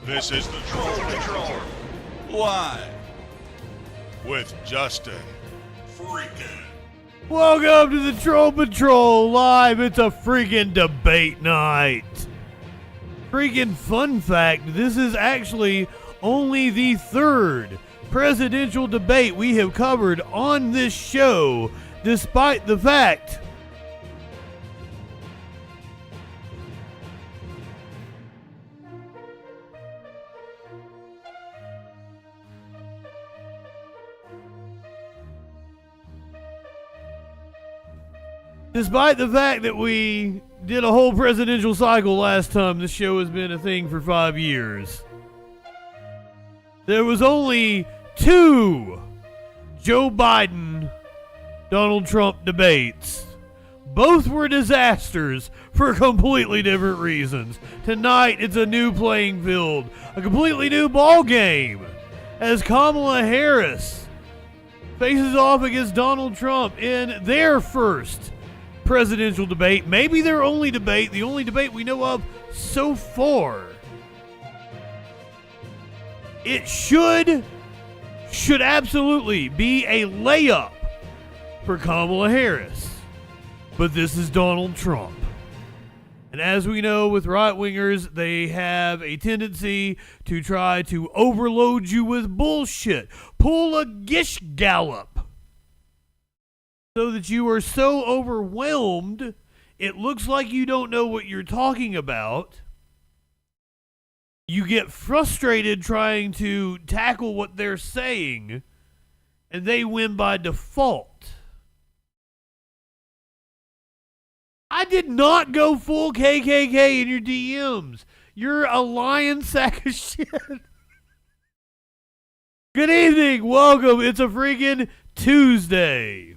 This is the Troll Patrol, live with Justin Freakin. Welcome to the Troll Patrol live. It's a freaking debate night. Freaking fun fact, this is actually only the third presidential debate we have covered on this show, despite the fact that we did a whole presidential cycle last time. This show has been a thing for 5 years. There was only 2 Joe Biden, Donald Trump debates. Both were disasters for completely different reasons. Tonight, it's a new playing field, a completely new ball game, as Kamala Harris faces off against Donald Trump in their first presidential debate, maybe their only debate, the only debate we know of so far. It should absolutely be a layup for Kamala Harris, but this is Donald Trump. And as we know with right-wingers, they have a tendency to try to overload you with bullshit, pull a gish gallop, so that you are so overwhelmed, it looks like you don't know what you're talking about. You get frustrated trying to tackle what they're saying, and they win by default. I did not go full KKK in your DMs. You're a lying sack of shit. Good evening. Welcome. It's a freaking Tuesday.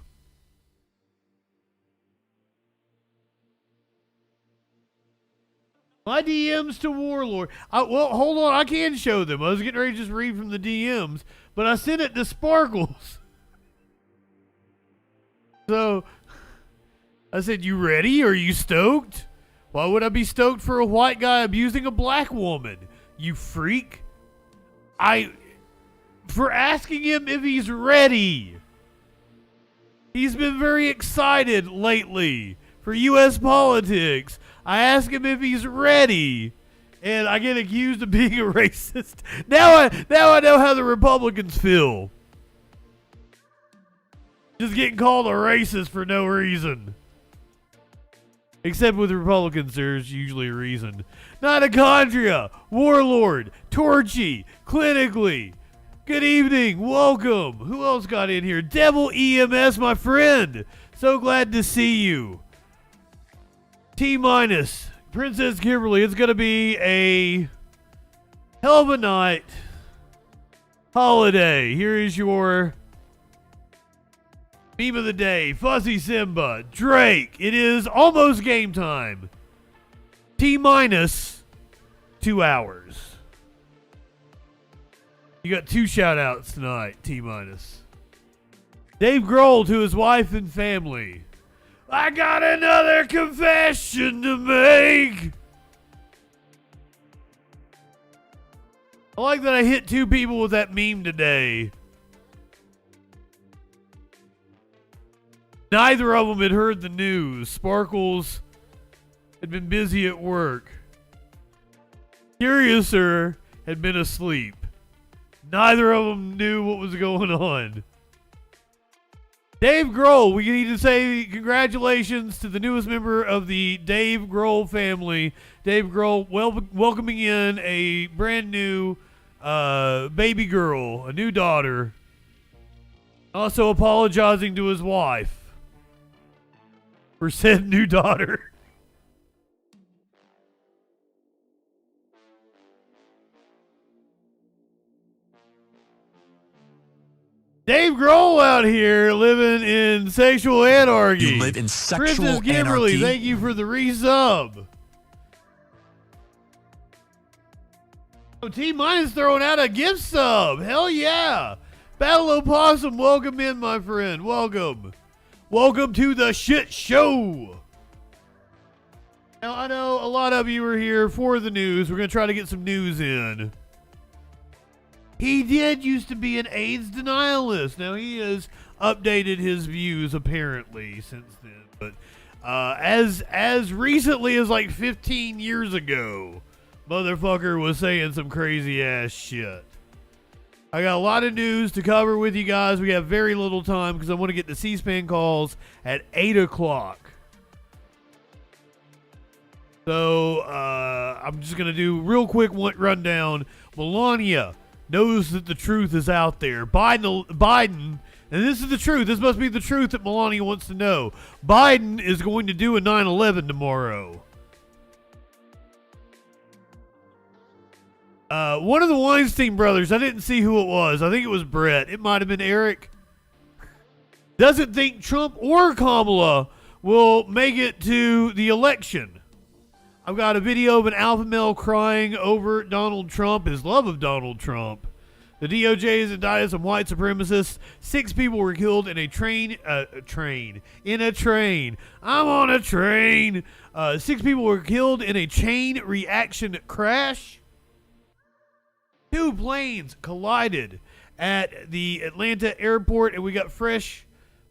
My DMs to Warlord. Well, hold on. I can show them. I was getting ready to just read from the DMs, but I sent it to Sparkles. So, I said, you ready? Are you stoked? Why would I be stoked for a white guy abusing a black woman? You freak. For asking him if he's ready. He's been very excited lately for U.S. politics. I ask him if he's ready, and I get accused of being a racist. Now I know how the Republicans feel. Just getting called a racist for no reason. Except with Republicans, there's usually a reason. Mitochondria, Warlord, Torchy, Clinically. Good evening, welcome. Who else got in here? Devil EMS, my friend. So glad to see you. T-minus, Princess Kimberly. It's going to be a hell of a night. Holiday. Here is your meme of the day. Fuzzy Simba. Drake. It is almost game time. T-minus 2 hours. You got 2 shout-outs tonight, T-minus. Dave Grohl to his wife and family. I got another confession to make. I like that I hit 2 people with that meme today. Neither of them had heard the news. Sparkles had been busy at work. Curiouser had been asleep. Neither of them knew what was going on. Dave Grohl, we need to say congratulations to the newest member of the Dave Grohl family. Dave Grohl welcoming in a brand new baby girl, a new daughter. Also apologizing to his wife for said new daughter. Dave Grohl out here living in sexual anarchy. You live in sexual Princess Kimberly, anarchy. thank you for the resub. Oh, T-minus throwing out a gift sub. Hell yeah. Battle Opossum, welcome in, my friend. Welcome. Welcome to the shit show. Now, I know a lot of you are here for the news. We're going to try to get some news in. He did used to be an AIDS denialist. Now, he has updated his views, apparently, since then. But as recently as like 15 years ago, motherfucker was saying some crazy-ass shit. I got a lot of news to cover with you guys. We have very little time because I want to get the C-SPAN calls at 8 o'clock. So, I'm just going to do real quick rundown. Melania knows that the truth is out there. Biden, and this is the truth. This must be the truth that Melania wants to know. Biden is going to do a 9/11 tomorrow. One of the Weinstein brothers, I didn't see who it was. I think it was Brett. It might have been Eric. Doesn't think Trump or Kamala will make it to the election. I've got a video of an alpha male crying over Donald Trump, his love of Donald Trump. The DOJ has indicted some white supremacists. 6 people were killed in a train. I'm on a train. 6 people were killed in a chain reaction crash. 2 planes collided at the Atlanta airport, and we got fresh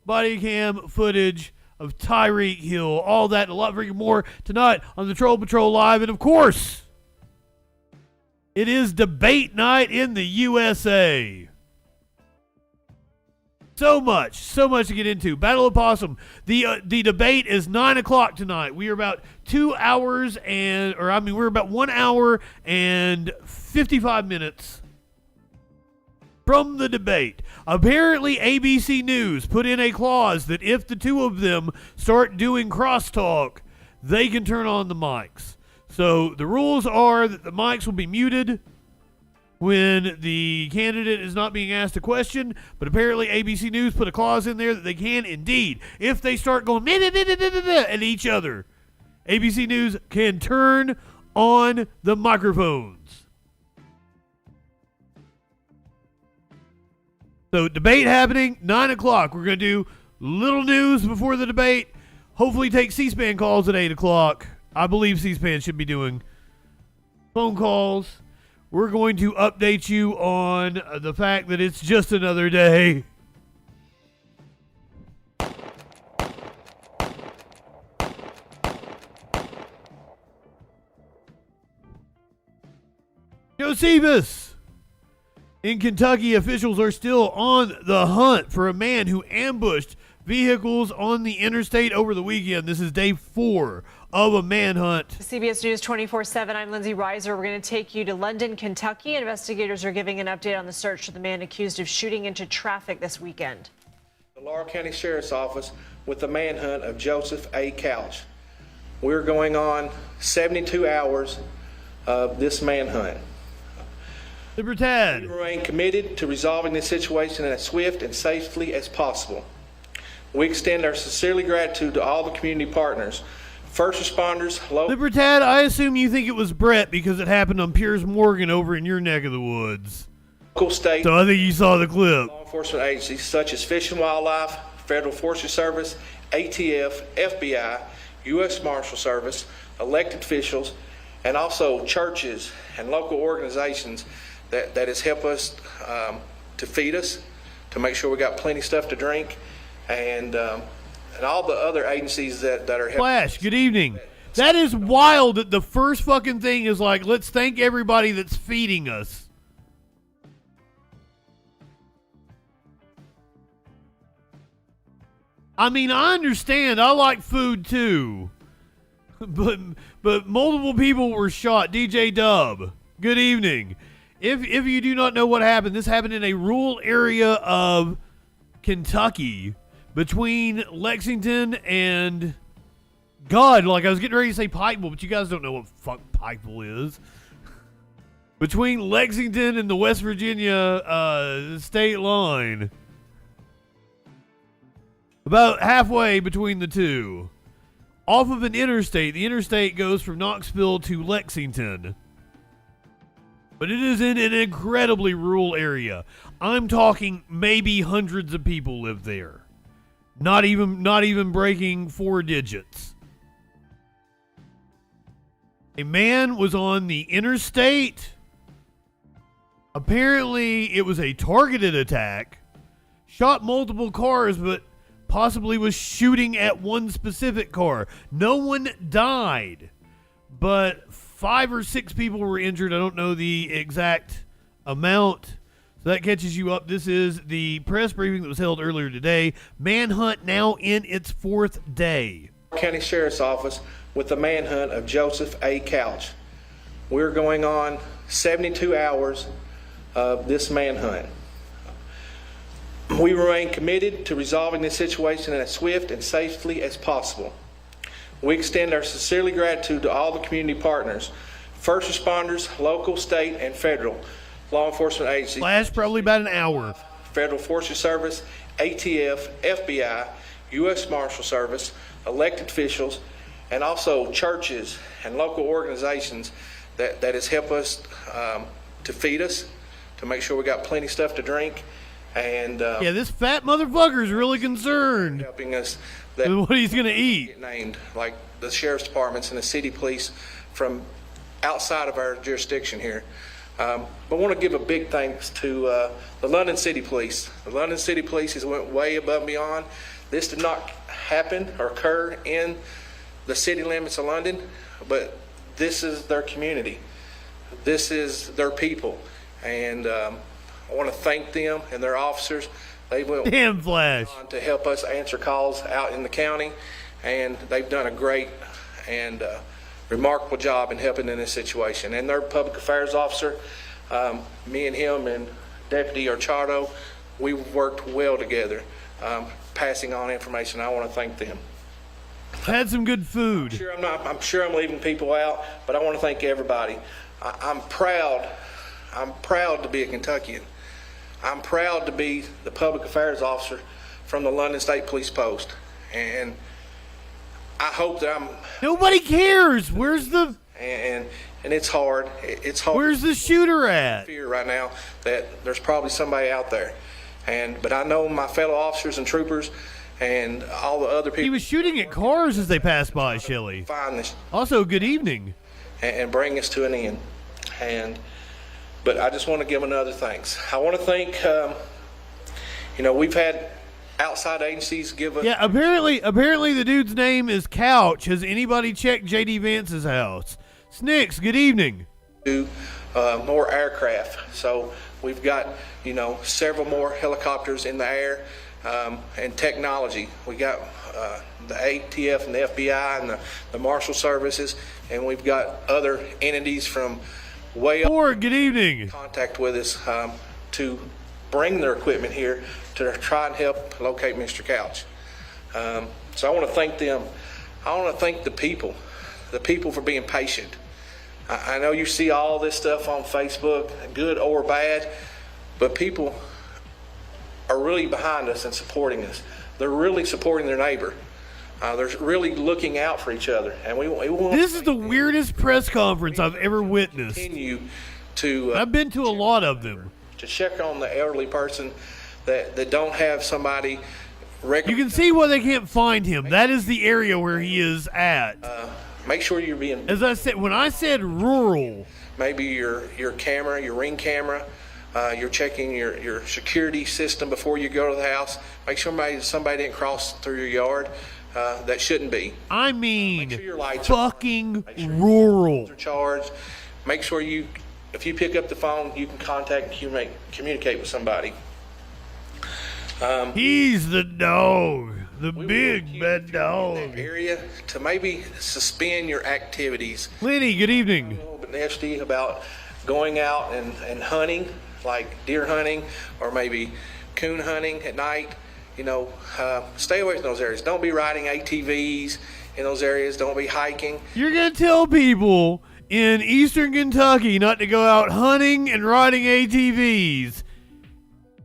body cam footage of Tyreek Hill. All that and a lot freaking more tonight on the Troll Patrol Live. And of course, it is debate night in the USA. So much to get into. Battle of Possum. The debate is 9 o'clock tonight. We are about 2 hours we're about 1 hour and 55 minutes from the debate. Apparently, ABC News put in a clause that if the two of them start doing crosstalk, they can turn on the mics. So the rules are that the mics will be muted when the candidate is not being asked a question, but apparently ABC News put a clause in there that they can indeed, if they start going at each other, ABC News can turn on the microphones. So debate happening, 9 o'clock. We're going to do little news before the debate. Hopefully take C-SPAN calls at 8 o'clock. I believe C-SPAN should be doing phone calls. We're going to update you on the fact that it's just another day. Josephus! In Kentucky, officials are still on the hunt for a man who ambushed vehicles on the interstate over the weekend. This is day 4 of a manhunt. CBS News 24/7, I'm Lindsay Reiser. We're going to take you to London, Kentucky. Investigators are giving an update on the search for the man accused of shooting into traffic this weekend. The Laurel County Sheriff's Office with the manhunt of Joseph A. Couch. We're going on 72 hours of this manhunt. Libertad. We remain committed to resolving this situation as swift and safely as possible. We extend our sincerely gratitude to all the community partners, first responders, local... Libertad, I assume you think it was Brett because it happened on Piers Morgan over in your neck of the woods. Local, state, so I think you saw the clip. Law enforcement agencies such as Fish and Wildlife, Federal Forestry Service, ATF, FBI, U.S. Marshal Service, elected officials, and also churches and local organizations that has helped us to feed us, to make sure we got plenty of stuff to drink, and all the other agencies that are helping. Flash, good evening. That is wild that the first fucking thing is like, let's thank everybody that's feeding us. I mean, I understand. I like food too. But multiple people were shot. DJ Dub, good evening. If you do not know what happened, this happened in a rural area of Kentucky between Lexington and God, like I was getting ready to say Pikeville, but you guys don't know what fuck Pikeville is. Between Lexington and the West Virginia state line. About halfway between the two. Off of an interstate. The interstate goes from Knoxville to Lexington. But it is in an incredibly rural area. I'm talking maybe hundreds of people live there. Not even breaking 4 digits. A man was on the interstate. Apparently, it was a targeted attack. Shot multiple cars, but possibly was shooting at one specific car. No one died, but 5 or 6 people were injured. I don't know the exact amount. So that catches you up. This is the press briefing that was held earlier today. Manhunt now in its 4th day. County Sheriff's Office with the manhunt of Joseph A. Couch. We're going on 72 hours of this manhunt. We remain committed to resolving this situation as swift and safely as possible. We extend our sincerely gratitude to all the community partners, first responders, local, state, and federal law enforcement agencies. Last probably about an hour. Federal Forces Service, ATF, FBI, U.S. Marshal Service, elected officials, and also churches and local organizations that has helped us to feed us, to make sure we got plenty of stuff to drink, and yeah, this fat motherfucker is really concerned helping us with that what he's gonna eat. get named, like the sheriff's departments and the city police from outside of our jurisdiction here. But I want to give a big thanks to the London City Police. The London City Police has went way above and beyond. This did not happen or occur in the city limits of London, but this is their community. This is their people. And I want to thank them and their officers. They went Damn Flash. on to help us answer calls out in the county, and they've done a great and remarkable job in helping in this situation. And their public affairs officer, me and him and Deputy Archado, we worked well together, passing on information. I want to thank them. Had some good food. I'm sure I'm leaving people out, but I want to thank everybody. I'm proud to be a Kentuckian. I'm proud to be the public affairs officer from the London State Police Post, and I hope that Nobody cares. Where's the and it's hard. It's hard. Where's the shooter at? Fear right now that there's probably somebody out there, but I know my fellow officers and troopers and all the other people. He was shooting at cars as they passed by, Shelley. Find this Also, good evening. and bring us to an end. But I just want to give another thanks. I want to thank, we've had outside agencies give us. Yeah, apparently the dude's name is Couch. Has anybody checked J.D. Vance's house? Snicks, good evening. More aircraft. So we've got, several more helicopters in the air and technology. We got the ATF and the FBI and the Marshal Services, and we've got other entities from way up Or good evening. contact with us to bring their equipment here to try and help locate Mr. Couch. So I want to thank them. I want to thank the people for being patient. I know you see all this stuff on Facebook, good or bad, but people are really behind us and supporting us. They're really supporting their neighbor. They're really looking out for each other, and we want. This is the weirdest press conference I've ever witnessed. Continue to. I've been to a lot of them. To check on the elderly person that don't have somebody. You can see why they can't find him. That is the area where he is at. Make sure you're being. As I said, when I said rural, Maybe your camera, your Ring camera. You're checking your security system before you go to the house. Make sure somebody didn't cross through your yard. That shouldn't be. I mean, Make sure your lights are fucking rural. charged. Make sure if you pick up the phone, you can contact and communicate with somebody. He's the dog, the We big want you, bad if you're in that dog. area, to maybe suspend your activities. Lenny, good A evening. little bit nasty about going out and hunting, like deer hunting or maybe coon hunting at night. Stay away from those areas. Don't be riding ATVs in those areas. Don't be hiking. You're going to tell people in eastern Kentucky not to go out hunting and riding ATVs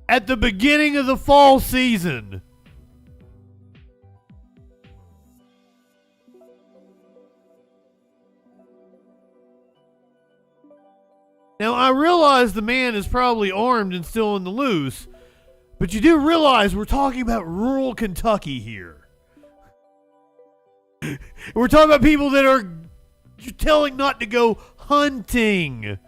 at the beginning of the fall season. Now, I realize the man is probably armed and still in the loose, but you do realize we're talking about rural Kentucky here. We're talking about people that are You're telling not to go hunting.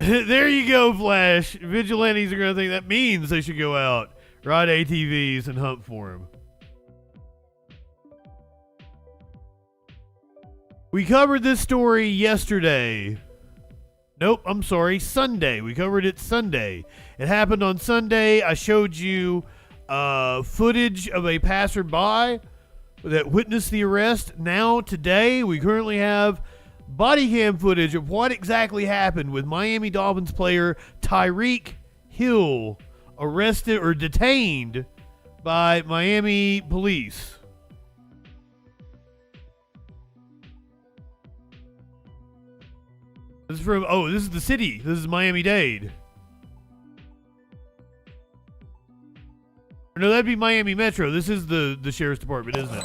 There you go, Flash. Vigilantes are going to think that means they should go out, ride ATVs, and hunt for him. We covered this story yesterday. Nope, I'm sorry, Sunday. We covered it Sunday. It happened on Sunday. I showed you footage of a passerby that witnessed the arrest. Now, today, we currently have body cam footage of what exactly happened with Miami Dolphins player Tyreek Hill arrested or detained by Miami police. This is from, this is the city. This is Miami-Dade. No, that'd be Miami Metro. This is the sheriff's department, isn't it?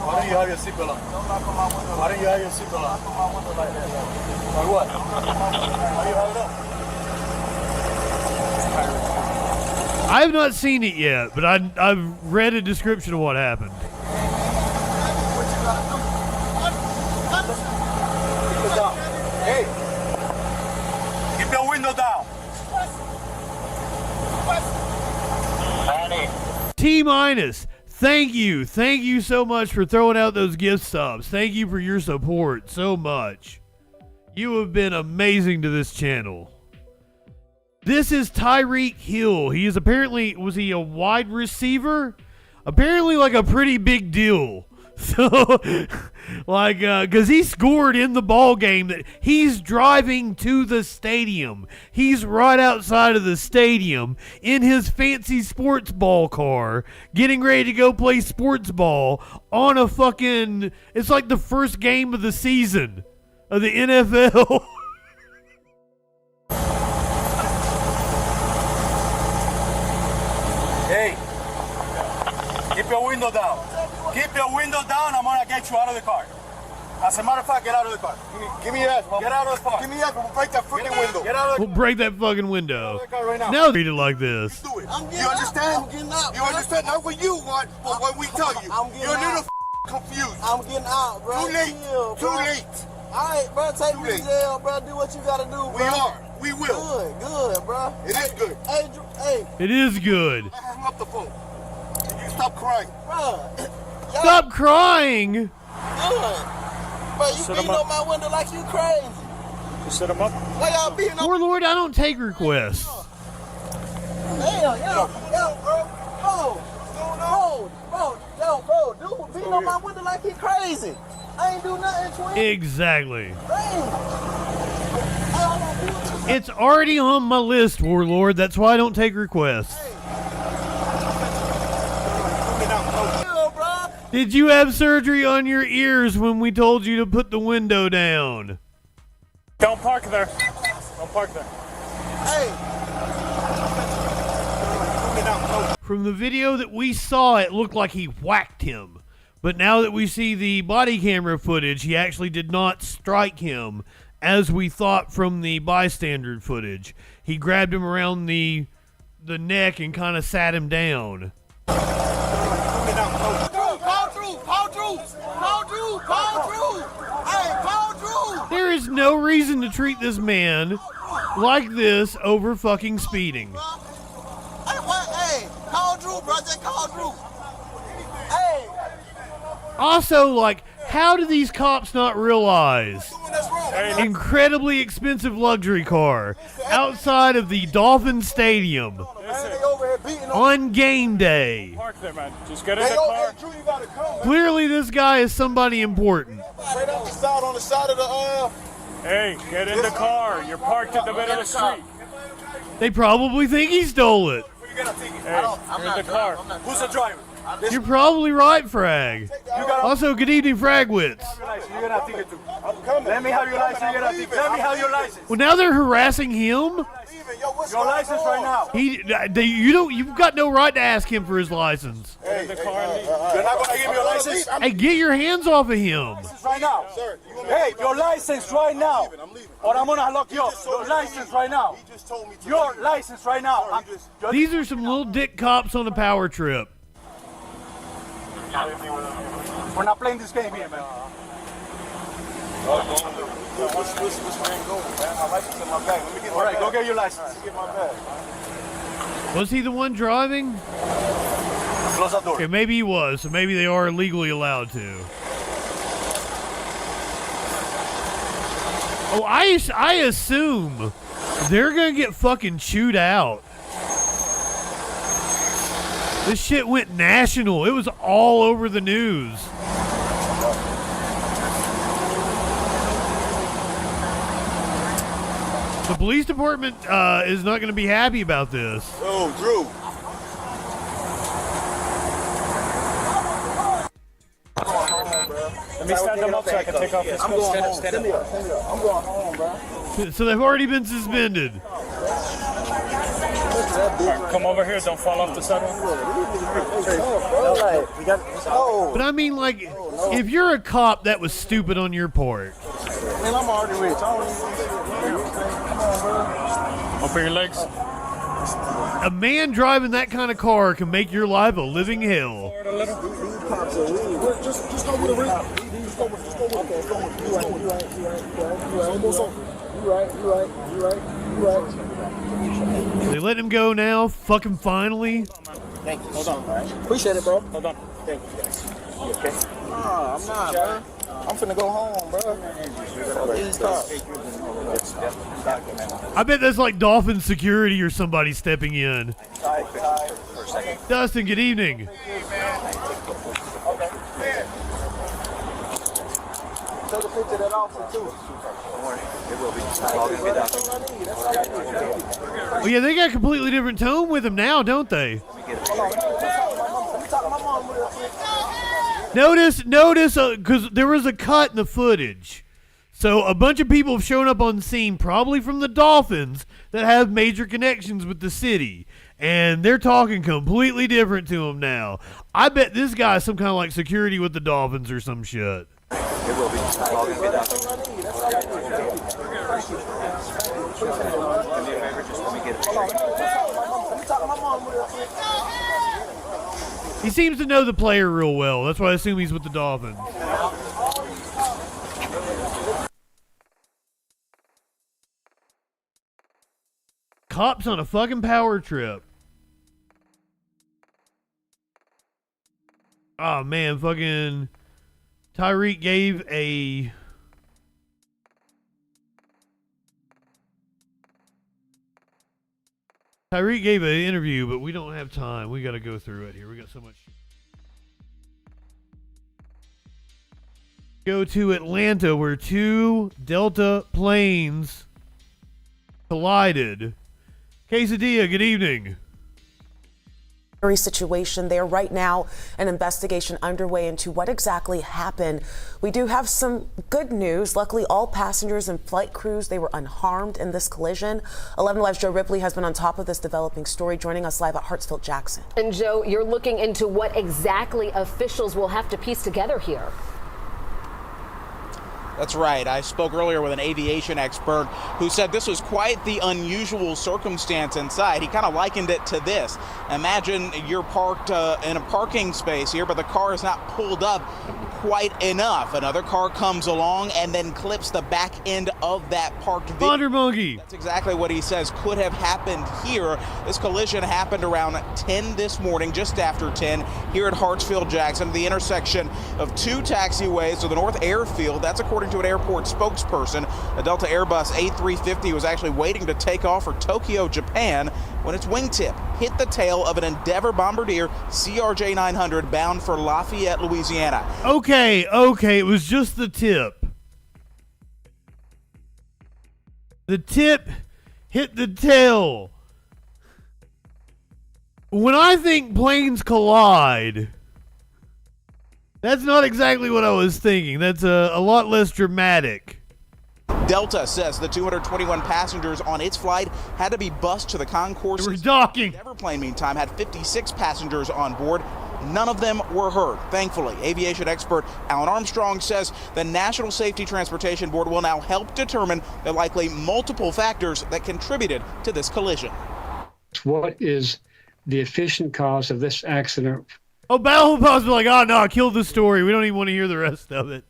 Why don't you have your seatbelt on? Why don't you have your seatbelt on? Like what? Why you have it up? I have not seen it yet, but I've read a description of what happened. Hey, keep your window down. T-minus. Thank you so much for throwing out those gift subs. Thank you for your support so much. You have been amazing to this channel. This is Tyreek Hill. He is apparently, was he a wide receiver? Apparently like a pretty big deal. So, like, because he scored in the ball game. That he's driving to the stadium. He's right outside of the stadium in his fancy sports ball car, getting ready to go play sports ball on a fucking, it's like the first game of the season of the NFL. Hey, keep your window down. Keep your window down, I'm gonna get you out of the car. As a matter of fact, get out of the car. Give me your ass, Get out of the car. Give me your ass, we'll break that freaking window. Get out of the car. We'll break that fucking window. Get out of the car right now. Now treat it like this. Do it. You understand? You understand? Not what you want, but what we tell you. You're a little confused. I'm getting out, bro. Too late. Chill, Too bro. late. All right, bro. Take me to jail, bro. Do what you gotta do, bro. We are. We will. Good, bro. It is good. Hey, It is good. I hung up the phone. You stop crying. bro. Stop crying. Good. Bro, you beating on my window like you crazy. You set him up? Why y'all beating on? Warlord, I don't take requests. Damn, bro, dude, beating on my window like he crazy. I ain't do nothing, twin. Exactly. Damn. It's already on my list, Warlord. That's why I don't take requests. Did you have surgery on your ears when we told you to put the window down? Don't park there. Don't park there. Hey. From the video that we saw, it looked like he whacked him. But now that we see the body camera footage, he actually did not strike him, as we thought from the bystander footage. He grabbed him around the neck and kind of sat him down. There is no reason to treat this man like this over fucking speeding. Hey, call Drew, bro. Just call Drew. Hey. Also, like, how do these cops not realize incredibly expensive luxury car outside of the Dolphin Stadium on game day? Park there, man. Just get in the car. Clearly, this guy is somebody important. Right outside on the side of the Hey, get in the car. You're parked in the middle of the street. They probably think he stole it. Hey, you're in the car. Who's the driver? You're probably right, Frag. Also, good evening, Fragwitz. Let me have your license. Let me have your license. Well, now they're harassing him. Your license right now. You've got no right to ask him for his license. You're not gonna give me your license. Hey, get your hands off of him. Right now. Hey, your license right now. Or I'm gonna lock you up. Your license right now. Your license right now. These are some little dick cops on a power trip. We're not playing this game here, man. All right, go get your license. Was he the one driving? Close that door. Okay, maybe he was, so maybe they are legally allowed to. Oh, I assume they're gonna get fucking chewed out. This shit went national. It was all over the news. The police department is not going to be happy about this. Oh, Drew. Let me stand them up so I can take off his coat. Stand up. I'm going home, bro. So they've already been suspended. Come over here. Don't fall off the sidewalk. But I mean, like, if you're a cop, that was stupid on your part. Man, I'm already rich. Open your legs. A man driving that kind of car can make your life a living hell. Just go with the ring. You right. They let him go now, fucking finally. Thank you. Hold on. Appreciate it, bro. Hold on. Thank you, guys. You okay? Nah, I'm not, bro. I'm finna go home, bro. I bet that's like Dolphin Security or somebody stepping in. Dustin, good evening. Take a picture of that officer, too. Well, yeah, they got a completely different tone with him now, don't they? Notice, because there was a cut in the footage. So a bunch of people have shown up on scene, probably from the Dolphins, that have major connections with the city. And they're talking completely different to him now. I bet this guy is some kind of like security with the Dolphins or some shit. It will be. He seems to know the player real well. That's why I assume he's with the Dolphins. Cops on a fucking power trip. Oh man, fucking Tyreek gave an interview, but we don't have time. We got to go through it here. We got so much. Go to Atlanta, where two Delta planes collided. Quesadilla, good evening. Situation there right now, an investigation underway into what exactly happened. We do have some good news. Luckily, all passengers and flight crews, they were unharmed in this collision. 11 Live's Joe Ripley has been on top of this developing story, joining us live at Hartsfield Jackson. And Joe, you're looking into what exactly officials will have to piece together here. That's right. I spoke earlier with an aviation expert who said this was quite the unusual circumstance inside. He kind of likened it to this. Imagine you're parked in a parking space here, but the car is not pulled up quite enough. Another car comes along and then clips the back end of that parked vehicle. Thunder Monkey. That's exactly what he says could have happened here. This collision happened around 10 this morning, just after 10, here at Hartsfield Jackson, the intersection of two taxiways to the North Airfield. That's according to an airport spokesperson. A Delta Airbus A350 was actually waiting to take off for Tokyo, Japan, when its wingtip hit the tail of an Endeavour Bombardier CRJ 900 bound for Lafayette, Louisiana. Okay, it was just the tip. The tip hit the tail. When I think planes collide, that's not exactly what I was thinking. That's a lot less dramatic. Delta says the 221 passengers on its flight had to be bused to the concourse. We're docking. The Everplane, meantime, had 56 passengers on board. None of them were hurt, thankfully. Aviation expert Alan Armstrong says the National Safety Transportation Board will now help determine the likely multiple factors that contributed to this collision. What is the efficient cause of this accident? Oh, Battle Post be like, oh no, I killed the story. We don't even want to hear the rest of it.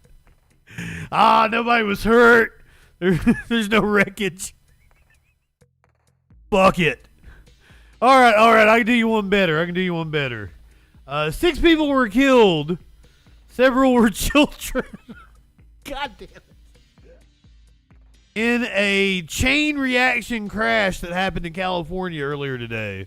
Nobody was hurt. There's no wreckage. Fuck it. All right. I can do you one better. 6 people were killed. Several were children. God damn it. In a chain reaction crash that happened in California earlier today.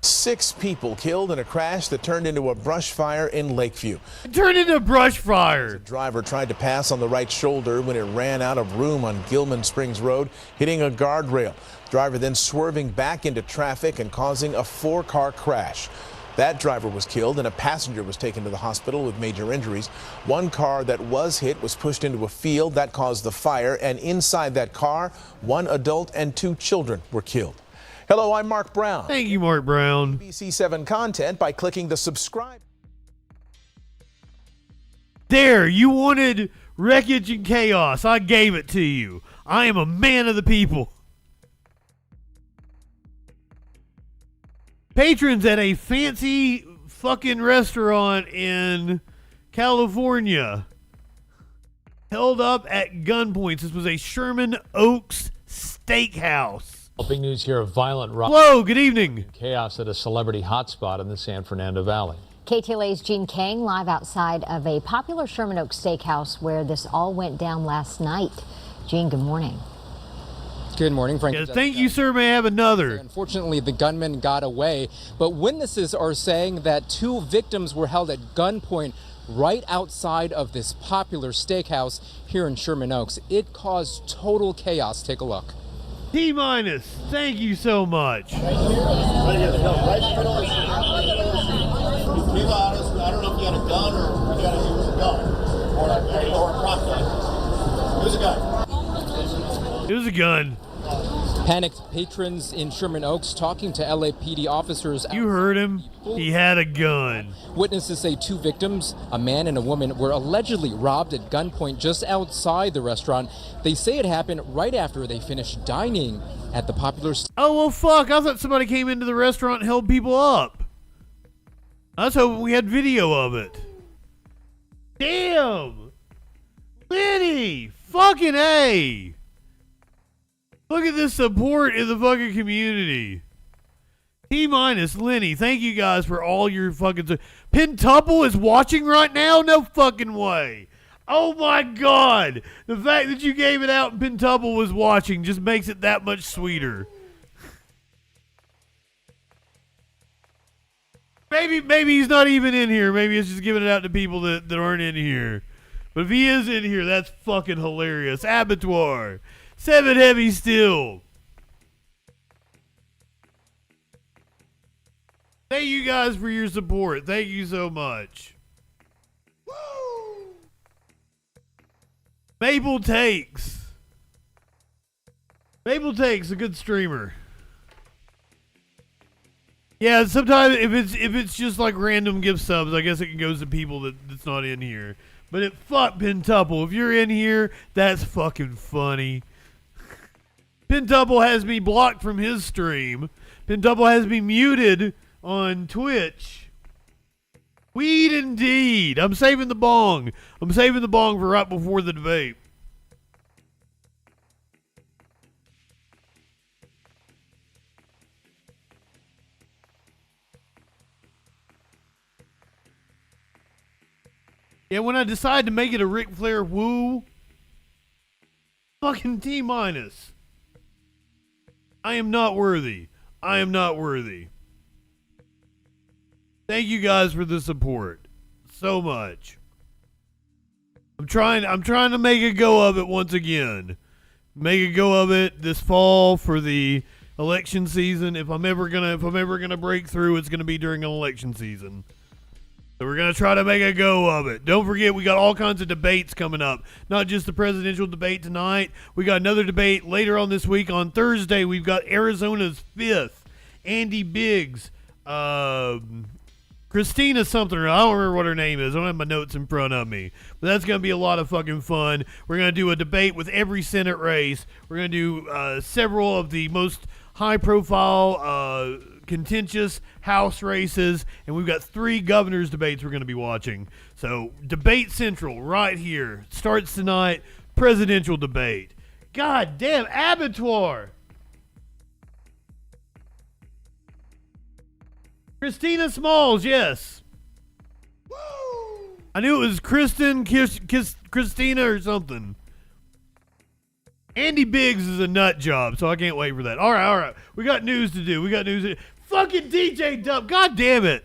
6 people killed in a crash that turned into a brush fire in Lakeview. It turned into a brush fire. The driver tried to pass on the right shoulder when it ran out of room on Gilman Springs Road, hitting a guardrail. Driver then swerving back into traffic and causing a 4-car crash. That driver was killed and a passenger was taken to the hospital with major injuries. One car that was hit was pushed into a field that caused the fire, and inside that car, 1 adult and 2 children were killed. Hello, I'm Mark Brown. Thank you, Mark Brown. ABC7 content by clicking the subscribe. There, you wanted wreckage and chaos. I gave it to you. I am a man of the people. Patrons at a fancy fucking restaurant in California held up at gunpoint. This was a Sherman Oaks steakhouse. Big news here of violent Hello, good evening. Chaos at a celebrity hotspot in the San Fernando Valley. KTLA's Gene Kang live outside of a popular Sherman Oaks steakhouse where this all went down last night. Gene, good morning. Good morning, Frank. Yeah, thank you, sir. May I have another? Unfortunately, the gunman got away, but witnesses are saying that 2 victims were held at gunpoint right outside of this popular steakhouse here in Sherman Oaks. It caused total chaos. Take a look. T-minus, thank you so much. Right here, right in the middle of the street. I don't know if you got a gun or you got to use a gun or a prop gun. It was a gun. It was a gun. Panicked patrons in Sherman Oaks talking to LAPD officers. You heard him. He had a gun. Witnesses say 2 victims, a man and a woman, were allegedly robbed at gunpoint just outside the restaurant. They say it happened right after they finished dining at the popular... Oh, well, fuck. I thought somebody came into the restaurant and held people up. I was hoping we had video of it. Damn. Liddy. Fucking A. Look at this support in the fucking community. T-minus, Lenny, thank you guys for all your fucking... Pentuple is watching right now? No fucking way. Oh my God. The fact that you gave it out and Pentuple was watching just makes it that much sweeter. Maybe he's not even in here. Maybe it's just giving it out to people that aren't in here. But if he is in here, that's fucking hilarious. Abattoir. 7 heavy still. Thank you guys for your support. Thank you so much. Woo! Maple Takes. Maple Takes, a good streamer. Yeah, sometimes if it's just like random gift subs, I guess it can go to people that's not in here. But it fuck Pentuple. If you're in here, that's fucking funny. Pentuple has me blocked from his stream. Pentuple has me muted on Twitch. Weed indeed. I'm saving the bong. I'm saving the bong for right before the debate. Yeah, when I decide to make it a Ric Flair woo, fucking T-minus. I am not worthy. I am not worthy. Thank you guys for the support. So much. I'm trying to make a go of it once again. Make a go of it this fall for the Election season. If I'm ever gonna break through, it's gonna be during an election season. So we're going to try to make a go of it. Don't forget, we got all kinds of debates coming up. Not just the presidential debate tonight. We got another debate later on this week. On Thursday, we've got Arizona's 5th. Andy Biggs. Christina something. I don't remember what her name is. I don't have my notes in front of me. But that's going to be a lot of fucking fun. We're going to do a debate with every Senate race. We're going to do several of the most high-profile contentious House races, and we've got 3 governors debates we're going to be watching. So Debate Central right here starts tonight. Presidential debate. God damn, abattoir. Christina Smalls, yes. Woo! I knew it was Christina or something. Andy Biggs is a nut job, so I can't wait for that. All right. We got news to do. Fucking DJ Dub. God damn it.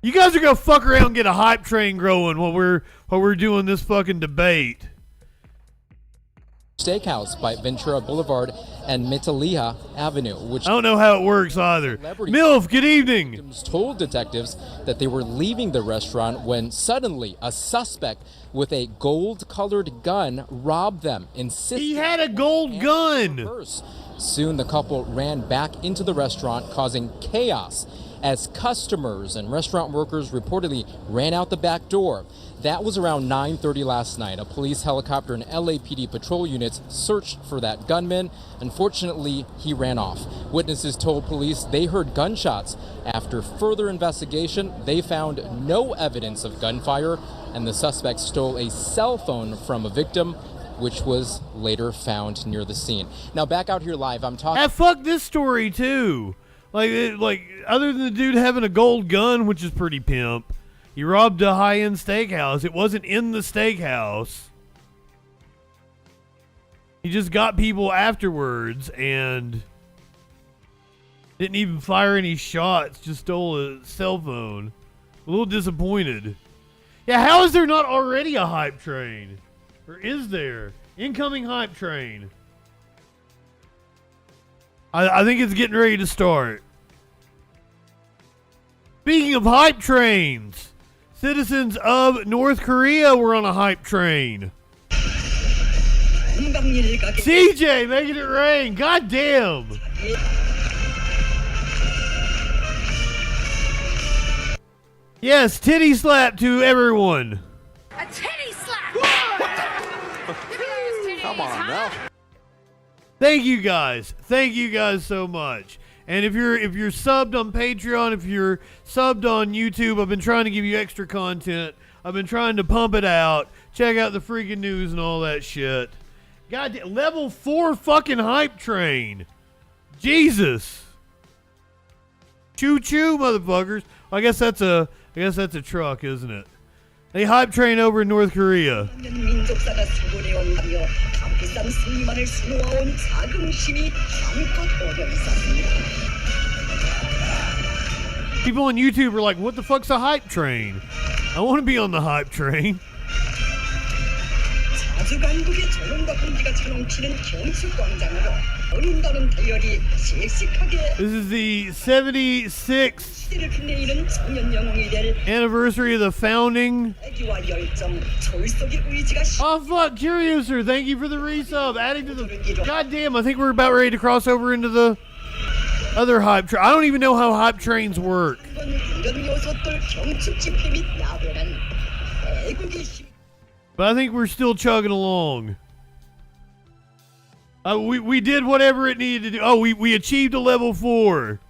You guys are going to fuck around and get a hype train growing while we're doing this fucking debate. Steakhouse by Ventura Boulevard and Metalia Avenue, which I don't know how it works either. MILF, good evening. Told detectives that they were leaving the restaurant when suddenly a suspect with a gold-colored gun robbed them. He had a gold gun. Soon the couple ran back into the restaurant, causing chaos as customers and restaurant workers reportedly ran out the back door. That was around 9:30 last night. A police helicopter and LAPD patrol units searched for that gunman. Unfortunately, he ran off. Witnesses told police they heard gunshots. After further investigation, they found no evidence of gunfire, and the suspect stole a cell phone from a victim, which was later found near the scene. Now, back out here live, I'm talking... fuck this story, too. Like, other than the dude having a gold gun, which is pretty pimp, he robbed a high-end steakhouse. It wasn't in the steakhouse. He just got people afterwards and didn't even fire any shots, just stole a cell phone. A little disappointed. Yeah, how is there not already a hype train? Or is there? Incoming hype train. I think it's getting ready to start. Speaking of hype trains, citizens of North Korea were on a hype train. CJ making it rain. God damn. Yes, titty slap to everyone. A titty slap! Come on now. Thank you guys so much. And if you're subbed on Patreon, if you're subbed on YouTube, I've been trying to give you extra content. I've been trying to pump it out. Check out the freaking news and all that shit. God, level 4 fucking hype train. Jesus. Choo choo, motherfuckers. I guess that's a truck, isn't it? A hype train over in North Korea. People on YouTube are like, what the fuck's a hype train? I want to be on the hype train. This is the 76th anniversary of the founding. Oh fuck, Curiouser, thank you for the resub. Adding to the... God damn, I think we're about ready to cross over into the other hype train. I don't even know how hype trains work. But I think we're still chugging along. We did whatever it needed to do. Oh, we achieved a level 4.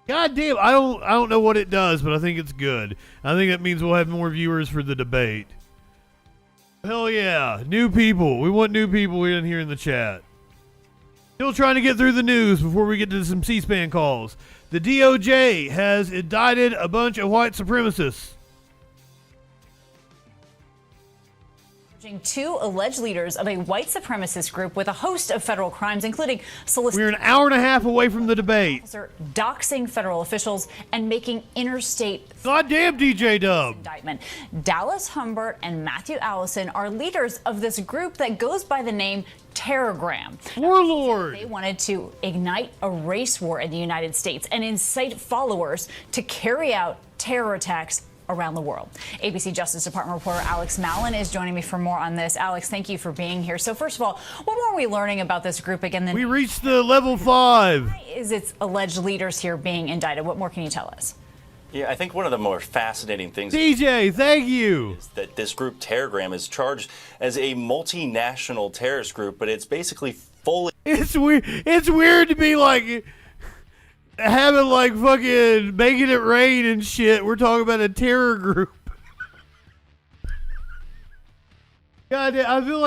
God damn, I don't know what it does, but I think it's good. I think that means we'll have more viewers for the debate. Hell yeah, new people. We want new people in here in the chat. Still trying to get through the news before we get to some C-SPAN calls. The DOJ has indicted a bunch of white supremacists. Two alleged leaders of a white supremacist group with a host of federal crimes, including soliciting. We're an hour and a half away from the debate. Doxing federal officials and making interstate. Goddamn DJ Dub. Indictment. Dallas Humbert and Matthew Allison are leaders of this group that goes by the name Terrorgram. Warlord. They wanted to ignite a race war in the United States and incite followers to carry out terror attacks around the world. ABC Justice Department reporter Alex Mallon is joining me for more on this. Alex, thank you for being here. So first of all, what more are we learning about this group again? We reached the level 5. Why is its alleged leaders here being indicted? What more can you tell us? Yeah, I think one of the more fascinating things DJ, thank you. Is that this group Terrorgram is charged as a multinational terrorist group, but it's basically fully. It's weird. It's weird to be like having like fucking making it rain and shit. We're talking about a terror group. God, I feel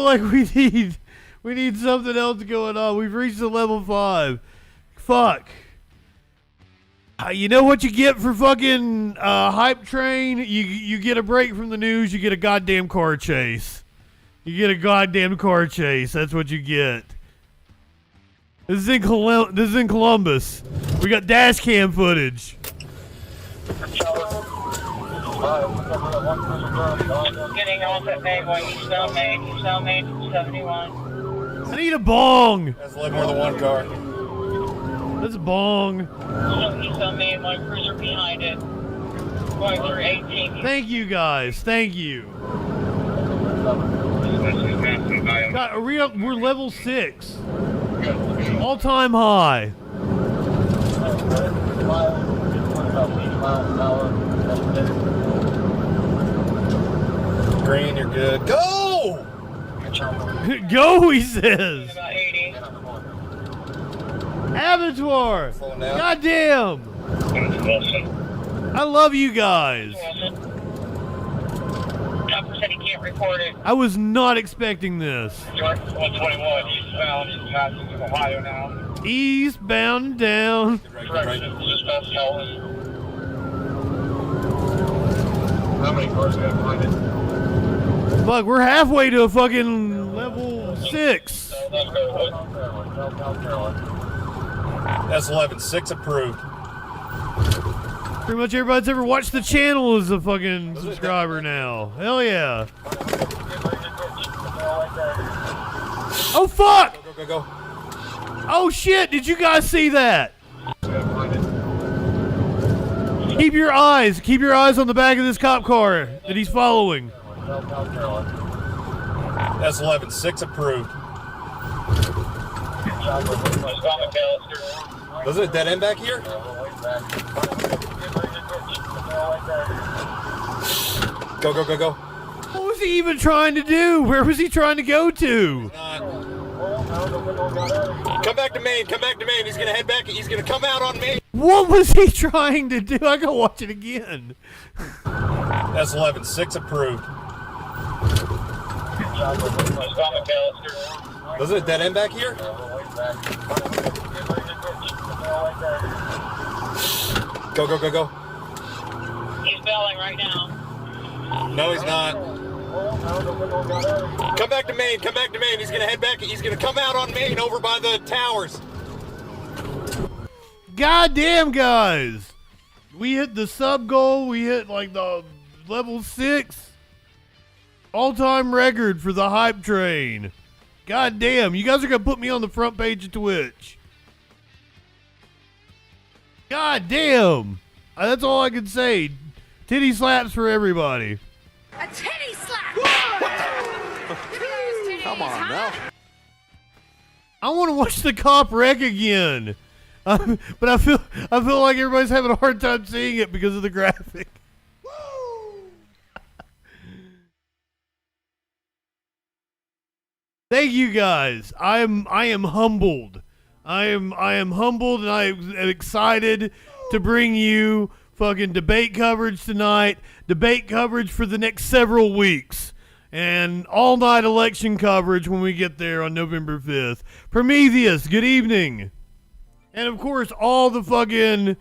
like we need something else going on. We've reached the level 5. Fuck. You know what you get for fucking hype train? You get a break from the news. You get a goddamn car chase. You get a goddamn car chase. That's what you get. This is in Columbus. We got dash cam footage. Getting off at Maywood, East Main, 71. I need a bong. That's a little more than one car. That's a bong. East Main, one cruiser behind it. Going through 18. Thank you guys. Thank you. God, we're level 6. All-time high. Green, you're good. Go! Go, he says. Abattoir. Goddamn. I love you guys. Chopper said he can't report it. I was not expecting this. 121 eastbound, passing to Ohio now. Eastbound down. Correction, eastbound Kelly. How many cars do you have behind it? Fuck, we're halfway to a fucking level 6. That's 11-6 approved. Pretty much everybody that's ever watched the channel is a fucking subscriber now. Hell yeah. Oh fuck! Go. Oh shit, did you guys see that? Keep your eyes on the back of this cop car that he's following. That's 11-6 approved. Was it a dead end back here? Go. What was he even trying to do? Where was he trying to go to? Come back to Maine. He's gonna head back. He's gonna come out on Maine. What was he trying to do? I gotta watch it again. That's 11-6 approved. Was it a dead end back here? Go. He's belling right now. No, he's not. Come back to Maine. He's gonna head back. He's gonna come out on Maine over by the towers. Goddamn, guys. We hit the sub goal. We hit like the level 6 all-time record for the hype train. Goddamn, you guys are gonna put me on the front page of Twitch. Goddamn. That's all I can say. Titty slaps for everybody. A titty slap! Come on now. I want to watch the cop wreck again. But I feel like everybody's having a hard time seeing it because of the graphic. Thank you guys. I am humbled. I am humbled, and I am excited to bring you fucking debate coverage tonight, debate coverage for the next several weeks, and all-night election coverage when we get there on November 5th. Prometheus, good evening. And, of course, all the fucking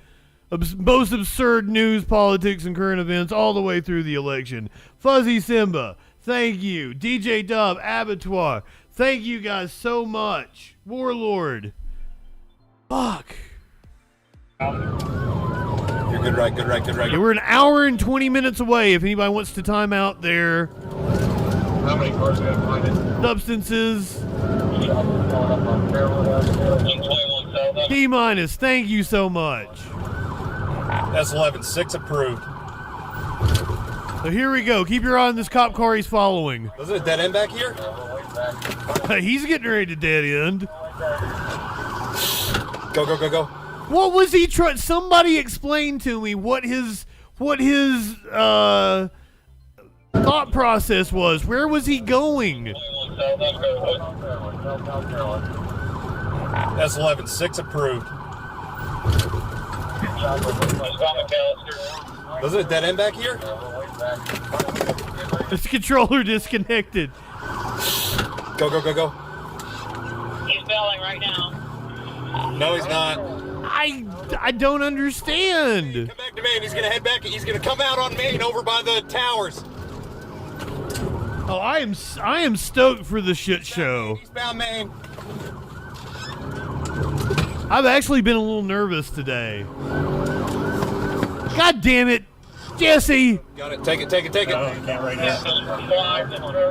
most absurd news, politics, and current events all the way through the election. Fuzzy Simba, Thank you. DJ Dub, Abattoir. Thank you guys so much. Warlord. Fuck. You're good, right, good, right, good, right. Yeah, we're an hour and 20 minutes away if anybody wants to time out their How many cars do you have behind it? substances. T- thank you so much. S11, 6 approved. So here we go. Keep your eye on this cop car he's following. Was it a dead end back here? He's getting ready to dead end. Go, go, go, go. What was he trying? Somebody explain to me what his thought process was. Where was he going? S11, 6 approved. Was it a dead end back here? This controller disconnected. Go, go, go, go. He's bailing right now. No, he's not. I don't understand. Come back to Maine. He's gonna head back. He's gonna come out on Maine over by the towers. Oh, I am stoked for the shit show. Eastbound Maine. I've actually been a little nervous today. God damn it, Jesse! Got it. Take it. Take it. Take it. Oh, you can't right now.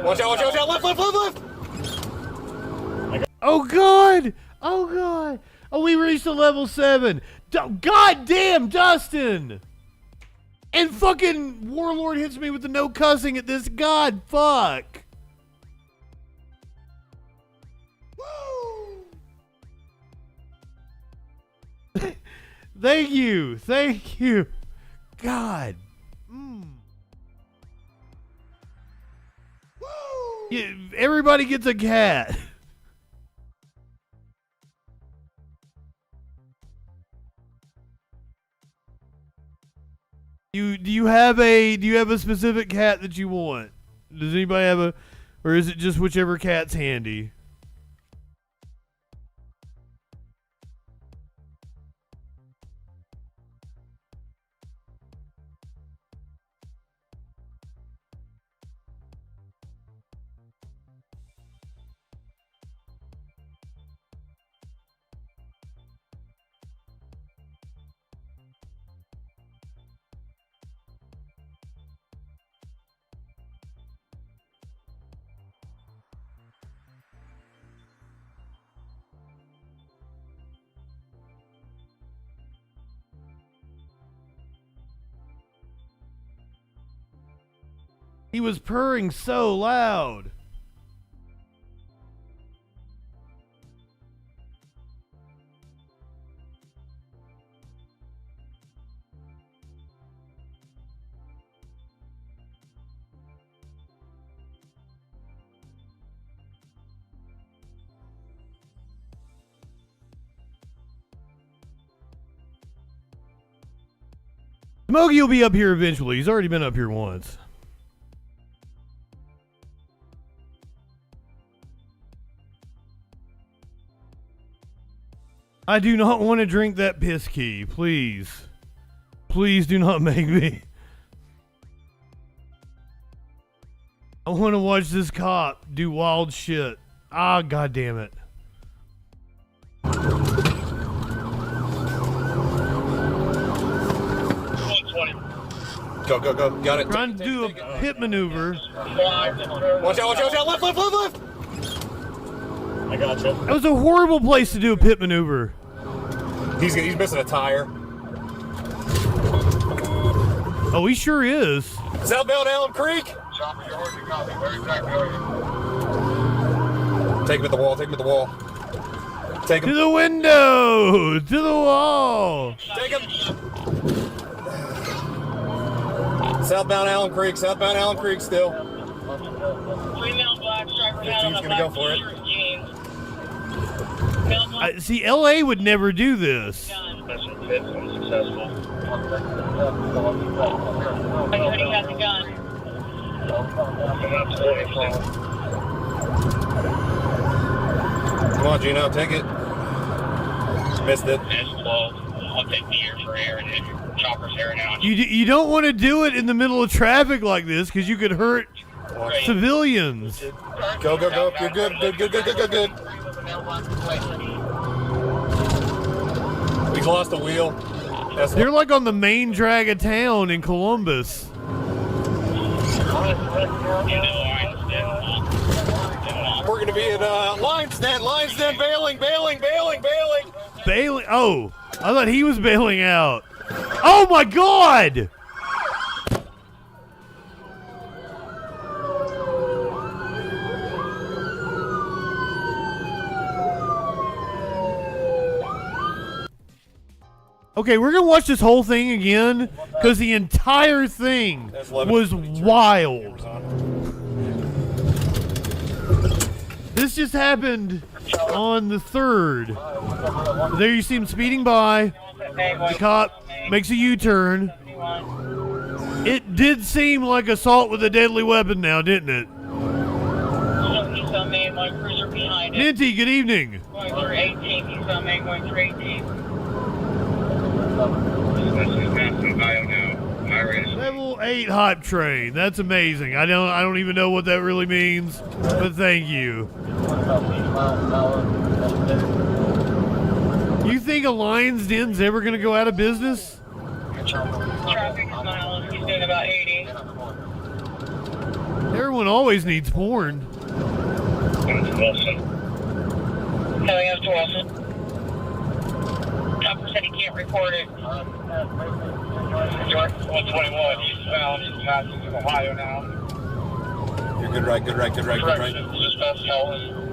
Watch out! Watch out! Watch out! Left! Left! Left! Left! Oh god! Oh god! Oh, we reached a level 7. God damn, Dustin! And fucking Warlord hits me with the no cussing at this. God, fuck. Woo! Thank you. Thank you. God. Yeah, everybody gets a cat. Do you have a specific cat that you want? Does anybody have a, or is it just whichever cat's handy? He was purring so loud. Smokey will be up here eventually. He's already been up here once. I do not want to drink that piss key, please. Please do not make me. I want to watch this cop do wild shit. Ah, god damn it. Go, go, go. Got it. Trying to do a pit maneuver. Watch out, watch out, watch out. Left, left, left, left. I got you. That was a horrible place to do a pit maneuver. He's missing a tire. Oh, he sure is. Southbound Elm Creek. Take him at the wall. Take him at the wall. Take him. To the window. To the wall. Take him. Southbound Allen Creek. Southbound Allen Creek still. 15's gonna go for it. See, LA would never do this. I already got the gun. Come on, Gino, take it. Missed it. I'll take the air for air and chopper's air now. You don't want to do it in the middle of traffic like this because you could hurt Civilians. Go, go, go. You're good. Good, good, good, good, good, good. We lost the wheel. They're like on the main drag of town in Columbus. We're going to be at line stand, bailing. Bailing? Oh, I thought he was bailing out. Oh my God! Okay, we're gonna watch this whole thing again because the entire thing was wild. This just happened on the 3rd. There you see him speeding by. The cop makes a U-turn. It did seem like assault with a deadly weapon now, didn't it? Minty, good evening. Going through 18, he's on main going through 18. Level 8 hype train. That's amazing. I don't even know what that really means, but thank you. You think a Lion's Den's ever going to go out of business? Traffic is miles, he's doing about 80. Everyone always needs porn. Coming up to Wilson. Top said he can't record it. 121, eastbound, passing through Ohio now. You're good right. Just past Kelvin.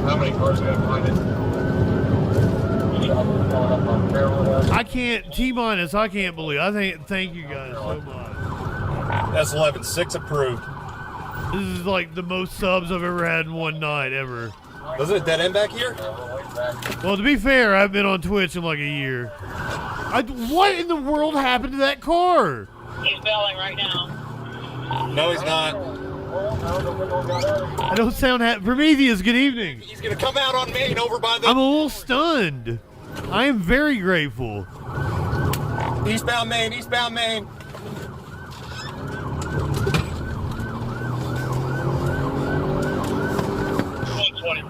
How many cars do you have behind it? I can't, T-minus, I can't believe. Thank you guys so much. That's 11-6 approved. This is like the most subs I've ever had in one night ever. Was it a dead end back here? Well, to be fair, I've been on Twitch in like a year. What in the world happened to that car? He's bailing right now. No, he's not. I don't sound happy. Prometheus, good evening. He's going to come out on Main over by the... I'm a little stunned. I am very grateful. Eastbound Main. 20.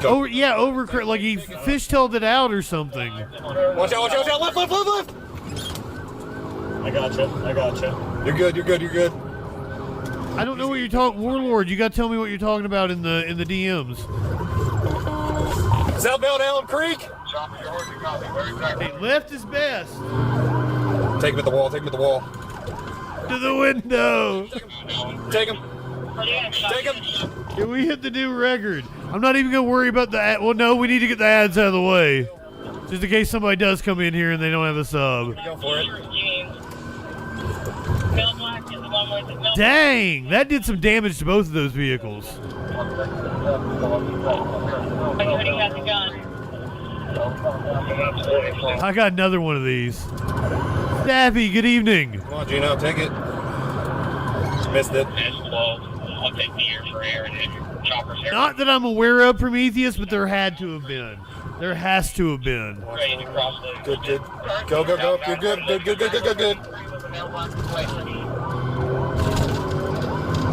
Over, yeah, like he fishtailed it out or something. Watch out, left. I gotcha. You're good. I don't know what you're talking, Warlord. You got to tell me what you're talking about in the DMs. Southbound Elm Creek. Hey, left is best. Take him at the wall. To the window. Take him. Yeah, we hit the new record. I'm not even gonna worry about the ad. Well, no, we need to get the ads out of the way, just in case somebody does come in here and they don't have a sub. Go for it. Dang, that did some damage to both of those vehicles. I got another one of these. Daffy, good evening. Come on, Gino, take it. Missed it. I'll take the air for air and then chopper's air. Not that I'm aware of, Prometheus, but there had to have been. There has to have been. Ready to cross the... Good. Go. You're good. Good.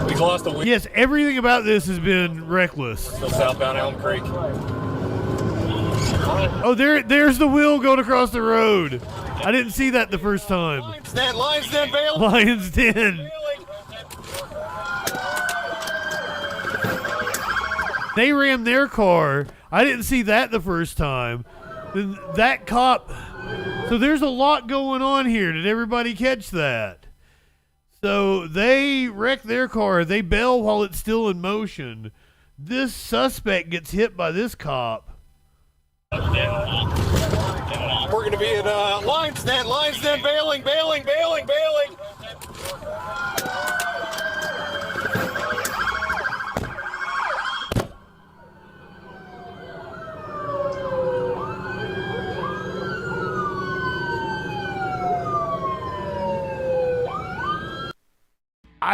We lost the wheel. Yes, everything about this has been reckless. Still southbound Elm Creek. Oh, there's the wheel going across the road. I didn't see that the first time. Lion's Den, bail. Lion's Den. They rammed their car. I didn't see that the first time. Then that cop. So there's a lot going on here. Did everybody catch that? So they wreck their car. They bail while it's still in motion. This suspect gets hit by this cop. We're going to be at Lion's Den, bailing.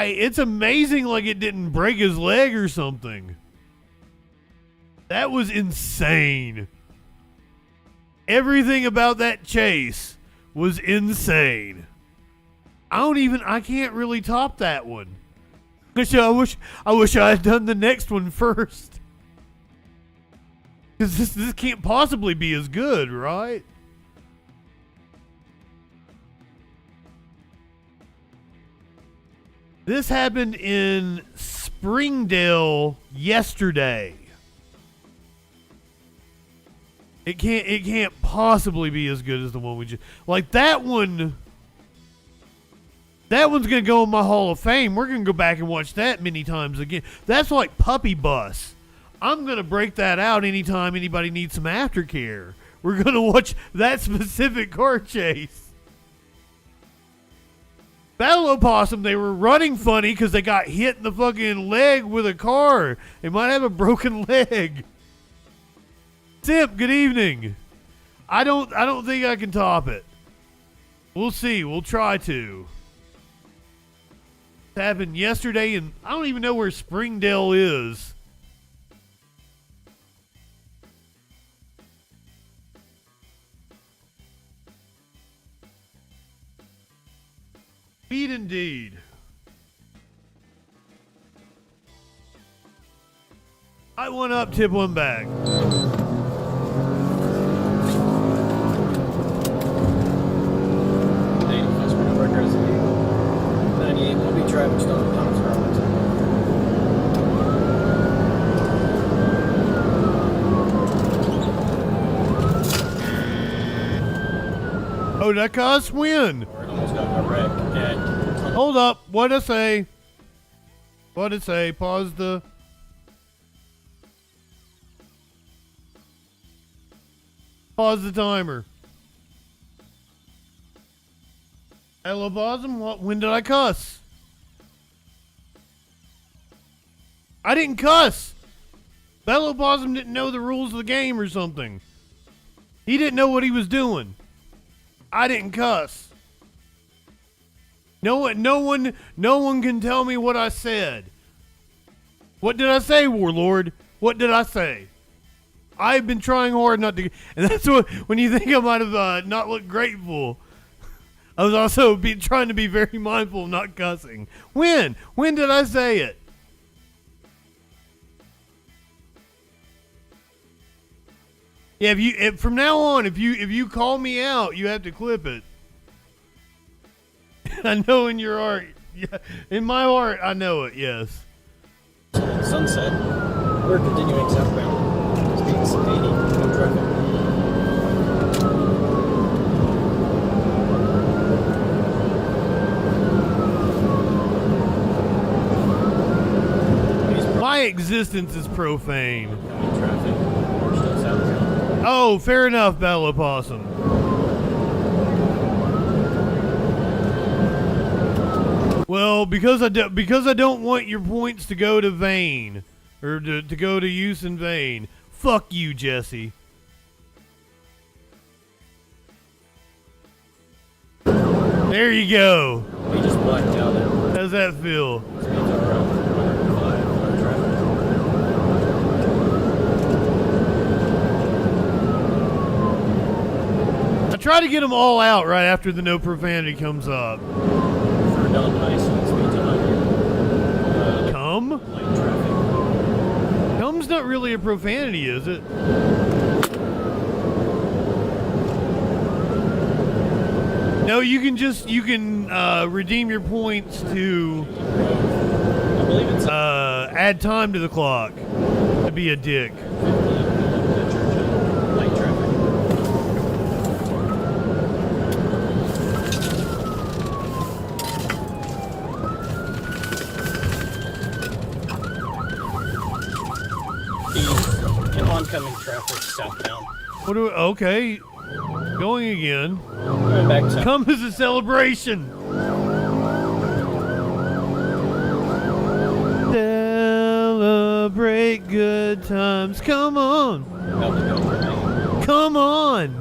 It's amazing like it didn't break his leg or something. That was insane. Everything about that chase was insane. I can't really top that one. I wish I had done the next one first. Because this can't possibly be as good, right? This happened in Springdale yesterday. It can't possibly be as good as the one we just, like that one. That one's gonna go in my Hall of Fame. We're gonna go back and watch that many times again. That's like Puppy Bus. I'm gonna break that out anytime anybody needs some aftercare. We're gonna watch that specific car chase. Battle Opossum, they were running funny because they got hit in the fucking leg with a car. They might have a broken leg. Simp, good evening. I don't think I can top it. We'll see. We'll try to. It happened yesterday, and I don't even know where Springdale is. Speed indeed. I one up, tip one back. Traffic stop at Thomas Harlington. Oh, that caused win. Almost got in a wreck. Hold up. What'd I say? What'd it say? Pause the... Pause the timer. Hello, Bosom. When did I cuss? I didn't cuss. Bello Bosom didn't know the rules of the game or something. He didn't know what he was doing. I didn't cuss. No one can tell me what I said. What did I say, Warlord? What did I say? I've been trying hard not to, and that's what, when you think I might have not looked grateful, I was also trying to be very mindful of not cussing. When did I say it? Yeah, from now on, if you call me out, you have to clip it. I know in your heart, yeah, in my heart, I know it. Yes. Sunset. We're continuing southbound. Speeds 80. No traffic. My existence is profane. Oh, fair enough, Battle Opossum. Well, because I don't want your points to go to Vane, or to go to use in Vane. Fuck you, Jesse. There you go. We just blacked out there. How's that feel? I try to get them all out right after the no profanity comes up. Come? Come's not really a profanity, is it? No, you can redeem your points to add time to the clock to be a dick. Oncoming traffic southbound. Okay. Going again. Back to Come as a celebration. Celebrate good times. Come on. Come on.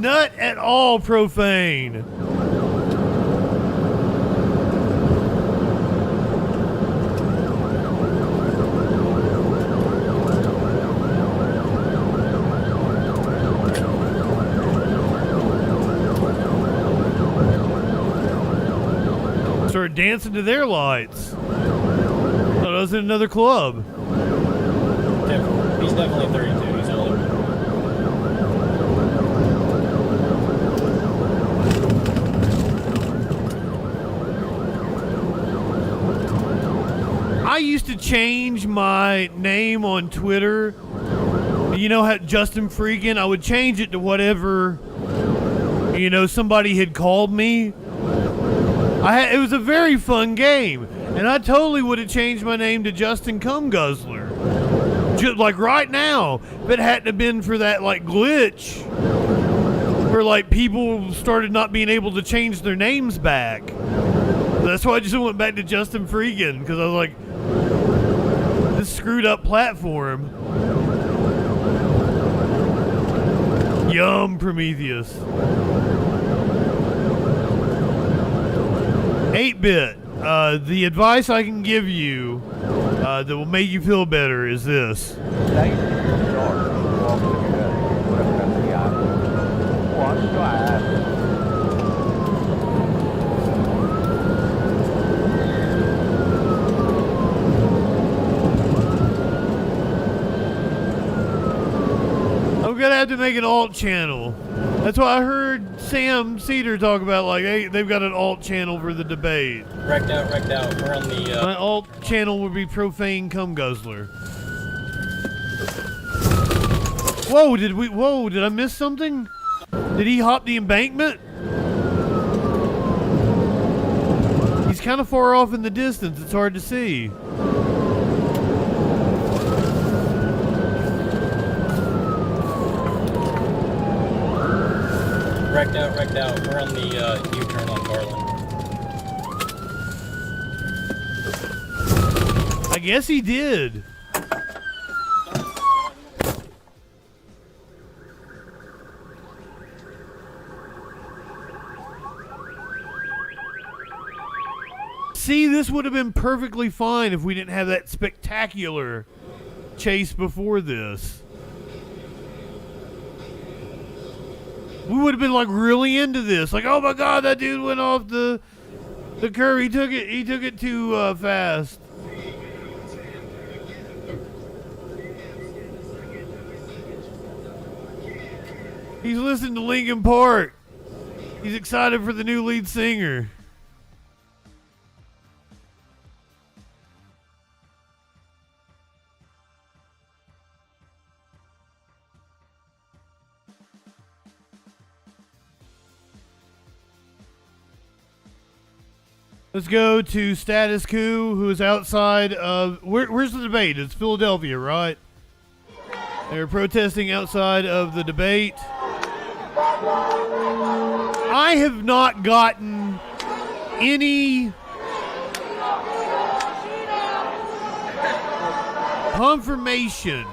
Not at all profane. Started dancing to their lights. Thought I was in another club. He's definitely 32. He's older. I used to change my name on Twitter. You know how JustinFREAKIN? I would change it to whatever, somebody had called me. It was a very fun game. And I totally would have changed my name to Justin Cum Guzzler. Just like right now, if it hadn't have been for that glitch where people started not being able to change their names back. That's why I just went back to JustinFREAKIN, because I was like, this screwed up platform. Yum, Prometheus. 8-bit. The advice I can give you that will make you feel better is this. I'm gonna have to make an alt channel. That's why I heard Sam Cedar talk about they've got an alt channel for the debate. Wrecked out. We're on the My alt channel would be Profane Cum Guzzler. Whoa, did I miss something? Did he hop the embankment? He's kind of far off in the distance, it's hard to see. wrecked out. We're on the U-turn on Garland. I guess he did. See, this would have been perfectly fine if we didn't have that spectacular chase before this. We would have been really into this. Oh my god, that dude went off the curve. He took it too fast. He's listening to Linkin Park. He's excited for the new lead singer. Let's go to Status Quo, who is outside of... Where's the debate? It's Philadelphia, right? They're protesting outside of the debate. I have not gotten any confirmation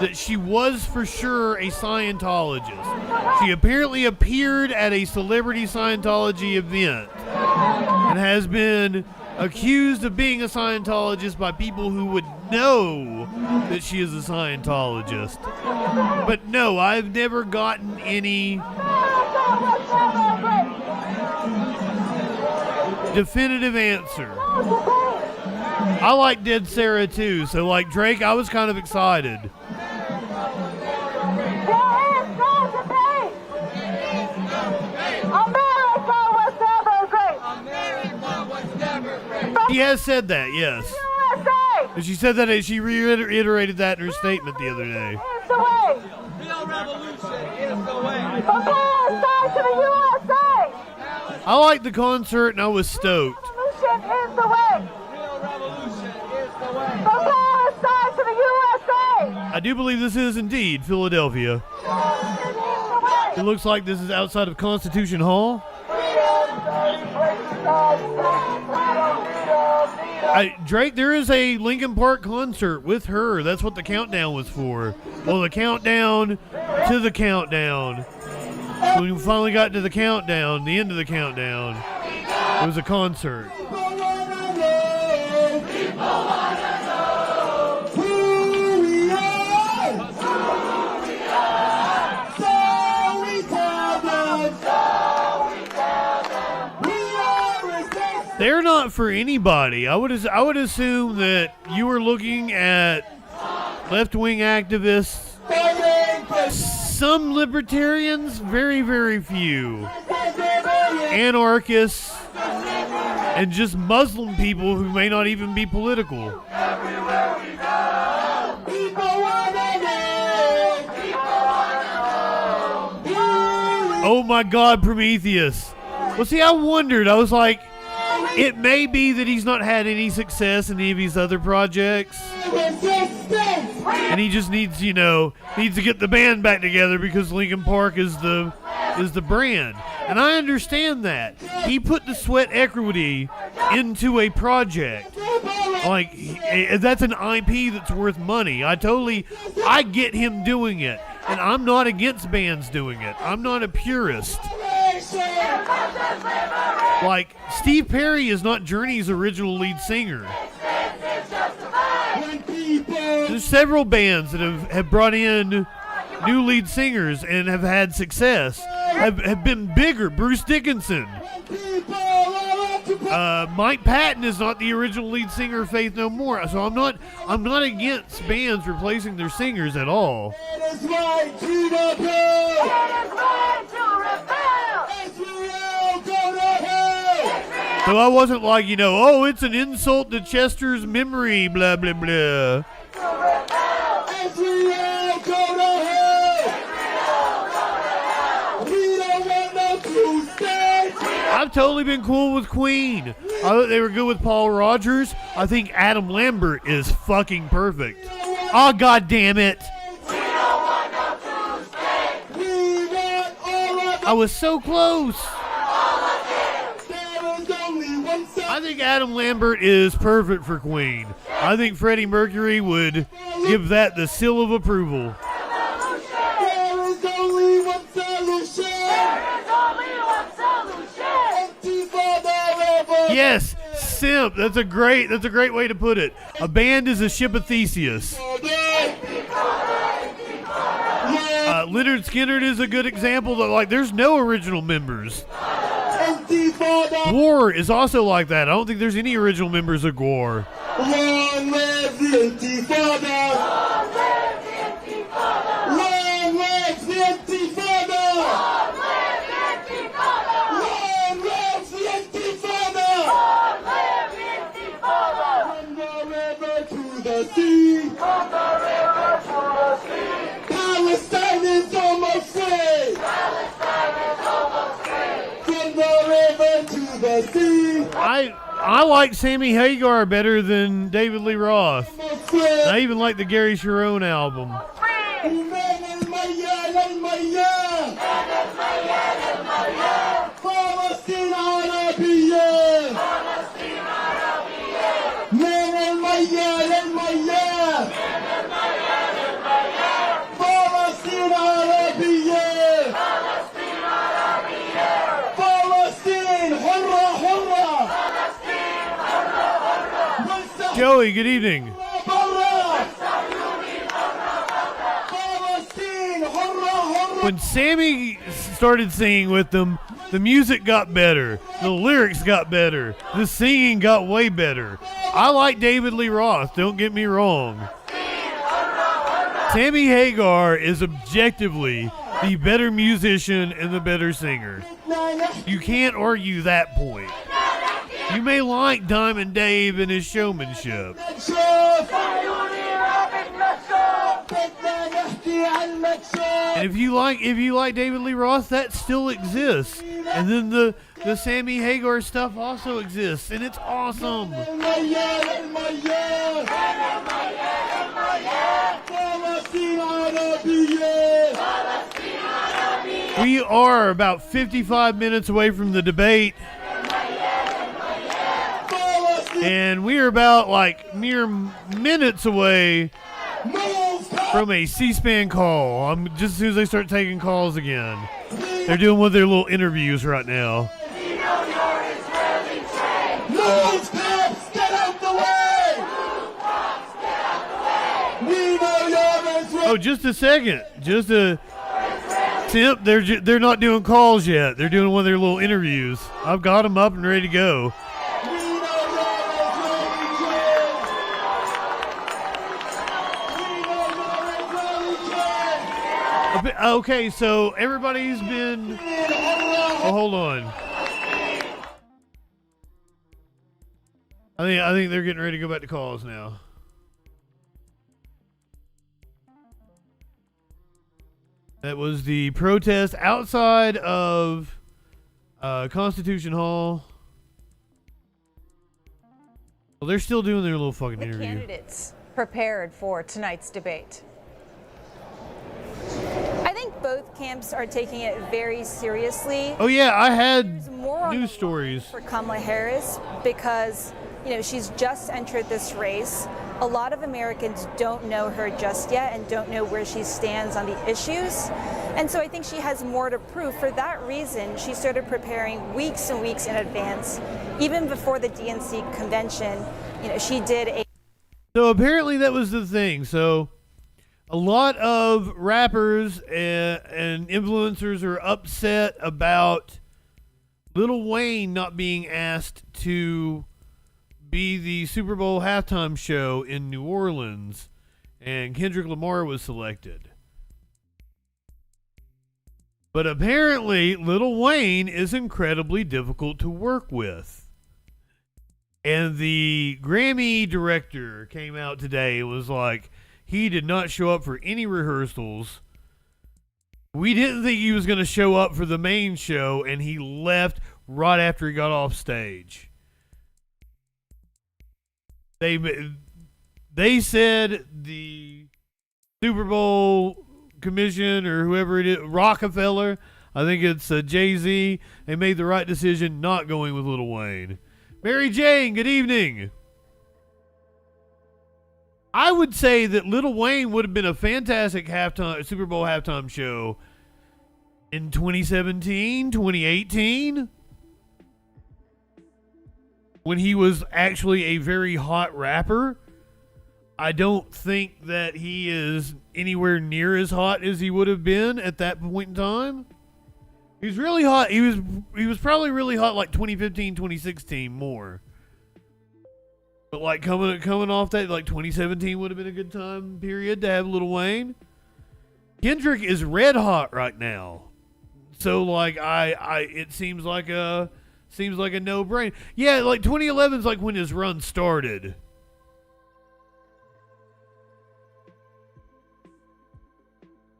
that she was for sure a Scientologist. She apparently appeared at a celebrity Scientology event and has been accused of being a Scientologist by people who would know that she is a Scientologist. But no, I've never gotten any definitive answer. I like Dead Sarah too, so like Drake, I was kind of excited. She has said that, yes. And she said that, she reiterated that in her statement the other day. I liked the concert and I was stoked. I do believe this is indeed Philadelphia. It looks like this is outside of Constitution Hall. Drake, there is a Linkin Park concert with her. That's what the countdown was for. Well, the countdown to the countdown. When we finally got to the countdown, the end of the countdown, it was a concert. They're not for anybody. I would assume that you were looking at left-wing activists, some libertarians, very, very few, anarchists, and just Muslim people who may not even be political. Oh my God, Prometheus. Well, see, I wondered. I was like, it may be that he's not had any success in any of his other projects. And he just needs to get the band back together because Linkin Park is the brand. And I understand that. He put the sweat equity into a project. Like, that's an IP that's worth money. I get him doing it. And I'm not against bands doing it. I'm not a purist. Like, Steve Perry is not Journey's original lead singer. There's several bands that have brought in new lead singers and have had success, have been bigger. Bruce Dickinson. Mike Patton is not the original lead singer of Faith No More, so I'm not against bands replacing their singers at all. So I wasn't like, oh, it's an insult to Chester's memory, blah, blah, blah. I've totally been cool with Queen. I thought they were good with Paul Rogers. I think Adam Lambert is fucking perfect. Oh, God damn it. I was so close. I think Adam Lambert is perfect for Queen. I think Freddie Mercury would give that the seal of approval. Yes, simp. That's a great way to put it. A band is a ship of Theseus. Lynyrd Skynyrd is a good example that, like, there's no original members. War is also like that. I don't think there's any original members of War. Long live the Intifada! Long live the Intifada! Long live the Intifada! Long live the Intifada! Long live the Intifada! Long live the Intifada! From the river to the sea! From the river to the sea! Palestine is almost free! Palestine is almost free! From the river to the sea! I like Sammy Hagar better than David Lee Roth. I even like the Gary Sharon album. Joey, good evening. When Sammy started singing with them, the music got better, the lyrics got better, the singing got way better. I like David Lee Roth, don't get me wrong. Sammy Hagar is objectively the better musician and the better singer. You can't argue that point. You may like Diamond Dave and his showmanship. And if you like David Lee Roth, that still exists. And then the Sammy Hagar stuff also exists, and it's awesome. We are about 55 minutes away from the debate. And we are about mere minutes away from a C-SPAN call. Just as soon as they start taking calls again. They're doing one of their little interviews right now. Oh, just a second. Simp, they're not doing calls yet. They're doing one of their little interviews. I've got them up and ready to go. Okay, so everybody's been... Oh, hold on. I think they're getting ready to go back to calls now. That was the protest outside of Constitution Hall. Well, they're still doing their little fucking interview. Candidates prepared for tonight's debate. I think both camps are taking it very seriously. Oh yeah, I had news stories for Kamala Harris because, you know, she's just entered this race. A lot of Americans don't know her just yet and don't know where she stands on the issues. And so I think she has more to prove. For that reason, she started preparing weeks and weeks in advance. Even before the DNC convention, you know, she did a... So apparently that was the thing. So a lot of rappers and influencers are upset about Lil Wayne not being asked to be the Super Bowl halftime show in New Orleans, and Kendrick Lamar was selected. But apparently, Lil Wayne is incredibly difficult to work with. And the Grammy director came out today and was like, he did not show up for any rehearsals. We didn't think he was going to show up for the main show, and he left right after he got off stage. They said the Super Bowl commission or whoever it is, Rockefeller, I think it's Jay-Z, they made the right decision not going with Lil Wayne. Mary Jane, good evening. I would say that Lil Wayne would have been a fantastic Super Bowl halftime show in 2017, 2018, when he was actually a very hot rapper. I don't think that he is anywhere near as hot as he would have been at that point in time. He was really hot. He was probably really hot like 2015, 2016 more. But like coming off that, like 2017 would have been a good time period to have Lil Wayne. Kendrick is red hot right now. So like it seems like a no-brainer. Yeah, like 2011 is like when his run started.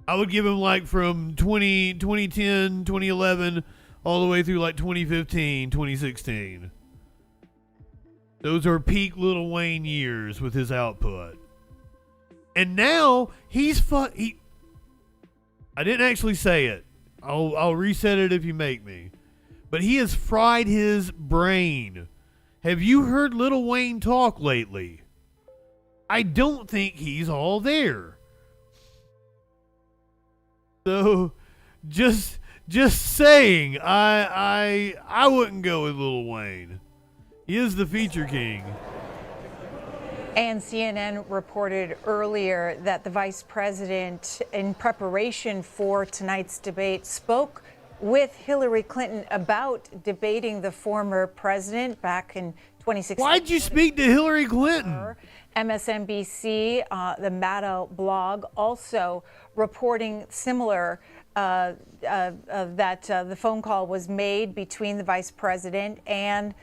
I would give him like from 2010, 2011, all the way through like 2015, 2016. Those are peak Lil Wayne years with his output. And now he's I didn't actually say it. I'll reset it if you make me. But he has fried his brain. Have you heard Lil Wayne talk lately? I don't think he's all there. So, just saying, I wouldn't go with Lil Wayne. He is the feature king. And CNN reported earlier that the vice president, in preparation for tonight's debate, spoke with Hillary Clinton about debating the former president back in 2016. Why'd you speak to Hillary Clinton? MSNBC, the Mata blog, also reporting similar that the phone call was made between the vice president and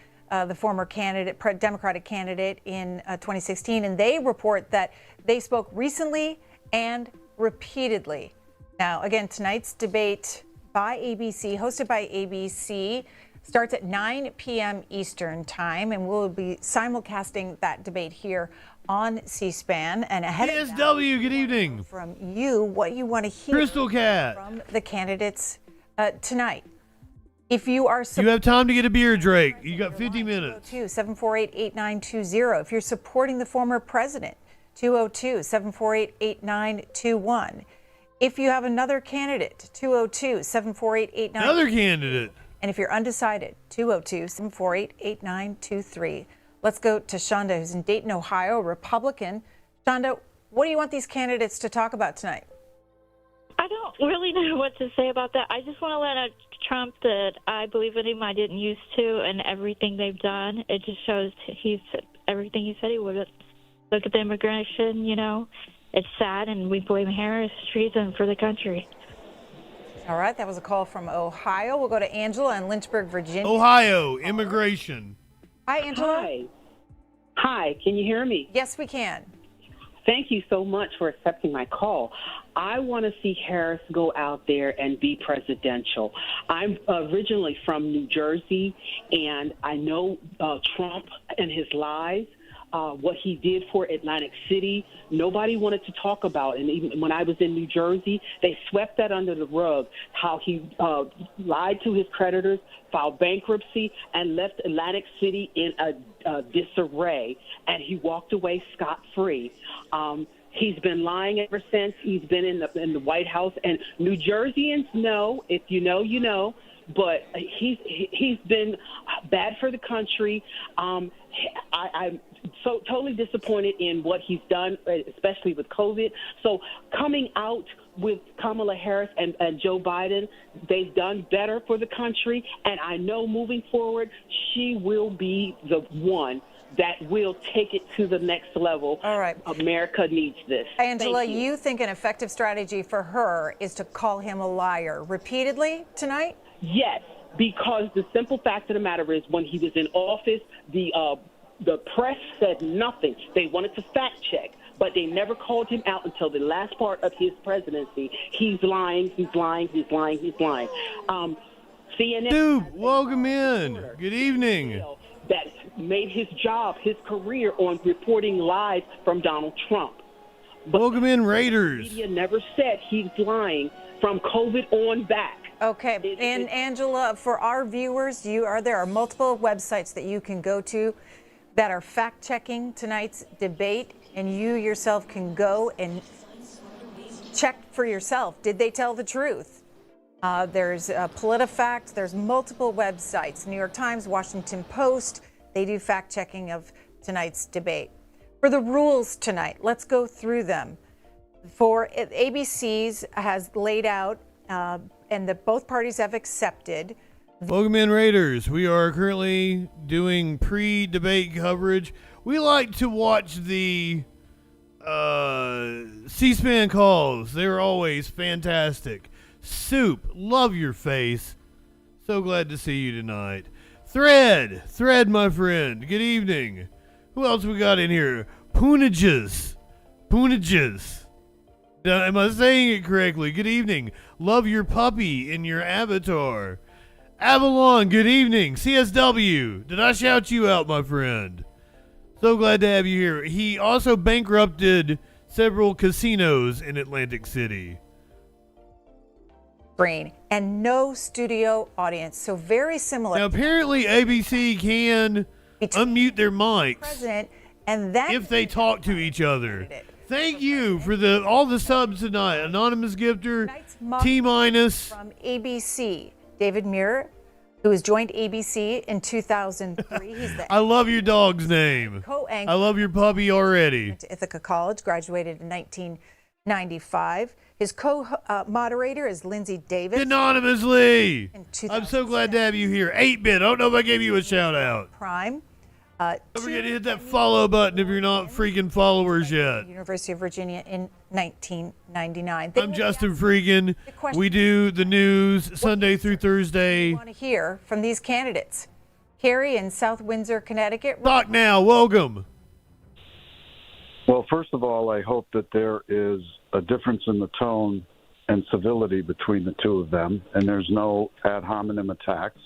the former candidate, Democratic candidate in 2016. And they report that they spoke recently and repeatedly. Now, again, tonight's debate by ABC, hosted by ABC, starts at 9 p.m. Eastern time, and we'll be simulcasting that debate here on C-SPAN. And ahead of that, good evening. From you, what you want to hear Crystal Cat from the candidates tonight. If you are... You have time to get a beer, Drake. You got 50 minutes. 202-748-8920. If you're supporting the former president, 202-748-8921. If you have another candidate, 202-748-8923. Another candidate. And if you're undecided, 202-748-8923. Let's go to Shonda, who's in Dayton, Ohio, Republican. Shonda, what do you want these candidates to talk about tonight? I don't really know what to say about that. I just want to let out Trump that I believe in him. I didn't used to, and everything they've done, it just shows he's everything he said he would. Look at the immigration, you know. It's sad, and we blame Harris treason for the country. All right, that was a call from Ohio. We'll go to Angela in Lynchburg, Virginia. Ohio, immigration. Hi, Angela. Hi. Hi, can you hear me? Yes, we can. Thank you so much for accepting my call. I want to see Harris go out there and be presidential. I'm originally from New Jersey, and I know Trump and his lies. What he did for Atlantic City, nobody wanted to talk about. And even when I was in New Jersey, they swept that under the rug, how he lied to his creditors, filed bankruptcy, and left Atlantic City in a disarray, and he walked away scot-free. He's been lying ever since. He's been in the White House, and New Jerseyans know, if you know, you know, but he's been bad for the country. I'm so totally disappointed in what he's done, especially with COVID. So coming out with Kamala Harris and Joe Biden, they've done better for the country, and I know moving forward, she will be the one that will take it to the next level. All right. America needs this. Angela, Thank you think an effective strategy for her is to call him a liar repeatedly tonight? Yes, because the simple fact of the matter is when he was in office, the press said nothing. They wanted to fact check, but they never called him out until the last part of his presidency. He's lying, he's lying, he's lying, he's lying. CNN... Dude, welcome in. Good evening. That made his job, his career on reporting lies from Donald Trump. But welcome in, Raiders. The media never said he's lying from COVID on back. Okay, and Angela, for our viewers, there are multiple websites that you can go to that are fact-checking tonight's debate, and you yourself can go and check for yourself. Did they tell the truth? There's PolitiFact. There's multiple websites. New York Times, Washington Post. They do fact-checking of tonight's debate. For the rules tonight, let's go through them. For ABC's has laid out, and that both parties have accepted. Welcome in, Raiders. We are currently doing pre-debate coverage. We like to watch the C-SPAN calls. They're always fantastic. Soup, love your face. So glad to see you tonight. Thread, my friend. Good evening. Who else we got in here? Poonages. Am I saying it correctly? Good evening. Love your puppy in your avatar. Avalon, good evening. CSW, did I shout you out, my friend? So glad to have you here. He also bankrupted several casinos in Atlantic City. Screen and no studio audience, so very similar. Now, apparently ABC can unmute their mics president, and that if they talk to each other. Thank you for all the subs tonight. Anonymous Gifter, T-minus. From ABC, David Muir, who has joined ABC in 2003. He's the I love your dog's name. co-anchor. I love your puppy already. Went to Ithaca College, graduated in 1995. His co-moderator is Lindsay Davis. Anonymously. I'm so glad to have you here. 8-bit. I don't know if I gave you a shout out. Prime. Don't forget to hit that follow button if you're not freaking followers yet. University of Virginia in 1999. I'm Justin Freakin. We do the news Sunday through Thursday. I want to hear from these candidates. Carrie in South Windsor, Connecticut. Talk now. Welcome. Well, first of all, I hope that there is a difference in the tone and civility between the two of them, and there's no ad hominem attacks.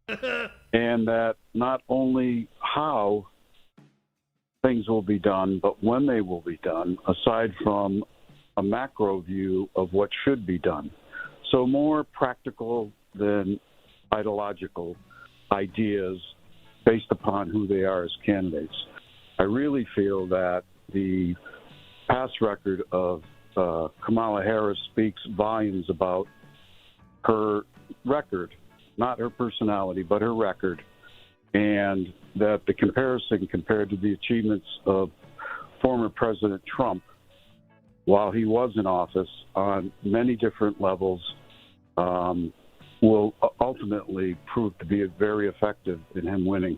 And that not only how things will be done, but when they will be done, aside from a macro view of what should be done. So more practical than ideological ideas based upon who they are as candidates. I really feel that the past record of Kamala Harris speaks volumes about her record, not her personality, but her record, and that the comparison compared to the achievements of former President Trump while he was in office on many different levels will ultimately prove to be very effective in him winning.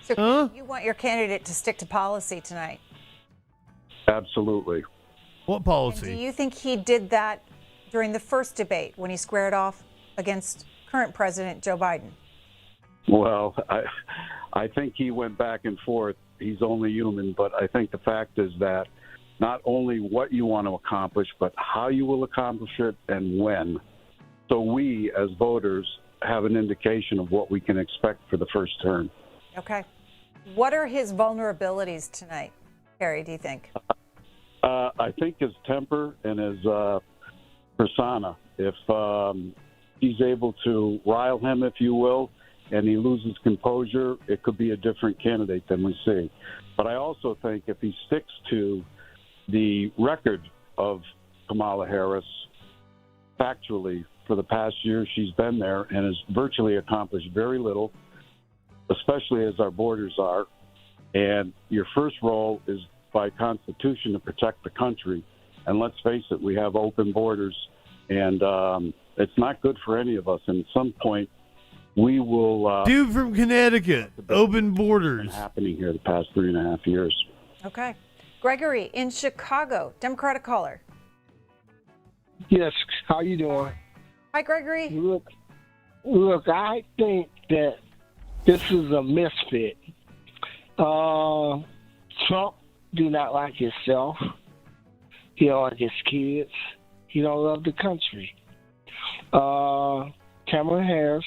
So you want your candidate to stick to policy tonight? Absolutely. What policy? And do you think he did that during the first debate when he squared off against current President Joe Biden? Well, I think he went back and forth. He's only human, but I think the fact is that not only what you want to accomplish, but how you will accomplish it and when. So we, as voters, have an indication of what we can expect for the first term. Okay. What are his vulnerabilities tonight, Harry, do you think? I think his temper and his persona. If he's able to rile him, if you will, and he loses composure, it could be a different candidate than we see. But I also think if he sticks to the record of Kamala Harris, factually, for the past year she's been there and has virtually accomplished very little, especially as our borders are. And your first role is by Constitution to protect the country. And let's face it, we have open borders, and it's not good for any of us. And at some point, we will... Dude from Connecticut, open borders. Happening here the past 3.5 years. Okay. Gregory in Chicago, Democratic caller. Yes, how you doing? Hi, Gregory. Look, I think that this is a misfit. Trump do not like himself. He don't like his kids. He don't love the country. Kamala Harris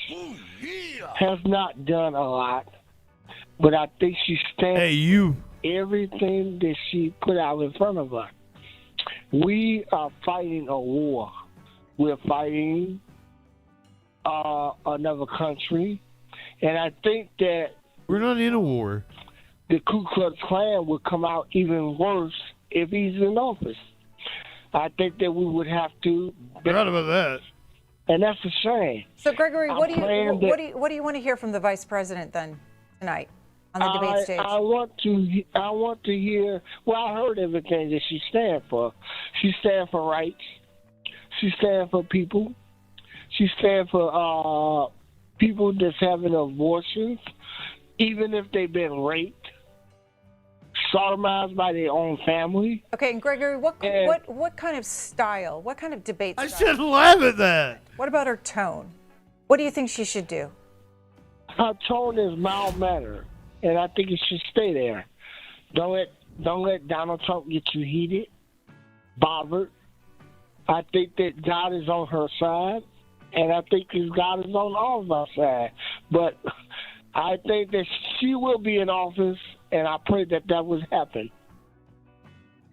has not done a lot, but I think she stands everything that she put out in front of us. We are fighting a war. We're fighting another country, and I think that we're not in a war. The Ku Klux Klan would come out even worse if he's in office. I think that we would have to. Forgot about that. And that's a shame. So, Gregory, what do you want to hear from the vice president then tonight on the debate stage? I want to hear. Well, I heard everything that she stands for. She stands for rights. She stands for people. She stands for people that's having abortions, even if they've been raped, sodomized by their own family. Okay, and Gregory, what kind of style, what kind of debate style? I shouldn't laugh at that. What about her tone? What do you think she should do? Her tone is mild-mannered, and I think it should stay there. Don't let Donald Trump get you heated, bothered. I think that God is on her side, and I think that God is on all of our side. But I think that she will be in office, and I pray that that would happen.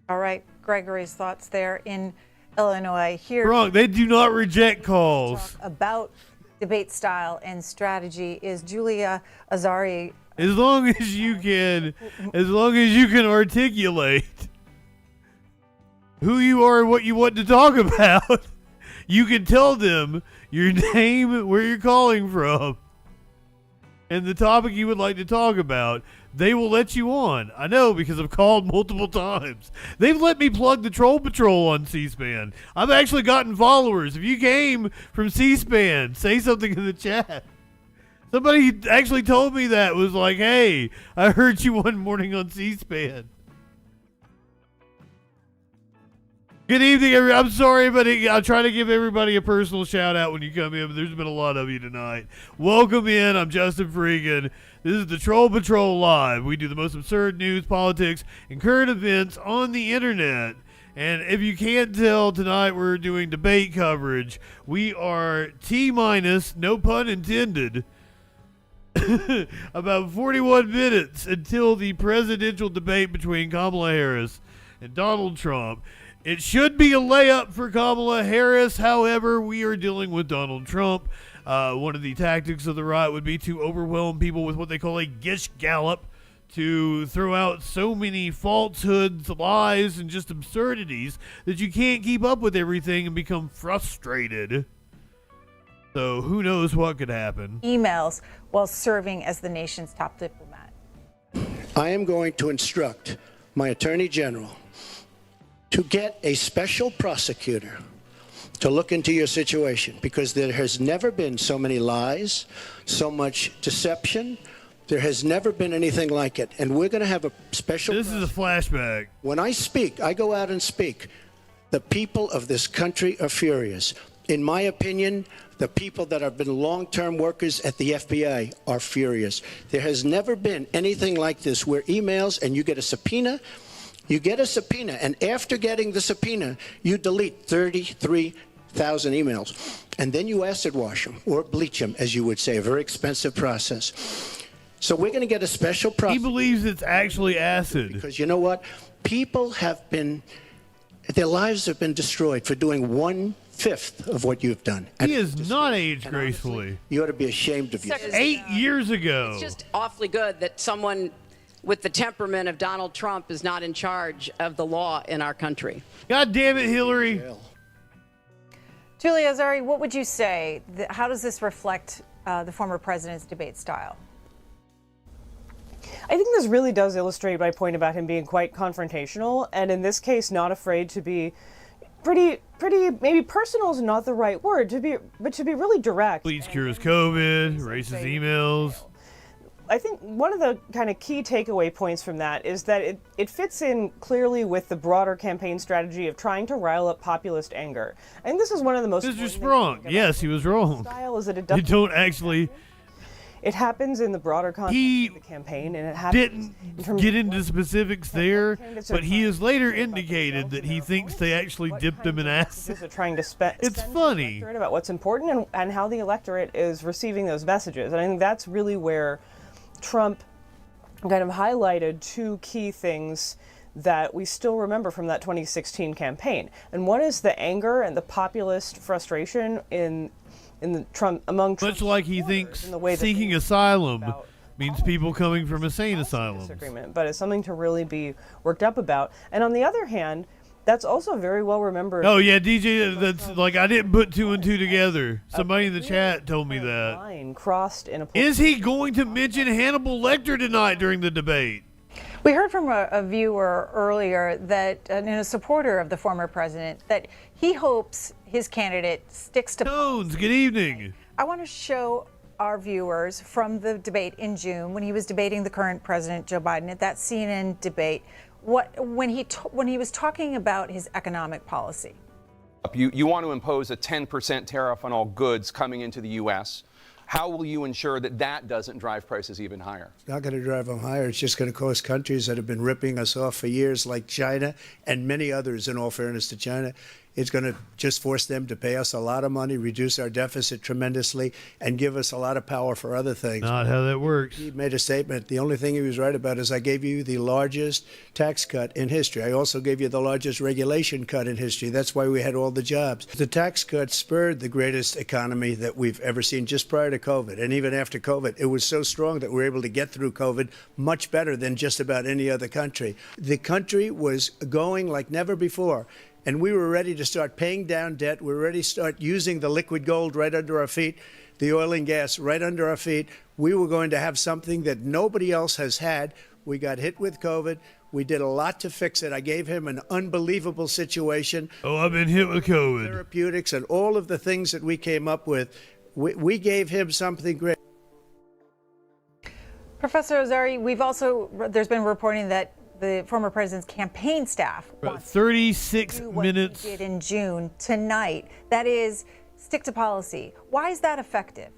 All right, Gregory's thoughts there in Illinois. Here, wrong. They do not reject calls. About debate style and strategy is Julia Azari. As long as you can articulate who you are and what you want to talk about, you can tell them your name, where you're calling from, and the topic you would like to talk about. They will let you on. I know, because I've called multiple times. They've let me plug the Troll Patrol on C-SPAN. I've actually gotten followers. If you came from C-SPAN, say something in the chat. Somebody actually told me that, was like, hey, I heard you one morning on C-SPAN. Good evening, everyone. I'm sorry, but I'll try to give everybody a personal shout out when you come in, but there's been a lot of you tonight. Welcome in. I'm JustinFREAKIN. This is the Troll Patrol Live. We do the most absurd news, politics, and current events on the internet. And if you can't tell, tonight we're doing debate coverage. We are T-minus, no pun intended, about 41 minutes until the presidential debate between Kamala Harris and Donald Trump. It should be a layup for Kamala Harris. However, we are dealing with Donald Trump. One of the tactics of the right would be to overwhelm people with what they call a gish gallop, to throw out so many falsehoods, lies, and just absurdities that you can't keep up with everything and become frustrated. So who knows what could happen. Emails while serving as the nation's top diplomat. I am going to instruct my Attorney General to get a special prosecutor to look into your situation, because there has never been so many lies, so much deception. There has never been anything like it. And we're going to have a special... This is a flashback. When I speak, I go out and speak. The people of this country are furious. In my opinion, the people that have been long-term workers at the FBI are furious. There has never been anything like this where emails and you get a subpoena, and after getting the subpoena, you delete 33,000 emails. And then you acid wash them or bleach them, as you would say, a very expensive process. So we're going to get a special process. He believes it's actually acid. Because you know what? People have been, their lives have been destroyed for doing 1/5 of what you've done. He is not aged gracefully. You ought to be ashamed of yourself. 8 years ago. It's just awfully good that someone with the temperament of Donald Trump is not in charge of the law in our country. God damn it, Hillary. Julia Azari, what would you say? How does this reflect the former president's debate style? I think this really does illustrate my point about him being quite confrontational, and in this case, not afraid to be pretty. Maybe personal is not the right word, but to be really direct. Bleach cures COVID, racist emails. I think one of the kind of key takeaway points from that is that it fits in clearly with the broader campaign strategy of trying to rile up populist anger. I think this is one of the most. Mr. Sprung, yes, he was wrong. Style is that You don't actually. It happens in the broader context of the campaign, and it happens. Didn't get into specifics there, but he has later indicated that he thinks they actually dipped him in acid. Trying to It's funny about what's important and how the electorate is receiving those messages, and I think that's really where Trump kind of highlighted two key things that we still remember from that 2016 campaign, and one is the anger and the populist frustration among Trump, much like he thinks seeking asylum means people coming from insane asylums. But it's something to really be worked up about. And on the other hand, that's also very well remembered. Oh yeah, DJ, that's like I didn't put two and two together. Somebody in the chat told me that. Line crossed in a. Is he going to mention Hannibal Lecter tonight during the debate? We heard from a viewer earlier that, and a supporter of the former president, that he hopes his candidate sticks to Tones, good evening. I want to show our viewers from the debate in June when he was debating the current president, Joe Biden, at that CNN debate, when he was talking about his economic policy. You want to impose a 10% tariff on all goods coming into the U.S. How will you ensure that that doesn't drive prices even higher? It's not going to drive them higher. It's just going to cost countries that have been ripping us off for years, like China and many others, in all fairness to China. It's going to just force them to pay us a lot of money, reduce our deficit tremendously, and give us a lot of power for other things. Not how that works. He made a statement. The only thing he was right about is I gave you the largest tax cut in history. I also gave you the largest regulation cut in history. That's why we had all the jobs. The tax cut spurred the greatest economy that we've ever seen just prior to COVID. And even after COVID, it was so strong that we were able to get through COVID much better than just about any other country. The country was going like never before. And we were ready to start paying down debt. We were ready to start using the liquid gold right under our feet, the oil and gas right under our feet. We were going to have something that nobody else has had. We got hit with COVID. We did a lot to fix it. I gave him an unbelievable situation. Oh, I've been hit with COVID. Therapeutics and all of the things that we came up with. We gave him something great. Professor Azari, there's been reporting that the former president's campaign staff wants 36 minutes he did in June tonight. That is, stick to policy. Why is that effective?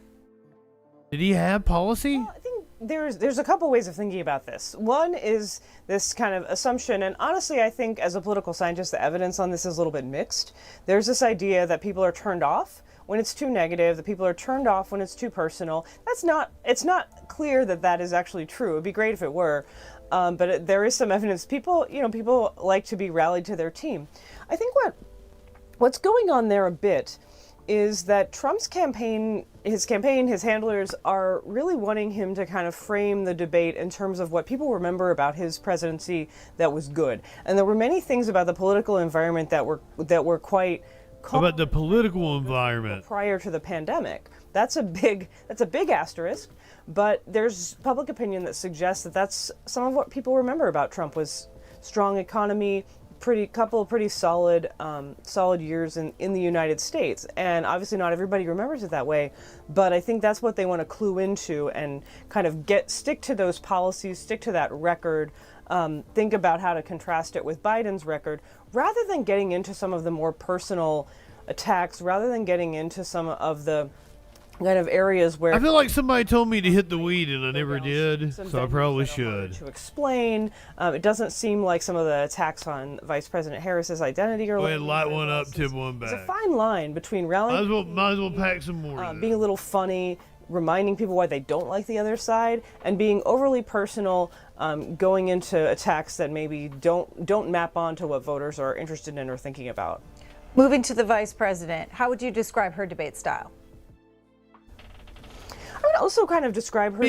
Did he have policy? Well, I think there's a couple ways of thinking about this. One is this kind of assumption, and honestly, I think as a political scientist, the evidence on this is a little bit mixed. There's this idea that people are turned off when it's too negative, that people are turned off when it's too personal. It's not clear that that is actually true. It'd be great if it were. But there is some evidence. People like to be rallied to their team. I think what's going on there a bit is that Trump's campaign, his handlers are really wanting him to kind of frame the debate in terms of what people remember about his presidency that was good. And there were many things about the political environment that were quite about the political environment prior to the pandemic. That's a big asterisk. But there's public opinion that suggests that that's some of what people remember about Trump was strong economy, couple of pretty solid years in the United States, and obviously not everybody remembers it that way, but I think that's what they want to clue into and kind of stick to those policies, stick to that record, think about how to contrast it with Biden's record, rather than getting into some of the more personal attacks, rather than getting into some of the kind of areas where I feel like somebody told me to hit the weed and I never did, so I probably should. To explain, it doesn't seem like some of the attacks on Vice President Harris's identity are. Go ahead, light one up, tip one back. It's a fine line between rallying. Might as well pack some more. Being a little funny, reminding people why they don't like the other side, and being overly personal, going into attacks that maybe don't map onto what voters are interested in or thinking about. Moving to the vice president, how would you describe her debate style? I would also kind of describe her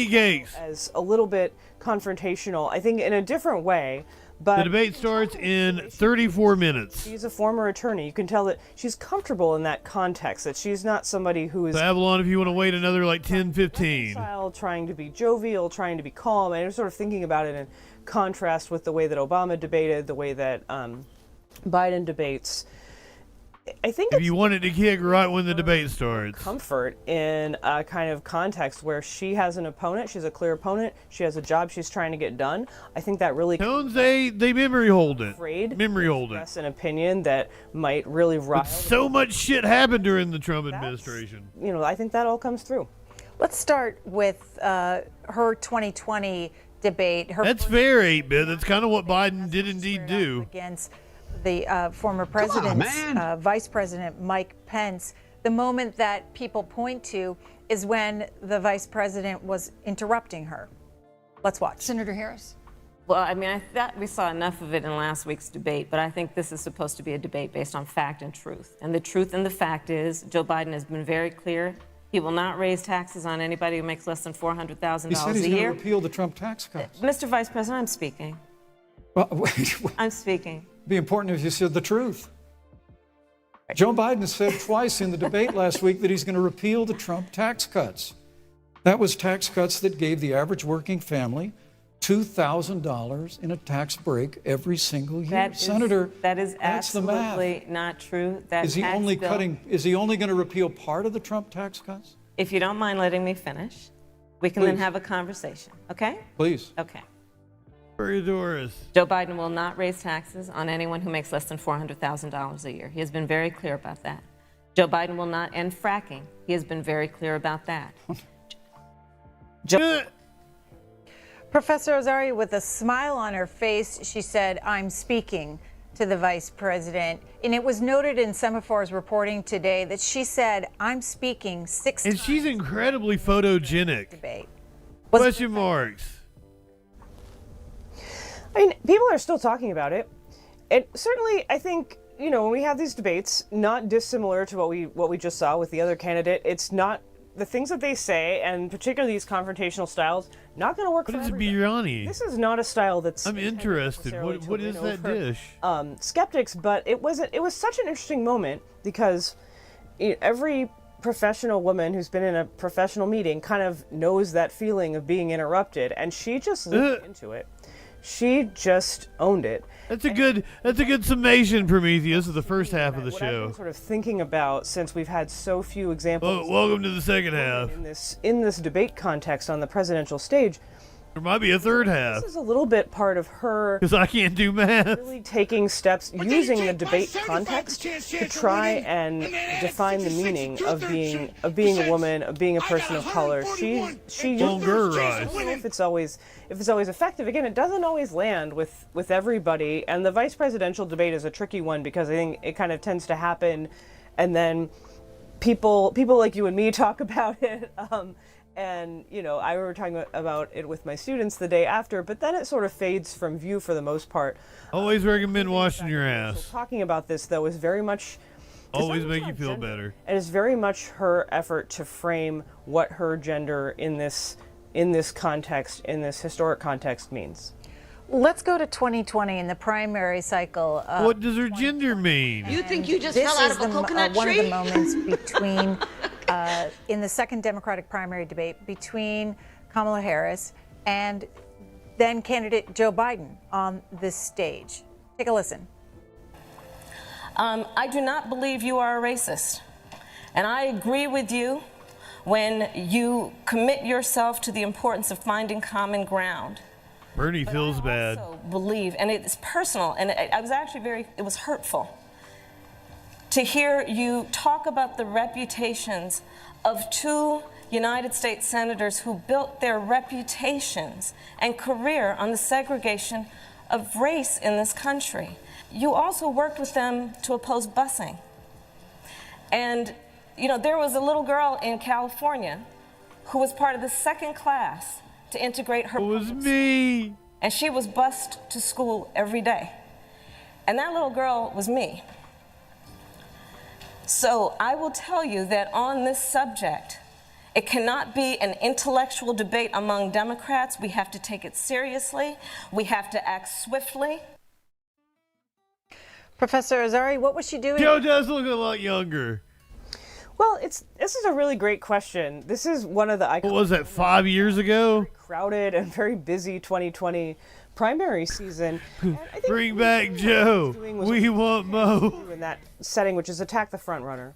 as a little bit confrontational, I think in a different way. But the debate starts in 34 minutes. She's a former attorney. You can tell that she's comfortable in that context, that she's not somebody who is... So Avalon, if you want to wait another like 10, 15. Trying to be jovial, trying to be calm, and sort of thinking about it in contrast with the way that Obama debated, the way that Biden debates. I think if you wanted to kick right when the debate starts. Comfort in a kind of context where she has an opponent, she's a clear opponent, she has a job she's trying to get done. I think that really Tones, they memory hold it. Memory hold it. That's an opinion that might really rile. But so much shit happened during the Trump administration. You know, I think that all comes through. Let's start with her 2020 debate. That's fair, 8-bit. That's kind of what Biden did indeed do. Against the former president's vice president, Mike Pence. The moment that people point to is when the vice president was interrupting her. Let's watch. Senator Harris. Well, I mean, I thought we saw enough of it in last week's debate, but I think this is supposed to be a debate based on fact and truth. And the truth and the fact is Joe Biden has been very clear. He will not raise taxes on anybody who makes less than $400,000 a year. He said he's going to repeal the Trump tax cuts. Mr. Vice President, I'm speaking. Well, wait. I'm speaking. It'd be important if you said the truth. Joe Biden said twice in the debate last week that he's going to repeal the Trump tax cuts. That was tax cuts that gave the average working family $2,000 in a tax break every single year. Senator, that is that's the math. absolutely not true. That is he only is he only going to repeal part of the Trump tax cuts? If you don't mind letting me finish, we can then have a conversation, okay? Please. Okay. Doris. Joe Biden will not raise taxes on anyone who makes less than $400,000 a year. He has been very clear about that. Joe Biden will not end fracking. He has been very clear about that. Professor Ozari, with a smile on her face, she said, "I'm speaking to the vice president." And it was noted in Semaphor's reporting today that she said, "I'm speaking 6 times." And she's incredibly photogenic. Debate. Question marks. I mean, people are still talking about it. It certainly, I think, you know, when we have these debates, not dissimilar to what we just saw with the other candidate, it's not the things that they say, and particularly these confrontational styles, not going to work for everybody. Biryani? This is not a style that's. I'm interested. What is that dish? Skeptics, but it was such an interesting moment because every professional woman who's been in a professional meeting kind of knows that feeling of being interrupted, and she just leaned into it. She just owned it. That's a good summation, Prometheus, of the first half of the show. I've been sort of thinking about, since we've had so few examples. Welcome to the second half. In this debate context on the presidential stage. There might be a third half. This is a little bit part of her. Because I can't do math. Really taking steps, using the debate context to try and define the meaning of being a woman, of being a person of color. She I don't know if it's always effective. Again, it doesn't always land with everybody, and the vice presidential debate is a tricky one because I think it kind of tends to happen, and then people like you and me talk about it. And, you know, I remember talking about it with my students the day after, but then it sort of fades from view for the most part. Always recommend washing your ass. So talking about this, though, is very much... Always make you feel better. And it's very much her effort to frame what her gender in this context, in this historic context, means. Let's go to 2020 in the primary cycle. What does her gender mean? You think you just fell out of a coconut tree? One of the moments between, in the second Democratic primary debate between Kamala Harris and then candidate Joe Biden on this stage. Take a listen. I do not believe you are a racist. And I agree with you when you commit yourself to the importance of finding common ground. Bernie feels bad. I also believe, and it's personal, and I was actually it was hurtful to hear you talk about the reputations of two United States senators who built their reputations and career on the segregation of race in this country. You also worked with them to oppose busing. And, you know, there was a little girl in California who was part of the second class to integrate her. It was me. And she was bused to school every day. And that little girl was me. So I will tell you that on this subject, it cannot be an intellectual debate among Democrats. We have to take it seriously. We have to act swiftly. Professor Azari, what was she doing? Joe does look a lot younger. Well, this is a really great question. This is one of the What was that, 5 years ago? Crowded and very busy 2020 primary season. Bring back Joe. We want Mo. In that setting, which is attack the front runner.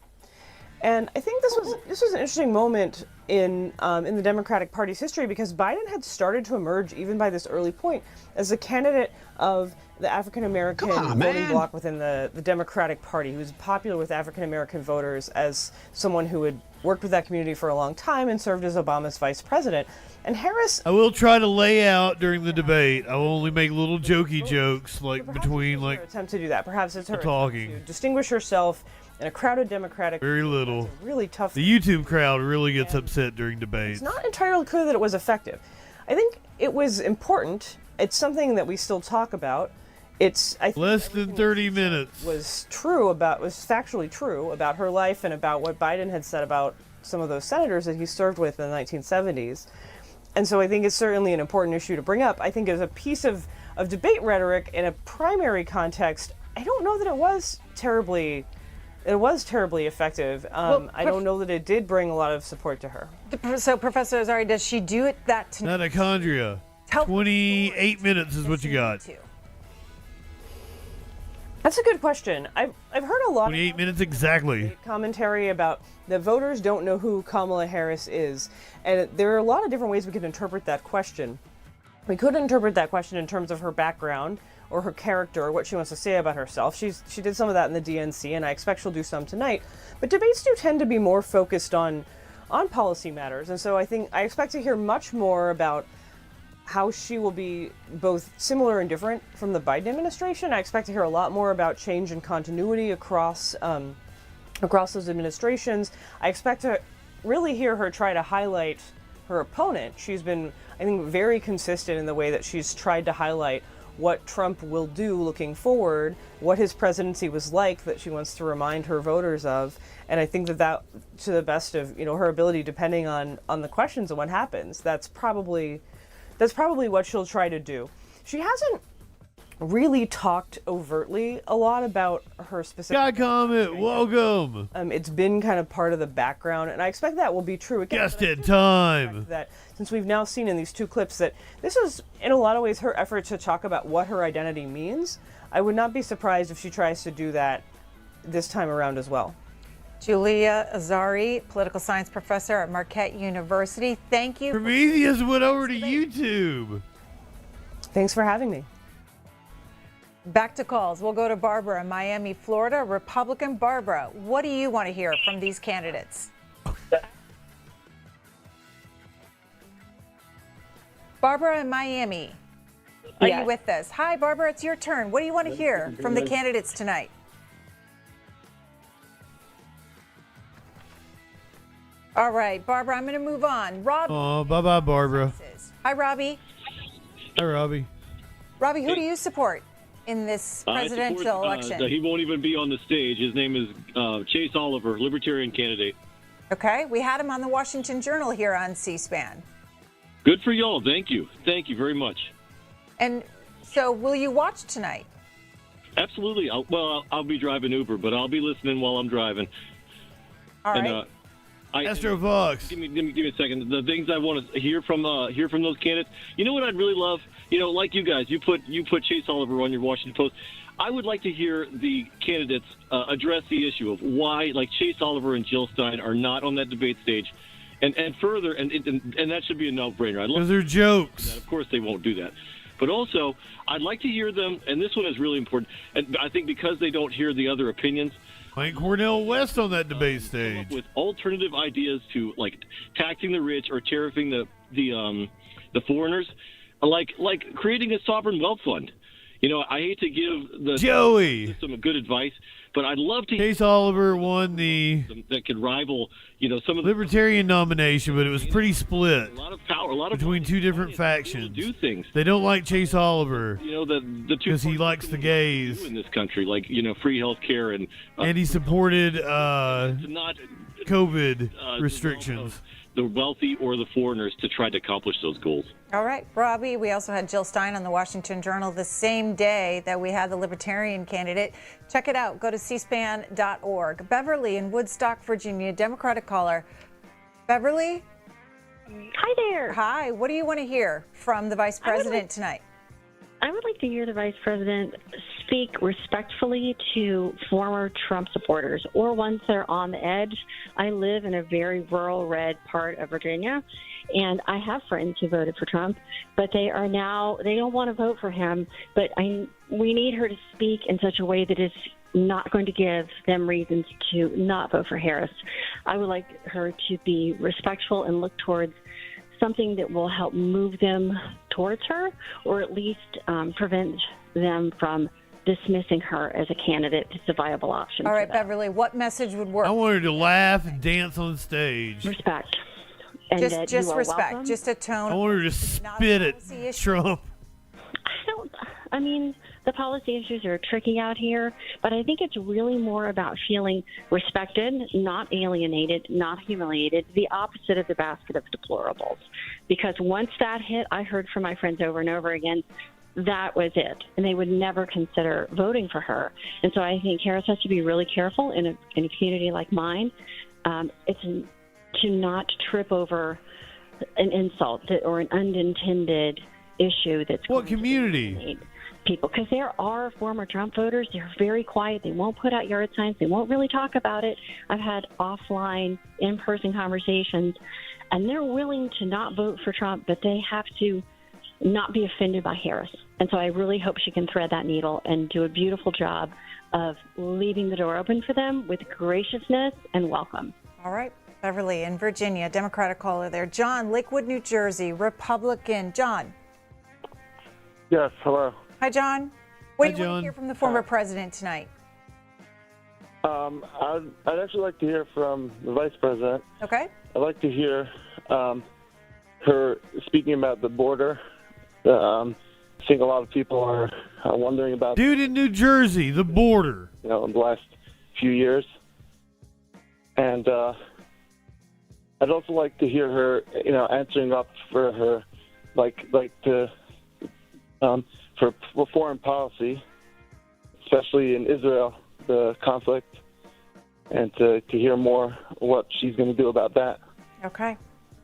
And I think this was an interesting moment in the Democratic Party's history because Biden had started to emerge even by this early point as a candidate of the African American voting bloc within the Democratic Party. He was popular with African American voters as someone who had worked with that community for a long time and served as Obama's vice president. And Harris, I will try to lay out during the debate. I will only make little jokey jokes like between like attempt to do that. Perhaps it's her talking to distinguish herself in a crowded Democratic. Very little. Really tough. The YouTube crowd really gets upset during debates. It's not entirely clear that it was effective. I think it was important. It's something that we still talk about. I think less than 30 minutes was factually true about her life and about what Biden had said about some of those senators that he served with in the 1970s. And so I think it's certainly an important issue to bring up. I think as a piece of debate rhetoric in a primary context, I don't know that it was terribly effective. I don't know that it did bring a lot of support to her. So, Professor Azari, does she do it that tonight? Mitochondria. 28 minutes is what you got. That's a good question. I've heard a lot 28 minutes exactly. Commentary about the voters don't know who Kamala Harris is. And there are a lot of different ways we could interpret that question. We could interpret that question in terms of her background or her character or what she wants to say about herself. She did some of that in the DNC, and I expect she'll do some tonight. But debates do tend to be more focused on policy matters. And so I expect to hear much more about how she will be both similar and different from the Biden administration. I expect to hear a lot more about change and continuity across those administrations. I expect to really hear her try to highlight her opponent. She's been, I think, very consistent in the way that she's tried to highlight what Trump will do looking forward, what his presidency was like that she wants to remind her voters of. And I think that to the best of her ability, depending on the questions and what happens, that's probably what she'll try to do. She hasn't really talked overtly a lot about her specific. God comment, welcome. It's been kind of part of the background, and I expect that will be true again. Just in time. That since we've now seen in these two clips that this is, in a lot of ways, her effort to talk about what her identity means. I would not be surprised if she tries to do that this time around as well. Julia Azari, political science professor at Marquette University. Thank you. Prometheus went over to YouTube. Thanks for having me. Back to calls. We'll go to Barbara in Miami, Florida. Republican Barbara, what do you want to hear from these candidates? Barbara in Miami, are you with us? Hi, Barbara, it's your turn. What do you want to hear from the candidates tonight? All right, Barbara, I'm going to move on. Rob. Oh, bye-bye, Barbara. Hi, Robbie. Hi, Robbie. Robbie, who do you support in this presidential election? He won't even be on the stage. His name is Chase Oliver, Libertarian candidate. Okay, we had him on the Washington Journal here on C-SPAN. Good for y'all. Thank you. Thank you very much. And so will you watch tonight? Absolutely. I'll be driving Uber, but I'll be listening while I'm driving. All right. Astro Fox. Give me a second. The things I want to hear from those candidates. You know what I'd really love? Like you guys, you put Chase Oliver on your Washington Post. I would like to hear the candidates address the issue of why, like, Chase Oliver and Jill Stein are not on that debate stage, and further, and that should be a no-brainer. Because they're jokes. Of course, they won't do that. But also, I'd like to hear them, and this one is really important. And I think because they don't hear the other opinions. Like Cornel West on that debate stage. Come up with alternative ideas to, like, taxing the rich or tariffing the foreigners, like creating a sovereign wealth fund. I hate to give Joey some good advice, but I'd love to. Chase Oliver won that could rival, some of the Libertarian nomination, but it was pretty split. A lot of power, between two different factions. Do things. They don't like Chase Oliver. The two because he likes the gays in this country, like free health care and he supported COVID restrictions. The wealthy or the foreigners to try to accomplish those goals. All right, Robbie, we also had Jill Stein on the Washington Journal the same day that we had the Libertarian candidate. Check it out. Go to cspan.org. Beverly in Woodstock, Virginia, Democratic caller. Beverly? Hi there. Hi. What do you want to hear from the Vice President tonight? I would like to hear the Vice President speak respectfully to former Trump supporters or ones that are on the edge. I live in a very rural red part of Virginia, and I have friends who voted for Trump, but they don't want to vote for him. But we need her to speak in such a way that is not going to give them reasons to not vote for Harris. I would like her to be respectful and look towards something that will help move them towards her, or at least prevent them from dismissing her as a candidate that's a viable option. All right, Beverly, what message would work? I want her to laugh and dance on stage. Respect. And just respect, welcome. Just a tone. I want her to spit at Trump. The policy issues are tricky out here, but I think it's really more about feeling respected, not alienated, not humiliated, the opposite of the basket of deplorables. Because once that hit, I heard from my friends over and over again, that was it. And they would never consider voting for her. And so I think Harris has to be really careful in a community like mine. It's to not trip over an insult or an unintended issue that's what community? People, because there are former Trump voters. They're very quiet. They won't put out yard signs. They won't really talk about it. I've had offline, in-person conversations, and they're willing to not vote for Trump, but they have to not be offended by Harris. And so I really hope she can thread that needle and do a beautiful job of leaving the door open for them with graciousness and welcome. All right. Beverly in Virginia, Democratic caller there. John, Lakewood, New Jersey, Republican. John. Yes, hello. Hi, John. What do you want to hear from the former president tonight? I'd actually like to hear from the vice president. Okay. I'd like to hear her speaking about the border. I think a lot of people are wondering about. Dude in New Jersey, the border. In the last few years, and I'd also like to hear her, answering up for her, for foreign policy, especially in Israel, the conflict, and to hear more what she's going to do about that. Okay.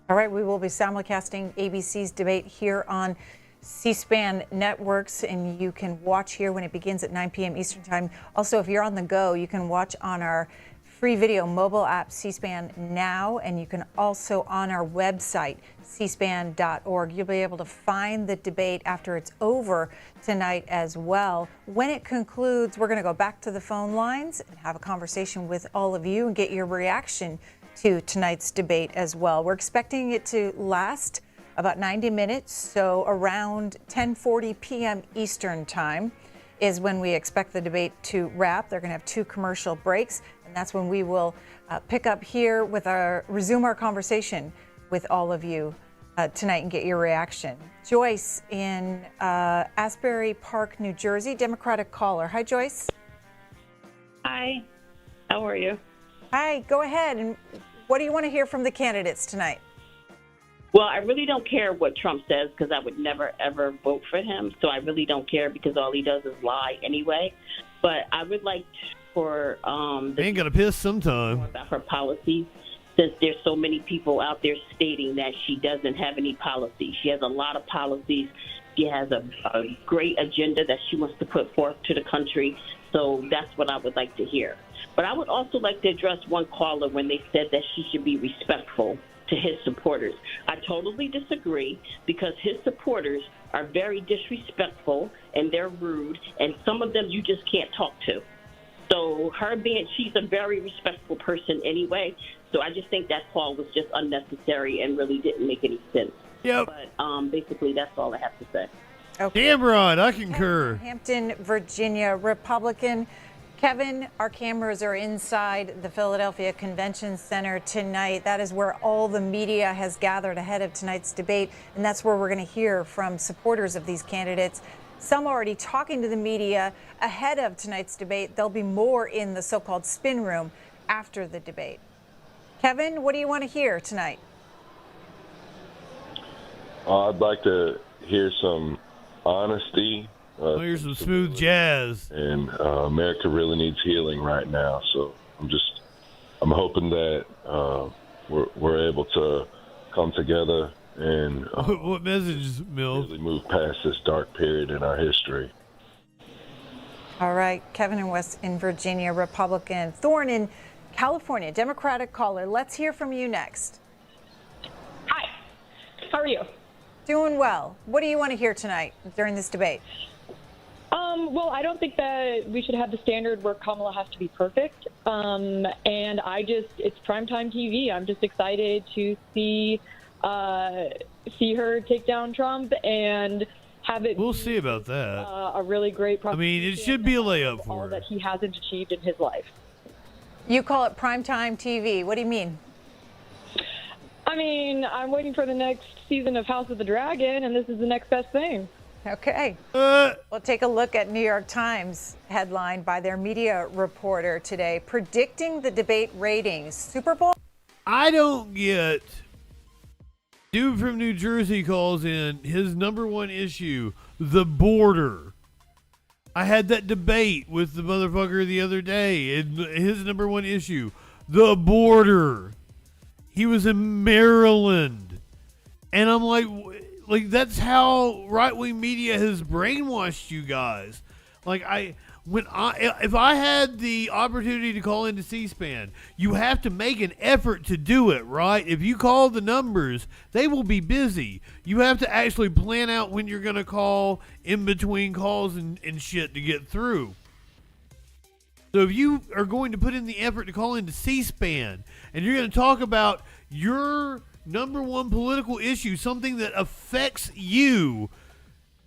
All right. We will be simulcasting ABC's debate here on C-SPAN networks, and you can watch here when it begins at 9 p.m. Eastern Time. Also, if you're on the go, you can watch on our free video mobile app, C-SPAN Now, and you can also on our website, cspan.org. You'll be able to find the debate after it's over tonight as well. When it concludes, we're going to go back to the phone lines and have a conversation with all of you and get your reaction to tonight's debate as well. We're expecting it to last about 90 minutes, so around 10:40 p.m. Eastern Time is when we expect the debate to wrap. They're going to have 2 commercial breaks, and that's when we will pick up here with resume our conversation with all of you tonight and get your reaction. Joyce in Asbury Park, New Jersey, Democratic caller. Hi, Joyce. Hi. How are you? Hi. Go ahead. And what do you want to hear from the candidates tonight? Well, I really don't care what Trump says because I would never, ever vote for him. So I really don't care because all he does is lie anyway. But I would like for ain't gonna piss sometime about her policies since there's so many people out there stating that she doesn't have any policies. She has a lot of policies. She has a great agenda that she wants to put forth to the country. So that's what I would like to hear. But I would also like to address one caller when they said that she should be respectful to his supporters. I totally disagree, because his supporters are very disrespectful and they're rude, and some of them you just can't talk to. So she's a very respectful person anyway. So I just think that call was just unnecessary and really didn't make any sense. Yep. But basically, that's all I have to say. Okay. Damn right, I concur. Hampton, Virginia, Republican. Kevin, our cameras are inside the Philadelphia Convention Center tonight. That is where all the media has gathered ahead of tonight's debate, and that's where we're going to hear from supporters of these candidates. Some already talking to the media ahead of tonight's debate. There'll be more in the so-called spin room after the debate. Kevin, what do you want to hear tonight? I'd like to hear some honesty. Here's some smooth jazz. And America really needs healing right now. So I'm hoping that we're able to come together and what message, Mill? Really move past this dark period in our history. All right, Kevin in Virginia, Republican. Thorn in California, Democratic caller. Let's hear from you next. Hi, how are you? Doing well. What do you want to hear tonight during this debate? Well, I don't think that we should have the standard where Kamala has to be perfect. And it's primetime TV. I'm just excited to see her take down Trump and have it. We'll see about that. A really great. I mean, it should be a layup for her. That he hasn't achieved in his life. You call it primetime TV. What do you mean? I mean, I'm waiting for the next season of House of the Dragon, and this is the next best thing. Okay. We'll take a look at New York Times headline by their media reporter today, predicting the debate ratings. Super Bowl? I don't get. Dude from New Jersey calls in his number one issue, the border. I had that debate with the motherfucker the other day, and his number one issue, the border. He was in Maryland. And I'm like that's how right-wing media has brainwashed you guys. If I had the opportunity to call into C-SPAN, you have to make an effort to do it, right? If you call the numbers, they will be busy. You have to actually plan out when you're going to call in between calls and shit to get through. So if you are going to put in the effort to call into C-SPAN and you're going to talk about your number one political issue, something that affects you,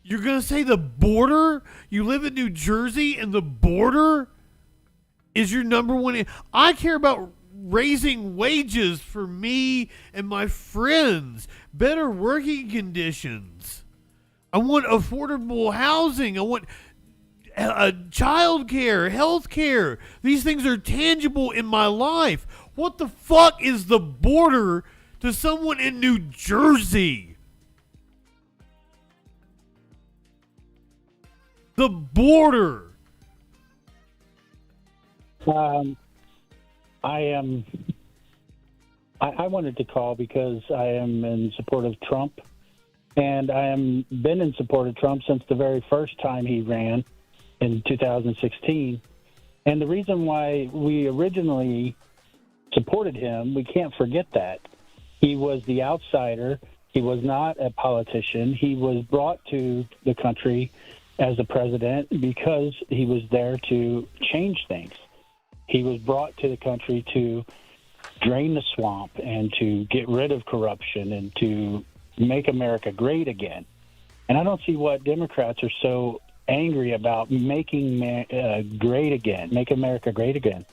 you're going to say the border? You live in New Jersey and the border is your number one. I care about raising wages for me and my friends, better working conditions. I want affordable housing. I want child care, health care. These things are tangible in my life. What the fuck is the border to someone in New Jersey? The border. I wanted to call because I am in support of Trump, and I am been in support of Trump since the very first time he ran in 2016. And the reason why we originally supported him, we can't forget that. He was the outsider. He was not a politician. He was brought to the country as a president because he was there to change things. He was brought to the country to drain the swamp and to get rid of corruption and to make America great again. And I don't see what Democrats are so angry about making great again, make America great again.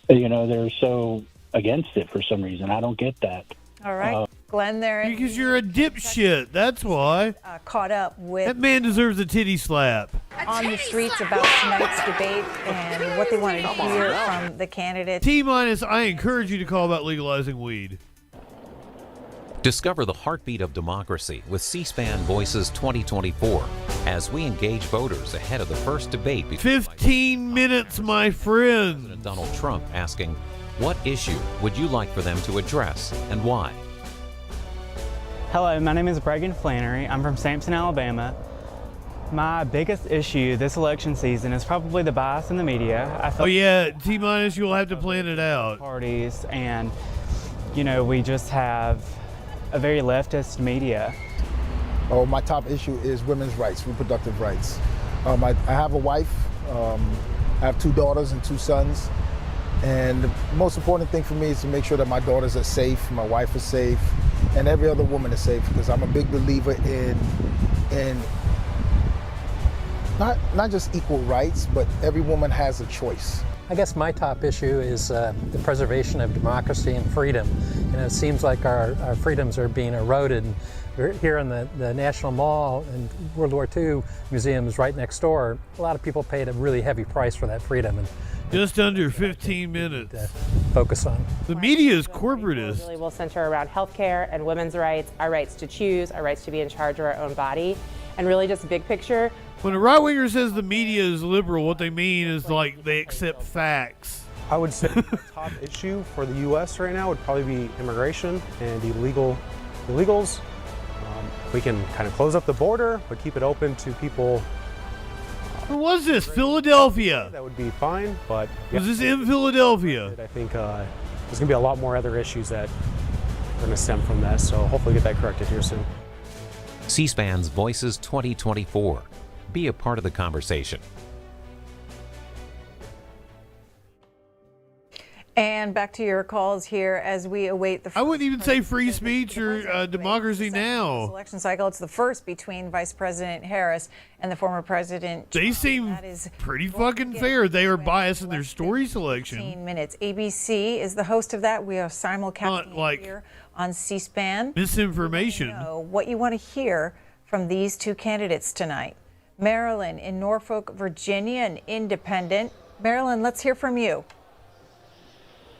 They're so against it for some reason. I don't get that. All right, Glenn there. Because you're a dipshit, that's why. Caught up with... That man deserves a titty slap. On the streets about tonight's debate and what they wanted to hear from the candidates. T-minus, I encourage you to call about legalizing weed. Discover the heartbeat of democracy with C-SPAN Voices 2024 as we engage voters ahead of the first debate between 15 minutes, my friend. President Donald Trump asking, What issue would you like for them to address and why? Hello, my name is Bregan Flannery. I'm from Sampson, Alabama. My biggest issue this election season is probably the bias in the media. Oh yeah, T-minus, you'll have to plan it out. Parties, and you know, we just have a very leftist media. Oh, my top issue is women's rights, reproductive rights. I have a wife, I have 2 daughters and 2 sons, and the most important thing for me is to make sure that my daughters are safe, my wife is safe, and every other woman is safe, because I'm a big believer in not just equal rights, but every woman has a choice. I guess my top issue is the preservation of democracy and freedom. And it seems like our freedoms are being eroded. We're here in the National Mall and World War II Museum is right next door. A lot of people paid a really heavy price for that freedom. And just under 15 minutes. Focus on. The media is corporatist. Really will center around healthcare and women's rights, our rights to choose, our rights to be in charge of our own body, and really just big picture. When a right-winger says the media is liberal, what they mean is like they accept facts. I would say the top issue for the U.S. right now would probably be immigration and illegals. We can kind of close up the border, but keep it open to people. Where was this? Philadelphia. That would be fine, but was this in Philadelphia? I think there's going to be a lot more other issues that are going to stem from that, so hopefully get that corrected here soon. C-SPAN's Voices 2024. Be a part of the conversation. And back to your calls here as we await the. I wouldn't even say free speech or democracy now. Election cycle. It's the first between Vice President Harris and the former President. They seem pretty fucking fair. They are biased in their story selection. 15 minutes. ABC is the host of that. We are simulcasting here on C-SPAN. Misinformation. What you want to hear from these 2 candidates tonight. Marilyn in Norfolk, Virginia, an independent. Marilyn, let's hear from you.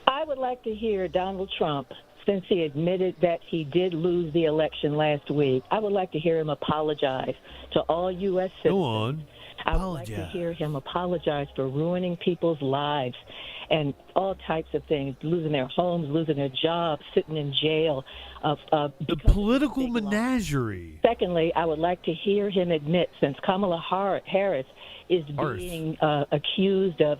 I would like to hear Donald Trump, since he admitted that he did lose the election last week. I would like to hear him apologize to all U.S. citizens. Go on. I would like to hear him apologize for ruining people's lives and all types of things, losing their homes, losing their jobs, sitting in jail. The political menagerie. Secondly, I would like to hear him admit, since Kamala Harris is being accused of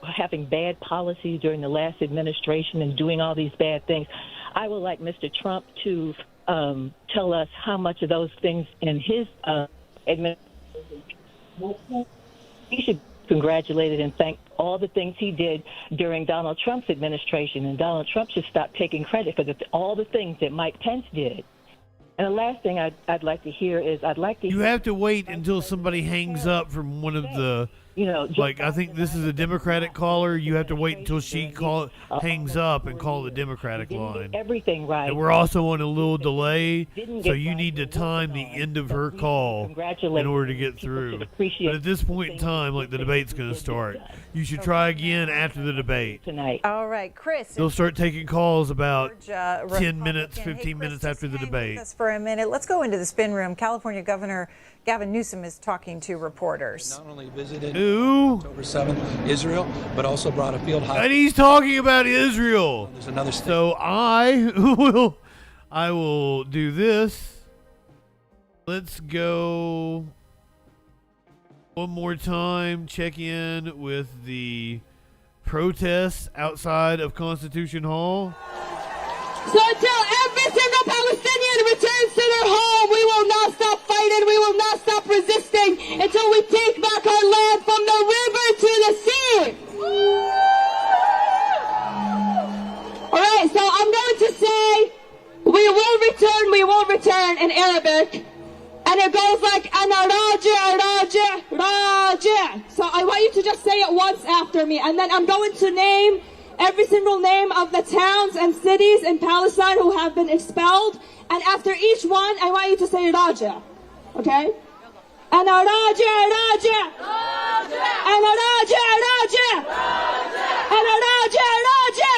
having bad policies during the last administration and doing all these bad things, I would like Mr. Trump to tell us how much of those things in his administration he should be congratulated and thank all the things he did during Donald Trump's administration, and Donald Trump should stop taking credit for all the things that Mike Pence did. And the last thing I'd like to hear is you have to wait until somebody hangs up from one of the, I think this is a Democratic caller. You have to wait until she hangs up and call the Democratic line. Everything right. And we're also on a little delay, so you need to time the end of her call in order to get through. But at this point in time, the debate's going to start. You should try again after the debate. All right, Chris. They'll start taking calls about 10 minutes, 15 minutes after the debate. For a minute, let's go into the spin room. California Governor Gavin Newsom is talking to reporters. Not only visited October 7th Israel, but also brought a field hospital. And he's talking about Israel. There's another so I will do this. Let's go one more time. Check in with the protests outside of Constitution Hall. So until every single Palestinian returns to their home, we will not stop fighting, we will not stop resisting until we take back our land from the river to the sea. All right, so I'm going to say, we will return in Arabic. And it goes like, Ana Raja, Raja, Raja. So I want you to just say it once after me, and then I'm going to name every single name of the towns and cities in Palestine who have been expelled. And after each one, I want you to say Raja. Okay? Ana Raja, Raja. Ana Raja, Raja. Ana Raja, Raja.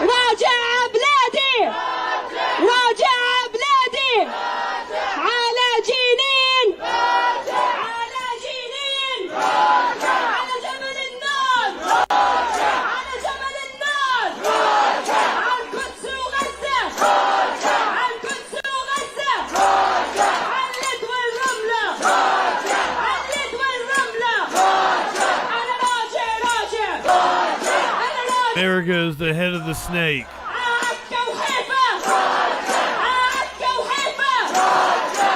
Raja Abladi. Raja Abladi. على جنين. على جنين. على جبل النار. على جبل النار. America is the head of the snake.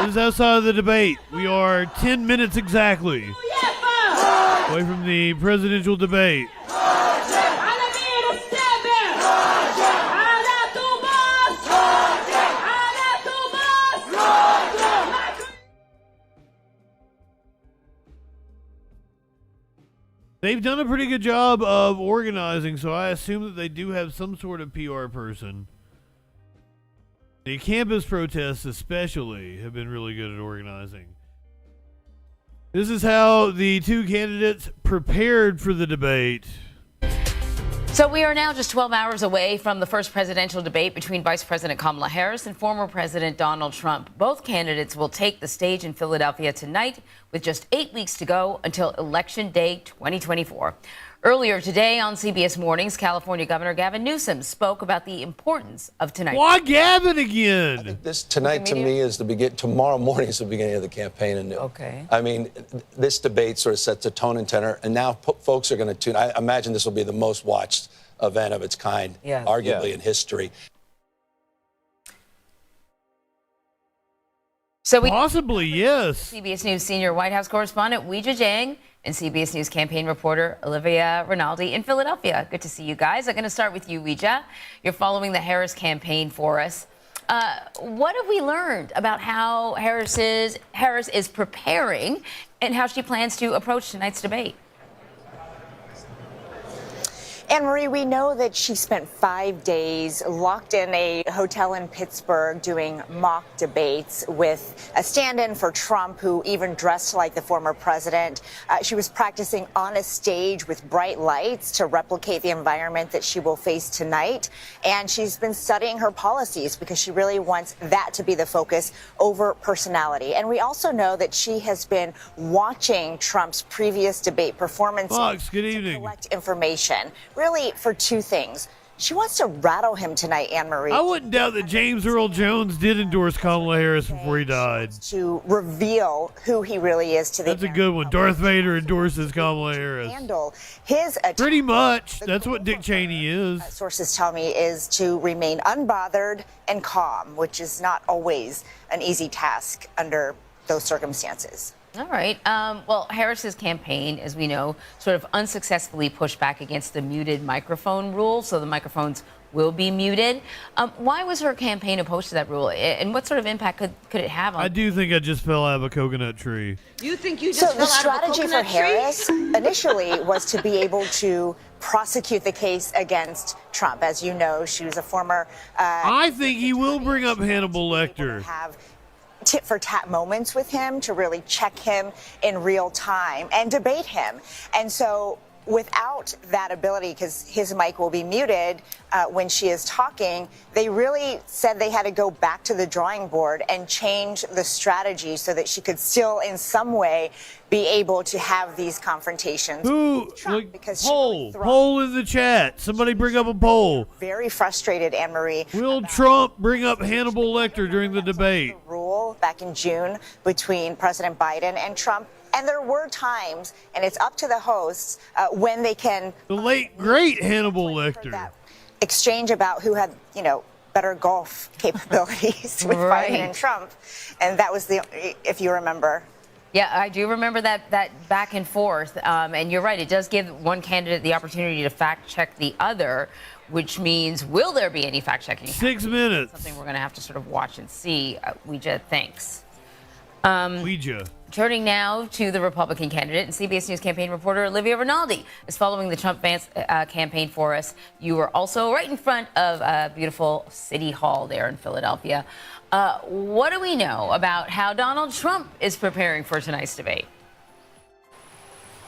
This is outside of the debate. We are 10 minutes exactly away from the presidential debate. They've done a pretty good job of organizing, so I assume that they do have some sort of PR person. The campus protests especially have been really good at organizing. This is how the two candidates prepared for the debate. So we are now just 12 hours away from the first presidential debate between Vice President Kamala Harris and former President Donald Trump. Both candidates will take the stage in Philadelphia tonight with just 8 weeks to go until Election Day 2024. Earlier today on CBS Mornings, California Governor Gavin Newsom spoke about the importance of tonight. Why Gavin again? This tonight to me is the begin. Tomorrow morning is the beginning of the campaign anew. Okay. I mean, this debate sort of sets a tone and tenor, and now folks are going to tune. I imagine this will be the most watched event of its kind, arguably in history. So we possibly, yes. CBS News senior White House correspondent Weijia Jiang and CBS News campaign reporter Olivia Rinaldi in Philadelphia. Good to see you guys. I'm going to start with you, Weijia. You're following the Harris campaign for us. What have we learned about how Harris is preparing and how she plans to approach tonight's debate? Anne-Marie, we know that she spent 5 days locked in a hotel in Pittsburgh doing mock debates with a stand-in for Trump, who even dressed like the former president. She was practicing on a stage with bright lights to replicate the environment that she will face tonight. And she's been studying her policies because she really wants that to be the focus over personality. And we also know that she has been watching Trump's previous debate performances to collect information. Really for two things. She wants to rattle him tonight, Anne-Marie. I wouldn't doubt that James Earl Jones did endorse Kamala Harris before he died. To reveal who he really is to the That's a good one. Darth Vader endorses Kamala Harris. handle his Pretty much. That's what Dick Cheney is. Sources tell me is to remain unbothered and calm, which is not always an easy task under those circumstances. All right. Well, Harris's campaign, as we know, sort of unsuccessfully pushed back against the muted microphone rule, so the microphones will be muted. Why was her campaign opposed to that rule, and what sort of impact could it have on? I do think I just fell out of a coconut tree. You think you just the strategy for Harris initially was to be able to prosecute the case against Trump. As you know, she was a former. I think he will bring up Hannibal Lecter. Tit for tat moments with him to really check him in real time and debate him. And so without that ability, because his mic will be muted when she is talking, they really said they had to go back to the drawing board and change the strategy so that she could still in some way be able to have these confrontations with Trump, because poll in the chat. Somebody bring up a poll. Very frustrated, Anne-Marie. Will Trump bring up Hannibal Lecter during the debate? Rule back in June between President Biden and Trump. And there were times, and it's up to the hosts, when they can... The late, great Hannibal Lecter. Exchange about who had, better golf capabilities with Biden and Trump. And that was if you remember. Yeah, I do remember that back and forth. And you're right, it does give one candidate the opportunity to fact check the other, which means, will there be any fact checking? 6 minutes. Something we're going to have to sort of watch and see. Weijia, thanks. Weijia. Turning now to the Republican candidate, and CBS News campaign reporter Olivia Rinaldi is following the Trump campaign for us. You were also right in front of beautiful City Hall there in Philadelphia. What do we know about how Donald Trump is preparing for tonight's debate?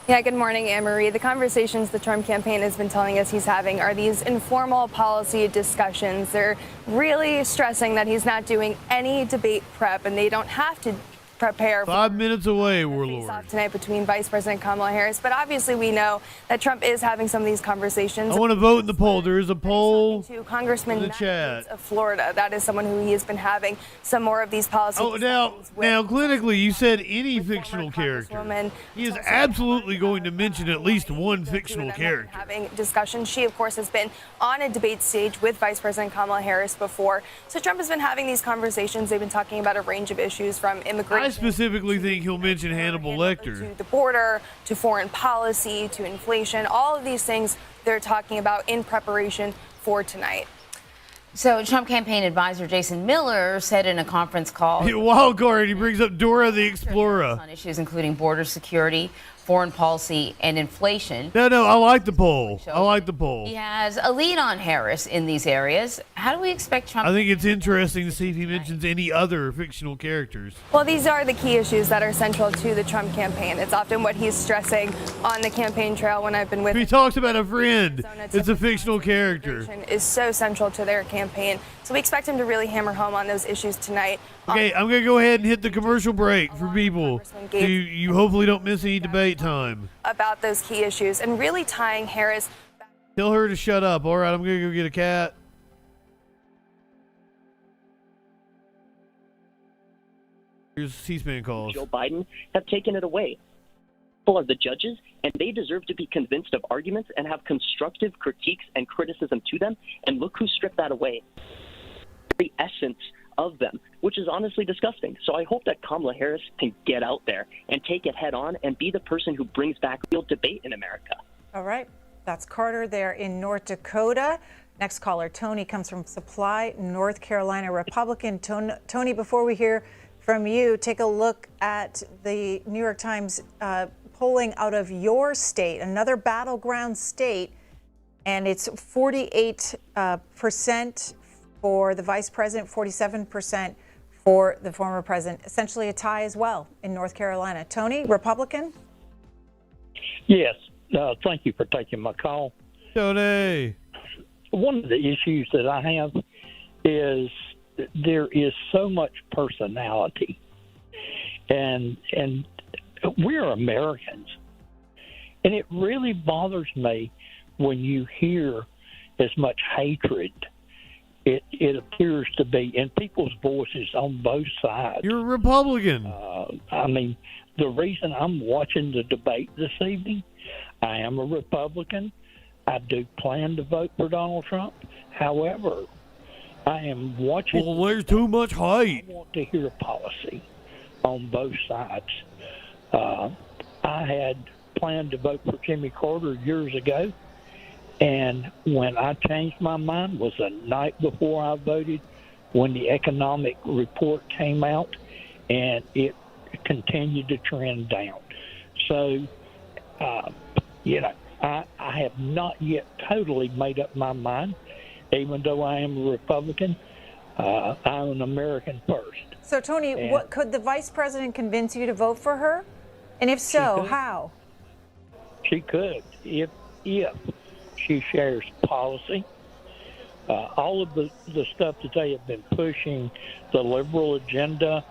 Yeah, good morning, Anne-Marie. The conversations the Trump campaign has been telling us he's having are these informal policy discussions. They're really stressing that he's not doing any debate prep, and they don't have to prepare. 5 minutes away, face Warlord. off tonight between Vice President Kamala Harris. But obviously, we know that Trump is having some of these conversations. I want to vote in the poll. There is a poll To Congressman in the Matt chat. Gaetz of Florida, that is someone who he has been having some more of these policy. Oh, now, clinically, you said any fictional character. He is absolutely going to mention at least one fictional character. Having discussions. She, of course, has been on a debate stage with Vice President Kamala Harris before. So Trump has been having these conversations. They've been talking about a range of issues from immigration. I specifically think he'll mention Hannibal Lecter. To the border, to foreign policy, to inflation. All of these things they're talking about in preparation for tonight. So Trump campaign advisor Jason Miller said in a conference call, wild card, he brings up Dora the Explorer. On issues including border security, foreign policy, and inflation. No, I like the poll. I like the poll. He has a lead on Harris in these areas. How do we expect Trump? I think it's interesting to see if he mentions any other fictional characters. Well, these are the key issues that are central to the Trump campaign. It's often what he's stressing on the campaign trail when I've been with him. He talks about a friend. It's a fictional character. Is so central to their campaign. So we expect him to really hammer home on those issues tonight. Okay, I'm going to go ahead and hit the commercial break for people so you hopefully don't miss any debate time. About those key issues and really tying Harris. Tell her to shut up. All right, I'm going to go get a cat. Here's C-SPAN calls. Joe Biden have taken it away. Full of the judges, and they deserve to be convinced of arguments and have constructive critiques and criticism to them. And look who stripped that away. The essence of them, which is honestly disgusting. So I hope that Kamala Harris can get out there and take it head on and be the person who brings back real debate in America. All right. That's Carter there in North Dakota. Next caller, Tony, comes from Supply, North Carolina, Republican. Tony, before we hear from you, take a look at the New York Times polling out of your state, another battleground state, and it's 48% for the vice president, 47% for the former president, essentially a tie as well in North Carolina. Tony, Republican? Yes. Thank you for taking my call. Tony. One of the issues that I have is there is so much personality, and we're Americans, and it really bothers me when you hear as much hatred. It appears to be in people's voices on both sides. You're a Republican. I mean, the reason I'm watching the debate this evening, I am a Republican. I do plan to vote for Donald Trump. However, I am watching. Well, there's too much hate. I want to hear policy on both sides. I had planned to vote for Jimmy Carter years ago, and when I changed my mind was the night before I voted, when the economic report came out, and it continued to trend down. So, I have not yet totally made up my mind, even though I am a Republican. I'm an American first. So, Tony, what could the vice president convince you to vote for her? And if so, how? She could, if she shares policy. All of the stuff that they have been pushing, the liberal agenda,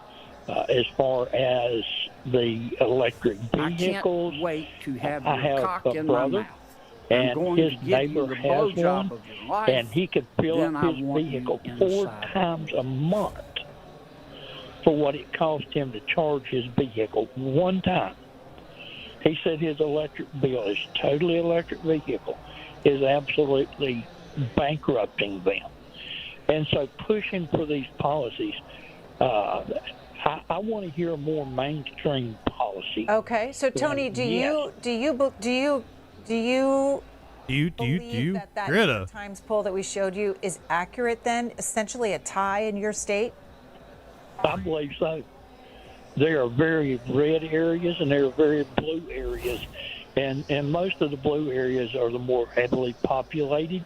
as far as the electric vehicles. I can't wait to have I your have cock a in my brother, mouth. I'm and going his to give neighbor you the has blowjob one, of your life, and he could fill then up I his want you vehicle 4 inside. times a month for what it cost him to charge his vehicle one time. He said his electric bill, his totally electric vehicle, is absolutely bankrupting them. And so pushing for these policies, I want to hear more mainstream policy. Okay, so Tony, do you believe that New York Times poll that we showed you is accurate then? Essentially a tie in your state? I believe so. There are very red areas and there are very blue areas. And most of the blue areas are the more heavily populated.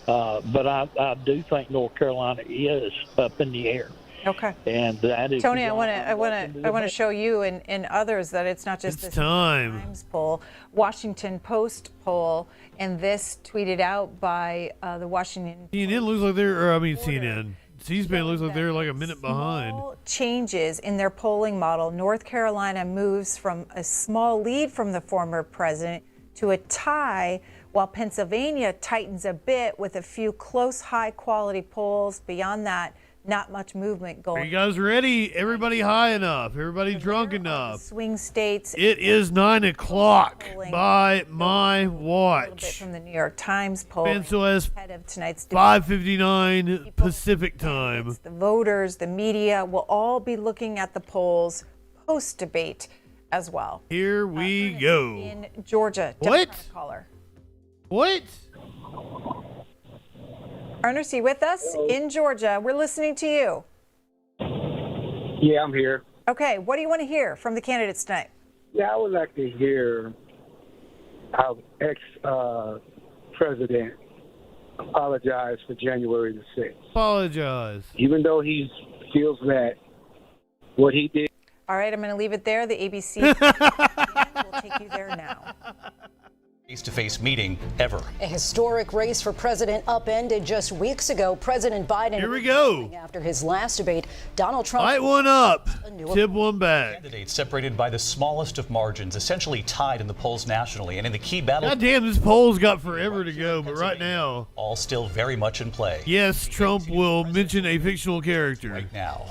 But I do think North Carolina is up in the air. Okay. And that is Tony, I want to show you and others that it's not just this Times poll, Washington Post poll, and this tweeted out by the Washington. CNN looks like they're, CNN. C-SPAN looks like they're like a minute behind. Changes in their polling model. North Carolina moves from a small lead from the former president to a tie, while Pennsylvania tightens a bit with a few close, high-quality polls. Beyond that, not much movement going. Are you guys ready? Everybody high enough? Everybody drunk enough? Swing states. It is 9 o'clock by my watch. A little bit from the New York Times poll. Pencil as ahead of tonight's 5:59 Pacific time. The voters, the media will all be looking at the polls post-debate as well. Here we go. In Georgia. What? Caller. What? Ernest, you with us? In Georgia. We're listening to you. Yeah, I'm here. Okay, what do you want to hear from the candidates tonight? Yeah, I would like to hear how ex-president apologized for January the 6th. Apologize. Even though he feels that what he did. All right, I'm going to leave it there. The ABC will take you there now. Face-to-face meeting ever. A historic race for president upended just weeks ago. President Biden. Here we go. After his last debate, Donald Trump. Light one up. Tip one back. Candidates separated by the smallest of margins, essentially tied in the polls nationally, and in the key battle. God damn, this poll's got forever to go, but right now, all still very much in play. Yes, Trump will mention a fictional character. Right now.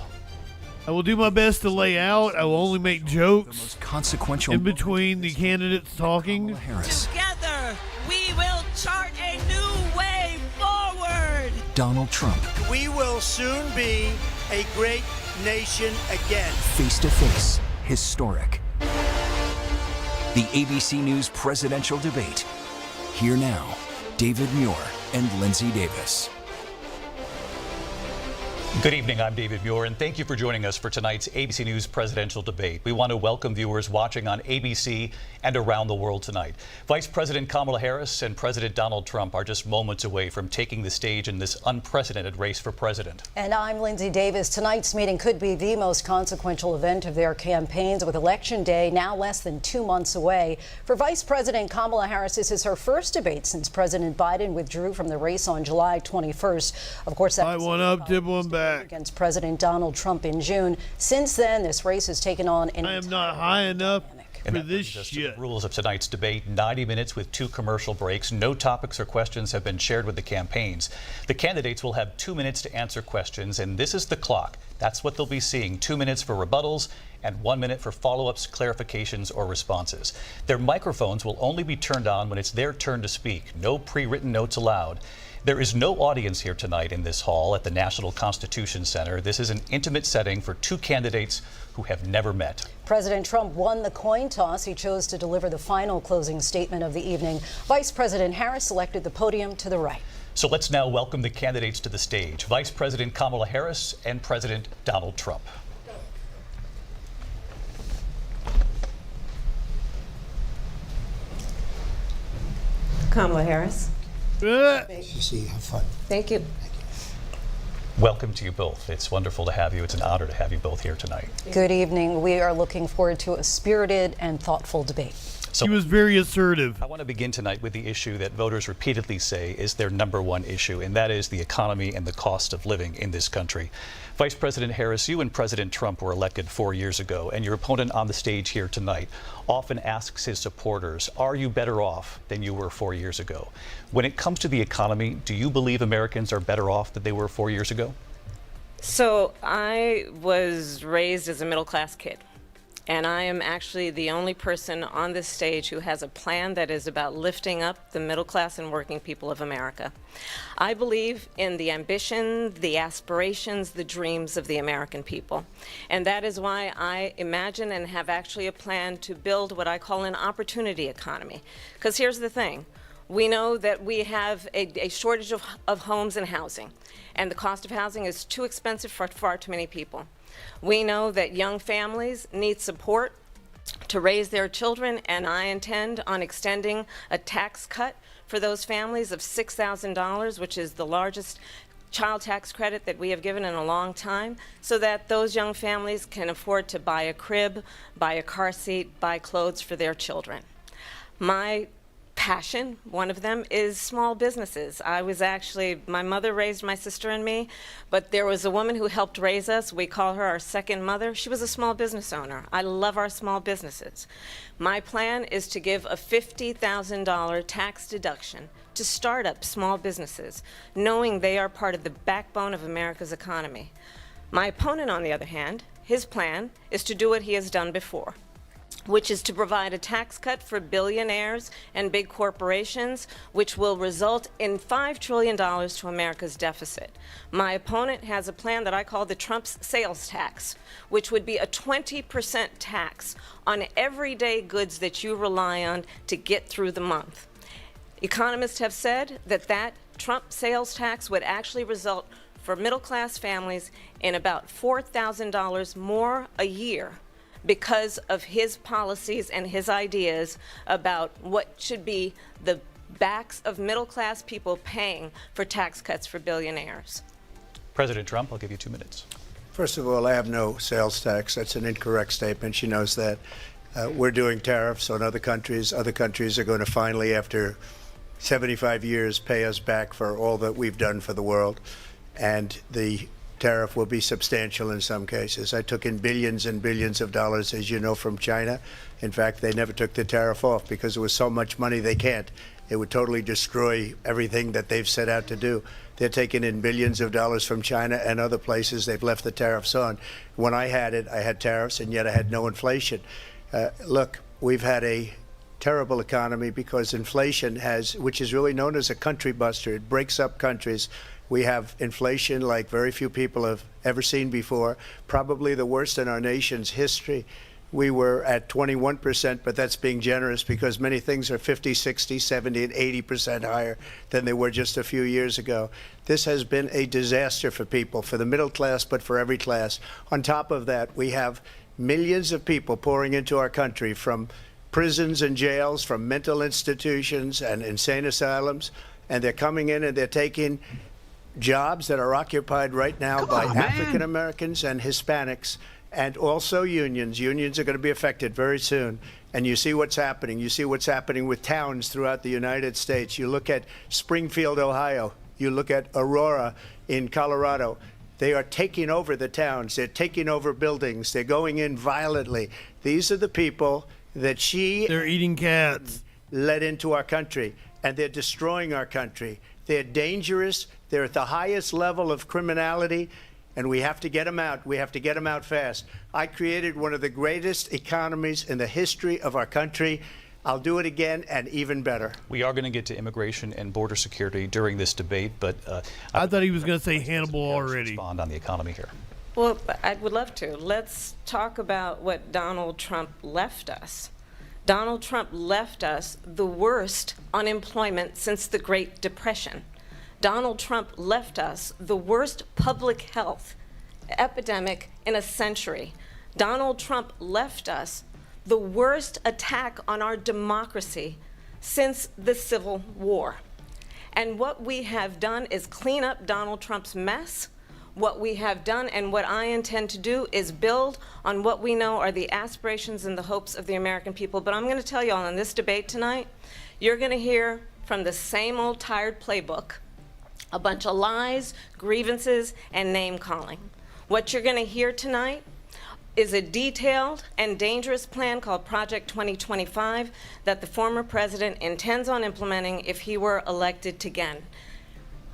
I will do my best to lay out. I will only make jokes the most consequential in between the candidates talking. Together, we will chart a new way forward. Donald Trump. We will soon be a great nation again. Face to face, historic. The ABC News presidential debate. Here now, David Muir and Lindsay Davis. Good evening, I'm David Muir, and thank you for joining us for tonight's ABC News presidential debate. We want to welcome viewers watching on ABC and around the world tonight. Vice President Kamala Harris and President Donald Trump are just moments away from taking the stage in this unprecedented race for president. And I'm Lindsay Davis. Tonight's meeting could be the most consequential event of their campaigns, with Election Day now less than 2 months away. For Vice President Kamala Harris, this is her first debate since President Biden withdrew from the race on July 21st. Of course, that light one up, tip one back. Against President Donald Trump in June. Since then, this race has taken on an I am not high enough and for this shit. The rules of tonight's debate: 90 minutes with 2 commercial breaks. No topics or questions have been shared with the campaigns. The candidates will have 2 minutes to answer questions, and this is the clock. That's what they'll be seeing: 2 minutes for rebuttals and 1 minute for follow-ups, clarifications, or responses. Their microphones will only be turned on when it's their turn to speak. No pre-written notes allowed. There is no audience here tonight in this hall at the National Constitution Center. This is an intimate setting for 2 candidates who have never met. President Trump won the coin toss. He chose to deliver the final closing statement of the evening. Vice President Harris selected the podium to the right. So let's now welcome the candidates to the stage: Vice President Kamala Harris and President Donald Trump. Kamala Harris. See, have fun. Thank you. Welcome to you both. It's wonderful to have you. It's an honor to have you both here tonight. Good evening. We are looking forward to a spirited and thoughtful debate. He was very assertive. I want to begin tonight with the issue that voters repeatedly say is their #1 issue, and that is the economy and the cost of living in this country. Vice President Harris, you and President Trump were elected 4 years ago, and your opponent on the stage here tonight often asks his supporters, are you better off than you were 4 years ago? When it comes to the economy, do you believe Americans are better off than they were 4 years ago? So I was raised as a middle-class kid. And I am actually the only person on this stage who has a plan that is about lifting up the middle class and working people of America. I believe in the ambition, the aspirations, the dreams of the American people. And that is why I imagine and have actually a plan to build what I call an opportunity economy. Because here's the thing. We know that we have a shortage of homes and housing. And the cost of housing is too expensive for far too many people. We know that young families need support to raise their children, and I intend on extending a tax cut for those families of $6,000, which is the largest child tax credit that we have given in a long time, so that those young families can afford to buy a crib, buy a car seat, buy clothes for their children. My passion. One of them is small businesses. My mother raised my sister and me, but there was a woman who helped raise us. We call her our second mother. She was a small business owner. I love our small businesses. My plan is to give a $50,000 tax deduction to start up small businesses, knowing they are part of the backbone of America's economy. My opponent, on the other hand, his plan is to do what he has done before, which is to provide a tax cut for billionaires and big corporations, which will result in $5 trillion to America's deficit. My opponent has a plan that I call the Trump's sales tax, which would be a 20% tax on everyday goods that you rely on to get through the month. Economists have said that Trump sales tax would actually result for middle-class families in about $4,000 more a year because of his policies and his ideas about what should be the backs of middle-class people paying for tax cuts for billionaires. President Trump, I'll give you 2 minutes. First of all, I have no sales tax. That's an incorrect statement. She knows that. We're doing tariffs on other countries. Other countries are going to finally, after 75 years, pay us back for all that we've done for the world. And the tariff will be substantial in some cases. I took in billions and billions of dollars, as you know, from China. In fact, they never took the tariff off because there was so much money they can't. It would totally destroy everything that they've set out to do. They're taking in billions of dollars from China and other places. They've left the tariffs on. When I had it, I had tariffs, and yet I had no inflation. Look, we've had a terrible economy because inflation which is really known as a country buster. It breaks up countries. We have inflation like very few people have ever seen before, probably the worst in our nation's history. We were at 21%, but that's being generous because many things are 50, 60, 70, and 80% higher than they were just a few years ago. This has been a disaster for people, for the middle class, but for every class. On top of that, we have millions of people pouring into our country from prisons and jails, from mental institutions and insane asylums, and they're coming in and they're taking jobs that are occupied right now by African Americans and Hispanics, and also unions. Unions are going to be affected very soon. And you see what's happening. You see what's happening with towns throughout the United States. You look at Springfield, Ohio. You look at Aurora in Colorado. They are taking over the towns. They're taking over buildings. They're going in violently. These are the people that they're eating cats, led into our country, and they're destroying our country. They're dangerous. They're at the highest level of criminality, and we have to get them out. We have to get them out fast. I created one of the greatest economies in the history of our country. I'll do it again and even better. We are going to get to immigration and border security during this debate, but I thought he was going to say Hannibal already. Respond on the economy here. Well, I would love to. Let's talk about what Donald Trump left us. Donald Trump left us the worst unemployment since the Great Depression. Donald Trump left us the worst public health epidemic in a century. Donald Trump left us the worst attack on our democracy since the Civil War. And what we have done is clean up Donald Trump's mess. What we have done and what I intend to do is build on what we know are the aspirations and the hopes of the American people. But I'm going to tell you all in this debate tonight, you're going to hear from the same old tired playbook, a bunch of lies, grievances, and name-calling. What you're going to hear tonight is a detailed and dangerous plan called Project 2025 that the former president intends on implementing if he were elected again.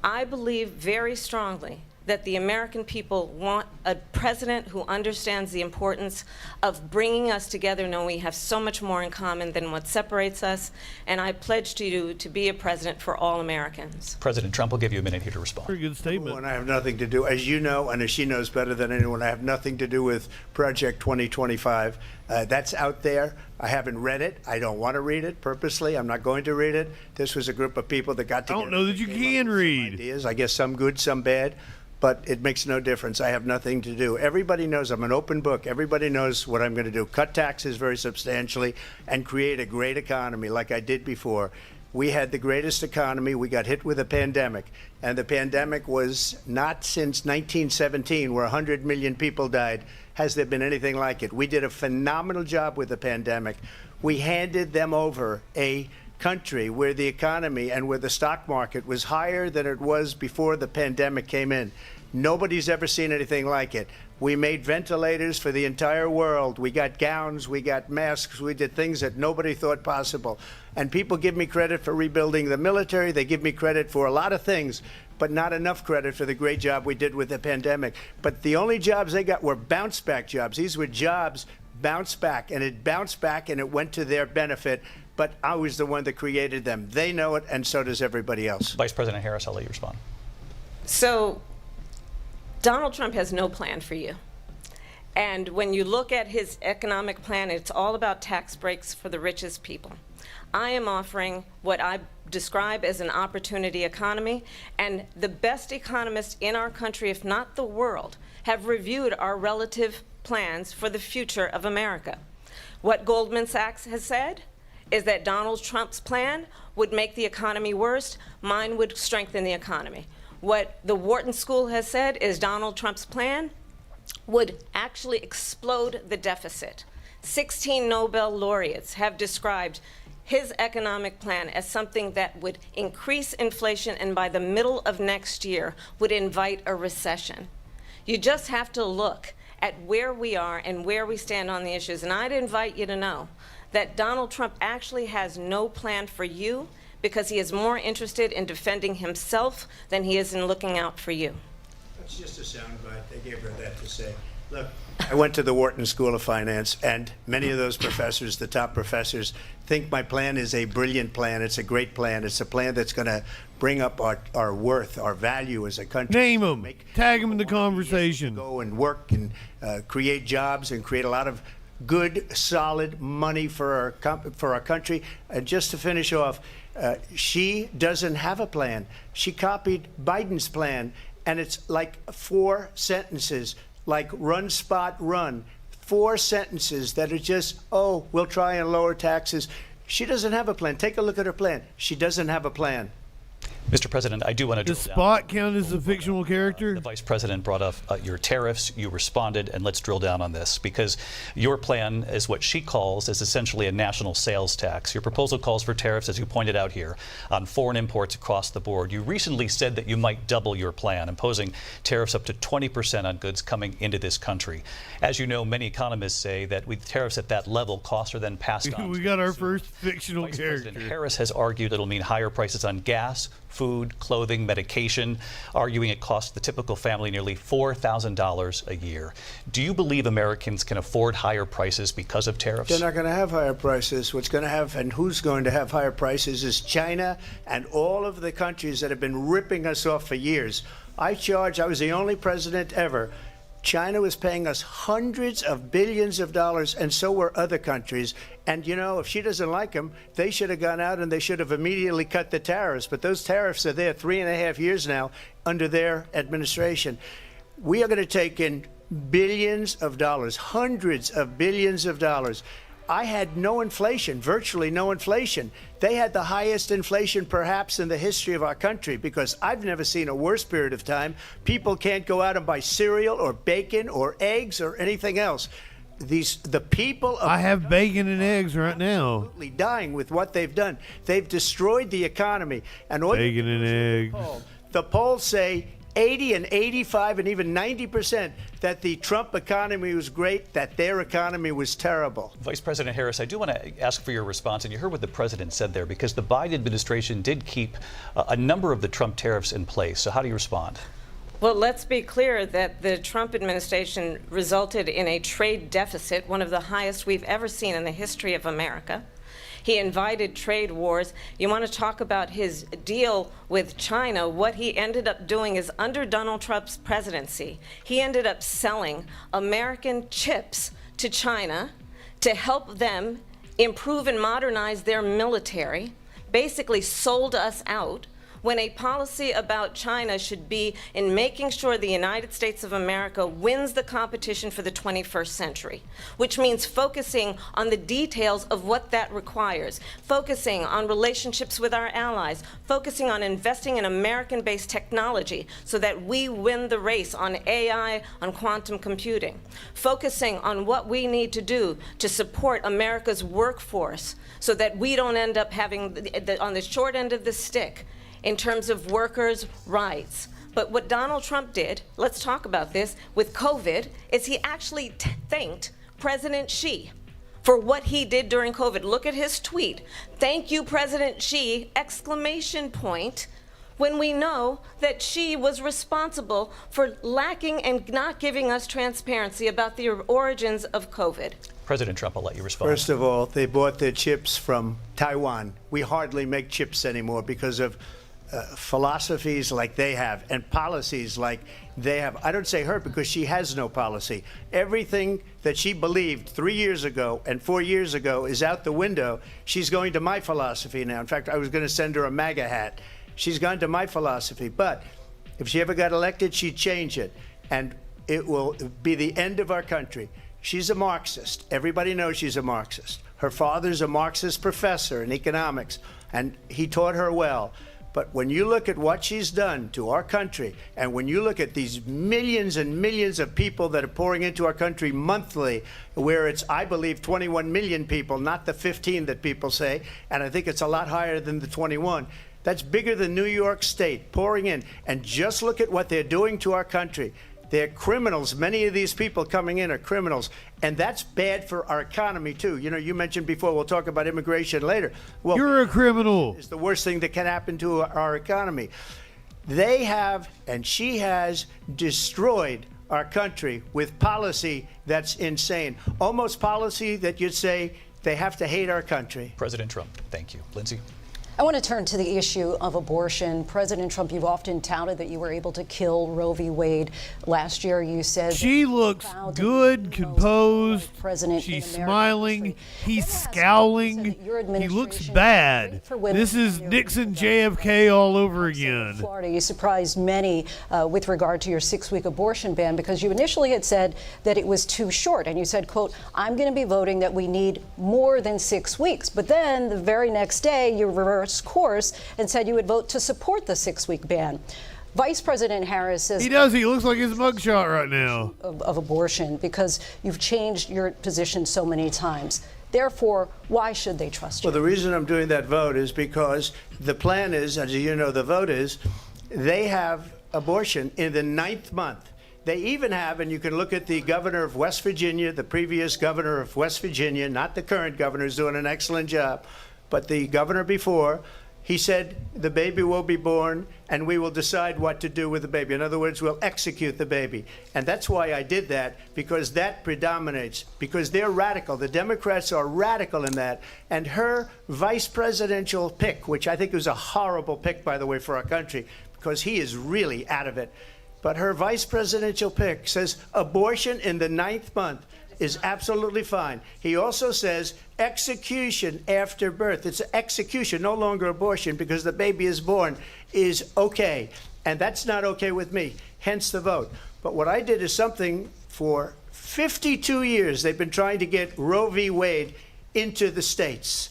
I believe very strongly that the American people want a president who understands the importance of bringing us together, knowing we have so much more in common than what separates us. And I pledge to you to be a president for all Americans. President Trump will give you a minute here to respond. Pretty good statement. And I have nothing to do, as you know, and as she knows better than anyone, I have nothing to do with Project 2025. That's out there. I haven't read it. I don't want to read it purposely. I'm not going to read it. This was a group of people that got together. I don't know that you can read. Ideas. I guess some good, some bad. But it makes no difference. I have nothing to do. Everybody knows I'm an open book. Everybody knows what I'm going to do. Cut taxes very substantially and create a great economy like I did before. We had the greatest economy. We got hit with a pandemic. And the pandemic was not since 1917, where 100 million people died, has there been anything like it. We did a phenomenal job with the pandemic. We handed them over a country where the economy and where the stock market was higher than it was before the pandemic came in. Nobody's ever seen anything like it. We made ventilators for the entire world. We got gowns, we got masks, we did things that nobody thought possible. And people give me credit for rebuilding the military. They give me credit for a lot of things, but not enough credit for the great job we did with the pandemic. But the only jobs they got were bounce back jobs. These were jobs bounced back, and it bounced back and it went to their benefit. But I was the one that created them. They know it, and so does everybody else. Vice President Harris, I'll let you respond. So Donald Trump has no plan for you. And when you look at his economic plan, it's all about tax breaks for the richest people. I am offering what I describe as an opportunity economy, and the best economists in our country, if not the world, have reviewed our relative plans for the future of America. What Goldman Sachs has said is that Donald Trump's plan would make the economy worse, mine would strengthen the economy. What the Wharton School has said is Donald Trump's plan would actually explode the deficit. 16 Nobel laureates have described his economic plan as something that would increase inflation and by the middle of next year would invite a recession. You just have to look at where we are and where we stand on the issues. And I'd invite you to know that Donald Trump actually has no plan for you because he is more interested in defending himself than he is in looking out for you. That's just a soundbite. They gave her that to say. Look, I went to the Wharton School of Finance, and many of those professors, the top professors, think my plan is a brilliant plan. It's a great plan. It's a plan that's going to bring up our worth, our value as a country. Name them. Tag them in the conversation. Go and work and create jobs and create a lot of good, solid money for our country. And just to finish off, she doesn't have a plan. She copied Biden's plan, and it's like 4 sentences, like run, spot, run. 4 sentences that are just, oh, we'll try and lower taxes. She doesn't have a plan. Take a look at her plan. She doesn't have a plan. Mr. President, I do want to Does drill Spot count as a fictional character? The Vice President brought up your tariffs. You responded, and let's drill down on this because your plan is what she calls is essentially a national sales tax. Your proposal calls for tariffs, as you pointed out here, on foreign imports across the board. You recently said that you might double your plan, imposing tariffs up to 20% on goods coming into this country. As you know, many economists say that with tariffs at that level, costs are then passed on. We got our first fictional Vice character. President Harris has argued it'll mean higher prices on gas, food, clothing, medication, arguing it costs the typical family nearly $4,000 a year. Do you believe Americans can afford higher prices because of tariffs? They're not going to have higher prices. What's going to have and who's going to have higher prices is China and all of the countries that have been ripping us off for years. I was the only president ever. China was paying us hundreds of billions of dollars, and so were other countries. And, you know, if she doesn't like them, they should have gone out and they should have immediately cut the tariffs. But those tariffs are there 3.5 years now under their administration. We are going to take in billions of dollars, hundreds of billions of dollars. I had no inflation, virtually no inflation. They had the highest inflation perhaps in the history of our country because I've never seen a worse period of time. People can't go out and buy cereal or bacon or eggs or anything else. The people of I have bacon and eggs right now. Absolutely dying with what they've done. They've destroyed the economy. And all Bacon and eggs. The polls say 80 and 85 and even 90% that the Trump economy was great, that their economy was terrible. Vice President Harris, I do want to ask for your response, and you heard what the president said there, because the Biden administration did keep a number of the Trump tariffs in place. So how do you respond? Well, let's be clear that the Trump administration resulted in a trade deficit, one of the highest we've ever seen in the history of America. He invited trade wars. You want to talk about his deal with China? What he ended up doing is under Donald Trump's presidency, he ended up selling American chips to China to help them improve and modernize their military, basically sold us out. when a policy about China should be in making sure the United States of America wins the competition for the 21st century, which means focusing on the details of what that requires, focusing on relationships with our allies, focusing on investing in American-based technology so that we win the race on AI, on quantum computing, focusing on what we need to do to support America's workforce so that we don't end up having on the short end of the stick in terms of workers' rights. But what Donald Trump did, let's talk about this, with COVID, is he actually thanked President Xi for what he did during COVID. Look at his tweet. Thank you, President Xi, exclamation point, when we know that Xi was responsible for lacking and not giving us transparency about the origins of COVID. President Trump, I'll let you respond. First of all, they bought their chips from Taiwan. We hardly make chips anymore because of philosophies like they have and policies like they have. I don't say her because she has no policy. Everything that she believed 3 years ago and 4 years ago is out the window. She's going to my philosophy now. In fact, I was going to send her a MAGA hat. She's gone to my philosophy. But if she ever got elected, she'd change it. And it will be the end of our country. She's a Marxist. Everybody knows she's a Marxist. Her father's a Marxist professor in economics, and he taught her well. But when you look at what she's done to our country, and when you look at these millions and millions of people that are pouring into our country monthly, where it's, I believe, 21 million people, not the 15 that people say, and I think it's a lot higher than the 21. That's bigger than New York State pouring in. And just look at what they're doing to our country. They're criminals. Many of these people coming in are criminals. And that's bad for our economy, too. You know, you mentioned before, we'll talk about immigration later. Well, you're a criminal. It's the worst thing that can happen to our economy. They have, and she has, destroyed our country with policy that's insane. Almost policy that you'd say they have to hate our country. President Trump, thank you. Lindsay? I want to turn to the issue of abortion. President Trump, you've often touted that you were able to kill Roe v. Wade. Last year, you said she looks good, composed. She's smiling. He's scowling. He looks bad. This is Nixon JFK all over again. Florida, you surprised many with regard to your 6-week abortion ban because you initially had said that it was too short. And you said, quote, I'm going to be voting that we need more than 6 weeks. But then the very next day, you reversed course and said you would vote to support the 6-week ban. Vice President Harris says he does. He looks like his mugshot right now of abortion because you've changed your position so many times. Therefore, why should they trust you? Well, the reason I'm doing that vote is because the plan is, as you know, the vote is, they have abortion in the 9th month. They even have, and you can look at the governor of West Virginia, the previous governor of West Virginia, not the current governor, who's doing an excellent job, but the governor before, he said the baby will be born and we will decide what to do with the baby. In other words, we'll execute the baby. And that's why I did that, because that predominates, because they're radical. The Democrats are radical in that. And her vice presidential pick, which I think was a horrible pick, by the way, for our country, because he is really out of it. But her vice presidential pick says abortion in the 9th month is absolutely fine. He also says execution after birth. It's execution, no longer abortion, because the baby is born, is okay. And that's not okay with me, hence the vote. But what I did is something for 52 years. They've been trying to get Roe v. Wade into the states.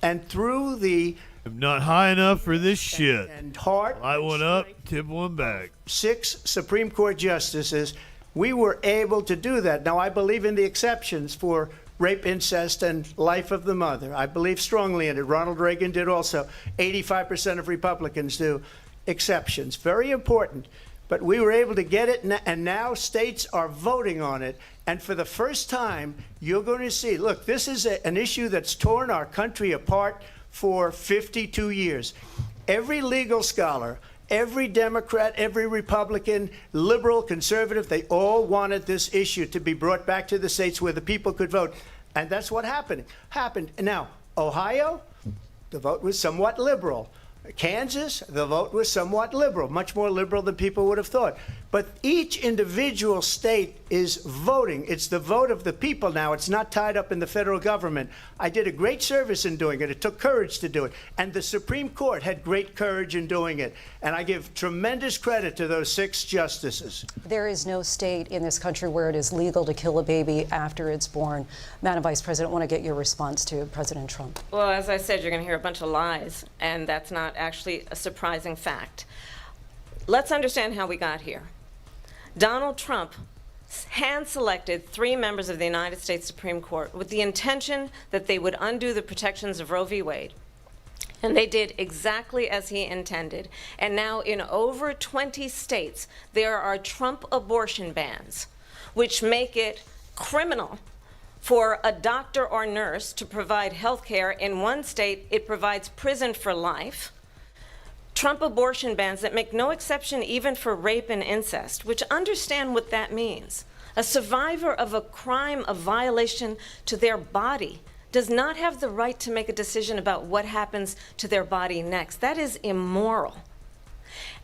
And through the... I'm not high enough for this shit. And heart... Light one up, tip one back. 6 Supreme Court justices, we were able to do that. Now, I believe in the exceptions for rape, incest, and life of the mother. I believe strongly in it. Ronald Reagan did also. 85% of Republicans do. Exceptions. Very important. But we were able to get it, and now states are voting on it. And for the first time, you're going to see, look, this is an issue that's torn our country apart for 52 years. Every legal scholar, every Democrat, every Republican, liberal, conservative, they all wanted this issue to be brought back to the states where the people could vote. And that's what happened. Now, Ohio, the vote was somewhat liberal. Kansas, the vote was somewhat liberal, much more liberal than people would have thought. But each individual state is voting. It's the vote of the people now. It's not tied up in the federal government. I did a great service in doing it. It took courage to do it. And the Supreme Court had great courage in doing it. And I give tremendous credit to those 6 justices. There is no state in this country where it is legal to kill a baby after it's born. Madam Vice President, I want to get your response to President Trump. Well, as I said, you're going to hear a bunch of lies, and that's not actually a surprising fact. Let's understand how we got here. Donald Trump hand-selected 3 members of the United States Supreme Court with the intention that they would undo the protections of Roe v. Wade. And they did exactly as he intended. And now in over 20 states, there are Trump abortion bans, which make it criminal for a doctor or nurse to provide health care. In one state, it provides prison for life. Trump abortion bans that make no exception even for rape and incest, which understand what that means. A survivor of a crime of violation to their body does not have the right to make a decision about what happens to their body next. That is immoral.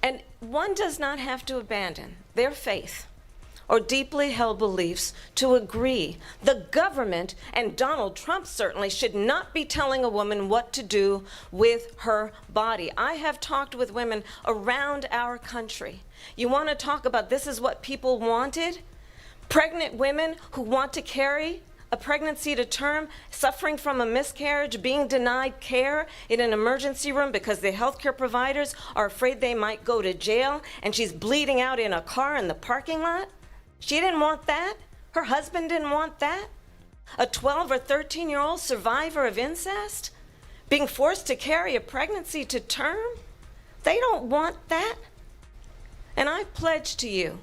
And one does not have to abandon their faith or deeply held beliefs to agree. The government, and Donald Trump certainly, should not be telling a woman what to do with her body. I have talked with women around our country. You want to talk about this is what people wanted? Pregnant women who want to carry a pregnancy to term, suffering from a miscarriage, being denied care in an emergency room because the healthcare providers are afraid they might go to jail, and she's bleeding out in a car in the parking lot. She didn't want that. Her husband didn't want that. A 12 or 13-year-old survivor of incest being forced to carry a pregnancy to term. They don't want that. And I pledge to you,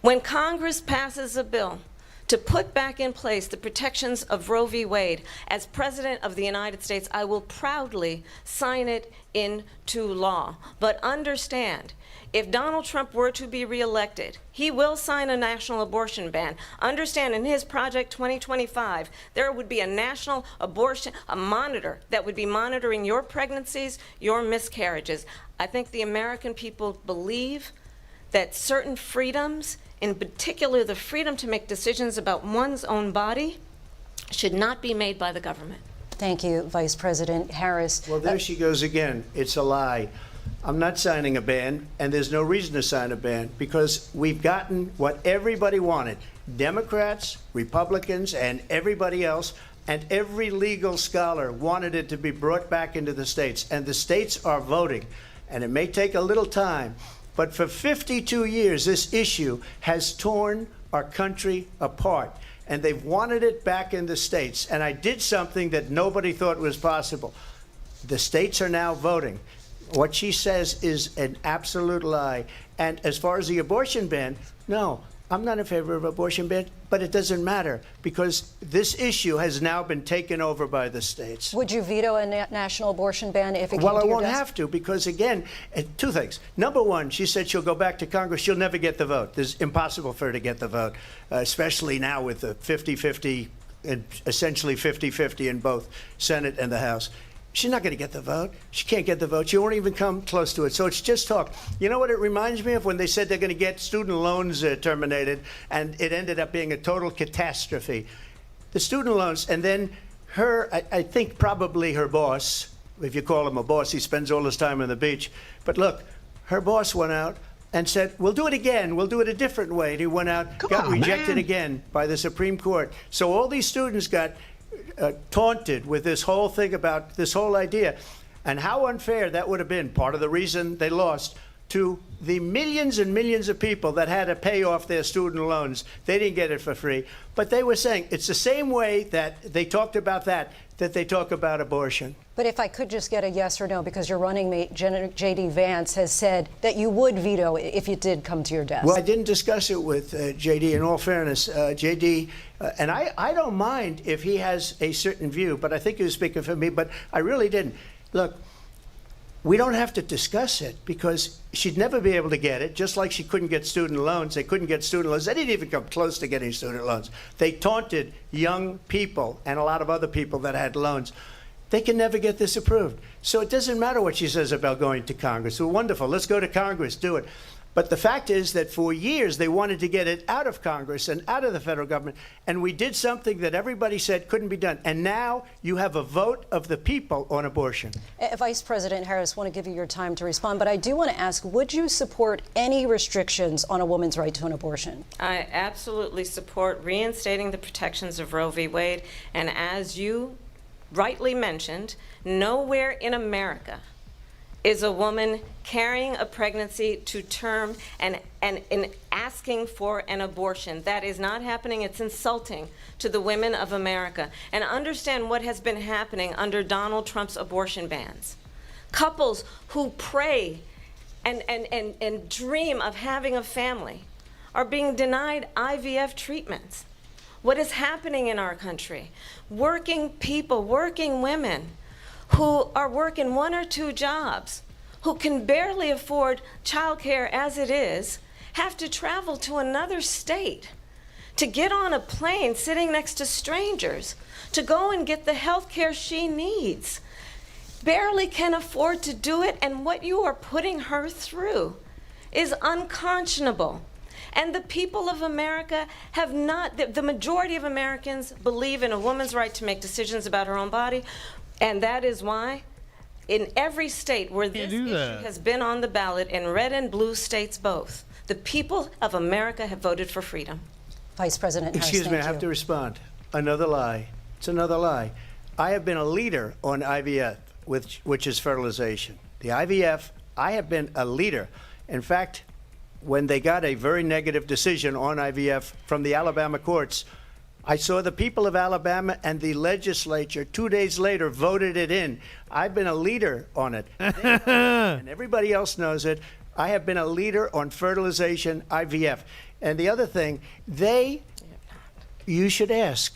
when Congress passes a bill to put back in place the protections of Roe v. Wade, as President of the United States, I will proudly sign it into law. But understand, if Donald Trump were to be reelected, he will sign a national abortion ban. Understand, in his Project 2025, there would be a national abortion, a monitor that would be monitoring your pregnancies, your miscarriages. I think the American people believe that certain freedoms, in particular the freedom to make decisions about one's own body, should not be made by the government. Thank you, Vice President Harris. Well, there she goes again. It's a lie. I'm not signing a ban, and there's no reason to sign a ban, because we've gotten what everybody wanted. Democrats, Republicans, and everybody else, and every legal scholar wanted it to be brought back into the states, and the states are voting. And it may take a little time, but for 52 years, this issue has torn our country apart, and they've wanted it back in the states. And I did something that nobody thought was possible. The states are now voting. What she says is an absolute lie. And as far as the abortion ban, no, I'm not in favor of abortion ban, but it doesn't matter, because this issue has now been taken over by the states. Would you veto a national abortion ban if it came to your Well, I won't desk? have to, because again, 2 things. Number one, she said she'll go back to Congress. She'll never get the vote. It's impossible for her to get the vote, especially now with the 50-50, and essentially 50-50 in both Senate and the House. She's not going to get the vote. She can't get the vote. She won't even come close to it. So it's just talk. You know what it reminds me of? When they said they're going to get student loans terminated, and it ended up being a total catastrophe. The student loans, and then her, I think probably her boss, if you call him a boss, he spends all his time on the beach. But look, her boss went out and said, we'll do it again. We'll do it a different way. And he went out, got rejected again by the Supreme Court. So all these students got taunted with this whole thing about this whole idea, and how unfair that would have been. Part of the reason they lost to the millions and millions of people that had to pay off their student loans. They didn't get it for free, but they were saying it's the same way that they talked about that they talk about abortion. But if I could just get a yes or no, because your running mate, J.D. Vance, has said that you would veto it if it did come to your desk. Well, I didn't discuss it with J.D. In all fairness, J.D., and I don't mind if he has a certain view, but I think he was speaking for me, but I really didn't. Look, we don't have to discuss it, because she'd never be able to get it, just like she couldn't get student loans. They couldn't get student loans. They didn't even come close to getting student loans. They taunted young people and a lot of other people that had loans. They can never get this approved. So it doesn't matter what she says about going to Congress. Well, wonderful. Let's go to Congress. Do it. But the fact is that for years they wanted to get it out of Congress and out of the federal government, and we did something that everybody said couldn't be done. And now you have a vote of the people on abortion. Vice President Harris, I want to give you your time to respond, but I do want to ask, would you support any restrictions on a woman's right to an abortion? I absolutely support reinstating the protections of Roe v. Wade, and as you rightly mentioned, nowhere in America is a woman carrying a pregnancy to term and asking for an abortion. That is not happening. It's insulting to the women of America. And understand what has been happening under Donald Trump's abortion bans. Couples who pray and dream of having a family are being denied IVF treatments. What is happening in our country? Working people, working women, who are working 1 or 2 jobs, who can barely afford childcare as it is, have to travel to another state to get on a plane sitting next to strangers to go and get the health care she needs. Barely can afford to do it, and what you are putting her through is unconscionable. And the people of America have not, the majority of Americans believe in a woman's right to make decisions about her own body. And that is why in every state where this issue has been on the ballot, in red and blue states both, the people of America have voted for freedom. Vice President Harris, excuse me, I have to respond. Another lie. It's another lie. I have been a leader on IVF, which is fertilization. The IVF, I have been a leader. In fact, when they got a very negative decision on IVF from the Alabama courts, I saw the people of Alabama and the legislature 2 days later voted it in. I've been a leader on it. And everybody else knows it. I have been a leader on fertilization, IVF. And the other thing, you should ask,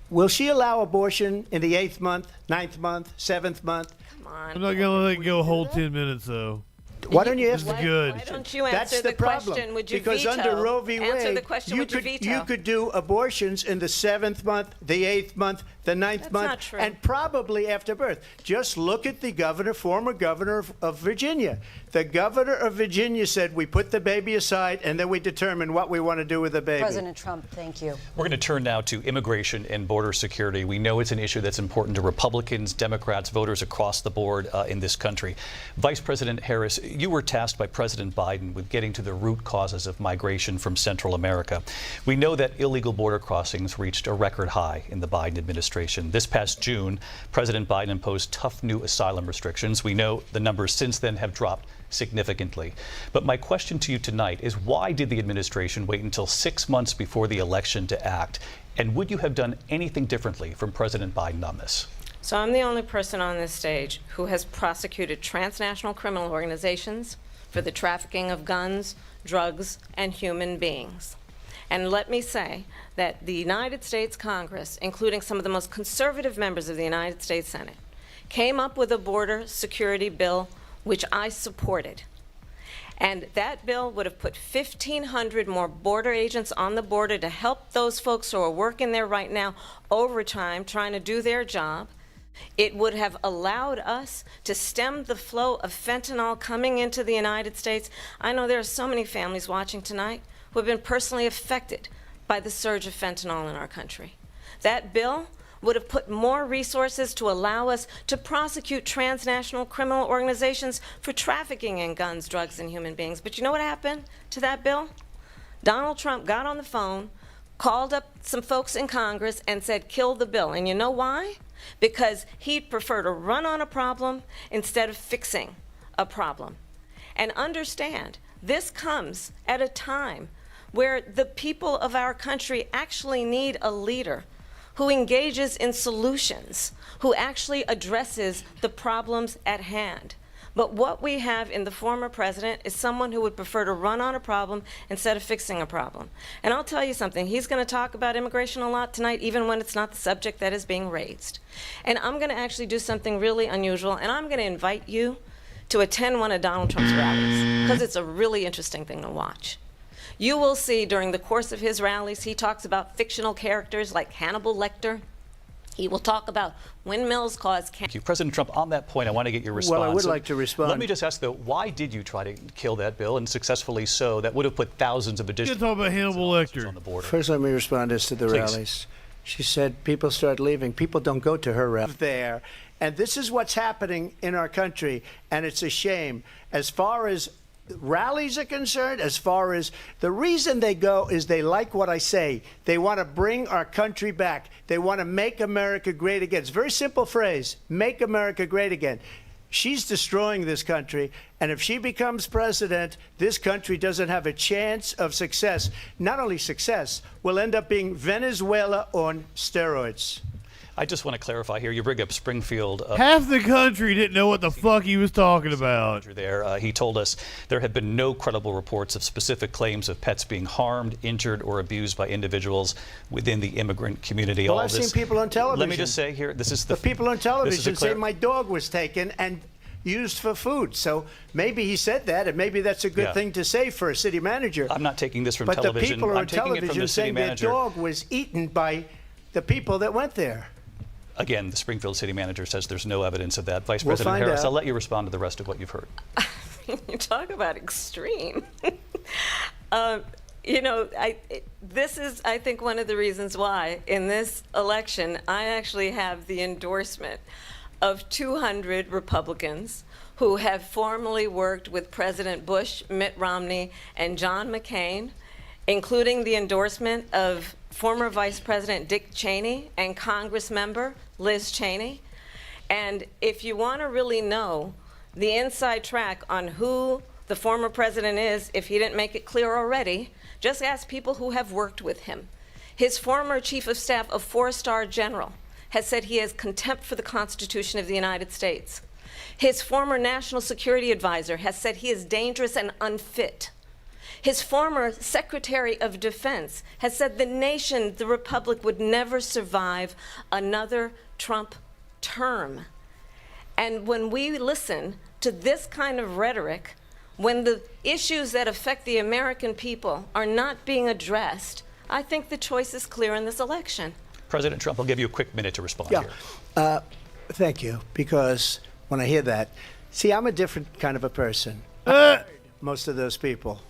will she allow abortion in the 8th month, 9th month, 7th month? Come on. I'm not going to let it go a whole 10 minutes, though. Why don't you ask the good? Why don't you answer the question? Would you because veto? Under Roe v. Answer Wade, the question, would you veto? you could do abortions in the 7th month, the 8th month, the 9th month, not true. and probably after birth. Just look at the former governor of Virginia. The governor of Virginia said we put the baby aside and then we determine what we want to do with the baby. President Trump, thank you. We're going to turn now to immigration and border security. We know it's an issue that's important to Republicans, Democrats, voters across the board in this country. Vice President Harris, you were tasked by President Biden with getting to the root causes of migration from Central America. We know that illegal border crossings reached a record high in the Biden administration. This past June, President Biden imposed tough new asylum restrictions. We know the numbers since then have dropped significantly. But my question to you tonight is, why did the administration wait until 6 months before the election to act? And would you have done anything differently from President Biden on this? So I'm the only person on this stage who has prosecuted transnational criminal organizations for the trafficking of guns, drugs, and human beings. And let me say that the United States Congress, including some of the most conservative members of the United States Senate, came up with a border security bill which I supported. And that bill would have put 1,500 more border agents on the border to help those folks who are working there right now overtime trying to do their job. It would have allowed us to stem the flow of fentanyl coming into the United States. I know there are so many families watching tonight who have been personally affected by the surge of fentanyl in our country. That bill would have put more resources to allow us to prosecute transnational criminal organizations for trafficking in guns, drugs, and human beings. But you know what happened to that bill? Donald Trump got on the phone, called up some folks in Congress, and said, kill the bill. And you know why? Because he'd prefer to run on a problem instead of fixing a problem. And understand, this comes at a time where the people of our country actually need a leader who engages in solutions, who actually addresses the problems at hand. But what we have in the former president is someone who would prefer to run on a problem instead of fixing a problem. And I'll tell you something, he's going to talk about immigration a lot tonight, even when it's not the subject that is being raised. And I'm going to actually do something really unusual, and I'm going to invite you to attend one of Donald Trump's rallies, because it's a really interesting thing to watch. You will see during the course of his rallies, he talks about fictional characters like Hannibal Lecter. He will talk about windmills cause cancer. Thank you. President Trump, on that point, I want to get your response. Well, I would like to respond. Let me just ask, though, why did you try to kill that bill, and successfully so? That would have put thousands of additional talk about Hannibal Lecter on the border. First, let me respond as to the Please. rallies. She said people start leaving. People don't go to her rally there. And this is what's happening in our country, and it's a shame. As far as rallies are concerned, as far as the reason they go is they like what I say. They want to bring our country back. They want to make America great again. It's a very simple phrase, make America great again. She's destroying this country, and if she becomes president, this country doesn't have a chance of success. Not only success, we'll end up being Venezuela on steroids. I just want to clarify here. You bring up Springfield. Half the country didn't know what the fuck he was talking about. There, he told us there had been no credible reports of specific claims of pets being harmed, injured, or abused by individuals within the immigrant community. Well, I've seen people on television. Let me just say here, this is the people on television say my dog was taken and used for food. So maybe he said that, and maybe that's a good thing to say for a city manager. I'm not taking this from but television. The people I'm on taking it from television the city saying manager. their dog was eaten by the people that went there. Again, the Springfield city manager says there's no evidence of that. Vice We'll President find Harris, out. I'll let you respond to the rest of what you've heard. You talk about extreme. This is, I think, one of the reasons why in this election I actually have the endorsement of 200 Republicans who have formerly worked with President Bush, Mitt Romney, and John McCain, including the endorsement of former Vice President Dick Cheney and Congress member Liz Cheney. And if you want to really know the inside track on who the former president is, if he didn't make it clear already, just ask people who have worked with him. His former chief of staff, a 4-star general, has said he has contempt for the Constitution of the United States. His former national security advisor has said he is dangerous and unfit. His former Secretary of Defense has said the nation, the Republic, would never survive another Trump term. And when we listen to this kind of rhetoric, when the issues that affect the American people are not being addressed, I think the choice is clear in this election. President Trump, I'll give you a quick minute to respond here. Thank you, because when I hear that, see, I'm a different kind of a person. Most of those people.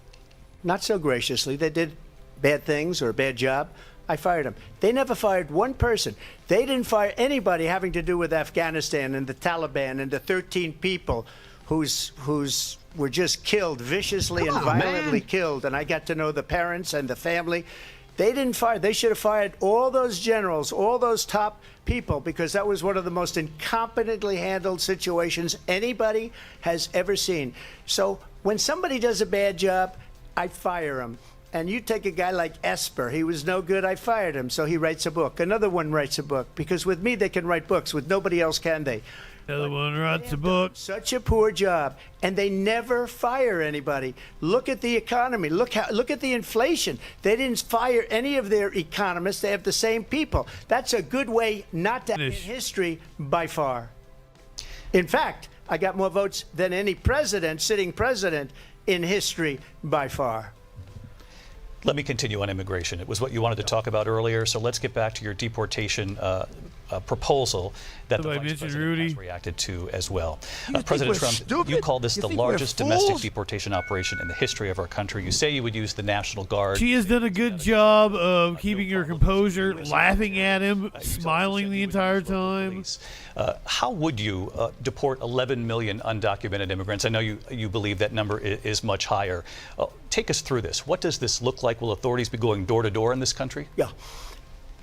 Not so graciously. They did bad things or a bad job. I fired them. They never fired one person. They didn't fire anybody having to do with Afghanistan and the Taliban and the 13 people who's were just killed viciously and violently killed. And I got to know the parents and the family. They didn't fire. They should have fired all those generals, all those top people, because that was one of the most incompetently handled situations anybody has ever seen. So when somebody does a bad job, I fire him. And you take a guy like Esper. He was no good. I fired him. So he writes a book. Another one writes a book. Because with me, they can write books. With nobody else can they. Another one writes a book. Such a poor job. And they never fire anybody. Look at the economy. Look at the inflation. They didn't fire any of their economists. They have the same people. That's a good way not to in history by far. In fact, I got more votes than any president, sitting president, in history by far. Let me continue on immigration. It was what you wanted to talk about earlier, so let's get back to your deportation proposal that the Vice President has reacted to as well. President Trump, you call this the largest domestic deportation operation in the history of our country. You say you would use the National Guard. She has done a good job of keeping her composure, laughing at him, smiling the entire time. How would you deport 11 million undocumented immigrants? I know you believe that number is much higher. Take us through this. What does this look like? Will authorities be going door to door in this country? Yeah,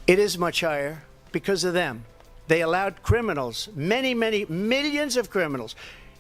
it is much higher because of them. They allowed criminals, many millions of criminals.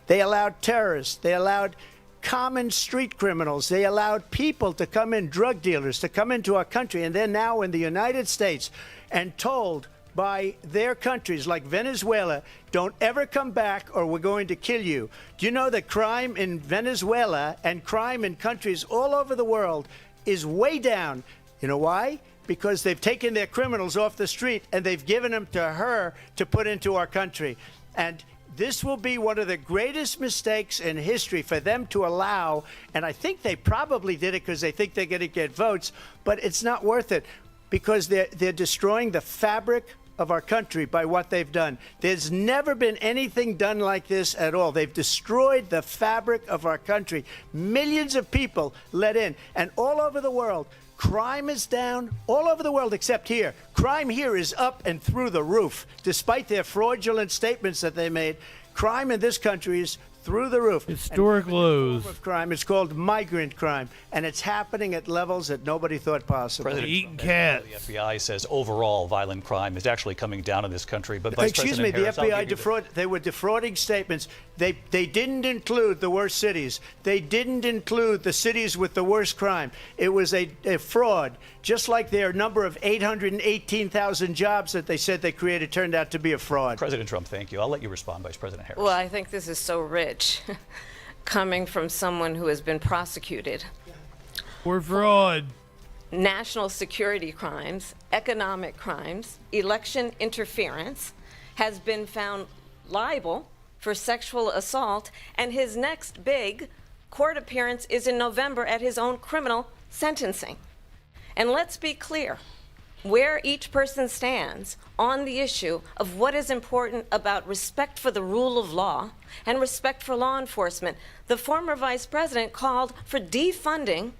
They allowed terrorists. They allowed common street criminals. They allowed people to come in, drug dealers, to come into our country. And they're now in the United States and told by their countries like Venezuela, don't ever come back or we're going to kill you. Do you know that crime in Venezuela and crime in countries all over the world is way down? You know why? Because they've taken their criminals off the street and they've given them to her to put into our country. And this will be one of the greatest mistakes in history for them to allow. And I think they probably did it because they think they're going to get votes, but it's not worth it because they're destroying the fabric of our country by what they've done. There's never been anything done like this at all. They've destroyed the fabric of our country. Millions of people let in, and all over the world, crime is down all over the world except here. Crime here is up and through the roof. Despite their fraudulent statements that they made, crime in this country is through the roof. Historic lows. Of crime. It's called migrant crime, and it's happening at levels that nobody thought possible. Eating cats. The FBI says overall violent crime is actually coming down in this country. But Vice Excuse me, President the Harris, FBI they were defrauding statements. They didn't include the worst cities. They didn't include the cities with the worst crime. It was a fraud, just like their number of 818,000 jobs that they said they created turned out to be a fraud. President Trump, thank you. I'll let you respond, Vice President Harris. Well, I think this is so rich coming from someone who has been prosecuted for fraud, national security crimes, economic crimes, election interference, has been found liable for sexual assault, and his next big court appearance is in November at his own criminal sentencing. And let's be clear where each person stands on the issue of what is important about respect for the rule of law and respect for law enforcement. The former vice president called for defunding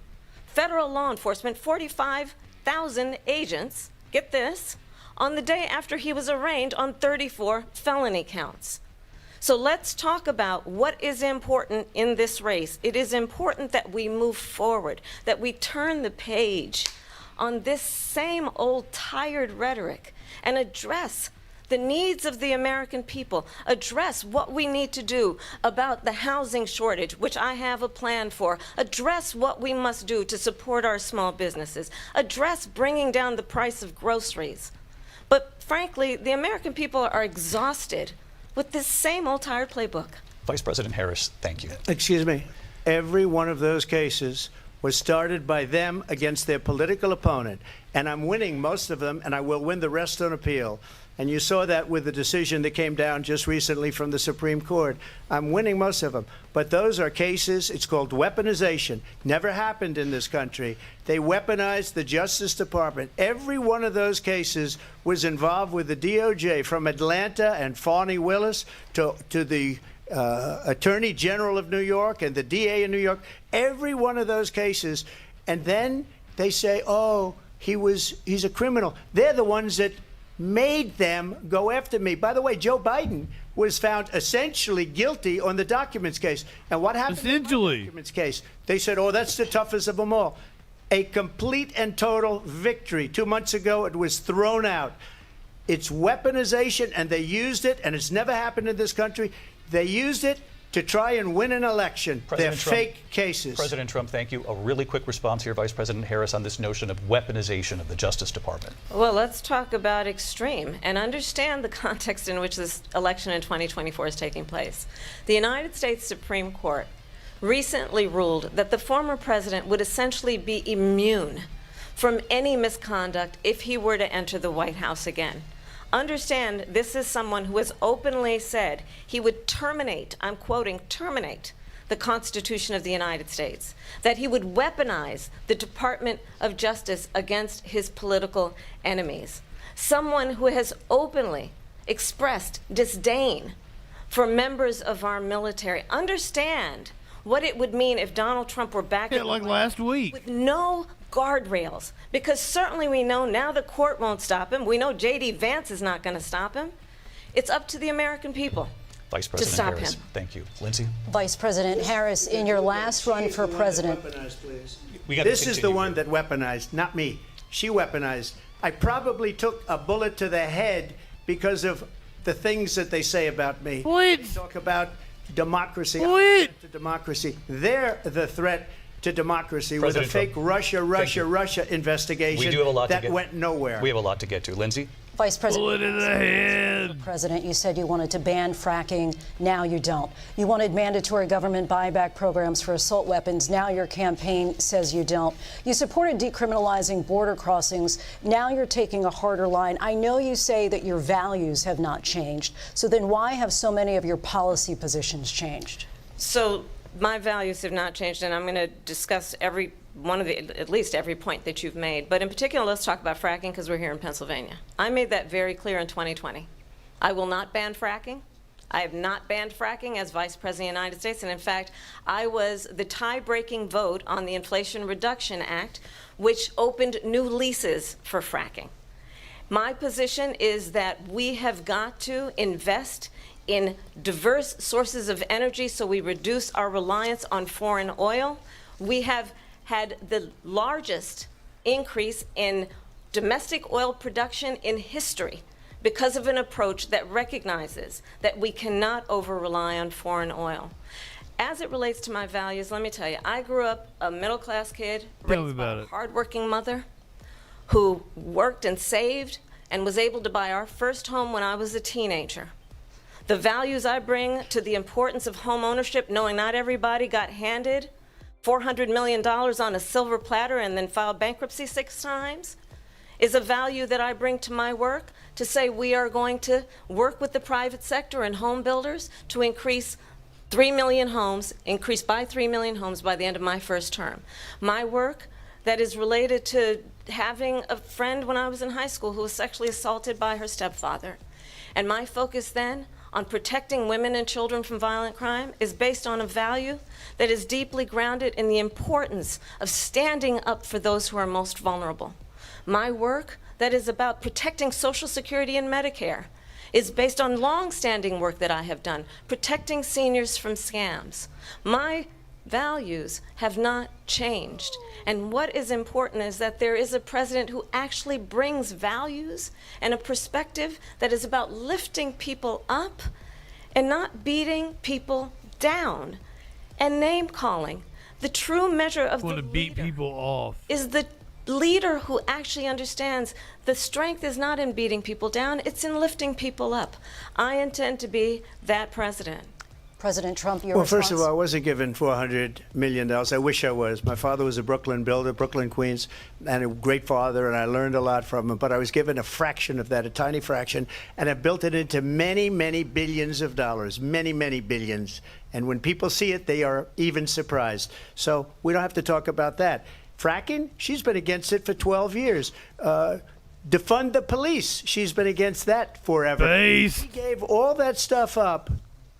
federal law enforcement, 45,000 agents, get this, on the day after he was arraigned on 34 felony counts. So let's talk about what is important in this race. It is important that we move forward, that we turn the page on this same old tired rhetoric and address the needs of the American people, address what we need to do about the housing shortage, which I have a plan for, address what we must do to support our small businesses, address bringing down the price of groceries. But frankly, the American people are exhausted with this same old tired playbook. Vice President Harris, thank you. Excuse me. Every one of those cases was started by them against their political opponent. And I'm winning most of them, and I will win the rest on appeal. And you saw that with the decision that came down just recently from the Supreme Court. I'm winning most of them. But those are cases, it's called weaponization. Never happened in this country. They weaponized the Justice Department. Every one of those cases was involved with the DOJ, from Atlanta and Fani Willis to the Attorney General of New York and the DA in New York. Every one of those cases. And then they say, oh, he's a criminal. They're the ones that made them go after me. By the way, Joe Biden was found essentially guilty on the documents case. And what happened in the documents case? They said, oh, that's the toughest of them all. A complete and total victory. 2 months ago, it was thrown out. It's weaponization, and they used it, and it's never happened in this country. They used it to try and win an election. They're fake cases. President Trump, thank you. A really quick response here, Vice President Harris, on this notion of weaponization of the Justice Department. Well, let's talk about extreme and understand the context in which this election in 2024 is taking place. The United States Supreme Court recently ruled that the former president would essentially be immune from any misconduct if he were to enter the White House again. Understand, this is someone who has openly said he would terminate, I'm quoting, terminate the Constitution of the United States, that he would weaponize the Department of Justice against his political enemies. Someone who has openly expressed disdain for members of our military. Understand what it would mean if Donald Trump were back in like last week with no guardrails, because certainly we know now the court won't stop him. We know J.D. Vance is not going to stop him. It's up to the American people Vice President to stop Harris, him. Thank you. Lindsay? Vice President Harris, in your last run for president. This is the one that weaponized, not me. She weaponized. I probably took a bullet to the head because of the things that they say about me. What? They talk about democracy. What? To democracy. They're the threat to democracy President with a fake Trump. Russia investigation We do have a lot that to get. went nowhere. We have a lot to get to. Lindsay? Vice President, bullet in the head. President, you said you wanted to ban fracking. Now you don't. You wanted mandatory government buyback programs for assault weapons. Now your campaign says you don't. You supported decriminalizing border crossings. Now you're taking a harder line. I know you say that your values have not changed. So then why have so many of your policy positions changed? So my values have not changed, and I'm going to discuss every at least every point that you've made. But in particular, let's talk about fracking because we're here in Pennsylvania. I made that very clear in 2020. I will not ban fracking. I have not banned fracking as Vice President of the United States. And in fact, I was the tie-breaking vote on the Inflation Reduction Act, which opened new leases for fracking. My position is that we have got to invest in diverse sources of energy so we reduce our reliance on foreign oil. We have had the largest increase in domestic oil production in history because of an approach that recognizes that we cannot over-rely on foreign oil. As it relates to my values, let me tell you, I grew up a middle-class kid, raised by a hardworking mother who worked and saved and was able to buy our first home when I was a teenager. The values I bring to the importance of home ownership, knowing not everybody got handed $400 million on a silver platter and then filed bankruptcy 6 times, is a value that I bring to my work to say we are going to work with the private sector and home builders to increase 3 million homes, increase by 3 million homes by the end of my first term. My work that is related to having a friend when I was in high school who was sexually assaulted by her stepfather. And my focus then on protecting women and children from violent crime is based on a value that is deeply grounded in the importance of standing up for those who are most vulnerable. My work that is about protecting Social Security and Medicare is based on long-standing work that I have done, protecting seniors from scams. My values have not changed. And what is important is that there is a president who actually brings values and a perspective that is about lifting people up and not beating people down and name-calling. The true measure of want to beat people off is the leader who actually understands the strength is not in beating people down, it's in lifting people up. I intend to be that president. President Trump, your Well, response? first of all, I wasn't given $400 million. I wish I was. My father was a Brooklyn builder, Brooklyn, Queens, and a great father, and I learned a lot from him. But I was given a fraction of that, a tiny fraction, and I built it into many, many billions of dollars, many, many billions. And when people see it, they are even surprised. So we don't have to talk about that. Fracking, she's been against it for 12 years. Defund the police, she's been against that forever. She gave all that stuff up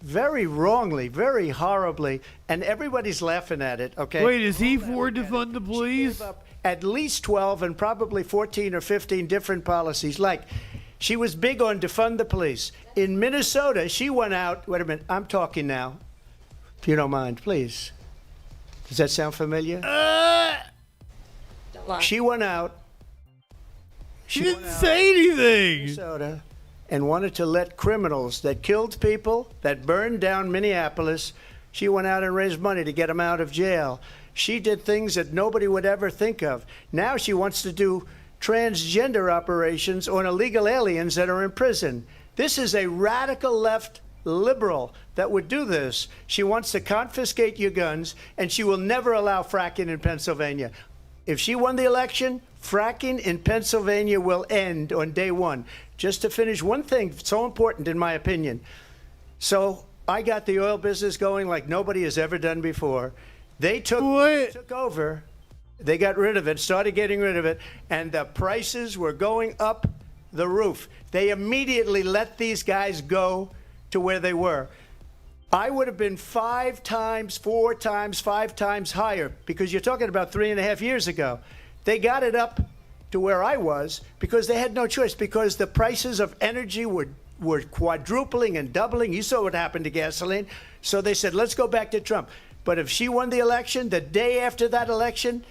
very wrongly, very horribly, and everybody's laughing at it, okay? Wait, is he for defund the police? At least 12 and probably 14 or 15 different policies. Like, she was big on defund the police. In Minnesota, she went out, wait a minute, I'm talking now, if you don't mind, please. Does that sound familiar? She went out. She didn't say anything. Minnesota, and wanted to let criminals that killed people, that burned down Minneapolis, she went out and raised money to get them out of jail. She did things that nobody would ever think of. Now she wants to do transgender operations on illegal aliens that are in prison. This is a radical left liberal that would do this. She wants to confiscate your guns, and she will never allow fracking in Pennsylvania. If she won the election, fracking in Pennsylvania will end on day one. Just to finish, one thing so important in my opinion. So I got the oil business going like nobody has ever done before. They took over. They got rid of it, started getting rid of it, and the prices were going up the roof. They immediately let these guys go to where they were. I would have been 5 times, 4 times, 5 times higher, because you're talking about 3.5 years ago. They got it up to where I was because they had no choice, because the prices of energy were quadrupling and doubling. You saw what happened to gasoline. So they said, let's go back to Trump. But if she won the election, the day after that election,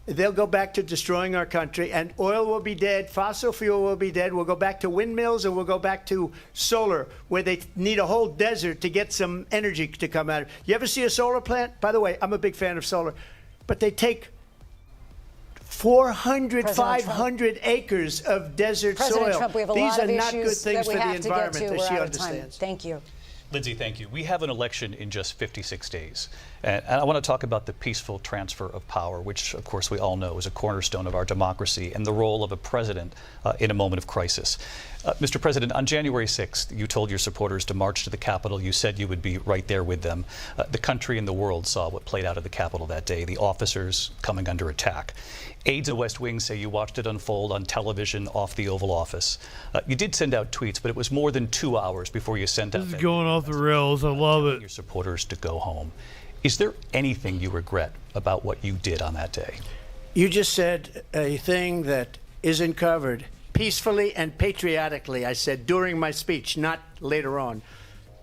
they'll go back to destroying our country, and oil will be dead, fossil fuel will be dead, we'll go back to windmills, and we'll go back to solar, where they need a whole desert to get some energy to come out of it. You ever see a solar plant? By the way, I'm a big fan of solar, but they take 400, 500 acres of desert President soil. Trump, we have a These lot are of not good issues things that we for the have to get environment to. that We're she out of time. understands. Thank you. Lindsay, thank you. We have an election in just 56 days. And I want to talk about the peaceful transfer of power, which, of course, we all know is a cornerstone of our democracy, and the role of a president in a moment of crisis. Mr. President, on January 6th, you told your supporters to march to the Capitol. You said you would be right there with them. The country and the world saw what played out at the Capitol that day, the officers coming under attack. Aides in the West Wing say you watched it unfold on television off the Oval Office. You did send out tweets, but it was more than 2 hours before you sent out This is going off the rails. I love it. Your supporters to go home. Is there anything you regret about what you did on that day? You just said a thing that isn't covered. Peacefully and patriotically, I said during my speech, not later on.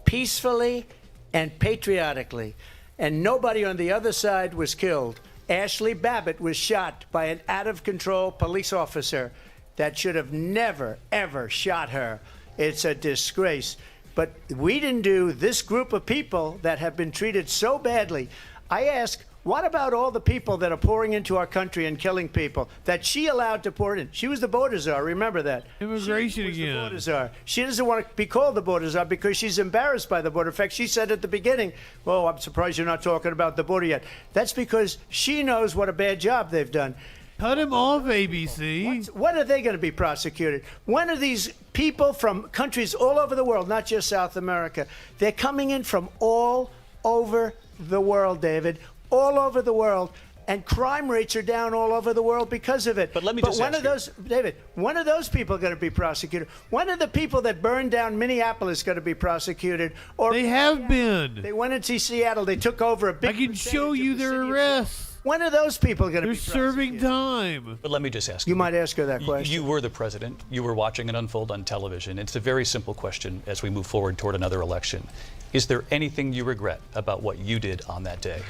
Peacefully and patriotically. And nobody on the other side was killed. Ashley Babbitt was shot by an out-of-control police officer that should have never, ever shot her. It's a disgrace. But we didn't do this group of people that have been treated so badly. I ask, what about all the people that are pouring into our country and killing people that she allowed to pour in? She was the border czar, remember that. Immigration again. The border czar. She doesn't want to be called the border czar because she's embarrassed by the border. In fact, she said at the beginning, oh, I'm surprised you're not talking about the border yet. That's because she knows what a bad job they've done. Cut him off, ABC. When are they going to be prosecuted? When are these people from countries all over the world, not just South America, they're coming in from all over the world, David, all over the world, and crime rates are down all over the world because of it. But let me just when ask are those, David, when are those people going to be prosecuted? When are the people that burned down Minneapolis going to be prosecuted? Or they have been. They went into Seattle. They took over a big. I can show you their arrests. When are those people going to be prosecuted? They're serving time. But let me just ask you. You might ask her that question. You were the president. You were watching it unfold on television. It's a very simple question as we move forward toward another election. Is there anything you regret about what you did on that day?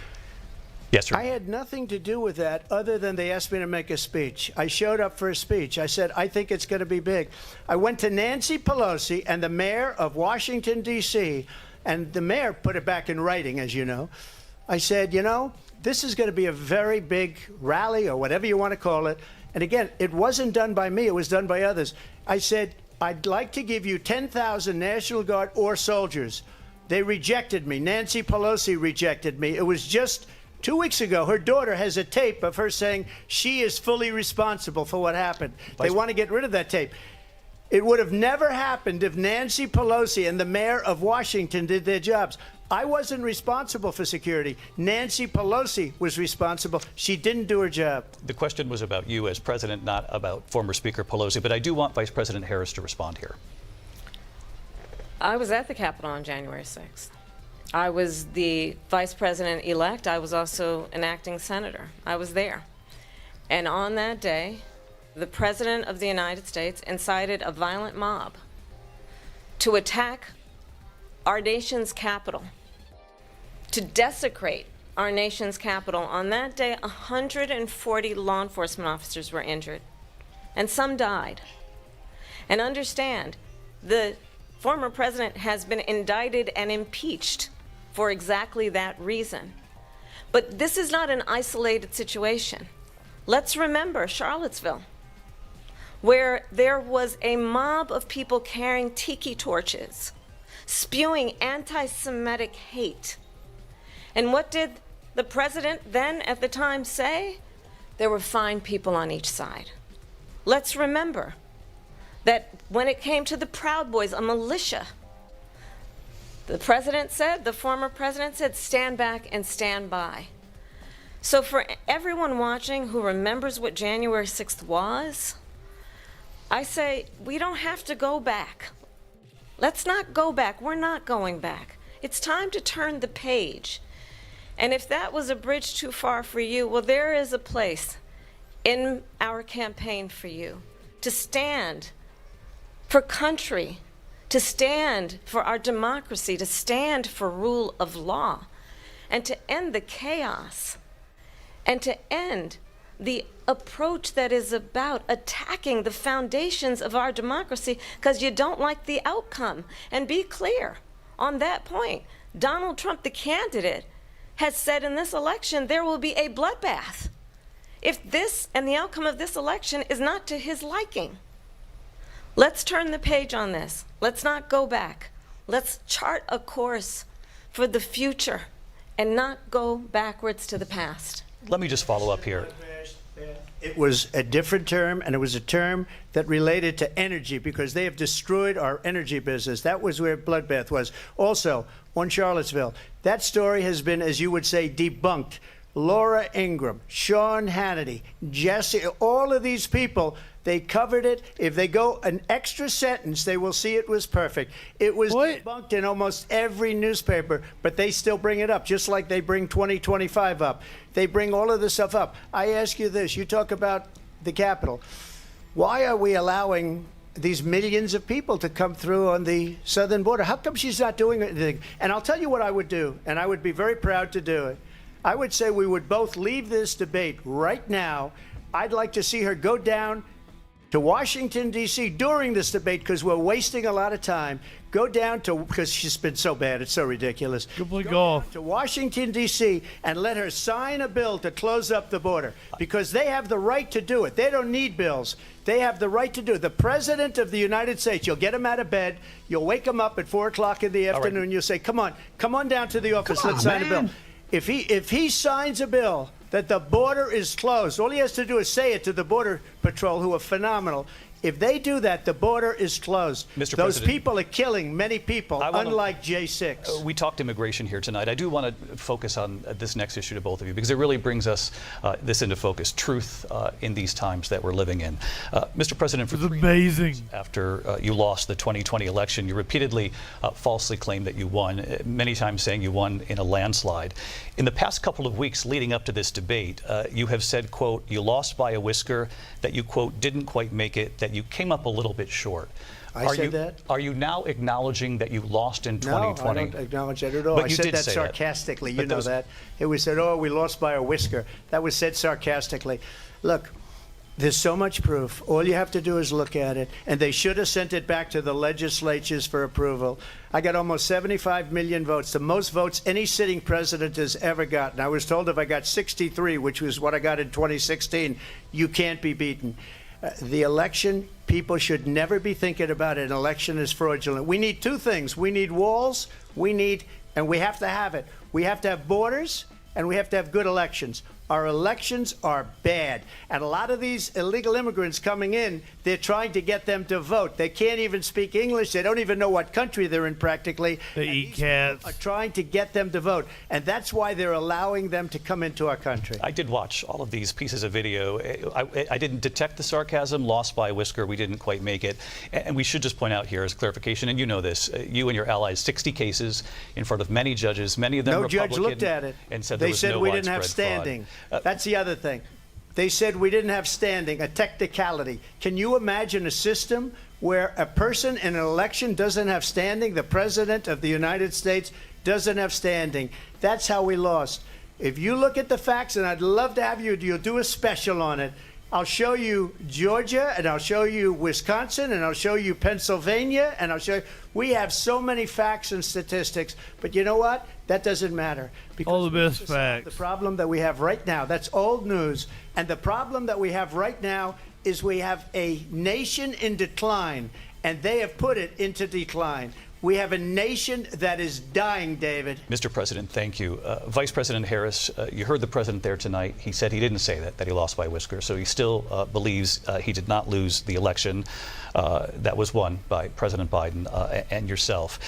Yes, sir. I had nothing to do with that other than they asked me to make a speech. I showed up for a speech. I said, I think it's going to be big. I went to Nancy Pelosi and the mayor of Washington, D.C., and the mayor put it back in writing, as you know. I said, you know, this is going to be a very big rally or whatever you want to call it. And again, it wasn't done by me. It was done by others. I said, I'd like to give you 10,000 National Guard or soldiers. They rejected me. Nancy Pelosi rejected me. It was just 2 weeks ago. Her daughter has a tape of her saying she is fully responsible for what happened. They want to get rid of that tape. It would have never happened if Nancy Pelosi and the mayor of Washington did their jobs. I wasn't responsible for security. Nancy Pelosi was responsible. She didn't do her job. The question was about you as president, not about former Speaker Pelosi, but I do want Vice President Harris to respond here. I was at the Capitol on January 6th. I was the vice president-elect. I was also an acting senator. I was there. And on that day, the President of the United States incited a violent mob to attack our nation's capital, to desecrate our nation's capital. On that day, 140 law enforcement officers were injured, and some died. And understand, the former president has been indicted and impeached for exactly that reason. But this is not an isolated situation. Let's remember Charlottesville, where there was a mob of people carrying tiki torches, spewing anti-Semitic hate. And what did the president then at the time say? There were fine people on each side. Let's remember that when it came to the Proud Boys, a militia, the president said, the former president said, stand back and stand by. So for everyone watching who remembers what January 6th was, I say we don't have to go back. Let's not go back. We're not going back. It's time to turn the page. And if that was a bridge too far for you, well, there is a place in our campaign for you to stand for country, to stand for our democracy, to stand for rule of law, and to end the chaos, and to end the approach that is about attacking the foundations of our democracy because you don't like the outcome. And be clear on that point. Donald Trump, the candidate, has said in this election there will be a bloodbath if this and the outcome of this election is not to his liking. Let's turn the page on this. Let's not go back. Let's chart a course for the future and not go backwards to the past. Let me just follow up here. It was a different term, and it was a term that related to energy because they have destroyed our energy business. That was where bloodbath was. Also, on Charlottesville, that story has been, as you would say, debunked. Laura Ingraham, Sean Hannity, Jesse, all of these people, they covered it. If they go an extra sentence, they will see it was perfect. It was debunked in almost every newspaper, but they still bring it up, just like they bring 2025 up. They bring all of this stuff up. I ask you this. You talk about the Capitol. Why are we allowing these millions of people to come through on the southern border? How come she's not doing anything? And I'll tell you what I would do, and I would be very proud to do it. I would say we would both leave this debate right now. I'd like to see her go down to Washington, D.C. during this debate because we're wasting a lot of time. Go down to, because she's been so bad, it's so ridiculous. Go play golf. To Washington, D.C. and let her sign a bill to close up the border because they have the right to do it. They don't need bills. They have the right to do it. The President of the United States, you'll get him out of bed. You'll wake him up at 4 o'clock in the afternoon. You'll say, come on down to the office. Let's sign a bill. If he signs a bill that the border is closed, all he has to do is say it to the Border Patrol, who are phenomenal. If they do that, the border is closed. Mr. Those President, people are killing many people, unlike J6. We talked immigration here tonight. I do want to focus on this next issue to both of you because it really brings us this into focus, truth in these times that we're living in. Mr. President, for 3 days after you lost the 2020 election, you repeatedly falsely claimed that you won, many times saying you won in a landslide. In the past couple of weeks leading up to this debate, you have said, quote, you lost by a whisker, that you, quote, didn't quite make it, that you came up a little bit short. I said that? Are you now acknowledging that you lost in 2020? No, I don't acknowledge that at all. But I you said did that say sarcastically. That. You know that. It was said, oh, we lost by a whisker. That was said sarcastically. Look, there's so much proof. All you have to do is look at it. And they should have sent it back to the legislatures for approval. I got almost 75 million votes, the most votes any sitting president has ever gotten. I was told if I got 63, which was what I got in 2016, you can't be beaten. The election, people should never be thinking about an election as fraudulent. We need 2 things. We need walls, and we have to have it. We have to have borders, and we have to have good elections. Our elections are bad. And a lot of these illegal immigrants coming in, they're trying to get them to vote. They can't even speak English. They don't even know what country they're in practically. They eat cats. Are trying to get them to vote. And that's why they're allowing them to come into our country. I did watch all of these pieces of video. I didn't detect the sarcasm, lost by a whisker. We didn't quite make it. And we should just point out here as clarification, and you know this, you and your allies, 60 cases in front of many judges, many of them no Republican. Judge looked at it. And said they there was said no we didn't have widespread standing. fraud. That's the other thing. They said we didn't have standing, a technicality. Can you imagine a system where a person in an election doesn't have standing? The President of the United States doesn't have standing. That's how we lost. If you look at the facts, and I'd love to have you'll do a special on it. I'll show you Georgia, and I'll show you Wisconsin, and I'll show you Pennsylvania, and I'll show you. We have so many facts and statistics, but you know what? That doesn't matter. Because all the best facts. The problem that we have right now, that's old news, and the problem that we have right now is we have a nation in decline, and they have put it into decline. We have a nation that is dying, David. Mr. President, thank you. Vice President Harris, you heard the president there tonight. He said he didn't say that he lost by a whisker. So he still believes he did not lose the election that was won by President Biden and yourself.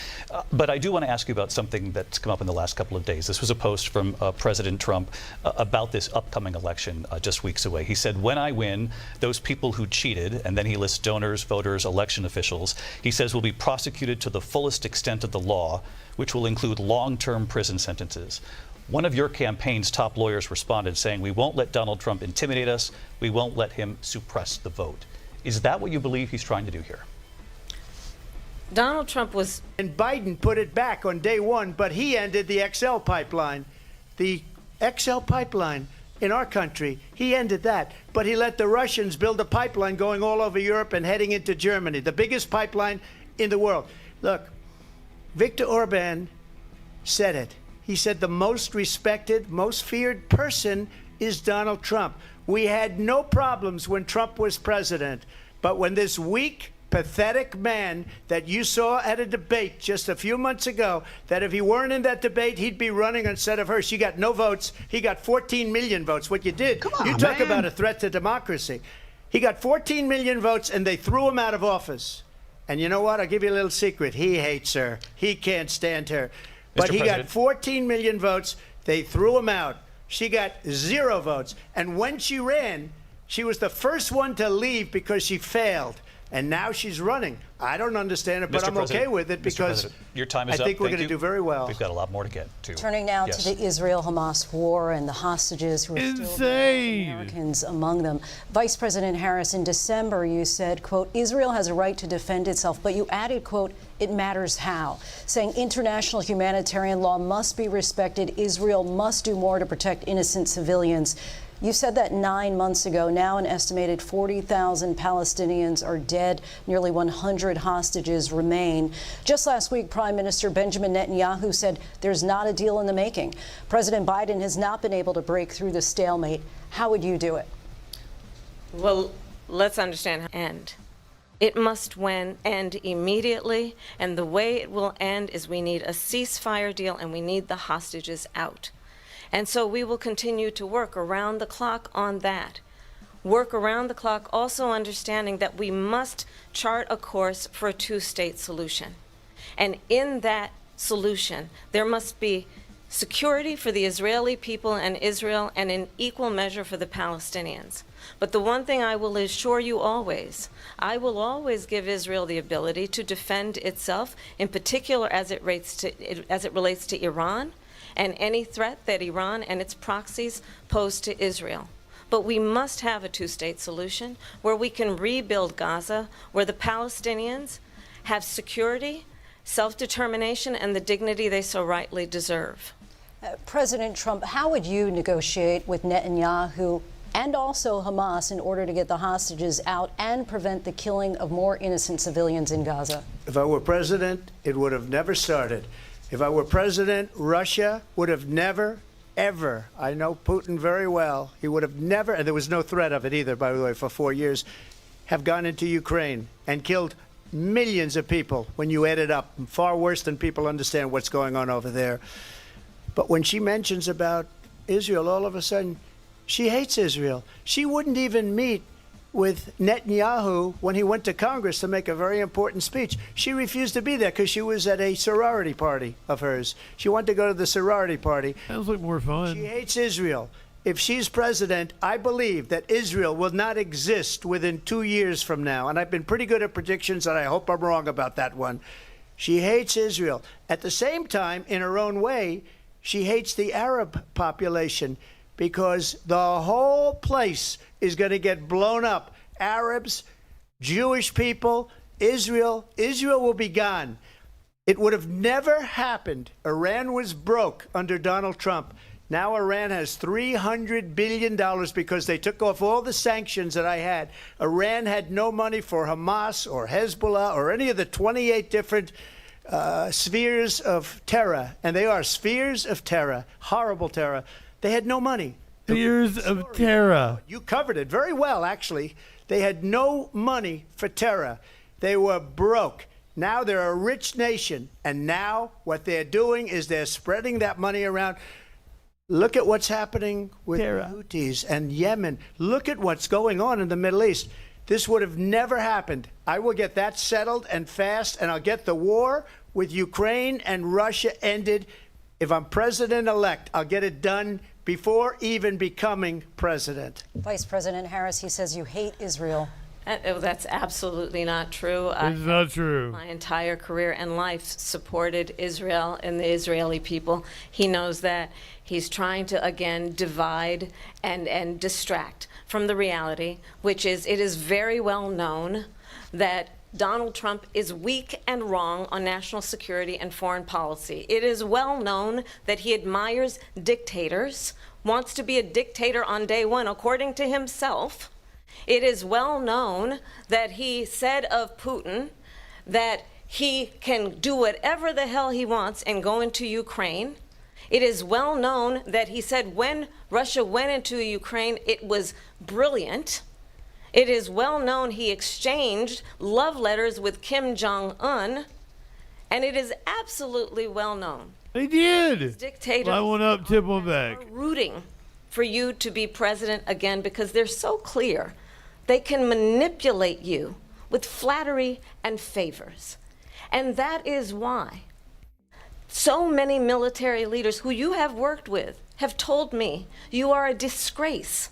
But I do want to ask you about something that's come up in the last couple of days. This was a post from President Trump about this upcoming election just weeks away. He said, when I win, those people who cheated, and then he lists donors, voters, election officials, he says will be prosecuted to the fullest extent of the law, which will include long-term prison sentences. One of your campaign's top lawyers responded saying, we won't let Donald Trump intimidate us. We won't let him suppress the vote. Is that what you believe he's trying to do here? Donald Trump was... And Biden put it back on day one, but he ended the XL pipeline. The XL pipeline in our country, he ended that. But he let the Russians build a pipeline going all over Europe and heading into Germany, the biggest pipeline in the world. Look, Viktor Orban said it. He said the most respected, most feared person is Donald Trump. We had no problems when Trump was president. But when this weak, pathetic man that you saw at a debate just a few months ago, that if he weren't in that debate, he'd be running instead of her. She got no votes. He got 14 million votes. What you did, you talk about a threat to democracy. He got 14 million votes, and they threw him out of office. And you know what? I'll give you a little secret. He hates her. He can't stand her. But he got 14 million votes. They threw him out. She got 0 votes. And when she ran, she was the first one to leave because she failed. And now she's running. I don't understand it, but I'm okay with it because your time is I think up. we're going to do very well. We've got a lot more to get to. Turning now to the Israel-Hamas war and the hostages who are still there, Americans among them. Vice President Harris, in December, you said, quote, Israel has a right to defend itself, but you added, quote, it matters how, saying international humanitarian law must be respected. Israel must do more to protect innocent civilians. You said that 9 months ago. Now an estimated 40,000 Palestinians are dead. Nearly 100 hostages remain. Just last week, Prime Minister Benjamin Netanyahu said there's not a deal in the making. President Biden has not been able to break through the stalemate. How would you do it? Well, let's understand how to end. It must end immediately, and the way it will end is we need a ceasefire deal and we need the hostages out. And so we will continue to work around the clock on that. Work around the clock, also understanding that we must chart a course for a two-state solution. And in that solution, there must be security for the Israeli people and Israel, and in equal measure for the Palestinians. But the one thing I will assure you always, I will always give Israel the ability to defend itself, in particular as it relates to Iran, and any threat that Iran and its proxies pose to Israel. But we must have a two-state solution where we can rebuild Gaza, where the Palestinians have security, self-determination, and the dignity they so rightly deserve. President Trump, how would you negotiate with Netanyahu and also Hamas in order to get the hostages out and prevent the killing of more innocent civilians in Gaza? If I were president, it would have never started. If I were president, Russia would have never, ever, I know Putin very well, he would have never, and there was no threat of it either, by the way, for 4 years, have gone into Ukraine and killed millions of people when you add it up, far worse than people understand what's going on over there. But when she mentions about Israel, all of a sudden, she hates Israel. She wouldn't even meet with Netanyahu when he went to Congress to make a very important speech. She refused to be there because she was at a sorority party of hers. She wanted to go to the sorority party. Sounds like more fun. She hates Israel. If she's president, I believe that Israel will not exist within 2 years from now. And I've been pretty good at predictions, and I hope I'm wrong about that one. She hates Israel. At the same time, in her own way, she hates the Arab population, because the whole place is going to get blown up. Arabs, Jewish people, Israel will be gone. It would have never happened. Iran was broke under Donald Trump. Now Iran has $300 billion because they took off all the sanctions that I had. Iran had no money for Hamas or Hezbollah or any of the 28 different spheres of terror. And they are spheres of terror, horrible terror. They had no money. Spheres of terror. You covered it very well, actually. They had no money for terror. They were broke. Now they're a rich nation. And now what they're doing is they're spreading that money around. Look at what's happening with the Houthis and Yemen. Look at what's going on in the Middle East. This would have never happened. I will get that settled and fast, and I'll get the war with Ukraine and Russia ended. If I'm president-elect, I'll get it done before even becoming president. Vice President Harris, he says you hate Israel. That's absolutely not true. It's not true. My entire career and life supported Israel and the Israeli people. He knows that. He's trying to, again, divide and distract from the reality, which is it is very well known that Donald Trump is weak and wrong on national security and foreign policy. It is well known that he admires dictators, wants to be a dictator on day one, according to himself. It is well known that he said of Putin that he can do whatever the hell he wants and go into Ukraine. It is well known that he said when Russia went into Ukraine, it was brilliant. It is well known he exchanged love letters with Kim Jong-un, and it is absolutely well known. They did. Dictators I went up, tip one back. are rooting for you to be president again because they're so clear. They can manipulate you with flattery and favors. And that is why so many military leaders who you have worked with have told me you are a disgrace.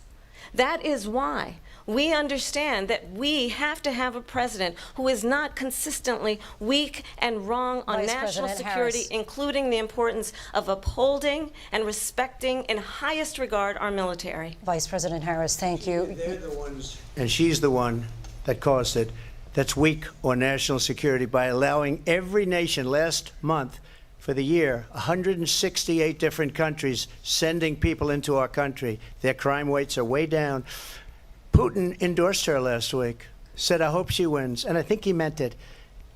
That is why we understand that we have to have a president who is not consistently weak and wrong on Vice national President security, Harris. including the importance of upholding and respecting in highest regard our military. Vice President Harris, thank you. They're the ones, and she's the one that caused it, that's weak on national security by allowing every nation last month for the year, 168 different countries sending people into our country. Their crime rates are way down. Putin endorsed her last week, said, I hope she wins. And I think he meant it,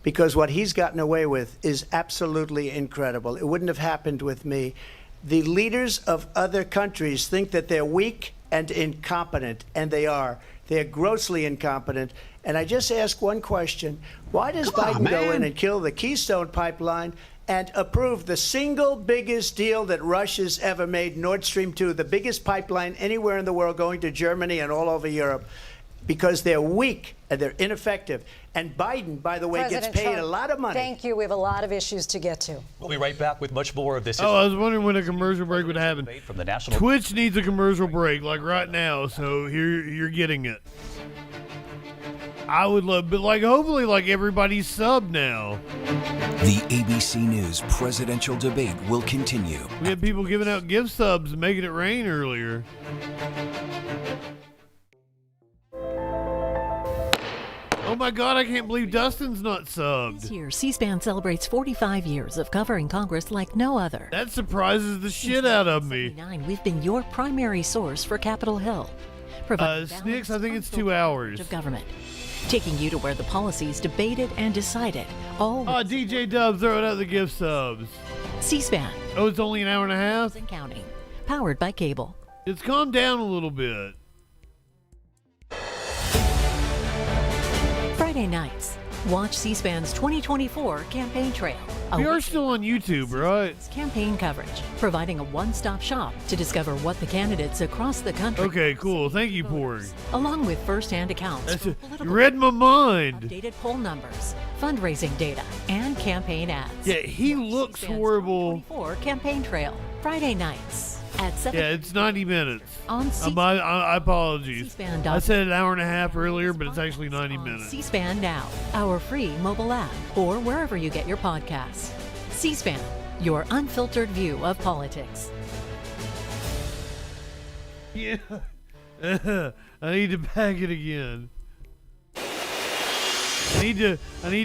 because what he's gotten away with is absolutely incredible. It wouldn't have happened with me. The leaders of other countries think that they're weak and incompetent, and they are. They're grossly incompetent. And I just ask one question. Why does Biden go in and kill the Keystone Pipeline and approve the single biggest deal that Russia's ever made, Nord Stream 2, the biggest pipeline anywhere in the world going to Germany and all over Europe? Because they're weak and they're ineffective. And Biden, by the way, President gets paid Trump, a lot of money. Thank you. We have a lot of issues to get to. We'll be right back with much more of this. Oh, I was wondering when a commercial break would happen. From the national Twitch needs a commercial break, like right now, so here you're getting it. I would love, but like hopefully like everybody's sub now. The ABC News presidential debate will continue. We had people giving out gift subs and making it rain earlier. Oh my God, I can't believe Dustin's not subbed. This year, C-SPAN celebrates 45 years of covering Congress like no other. That surprises the shit out of me. We've been your primary source for Capitol Hill. Snicks, I think it's 2 hours. Of government, taking you to where the policies debated and decided. All DJ Dub throwing out the gift subs. C-SPAN. Oh, it's only an hour and a half? And counting. Powered by cable. It's calmed down a little bit. Friday nights, watch C-SPAN's 2024 campaign trail. We are still on YouTube, right? Campaign coverage, providing a one-stop shop to discover what the candidates across the country. Okay, cool. Thank you, Porg. Along with first-hand accounts. You read my mind. Updated poll numbers, fundraising data, and campaign ads. Yeah, he looks horrible. 2024 campaign trail, Friday nights at 7. Yeah, it's 90 minutes. On I apologies. C-SPAN. I said an hour and a half earlier, but it's actually 90 minutes. C-SPAN Now, our free mobile app, or wherever you get your podcasts. C-SPAN, your unfiltered view of politics. Yeah. I need to back it again. I need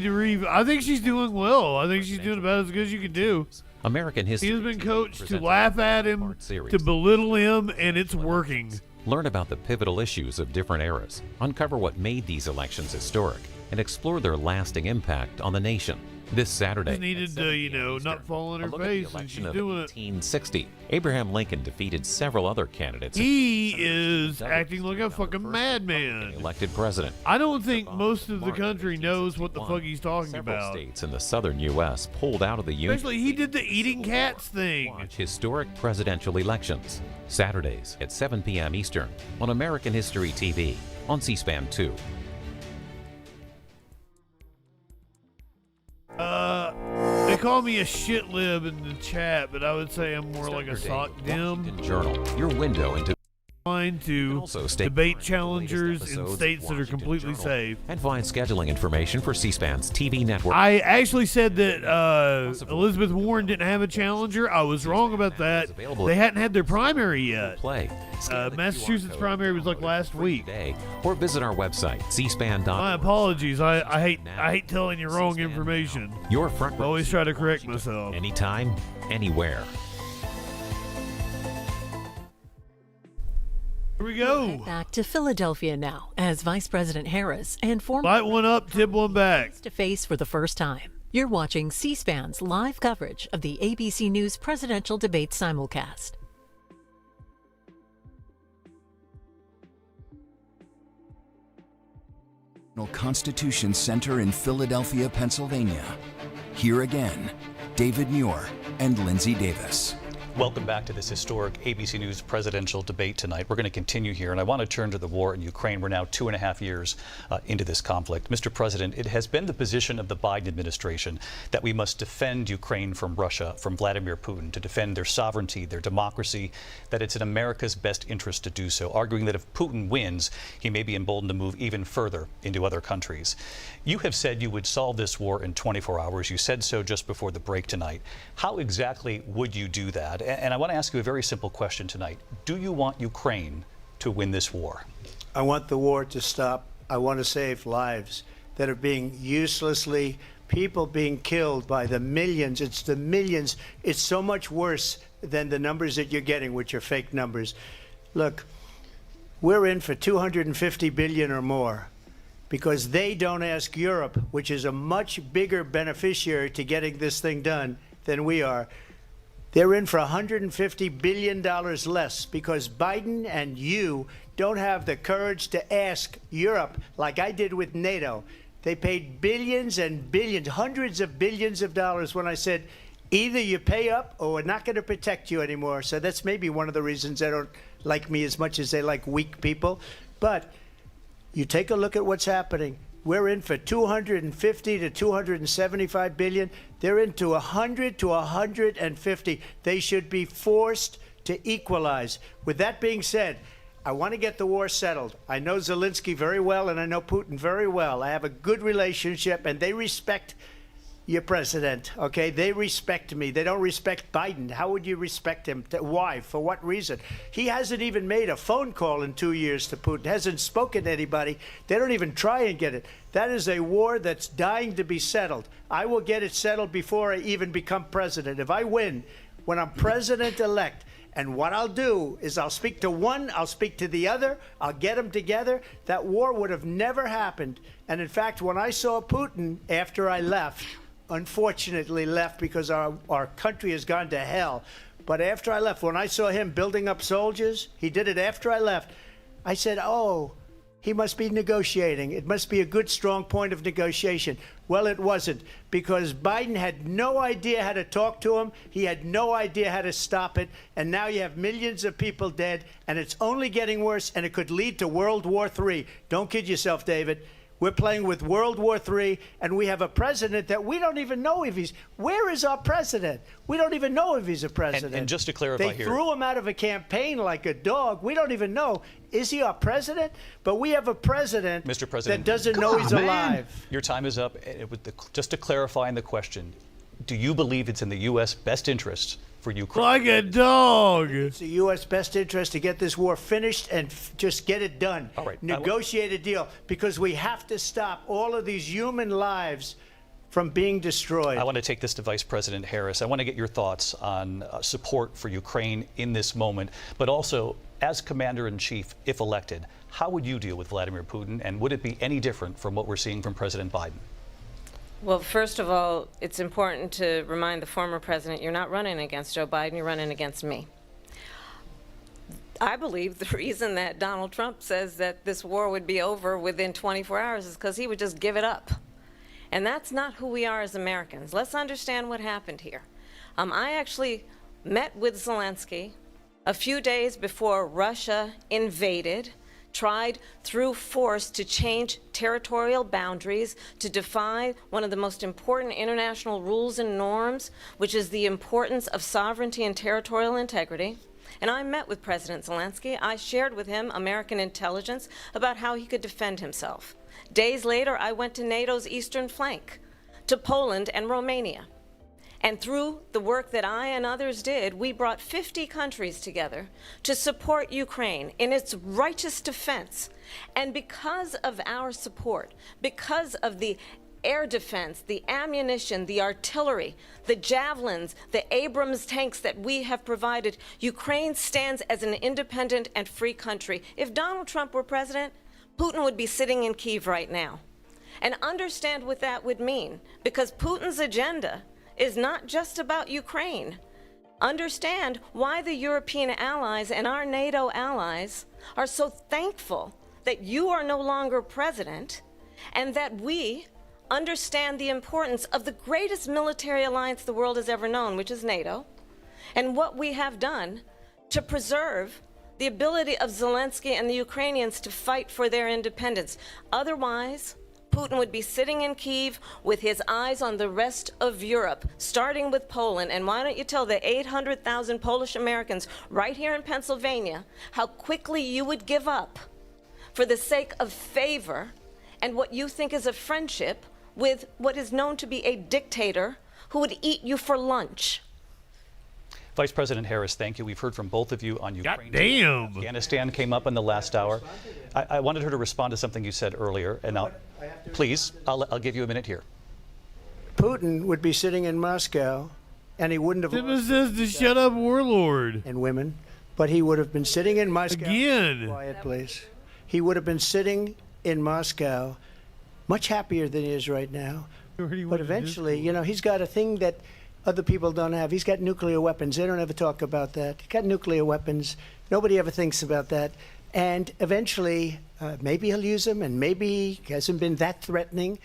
to I think she's doing well. I think she's doing about as good as you can do. American history. He has been coached to laugh at him, to belittle him, and it's working. Learn about the pivotal issues of different eras, uncover what made these elections historic, and explore their lasting impact on the nation. This Saturday, Just needed to, not fall on her face, and she's doing it. 1860, Abraham Lincoln defeated several other candidates. He is acting like a fucking madman. Elected president. I don't think most of the country knows what the fuck he's talking about. States in the southern U.S. pulled out of the Union. Especially, he did the eating cats thing. Watch historic presidential elections, Saturdays at 7 p.m. Eastern on American History TV on C-SPAN 2. They call me a shit lib in the chat, but I would say I'm more like a sock dim. Journal, your window into to debate challengers in states that are completely safe. And find scheduling information for C-SPAN's TV network. I actually said that Elizabeth Warren didn't have a challenger. I was wrong about that. They hadn't had their primary yet. Massachusetts primary was like last week. Or visit our website, cspan.org. My apologies. I hate telling you wrong information. Your front row. Always try to correct myself. Anytime, anywhere. Here we go. Back to Philadelphia now, as Vice President Harris and former light one up, tip one back. To face for the first time. You're watching C-SPAN's live coverage of the ABC News presidential debate simulcast. Constitution Center in Philadelphia, Pennsylvania. Here again, David Muir and Lindsay Davis. Welcome back to this historic ABC News presidential debate tonight. We're going to continue here, and I want to turn to the war in Ukraine. We're now 2.5 years into this conflict. Mr. President, it has been the position of the Biden administration that we must defend Ukraine from Russia, from Vladimir Putin, to defend their sovereignty, their democracy, that it's in America's best interest to do so, arguing that if Putin wins, he may be emboldened to move even further into other countries. You have said you would solve this war in 24 hours. You said so just before the break tonight. How exactly would you do that? And I want to ask you a very simple question tonight. Do you want Ukraine to win this war? I want the war to stop. I want to save lives that are being uselessly, people being killed by the millions. It's the millions. It's so much worse than the numbers that you're getting, which are fake numbers. Look, we're in for 250 billion or more because they don't ask Europe, which is a much bigger beneficiary to getting this thing done than we are. They're in for $150 billion less because Biden and you don't have the courage to ask Europe like I did with NATO. They paid billions and billions, hundreds of billions of dollars when I said, either you pay up or we're not going to protect you anymore. So that's maybe one of the reasons they don't like me as much as they like weak people. But you take a look at what's happening. We're in for 250 to 275 billion. They're into 100 to 150. They should be forced to equalize. With that being said, I want to get the war settled. I know Zelensky very well, and I know Putin very well. I have a good relationship, and they respect your president, okay? They respect me. They don't respect Biden. How would you respect him? Why? For what reason? He hasn't even made a phone call in 2 years to Putin, hasn't spoken to anybody. They don't even try and get it. That is a war that's dying to be settled. I will get it settled before I even become president. If I win, when I'm president-elect, and what I'll do is I'll speak to one, I'll speak to the other, I'll get them together. That war would have never happened. And in fact, when I saw Putin after I left, unfortunately left because our country has gone to hell. But after I left, when I saw him building up soldiers, he did it after I left, I said, oh, he must be negotiating. It must be a good, strong point of negotiation. Well, it wasn't, because Biden had no idea how to talk to him. He had no idea how to stop it. And now you have millions of people dead, and it's only getting worse, and it could lead to World War III. Don't kid yourself, David. We're playing with World War III, and we have a president that we don't even know if he's... Where is our president? We don't even know if he's a president. And just to clarify they here... They threw him out of a campaign like a dog. We don't even know. Is he our president? But we have a president, Mr. President, that doesn't know he's alive. Your time is up. Just to clarify in the question, do you believe it's in the U.S. best interest for Ukraine? Like a dog. It's the U.S. best interest to get this war finished and just get it done. All right. Negotiate a deal, because we have to stop all of these human lives from being destroyed. I want to take this to Vice President Harris. I want to get your thoughts on support for Ukraine in this moment, but also as Commander-in-Chief, if elected, how would you deal with Vladimir Putin, and would it be any different from what we're seeing from President Biden? Well, first of all, it's important to remind the former president you're not running against Joe Biden, you're running against me. I believe the reason that Donald Trump says that this war would be over within 24 hours is because he would just give it up. And that's not who we are as Americans. Let's understand what happened here. I actually met with Zelensky a few days before Russia invaded, tried through force to change territorial boundaries, to defy one of the most important international rules and norms, which is the importance of sovereignty and territorial integrity. And I met with President Zelensky. I shared with him American intelligence about how he could defend himself. Days later, I went to NATO's eastern flank, to Poland and Romania. And through the work that I and others did, we brought 50 countries together to support Ukraine in its righteous defense. And because of our support, because of the air defense, the ammunition, the artillery, the javelins, the Abrams tanks that we have provided, Ukraine stands as an independent and free country. If Donald Trump were president, Putin would be sitting in Kyiv right now. And understand what that would mean, because Putin's agenda is not just about Ukraine. Understand why the European allies and our NATO allies are so thankful that you are no longer president, and that we understand the importance of the greatest military alliance the world has ever known, which is NATO, and what we have done to preserve the ability of Zelensky and the Ukrainians to fight for their independence. Otherwise, Putin would be sitting in Kyiv with his eyes on the rest of Europe, starting with Poland. And why don't you tell the 800,000 Polish Americans right here in Pennsylvania how quickly you would give up for the sake of favor and what you think is a friendship with what is known to be a dictator who would eat you for lunch. Vice President Harris, thank you. We've heard from both of you on Ukraine. Damn. Afghanistan came up in the last hour. I wanted her to respond to something you said earlier, and please, I'll give you a minute here. Putin would be sitting in Moscow, and he wouldn't have. Timma says to shut up, warlord. And women, but he would have been sitting in Moscow. Again. Quiet, please. He would have been sitting in Moscow, much happier than he is right now. But eventually, you know, he's got a thing that other people don't have. He's got nuclear weapons. They don't ever talk about that. He's got nuclear weapons. Nobody ever thinks about that. And eventually, maybe he'll use them, and maybe he hasn't been that threatening,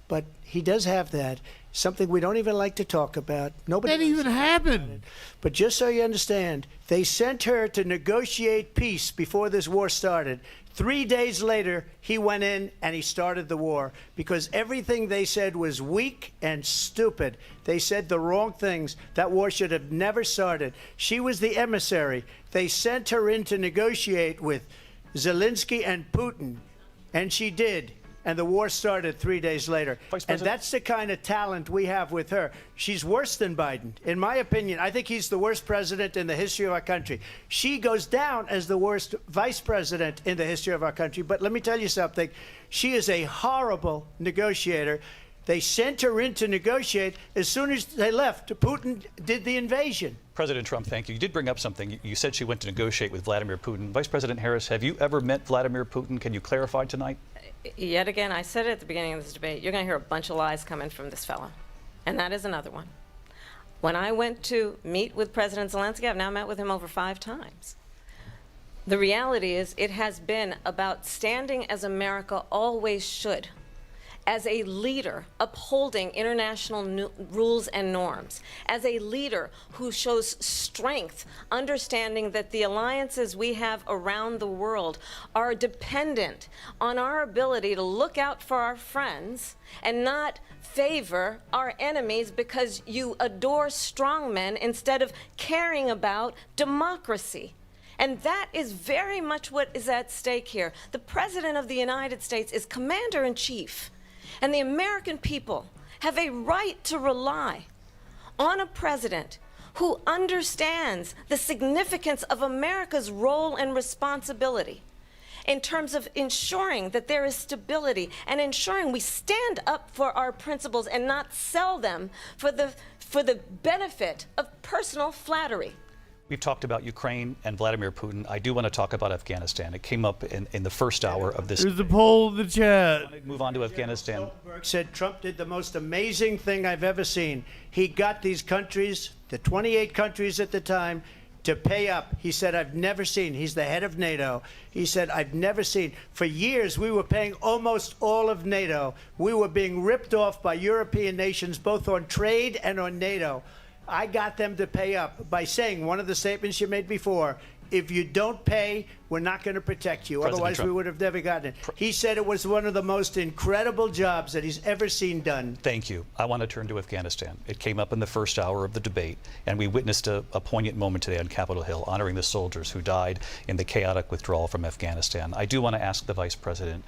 but he does have that. Something we don't even like to talk about. Nobody. That even happened. But just so you understand, they sent her to negotiate peace before this war started. 3 days later, he went in and he started the war because everything they said was weak and stupid. They said the wrong things. That war should have never started. She was the emissary. They sent her in to negotiate with Zelensky and Putin, and she did. And the war started 3 days later. And that's the kind of talent we have with her. She's worse than Biden. In my opinion, I think he's the worst president in the history of our country. She goes down as the worst vice president in the history of our country. But let me tell you something. She is a horrible negotiator. They sent her in to negotiate. As soon as they left, Putin did the invasion. President Trump, thank you. You did bring up something. You said she went to negotiate with Vladimir Putin. Vice President Harris, have you ever met Vladimir Putin? Can you clarify tonight? Yet again, I said it at the beginning of this debate, you're going to hear a bunch of lies coming from this fellow. And that is another one. When I went to meet with President Zelensky, I've now met with him over 5 times. The reality is it has been about standing as America always should, as a leader upholding international rules and norms, as a leader who shows strength, understanding that the alliances we have around the world are dependent on our ability to look out for our friends and not favor our enemies because you adore strongmen instead of caring about democracy. And that is very much what is at stake here. The President of the United States is commander-in-chief. And the American people have a right to rely on a president who understands the significance of America's role and responsibility in terms of ensuring that there is stability and ensuring we stand up for our principles and not sell them for the benefit of personal flattery. We've talked about Ukraine and Vladimir Putin. I do want to talk about Afghanistan. It came up in the first hour of this. There's a poll in the chat. Move on to Afghanistan. Said Trump did the most amazing thing I've ever seen. He got these countries, the 28 countries at the time, to pay up. He said, I've never seen. He's the head of NATO. He said, I've never seen. For years, we were paying almost all of NATO. We were being ripped off by European nations, both on trade and on NATO. I got them to pay up by saying one of the statements you made before, if you don't pay, we're not going to protect you. President Otherwise, Trump. we would have never gotten it. He said it was one of the most incredible jobs that he's ever seen done. Thank you. I want to turn to Afghanistan. It came up in the first hour of the debate, and we witnessed a poignant moment today on Capitol Hill, honoring the soldiers who died in the chaotic withdrawal from Afghanistan. I do want to ask the Vice President,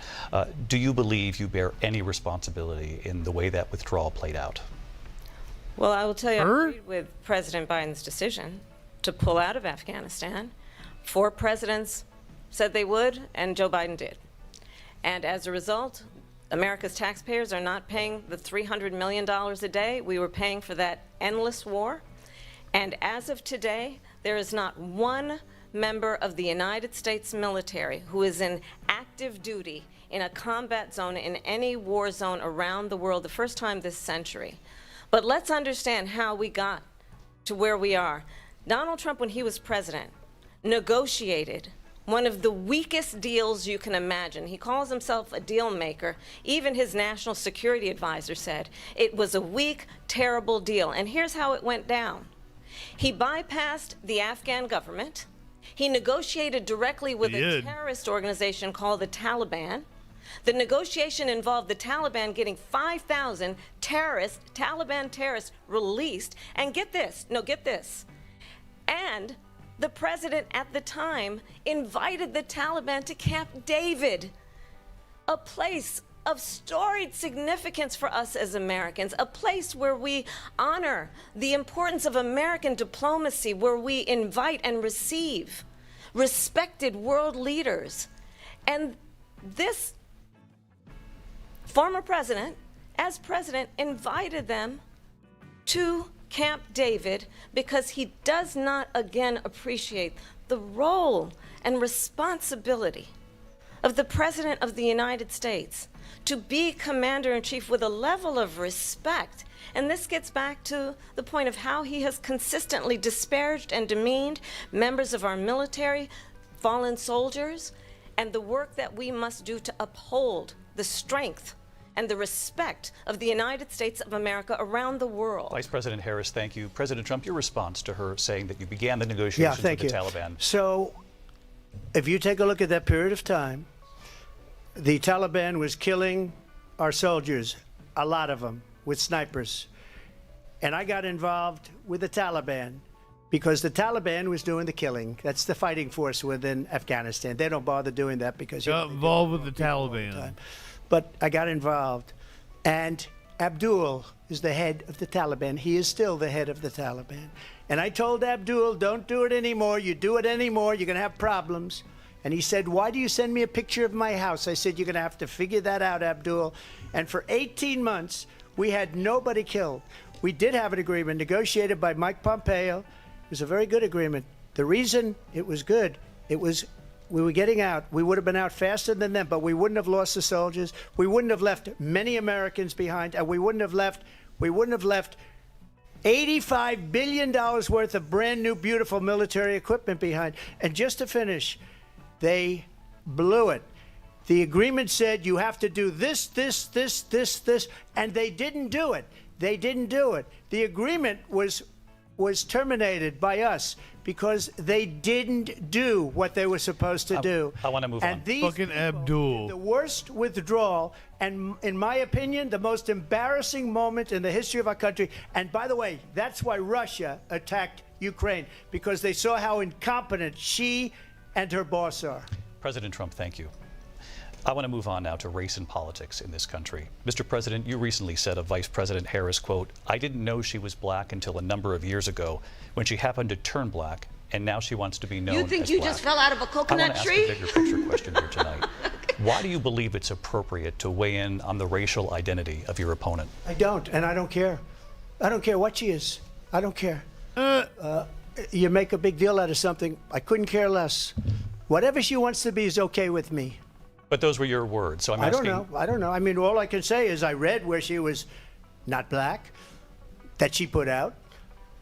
do you believe you bear any responsibility in the way that withdrawal played out? Well, I will tell you, I agreed with President Biden's decision to pull out of Afghanistan. 4 presidents said they would, and Joe Biden did. And as a result, America's taxpayers are not paying the $300 million a day we were paying for that endless war. And as of today, there is not one member of the United States military who is in active duty in a combat zone in any war zone around the world, the first time this century. But let's understand how we got to where we are. Donald Trump, when he was president, negotiated one of the weakest deals you can imagine. He calls himself a deal maker. Even his national security advisor said it was a weak, terrible deal. And here's how it went down. He bypassed the Afghan government. He negotiated directly with a terrorist organization called the Taliban. The negotiation involved the Taliban getting 5,000 Taliban terrorists released. And get this, and the president at the time invited the Taliban to Camp David, a place of storied significance for us as Americans, a place where we honor the importance of American diplomacy, where we invite and receive respected world leaders. And this former president, as president, invited them to Camp David because he does not again appreciate the role and responsibility of the President of the United States to be commander-in-chief with a level of respect. And this gets back to the point of how he has consistently disparaged and demeaned members of our military, fallen soldiers, and the work that we must do to uphold the strength and the respect of the United States of America around the world. Vice President Harris, thank you. President Trump, your response to her saying that you began the negotiations with the Taliban. So, if you take a look at that period of time, the Taliban was killing our soldiers, a lot of them, with snipers. And I got involved with the Taliban because the Taliban was doing the killing. That's the fighting force within Afghanistan. They don't bother doing that because you got involved with the Taliban. But I got involved, and Abdul is the head of the Taliban. He is still the head of the Taliban. And I told Abdul, don't do it anymore. You do it anymore, you're going to have problems. And he said, why do you send me a picture of my house? I said, you're going to have to figure that out, Abdul. And for 18 months, we had nobody killed. We did have an agreement negotiated by Mike Pompeo. It was a very good agreement. The reason it was good, we were getting out. We would have been out faster than them, but we wouldn't have lost the soldiers. We wouldn't have left many Americans behind, and we wouldn't have left $85 billion worth of brand new, beautiful military equipment behind. And just to finish, they blew it. The agreement said you have to do this, and they didn't do it. They didn't do it. The agreement was terminated by us because they didn't do what they were supposed to do. I want to move on. Fucking Abdul. The worst withdrawal, and in my opinion, the most embarrassing moment in the history of our country. And by the way, that's why Russia attacked Ukraine, because they saw how incompetent she and her boss are. President Trump, thank you. I want to move on now to race and politics in this country. Mr. President, you recently said of Vice President Harris, quote, I didn't know she was black until a number of years ago when she happened to turn black, and now she wants to be known as black. You think you just fell out of a coconut tree? I want to ask a bigger picture question here tonight. Why do you believe it's appropriate to weigh in on the racial identity of your opponent? I don't, and I don't care. I don't care what she is. I don't care. You make a big deal out of something. I couldn't care less. Whatever she wants to be is okay with me. But those were your words, so I'm asking. I don't know. I mean, all I can say is I read where she was not black, that she put out,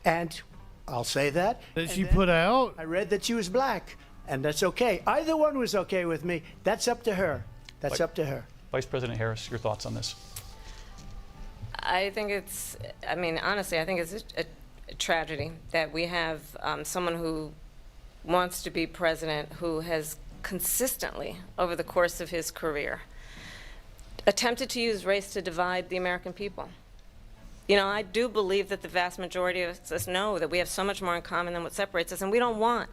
and I'll say that. That she put out? I read that she was black, and that's okay. Either one was okay with me. That's up to her. That's up to her. Vice President Harris, your thoughts on this? I think it's, I mean, honestly, I think it's a tragedy that we have someone who wants to be president who has consistently, over the course of his career, attempted to use race to divide the American people. You know, I do believe that the vast majority of us know that we have so much more in common than what separates us, and we don't want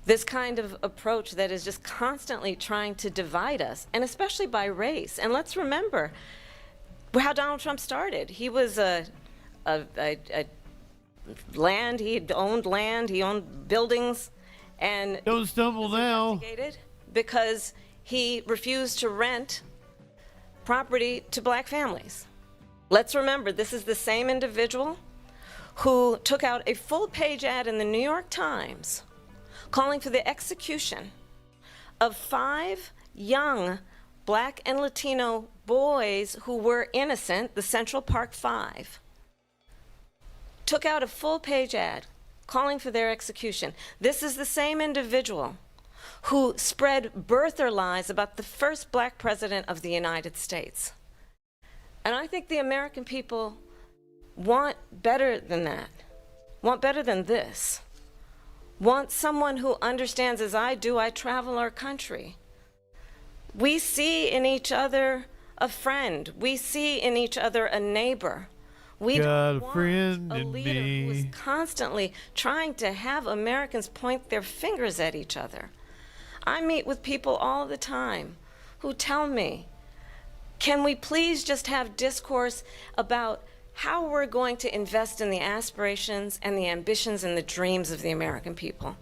this kind of approach that is just constantly trying to divide us, and especially by race. And let's remember how Donald Trump started. He was land, he owned buildings, and don't stumble now. Because he refused to rent property to black families. Let's remember, this is the same individual who took out a full-page ad in the New York Times calling for the execution of 5 young black and Latino boys who were innocent, the Central Park 5. Took out a full-page ad calling for their execution. This is the same individual who spread birther lies about the first black president of the United States. And I think the American people want better than that, want better than this, want someone who understands, as I do, I travel our country. We see in each other a friend. We see in each other a neighbor. We don't want a leader who is constantly trying to have Americans point their fingers at each other. I meet with people all the time who tell me, can we please just have discourse about how we're going to invest in the aspirations and the ambitions and the dreams of the American people?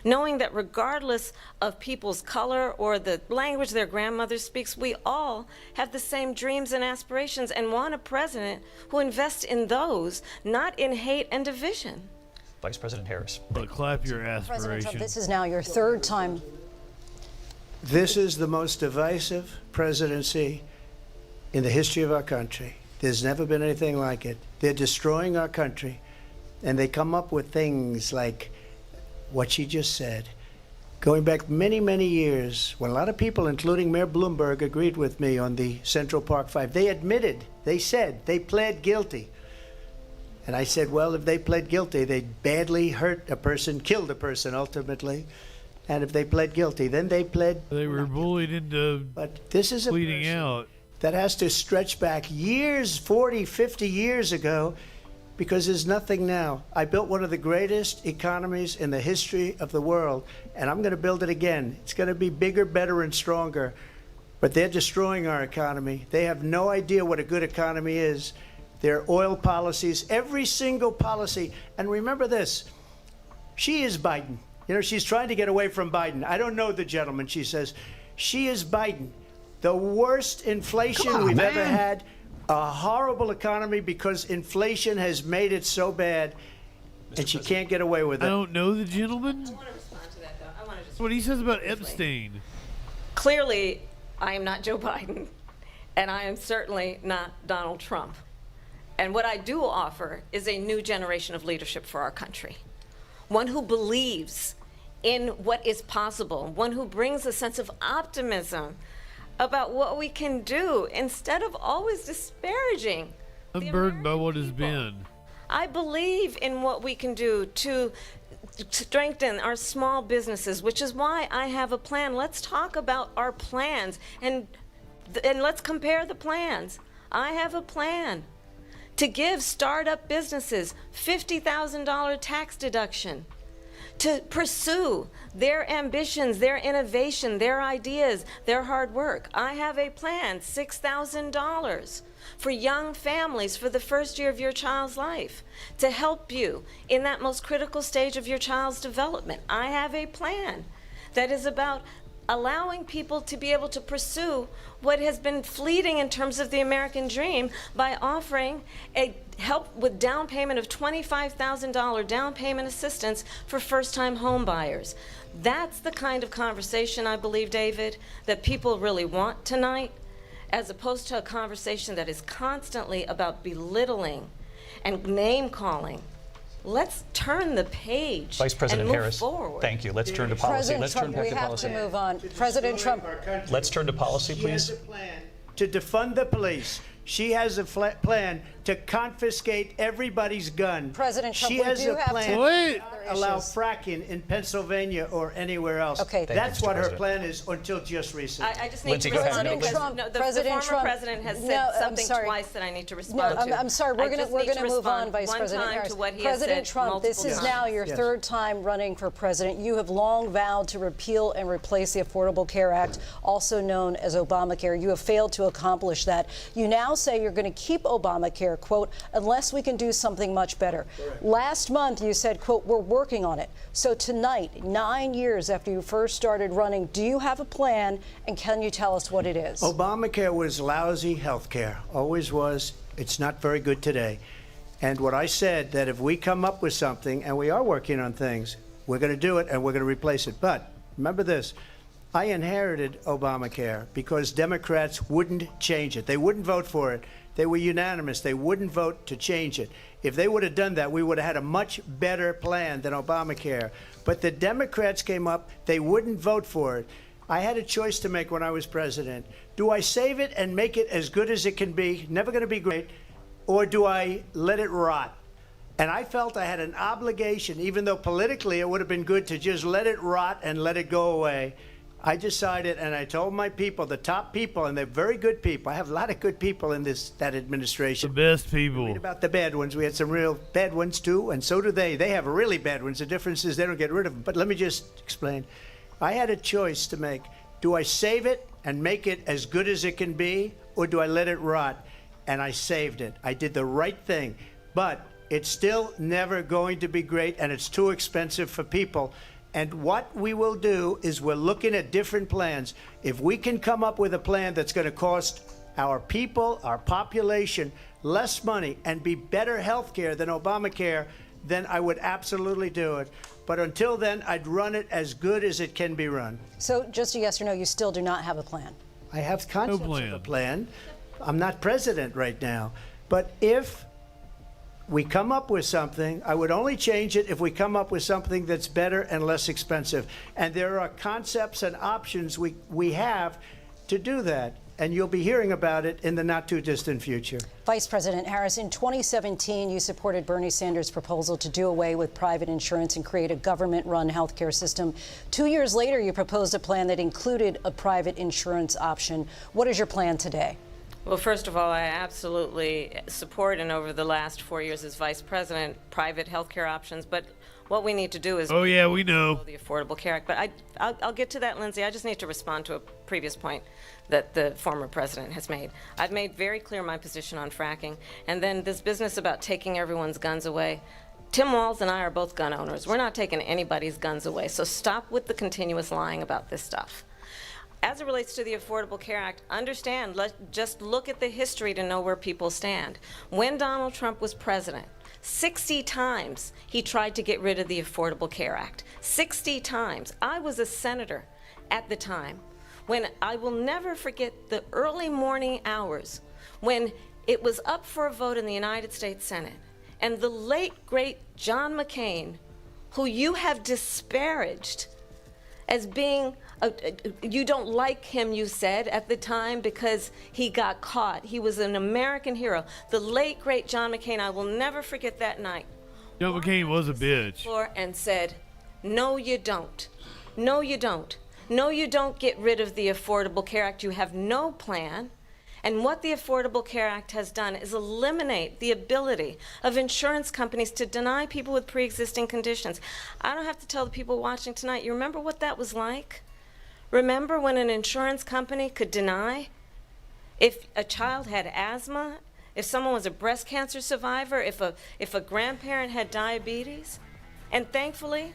Knowing that regardless of people's color or the language their grandmother speaks, we all have the same dreams and aspirations and want a president who invests in those, not in hate and division. Vice President Harris. But clap your aspirations. President Trump, this is now your third time. This is the most divisive presidency in the history of our country. There's never been anything like it. They're destroying our country, and they come up with things like what she just said. Going back many, many years, when a lot of people, including Mayor Bloomberg, agreed with me on the Central Park Five, they admitted, they said, they pled guilty. And I said, well, if they pled guilty, they badly hurt a person, killed a person ultimately. And if they pled guilty, then they pled. They were bullied into pleading out. That has to stretch back years, 40, 50 years ago, because there's nothing now. I built one of the greatest economies in the history of the world, and I'm going to build it again. It's going to be bigger, better, and stronger. But they're destroying our economy. They have no idea what a good economy is. Their oil policies, every single policy. And remember this, she is Biden. You know, she's trying to get away from Biden. I don't know the gentleman, she says. She is Biden. The worst inflation we've ever had, a horrible economy because inflation has made it so bad, and she can't get away with it. I don't know the gentleman. I want to respond to that, though. I want to just What he says about Epstein. Clearly, I am not Joe Biden, and I am certainly not Donald Trump. And what I do offer is a new generation of leadership for our country. One who believes in what is possible, one who brings a sense of optimism about what we can do instead of always disparaging. I'm burdened by what has been. I believe in what we can do to strengthen our small businesses, which is why I have a plan. Let's talk about our plans and let's compare the plans. I have a plan to give startup businesses $50,000 tax deduction, to pursue their ambitions, their innovation, their ideas, their hard work. I have a plan, $6,000 for young families for the first year of your child's life, to help you in that most critical stage of your child's development. I have a plan that is about allowing people to be able to pursue what has been fleeting in terms of the American dream by offering a help with down payment of $25,000 down payment assistance for first-time home buyers. That's the kind of conversation, I believe, David, that people really want tonight, as opposed to a conversation that is constantly about belittling and name-calling. Let's turn the page Vice President and move Harris, forward. thank you. Let's turn to policy. President Let's Trump, turn back we to have policy. to move on. President Trump. Let's turn to policy, She has please. a plan to defund the police. She has a plan to confiscate everybody's gun. President Trump, she we has do a have plan to- to allow fracking in Pennsylvania or anywhere else. Okay. That's you, what Mr. her plan is until just recently. I just need Lindsay, to go ahead. respond President because Trump, no, the President former Trump. president has said No, I'm something sorry. twice that I need to No, respond to. I'm sorry. We're I just going need to move on, Vice one President time Harris. to what he has President said Trump, this multiple is times. now your third time running for president. You have long vowed to repeal and replace the Affordable Care Act, also known as Obamacare. You have failed to accomplish that. You now say you're going to keep Obamacare, quote, unless we can do something much better. Correct. Last month, you said, quote, we're working on it. So tonight, 9 years after you first started running, do you have a plan, and can you tell us what it is? Obamacare was lousy health care, always was. It's not very good today. And what I said, that if we come up with something, and we are working on things, we're going to do it and we're going to replace it. But remember this, I inherited Obamacare because Democrats wouldn't change it. They wouldn't vote for it. They were unanimous. They wouldn't vote to change it. If they would have done that, we would have had a much better plan than Obamacare. But the Democrats came up, they wouldn't vote for it. I had a choice to make when I was president. Do I save it and make it as good as it can be, never going to be great, or do I let it rot? And I felt I had an obligation, even though politically it would have been good to just let it rot and let it go away. I decided, and I told my people, the top people, and they're very good people. I have a lot of good people in that administration. The best people. Read about the bad ones. We had some real bad ones too, and so do they. They have really bad ones. The difference is they don't get rid of them. But let me just explain. I had a choice to make. Do I save it and make it as good as it can be, or do I let it rot? And I saved it. I did the right thing. But it's still never going to be great, and it's too expensive for people. And what we will do is we're looking at different plans. If we can come up with a plan that's going to cost our people, our population, less money and be better health care than Obamacare, then I would absolutely do it. But until then, I'd run it as good as it can be run. So just a yes or no, you still do not have a plan? I have concepts of a plan. I'm not president right now. But if we come up with something, I would only change it if we come up with something that's better and less expensive. And there are concepts and options we have to do that. And you'll be hearing about it in the not too distant future. Vice President Harris, in 2017, you supported Bernie Sanders' proposal to do away with private insurance and create a government-run healthcare system. 2 years later, you proposed a plan that included a private insurance option. What is your plan today? Well, first of all, I absolutely support, and over the last 4 years as vice president, private healthcare options. But what we need to do is we know the Affordable Care Act. But I'll get to that, Lindsay. I just need to respond to a previous point that the former president has made. I've made very clear my position on fracking, and then this business about taking everyone's guns away. Tim Walz and I are both gun owners. We're not taking anybody's guns away. So stop with the continuous lying about this stuff. As it relates to the Affordable Care Act, understand, just look at the history to know where people stand. When Donald Trump was president, 60 times he tried to get rid of the Affordable Care Act. 60 times. I was a senator at the time when I will never forget the early morning hours when it was up for a vote in the United States Senate. And the late, great John McCain, who you have disparaged as being, you don't like him, you said, at the time because he got caught. He was an American hero. The late, great John McCain, I will never forget that night. John McCain was a bitch. And said, no, you don't. No, you don't. No, you don't get rid of the Affordable Care Act. You have no plan. And what the Affordable Care Act has done is eliminate the ability of insurance companies to deny people with pre-existing conditions. I don't have to tell the people watching tonight, you remember what that was like? Remember when an insurance company could deny if a child had asthma, if someone was a breast cancer survivor, if a grandparent had diabetes? And thankfully,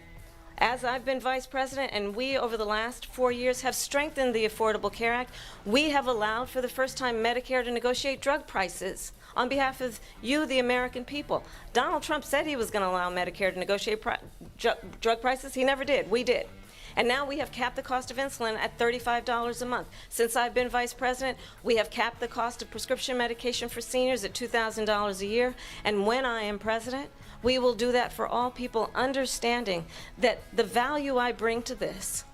as I've been vice president and we over the last 4 years have strengthened the Affordable Care Act, we have allowed for the first time Medicare to negotiate drug prices on behalf of you, the American people. Donald Trump said he was going to allow Medicare to negotiate drug prices. He never did. We did. And now we have capped the cost of insulin at $35 a month. Since I've been vice president, we have capped the cost of prescription medication for seniors at $2,000 a year. And when I am president, we will do that for all people, understanding that the value I bring to this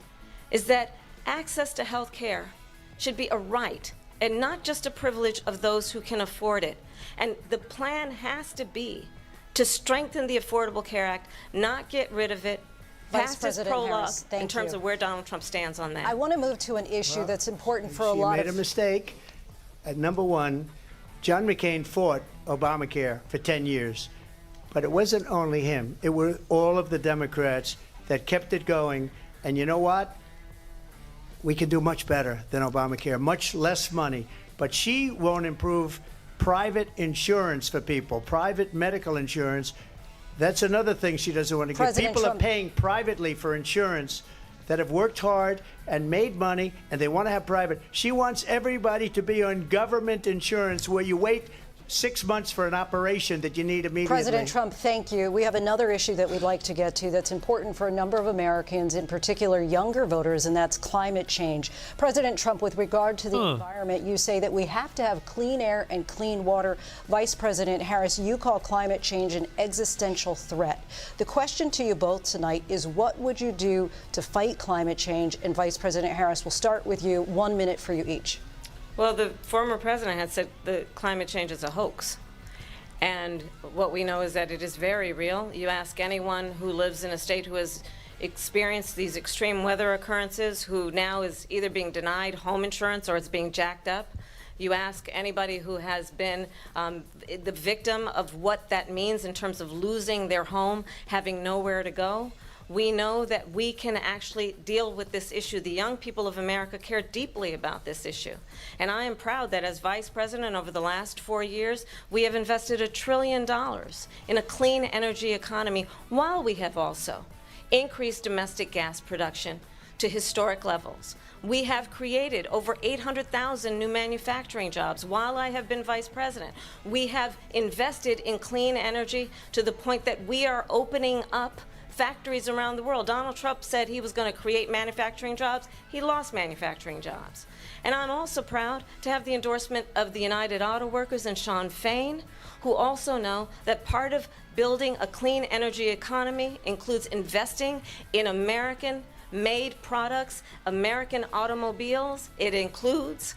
is that access to health care should be a right and not just a privilege of those who can afford it. And the plan has to be to strengthen the Affordable Care Act, not get rid of it. Vice President Harris, in terms of where Donald Trump stands on that. I want to move to an issue that's important for a lot of... She made a mistake. At number one, John McCain fought Obamacare for 10 years. But it wasn't only him. It were all of the Democrats that kept it going. And you know what? We can do much better than Obamacare, much less money. But she won't improve private insurance for people, private medical insurance. That's another thing she doesn't want to give. People are paying privately for insurance that have worked hard and made money, and they want to have private. She wants everybody to be on government insurance where you wait 6 months for an operation that you need immediately. President Trump, thank you. We have another issue that we'd like to get to that's important for a number of Americans, in particular younger voters, and that's climate change. President Trump, with regard to the environment, you say that we have to have clean air and clean water. Vice President Harris, you call climate change an existential threat. The question to you both tonight is, what would you do to fight climate change? And Vice President Harris, we'll start with you. 1 minute for you each. Well, the former president had said that climate change is a hoax. And what we know is that it is very real. You ask anyone who lives in a state who has experienced these extreme weather occurrences, who now is either being denied home insurance or it's being jacked up. You ask anybody who has been the victim of what that means in terms of losing their home, having nowhere to go. We know that we can actually deal with this issue. The young people of America care deeply about this issue. And I am proud that as Vice President over the last 4 years, we have invested $1 trillion in a clean energy economy, while we have also increased domestic gas production to historic levels. We have created over 800,000 new manufacturing jobs while I have been Vice President. We have invested in clean energy to the point that we are opening up factories around the world. Donald Trump said he was going to create manufacturing jobs. He lost manufacturing jobs. And I'm also proud to have the endorsement of the United Auto Workers and Sean Fain, who also know that part of building a clean energy economy includes investing in American-made products, American automobiles. It includes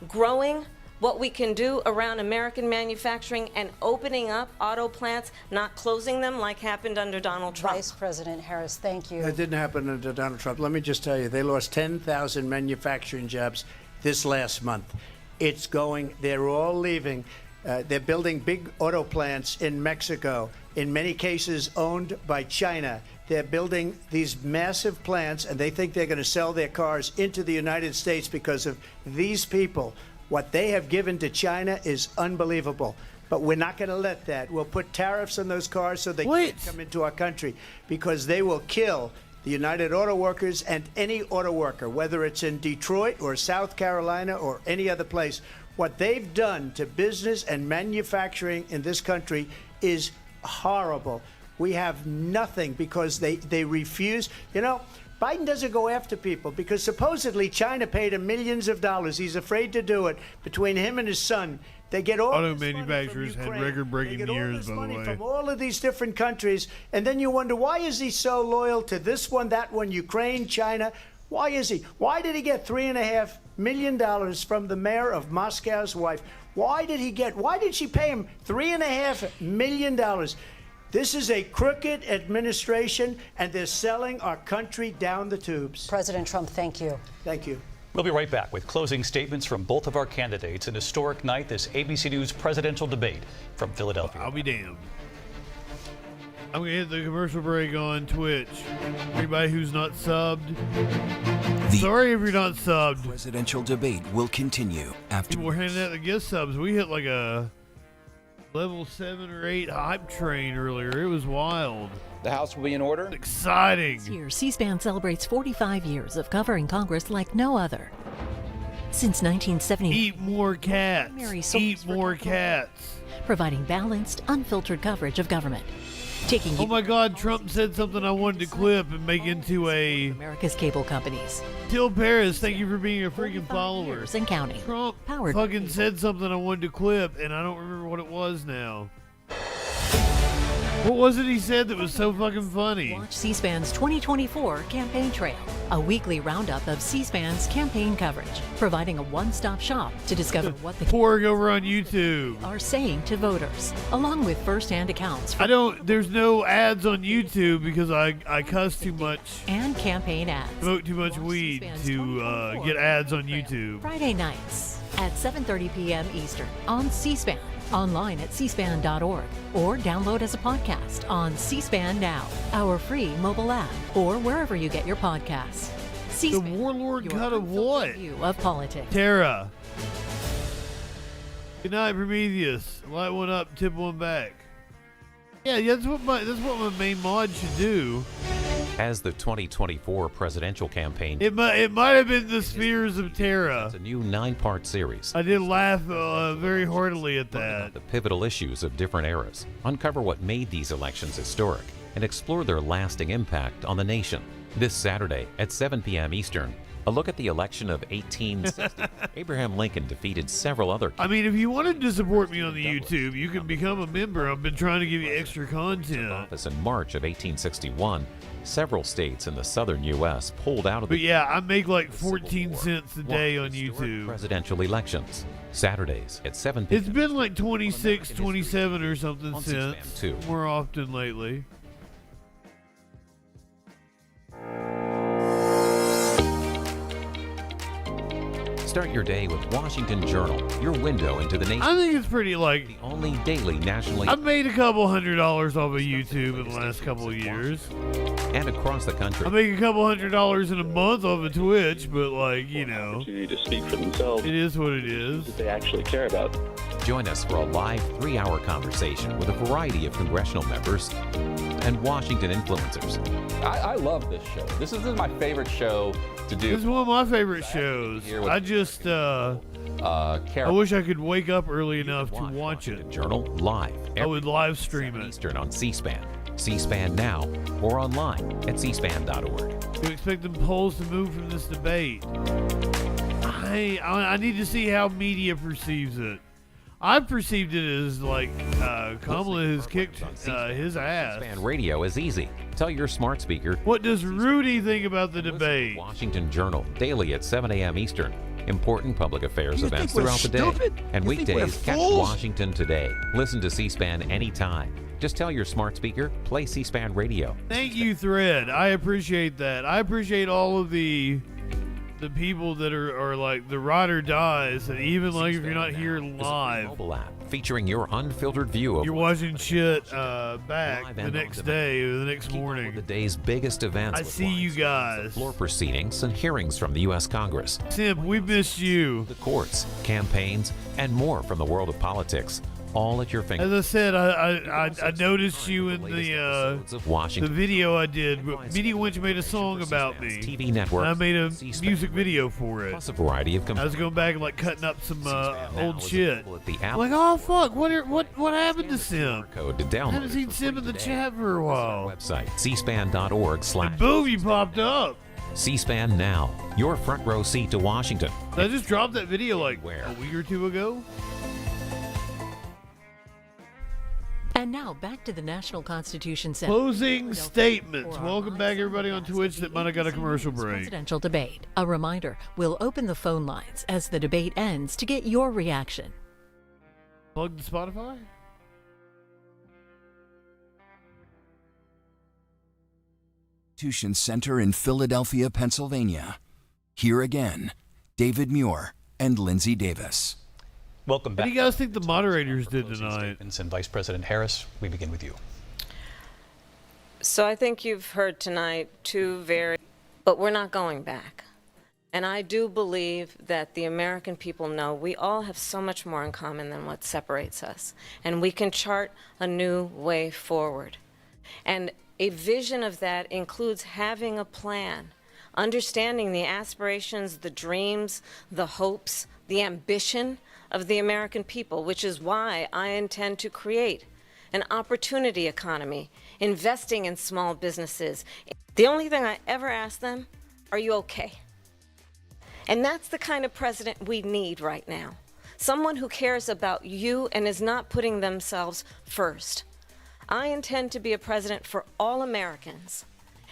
growing what we can do around American manufacturing and opening up auto plants, not closing them like happened under Donald Trump. Vice President Harris, thank you. It didn't happen under Donald Trump. Let me just tell you, they lost 10,000 manufacturing jobs this last month. It's going, they're all leaving. They're building big auto plants in Mexico, in many cases owned by China. They're building these massive plants, and they think they're going to sell their cars into the United States because of these people. What they have given to China is unbelievable. But we're not going to let that. We'll put tariffs on those cars so they can't come into our country, because they will kill the United Auto Workers and any auto worker, whether it's in Detroit or South Carolina or any other place. What they've done to business and manufacturing in this country is horrible. We have nothing because they refuse. You know, Biden doesn't go after people because supposedly China paid him millions of dollars. He's afraid to do it. Between him and his son, they get all auto this manufacturers money from had record-breaking years, all this by the money way. from all of these different countries, and then you wonder, why is he so loyal to this one, that one, Ukraine, China? Why is he? Why did he get $3.5 million from the mayor of Moscow's wife? Why did she pay him $3.5 million? This is a crooked administration, and they're selling our country down the tubes. President Trump, thank you. Thank you. We'll be right back with closing statements from both of our candidates. An historic night, this ABC News presidential debate from Philadelphia. I'll be damned. I'm going to hit the commercial break on Twitch. Anybody who's not subbed, sorry if you're not subbed. Presidential debate will continue after. People were handing out the gift subs. We hit like a level 7 or 8 hype train earlier. It was wild. The House will be in order. Exciting. This year, C-SPAN celebrates 45 years of covering Congress like no other. Since 1970, eat more cats. Eat more cats. Providing balanced, unfiltered coverage of government. Taking oh my God, Trump said something I wanted to clip and make into a America's cable companies. Till Paris, thank you for being a freaking follower. And counting. Trump Powered fucking said something I wanted to clip, and I don't remember what it was now. What was it he said that was so fucking funny? Watch C-SPAN's 2024 campaign trail, a weekly roundup of C-SPAN's campaign coverage, providing a one-stop shop to discover what the porg over on YouTube are saying to voters, along with first-hand accounts. There's no ads on YouTube because I cuss too much and campaign ads. Smoke too much weed to get ads on YouTube. Friday nights at 7:30 p.m. Eastern on C-SPAN. Online at cspan.org or download as a podcast on C-SPAN Now, our free mobile app, or wherever you get your podcasts. C-SPAN, the warlord cut of what? View of politics. Tara. Good night, Prometheus. Light one up, tip one back. Yeah, that's what my main mod should do. As the 2024 presidential campaign, It might have been the Spheres of Terra. it's a new 9-part series. I did laugh very heartily at that. The pivotal issues of different eras, uncover what made these elections historic, and explore their lasting impact on the nation. This Saturday at 7 p.m. Eastern, a look at the election of 1860. Abraham Lincoln defeated several other. I mean, if you wanted to support me on the YouTube, you can become a member. I've been trying to give you extra content. Office in March of 1861. Several states in the southern U.S. pulled out of the. But yeah, I make like 14 cents a day on YouTube. Presidential elections. Saturdays at 7 p.m. It's been like 26, 27 or something On since. C-SPAN 2. More often lately. Start your day with Washington Journal, your window into the nation. I think it's pretty like The only daily nationally I've made a couple $100 off of YouTube in the last couple of years. and across the country. I make a couple $100 in a month off of Twitch, but like, you know, Opportunity to speak for themselves. it is what it is. That they actually care about. Join us for a live 3-hour conversation with a variety of congressional members and Washington influencers. I love this show. This is my favorite show to do. This is one of my favorite shows. I just, I wish I could wake up early enough to watch it. Journal live. I would live stream it. Eastern on C-SPAN, C-SPAN Now, or online at cspan.org. Do you expect the polls to move from this debate? I need to see how media perceives it. I perceived it as like Kamala has kicked his ass. C-SPAN Radio is easy. Tell your smart speaker. What does Rudy think about the debate? Washington Journal, daily at 7 a.m. Eastern. Important public affairs You events think we're throughout the day. stupid? And You think we're weekdays, catch fools? Washington Today. Listen to C-SPAN anytime. Just tell your smart speaker, play C-SPAN Radio. Thank you, Thread. I appreciate that. I appreciate all of the people that are like the ride or dies, and even like if you're not here live, Mobile app featuring your unfiltered view of you're watching shit back Live the and on next demand. day or the next the morning. day's biggest events. I with see you live guys. floor proceedings and hearings from the U.S. Congress, Simp, we missed you. the courts, campaigns, and more from the world of politics. All at your As fingertips. I said, I noticed you in the Of Washington video I did. Media Winch made a song about me. TV network. And I made a C-SPAN music video for it. Plus a variety of I was going back and like cutting up some old shit. At the I'm app like, oh fuck, what happened to Sim? code to I download. haven't seen Sim in the chat for a while. Website cspan.org/. Boom, you popped up. C-SPAN Now, your front row seat to Washington. I just dropped that video like a week or two ago. And now back to the National Constitution Center. Closing statements. Welcome back, everybody on Twitch that might have got a commercial break. Presidential debate. A reminder, we'll open the phone lines as the debate ends to get your reaction. Plug to Spotify? Constitution Center in Philadelphia, Pennsylvania. Here again, David Muir and Lindsay Davis. Welcome What back. do you guys think the moderators did tonight? Statements and Vice President Harris, we begin with you. So I think you've heard tonight but we're not going back. And I do believe that the American people know we all have so much more in common than what separates us. And we can chart a new way forward. And a vision of that includes having a plan, understanding the aspirations, the dreams, the hopes, the ambition of the American people, which is why I intend to create an opportunity economy, investing in small businesses. The only thing I ever ask them, are you okay? And that's the kind of president we need right now. Someone who cares about you and is not putting themselves first. I intend to be a president for all Americans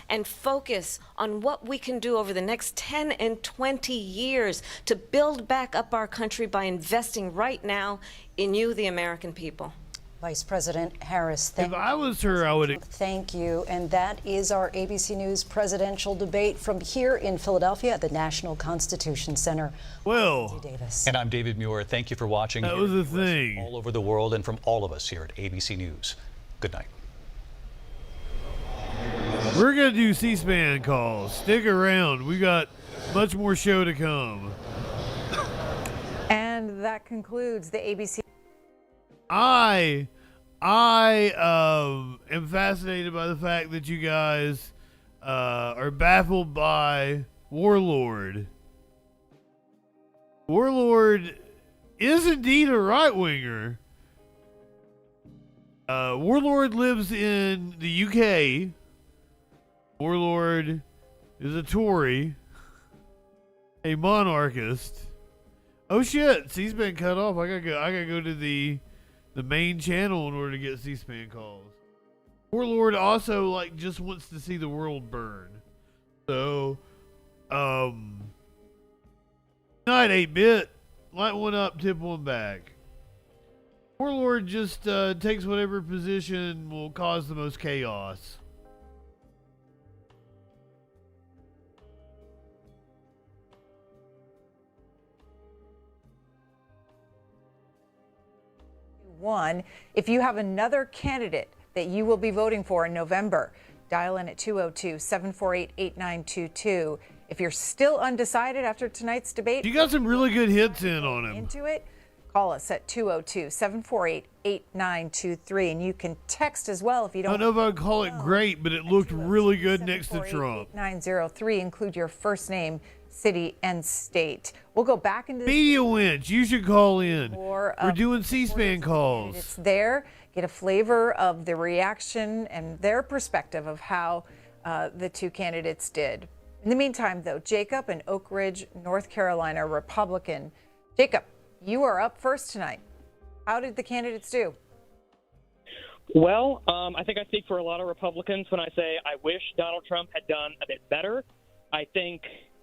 and focus on what we can do over the next 10 and 20 years to build back up our country by investing right now in you, the American people. Vice President Harris, If I was her, I would. Thank you. And that is our ABC News presidential debate from here in Philadelphia at the National Constitution Center. Well, Davis. And I'm David Muir. Thank you for watching. That here was in a the US, thing. all over the world, and from all of us here at ABC News. Good night. We're going to do C-SPAN calls. Stick around. We got much more show to come. And that concludes the ABC. I am fascinated by the fact that you guys are baffled by Warlord. Warlord is indeed a right-winger. Warlord lives in the UK. Warlord is a Tory, a monarchist. Oh shit, C-SPAN cut off. I gotta go to the main channel in order to get C-SPAN calls. Warlord also like just wants to see the world burn. So, night 8-bit, light one up, tip one back. Warlord just takes whatever position will cause the most chaos. One, if you have another candidate that you will be voting for in November, dial in at 202-748-8922. If you're still undecided after tonight's debate, You got some really good hits in on him. into it, call us at 202-748-8923. And you can text as well if you I don't don't know if I'd call it great, but it looked really good next to Trump. 903. Include your first name, city, and state. We'll go back into the Media Winch, you should call in. More We're of doing C-SPAN calls. It's there. Get a flavor of the reaction and their perspective of how the two candidates did. In the meantime, though, Jacob in Oak Ridge, North Carolina, Republican. Jacob, you are up first tonight. How did the candidates do? Well, I think I speak for a lot of Republicans when I say I wish Donald Trump had done a bit better. I think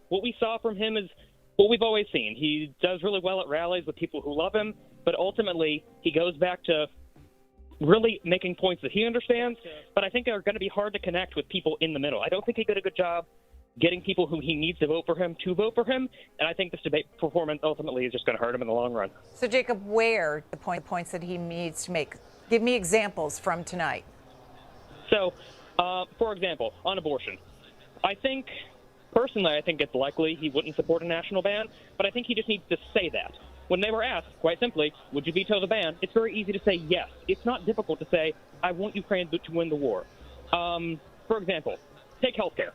what we saw from him is what we've always seen. He does really well at rallies with people who love him, but ultimately he goes back to really making points that he understands, but I think they're going to be hard to connect with people in the middle. I don't think he did a good job getting people who he needs to vote for him, and I think this debate performance ultimately is just going to hurt him in the long run. So, Jacob, where the points that he needs to make? Give me examples from tonight. So, for example, on abortion, personally, I think it's likely he wouldn't support a national ban, but I think he just needs to say that. When they were asked, quite simply, would you veto the ban, it's very easy to say yes. It's not difficult to say, I want Ukraine to win the war. For example, take healthcare.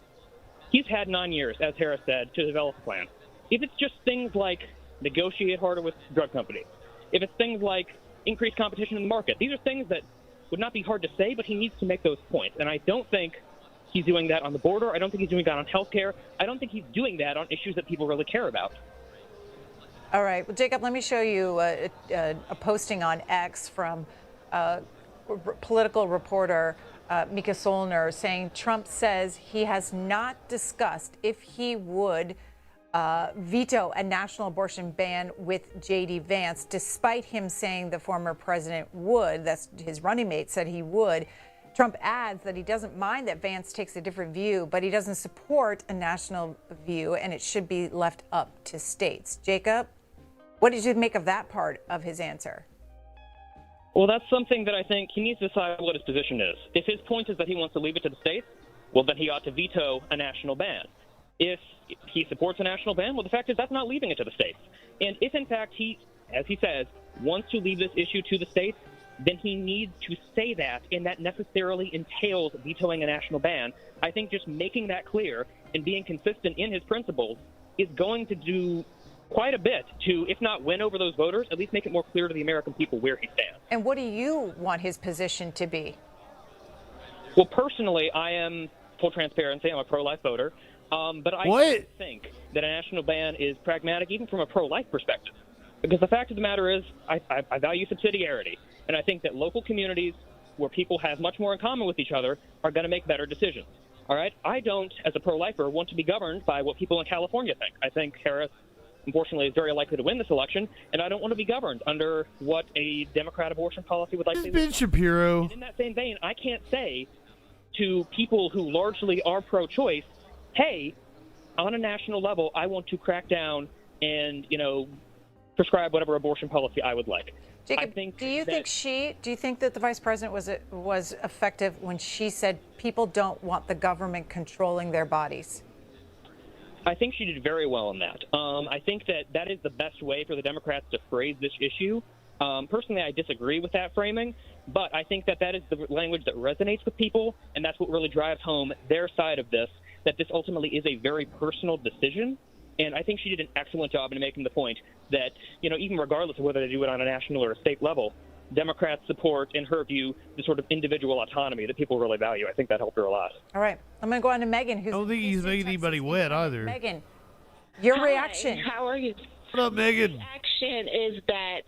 He's had 9 years, as Harris said, to develop a plan. If it's just things like negotiate harder with drug companies, if it's things like increase competition in the market, these are things that would not be hard to say, but he needs to make those points. And I don't think he's doing that on the border. I don't think he's doing that on healthcare. I don't think he's doing that on issues that people really care about. All right. Well, Jacob, let me show you a posting on X from political reporter Mika Solner saying Trump says he has not discussed if he would veto a national abortion ban with J.D. Vance, despite him saying the former president would. That's his running mate said he would. Trump adds that he doesn't mind that Vance takes a different view, but he doesn't support a national view, and it should be left up to states. Jacob, what did you make of that part of his answer? Well, that's something that I think he needs to decide what his position is. If his point is that he wants to leave it to the states, well, then he ought to veto a national ban. If he supports a national ban, well, the fact is that's not leaving it to the states. And if, in fact, he, as he says, wants to leave this issue to the states, then he needs to say that, and that necessarily entails vetoing a national ban. I think just making that clear and being consistent in his principles is going to do quite a bit to, if not win over those voters, at least make it more clear to the American people where he stands. And what do you want his position to be? Well, personally, I am, full transparency, I'm a pro-life voter. But I think that a national ban is pragmatic even from a pro-life perspective. Because the fact of the matter is, I value subsidiarity. And I think that local communities where people have much more in common with each other are going to make better decisions. All right? I don't, as a pro-lifer, want to be governed by what people in California think. I think Harris, unfortunately, is very likely to win this election, and I don't want to be governed under what a Democrat abortion policy would likely Ben Shapiro. In that same vein, I can't say to people who largely are pro-choice, hey, on a national level, I want to crack down and, prescribe whatever abortion policy I would like. Jacob, do you think that the vice president was effective when she said people don't want the government controlling their bodies? I think she did very well in that. I think that is the best way for the Democrats to phrase this issue. Personally, I disagree with that framing, but I think that that is the language that resonates with people, and that's what really drives home their side of this, that this ultimately is a very personal decision. And I think she did an excellent job in making the point that, even regardless of whether they do it on a national or a state level, Democrats support, in her view, the sort of individual autonomy that people really value. I think that helped her a lot. All right. I'm going to go on to Megan. I don't think he's making anybody wet either. Megan, your reaction. How are you? What up, Megan? My reaction is that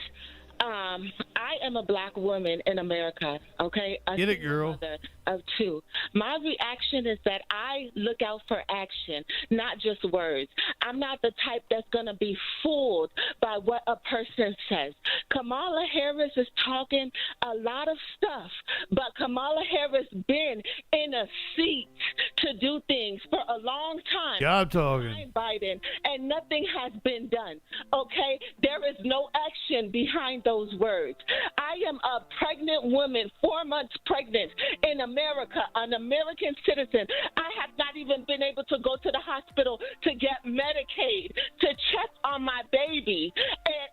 I am a black woman in America, okay? Get it, girl. Mother of two. My reaction is that I look out for action, not just words. I'm not the type that's going to be fooled by what a person says. Kamala Harris is talking a lot of stuff, but Kamala Harris been in a seat to do things for a long time. Job talking. Biden, and nothing has been done, okay? There is no action behind those words. I am a pregnant woman, 4 months pregnant in America, an American citizen. I have not even been able to go to the hospital to get Medicaid, to check on my baby,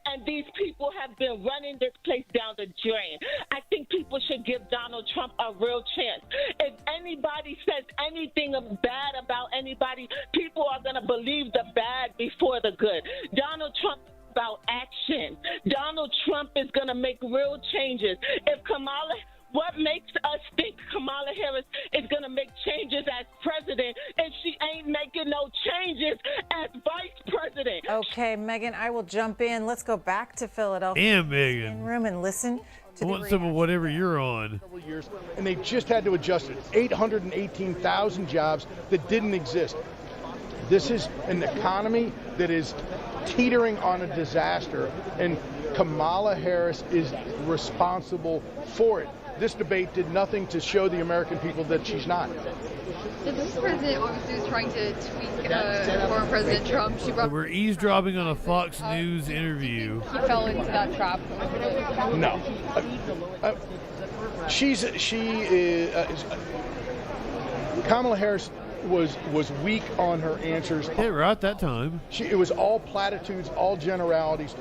and these people have been running this place down the drain. I think people should give Donald Trump a real chance. If anybody says anything bad about anybody, people are going to believe the bad before the good. Donald Trump about action. Donald Trump is going to make real changes. What makes us think Kamala Harris is going to make changes as president if she ain't making no changes as vice president? Okay, Megan, I will jump in. Let's go back to Philadelphia. Damn, Megan. Room and listen to I want some of whatever you're on. Years, and they just had to adjust it. 818,000 jobs that didn't exist. This is an economy that is teetering on a disaster, and Kamala Harris is responsible for it. This debate did nothing to show the American people that she's not. The vice president obviously was trying to tweak former President Trump. We're easdropping on a Fox News interview. He fell into that trap. No. Kamala Harris was weak on her answers. Yeah, right that time. It was all platitudes, all generalities.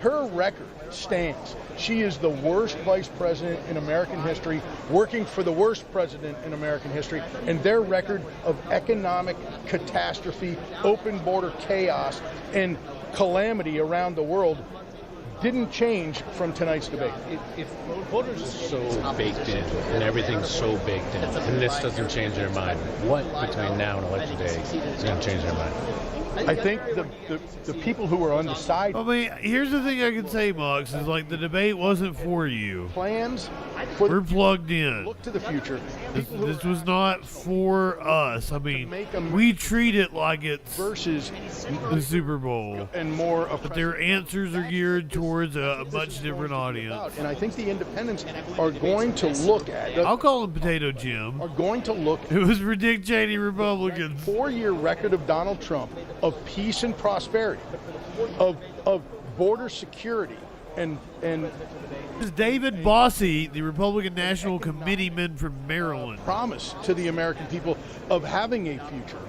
Her record stands. She is the worst vice president in American history, working for the worst president in American history, and their record of economic catastrophe, open border chaos, and calamity around the world didn't change from tonight's debate. If voters are so baked in and everything's so baked in and this doesn't change their mind, what between now and election day is going to change their mind? I think the people who are undecided. I mean, here's the thing I can say, Mox, is like the debate wasn't for you. Plans. We're plugged in. Look to the future. This was not for us. I mean, we treat it like it's versus the Super Bowl. And more but their answers are geared towards a much different audience. And I think the independents are going to look at. I'll call him Potato Jim. Are going to look. It was for Dick Cheney Republicans. 4-year record of Donald Trump of peace and prosperity, of border security, and David Bossie, the Republican National Committeeman from Maryland, promise to the American people of having a future,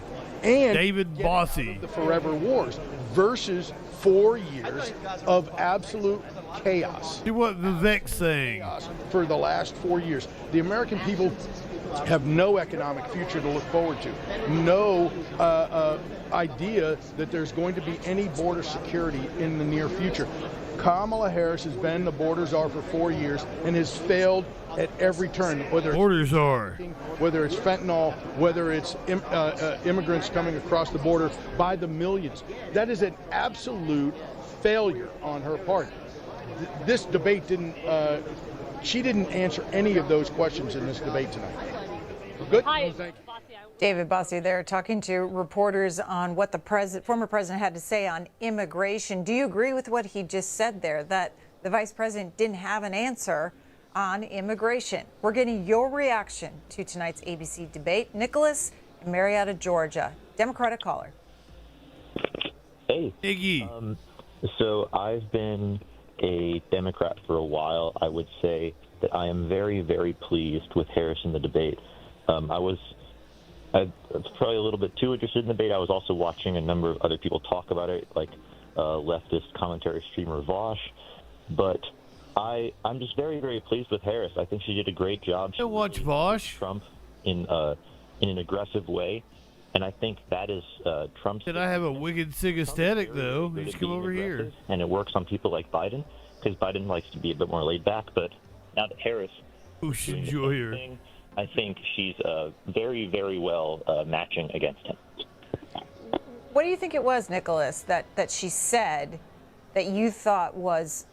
and David Bossie, the forever wars versus 4 years of absolute chaos. See what Vivek's saying. For the last 4 years, the American people have no economic future to look forward to. No idea that there's going to be any border security in the near future. Kamala Harris has been the border czar for 4 years and has failed at every turn. Whether it's fentanyl, whether it's immigrants coming across the border by the millions, that is an absolute failure on her part. This debate didn't. She didn't answer any of those questions in this debate tonight. Good. Hi. David Bossie there talking to reporters on what the former president had to say on immigration. Do you agree with what he just said there, that the vice president didn't have an answer on immigration? We're getting your reaction to tonight's ABC debate. Nicholas in Marietta, Georgia, Democratic caller. Hey. Iggy. So I've been a Democrat for a while. I would say that I am very, very pleased with Harris in the debate. I was probably a little bit too interested in the debate. I was also watching a number of other people talk about it, like leftist commentary streamer Vosh. But I'm just very, very pleased with Harris. I think she did a great job. She watch Vosh. Trump in an aggressive way, and I think that is Trump's. Did I have a wicked sick aesthetic though? You just come over here. And it works on people like Biden, because Biden likes to be a bit more laid back. But now that Harris, who should enjoy her, I think she's very, very well matching against him. What do you think it was, Nicholas, that she said that you thought was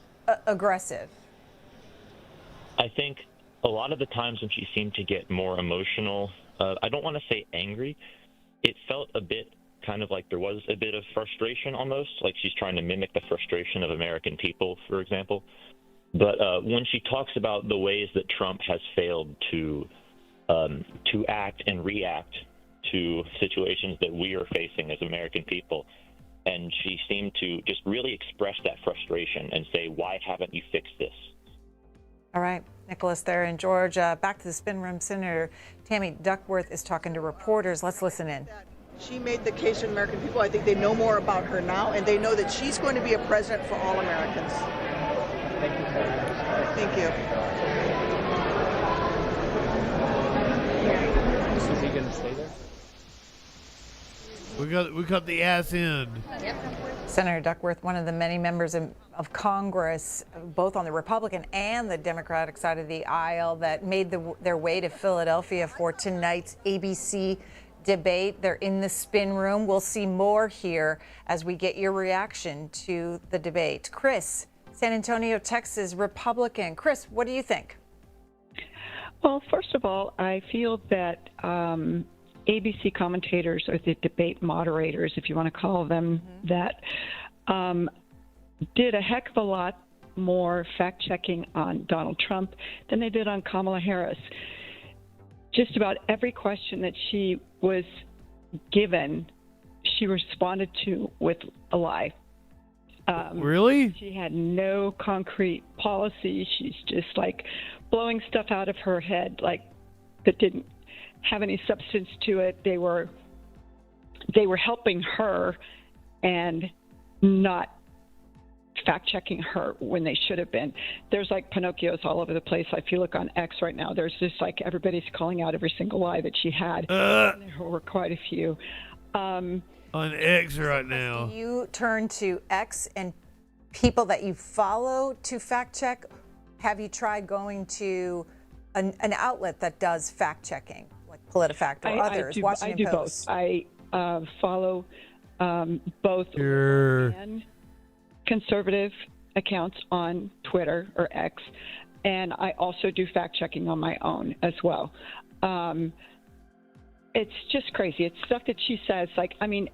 aggressive? I think a lot of the times when she seemed to get more emotional, I don't want to say angry, it felt a bit kind of like there was a bit of frustration almost, like she's trying to mimic the frustration of American people, for example. But when she talks about the ways that Trump has failed to act and react to situations that we are facing as American people, and she seemed to just really express that frustration and say, why haven't you fixed this? All right, Nicholas there in Georgia. Back to the spin room. Senator Tammy Duckworth is talking to reporters. Let's listen in. She made the case to American people. I think they know more about her now, and they know that she's going to be a president for all Americans. Thank you. Thank you. Is he going to stay there? We got the ass in. Senator Duckworth, one of the many members of Congress, both on the Republican and the Democratic side of the aisle, that made their way to Philadelphia for tonight's ABC debate. They're in the spin room. We'll see more here as we get your reaction to the debate. Chris, San Antonio, Texas, Republican. Chris, what do you think? Well, first of all, I feel that ABC commentators, or the debate moderators, if you want to call them that, did a heck of a lot more fact-checking on Donald Trump than they did on Kamala Harris. Just about every question that she was given, she responded to with a lie. Really? She had no concrete policy. She's just like blowing stuff out of her head, like that didn't have any substance to it. They were helping her and not fact-checking her when they should have been. There's like Pinocchios all over the place. I feel like on X right now, there's just like everybody's calling out every single lie that she had. There were quite a few. On X right now. Do you turn to X and people that you follow to fact-check? Have you tried going to an outlet that does fact-checking, like PolitiFact or others, Washington Post? I follow both and conservative accounts on Twitter or X, and I also do fact-checking on my own as well. It's just crazy. It's stuff that she says, like, I mean,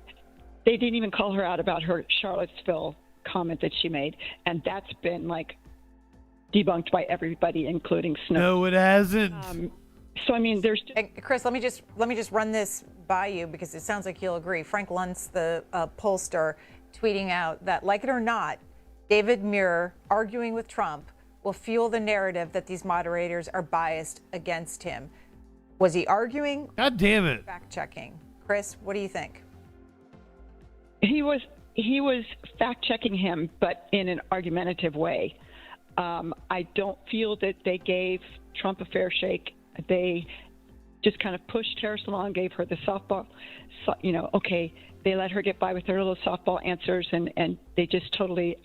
they didn't even call her out about her Charlottesville comment that she made, and that's been, like, debunked by everybody, including Snow. No, it hasn't. So I mean, there's. Chris, let me just run this by you because it sounds like you'll agree. Frank Luntz, the pollster, tweeting out that, like it or not, David Muir arguing with Trump will fuel the narrative that these moderators are biased against him. Was he arguing? God damn it! Fact checking. Chris, what do you think? He was fact checking him, but in an argumentative way. I don't feel that they gave Trump a fair shake. They just kind of pushed Harris along, gave her the softball. So, you know, okay, they let her get by with her little softball answers, and they just totally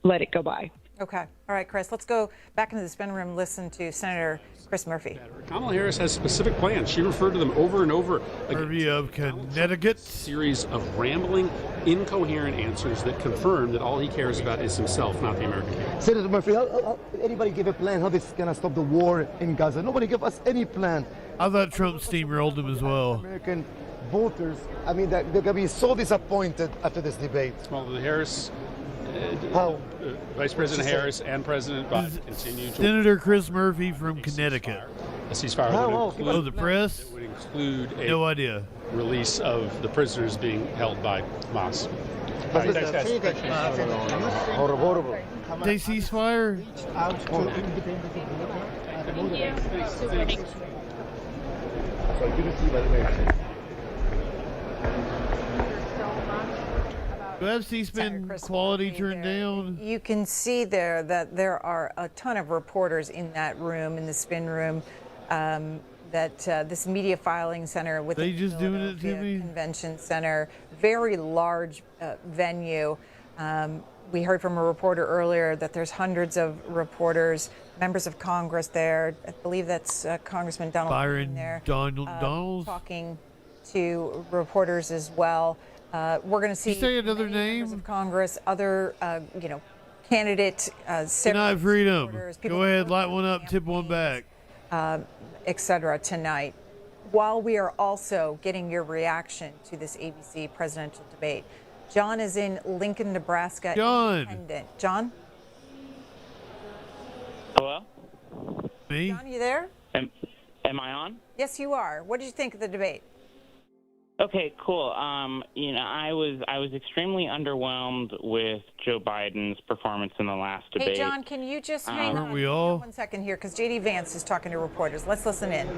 let it go by. Okay. All right, Chris, let's go back into the spin room, listen to Senator Chris Murphy. Kamala Harris has specific plans. She referred to them over and over. Murphy of Connecticut. Series of rambling, incoherent answers that confirm that all he cares about is himself, not the American people. Senator Murphy, how anybody give a plan how this is going to stop the war in Gaza? Nobody give us any plan. I thought Trump steamrolled him as well. American voters, I mean, they're going to be so disappointed after this debate. Well, the Harris... Vice President Harris and President Biden continue to... Senator Chris Murphy from Connecticut. A ceasefire would the press? It would include a no idea. Release of the prisoners being held by Hamas. All right, thanks, guys. They ceasefire? Do I have C-SPAN quality turned down? You can see there that there are a ton of reporters in that room, in the spin room, that this media filing center with They just doing it to me? Convention Center, very large venue. We heard from a reporter earlier that there's hundreds of reporters, members of Congress there. I believe that's Congressman Donald Byron there. Donalds Talking to reporters as well. We're going to see another name? members of Congress, other candidate, Good night, Freedom. Go ahead, light one up, tip one back. etc. tonight, while we are also getting your reaction to this ABC presidential debate. John is in Lincoln, Nebraska. John. Independent. John? Hello? Me? John, you there? Am I on? Yes, you are. What did you think of the debate? Okay, cool. I was extremely underwhelmed with Joe Biden's performance in the last debate. Hey, John, can you just hang on we all? 1 second here, because J.D. Vance is talking to reporters. Let's listen in.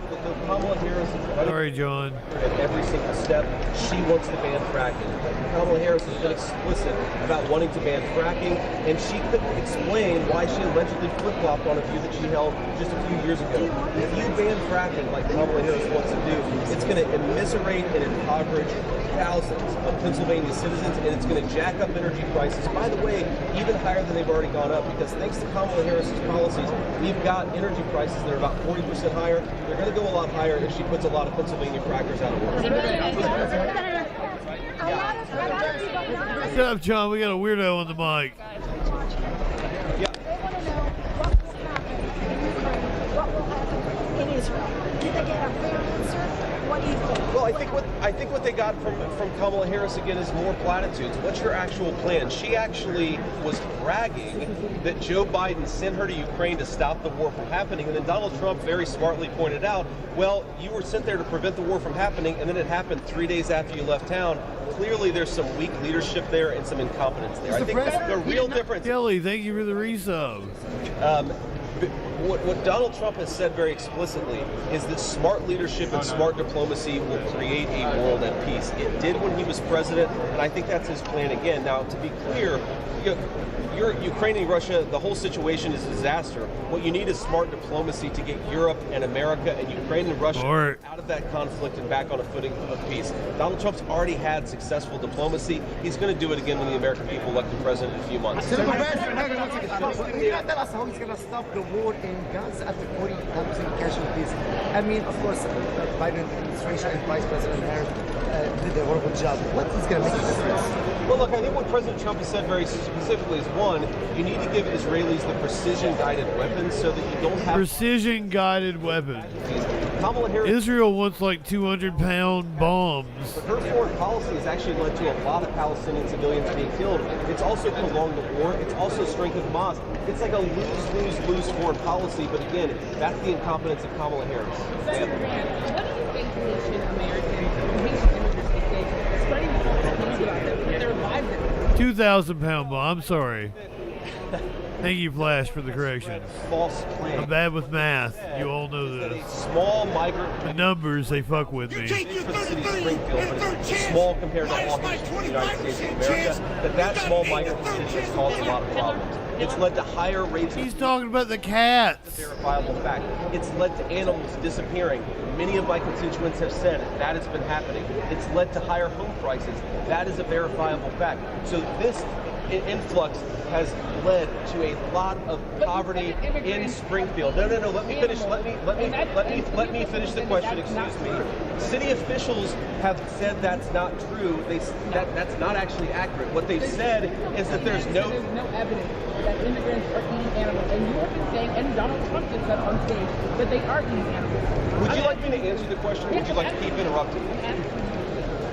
Sorry, John. At every single step, she wants to ban fracking. Kamala Harris has been explicit about wanting to ban fracking, and she couldn't explain why she allegedly flip-flopped on a view that she held just a few years ago. If you ban fracking like Kamala Harris wants to do, it's going to immiserate and impoverish thousands of Pennsylvania citizens, and it's going to jack up energy prices, by the way, even higher than they've already gone up, because thanks to Kamala Harris's policies, we've got energy prices that are about 40% higher. They're going to go a lot higher if she puts a lot of Pennsylvania frackers out of work. Shut up, John. We got a weirdo on the mic. In Israel. Did they get a fair answer? What do you think? Well, I think what they got from Kamala Harris again is more platitudes. What's your actual plan? She actually was bragging that Joe Biden sent her to Ukraine to stop the war from happening, and then Donald Trump very smartly pointed out, well, you were sent there to prevent the war from happening, and then it happened 3 days after you left town. Clearly, there's some weak leadership there and some incompetence there. I think the real difference. Kelly, thank you for the resub. What Donald Trump has said very explicitly is that smart leadership and smart diplomacy will create a world at peace. It did when he was president, and I think that's his plan again. Now, to be clear, Ukraine and Russia, the whole situation is a disaster. What you need is smart diplomacy to get Europe and America and Ukraine and Russia out of that conflict and back on a footing of peace. Donald Trump's already had successful diplomacy. He's going to do it again when the American people elect the president in a few months. Can you tell us how he's going to stop the war in Gaza after 40,000 casualties? I mean, of course, Biden administration and Vice President Harris did a horrible job. What is going to make a difference? Well, look, I think what President Trump has said very specifically is, one, you need to give Israelis the precision-guided weapons so that you don't have... Precision-guided weapons. Israel wants like 200-pound bombs. But her foreign policy has actually led to a lot of Palestinian civilians being killed. It's also prolonged the war. It's also strengthened Hamas. It's like a lose-lose-lose foreign policy, but again, that's the incompetence of Kamala Harris. What do you think Haitian Americans, Haitian immigrants, spreading news about them, put their lives in? 2,000-pound bomb. I'm sorry. Thank you, Flash, for the correction. False claim. I'm bad with math. You all know this. Small migrant. The numbers, they fuck with me. For the city of Springfield, but it's small compared to all Haitians in the United States of America. That small migrant position has caused a lot of problems. It's led to higher rates. He's talking about the cats. It's a verifiable fact. It's led to animals disappearing. Many of my constituents have said that has been happening. It's led to higher home prices. That is a verifiable fact. So this influx has led to a lot of poverty in Springfield. No. Let me finish. Let me finish the question. Excuse me. City officials have said that's not true. That's not actually accurate. What they've said is that there's no evidence that immigrants are eating animals, and you have been saying, and Donald Trump just said on stage that they are eating animals. Would you like me to answer the question, or would you like to keep interrupting?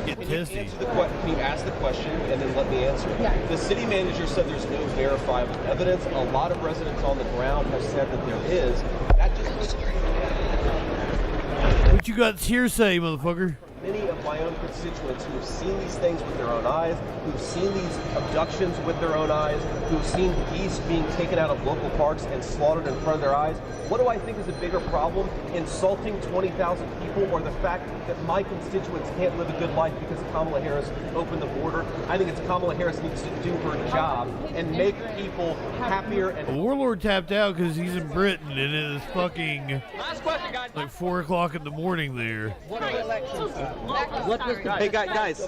Can you ask the question and then let me answer? Yeah. The city manager said there's no verifiable evidence. A lot of residents on the ground have said that there is. That just what you got hearsay, motherfucker? Many of my own constituents who have seen these things with their own eyes, who've seen these abductions with their own eyes, who've seen geese being taken out of local parks and slaughtered in front of their eyes. What do I think is a bigger problem? Insulting 20,000 people, or the fact that my constituents can't live a good life because Kamala Harris opened the border? I think it's Kamala Harris needs to do her job and make people happier. And The warlord tapped out because he's in Britain and it is fucking like 4 o'clock in the morning there. Hey guys,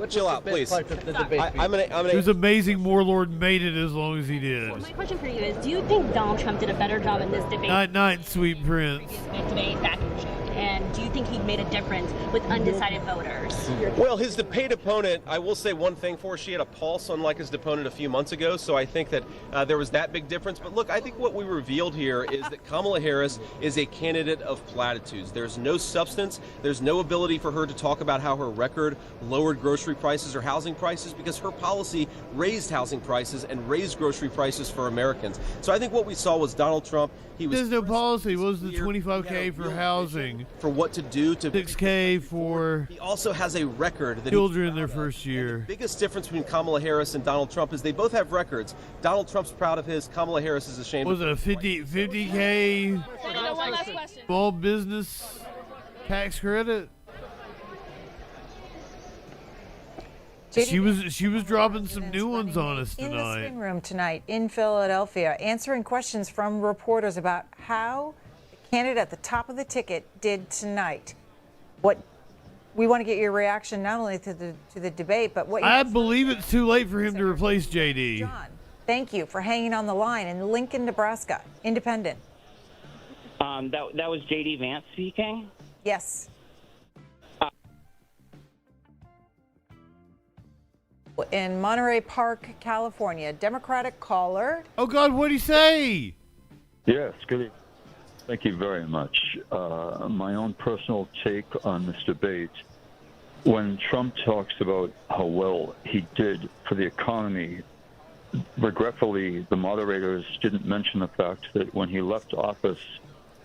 chill out, please. It was amazing warlord made it as long as he did. My question for you is, do you think Donald Trump did a better job in this debate? Night, sweet prince. Debate back in June, and do you think he made a difference with undecided voters? Well, his debate opponent, I will say one thing for, she had a pulse unlike his opponent a few months ago, so I think that there was that big difference. But look, I think what we revealed here is that Kamala Harris is a candidate of platitudes. There's no substance, there's no ability for her to talk about how her record lowered grocery prices or housing prices, because her policy raised housing prices and raised grocery prices for Americans. So I think what we saw was Donald Trump. There's no policy. What was the $25K for housing? For what to do to $6K for. He also has a record that children in their first year. The biggest difference between Kamala Harris and Donald Trump is they both have records. Donald Trump's proud of his. Kamala Harris is ashamed. Was it a 50K small business tax credit? She was dropping some new ones on us tonight. In the spin room tonight in Philadelphia, answering questions from reporters about how the candidate at the top of the ticket did tonight. What we want to get your reaction not only to the debate, but what I believe it's too late for him to replace JD. John, thank you for hanging on the line in Lincoln, Nebraska, independent. That was JD Vance speaking. Yes. In Monterey Park, California, Democratic caller. Oh God, what'd he say? Yes, good evening. Thank you very much. My own personal take on this debate. When Trump talks about how well he did for the economy, regretfully, the moderators didn't mention the fact that when he left office,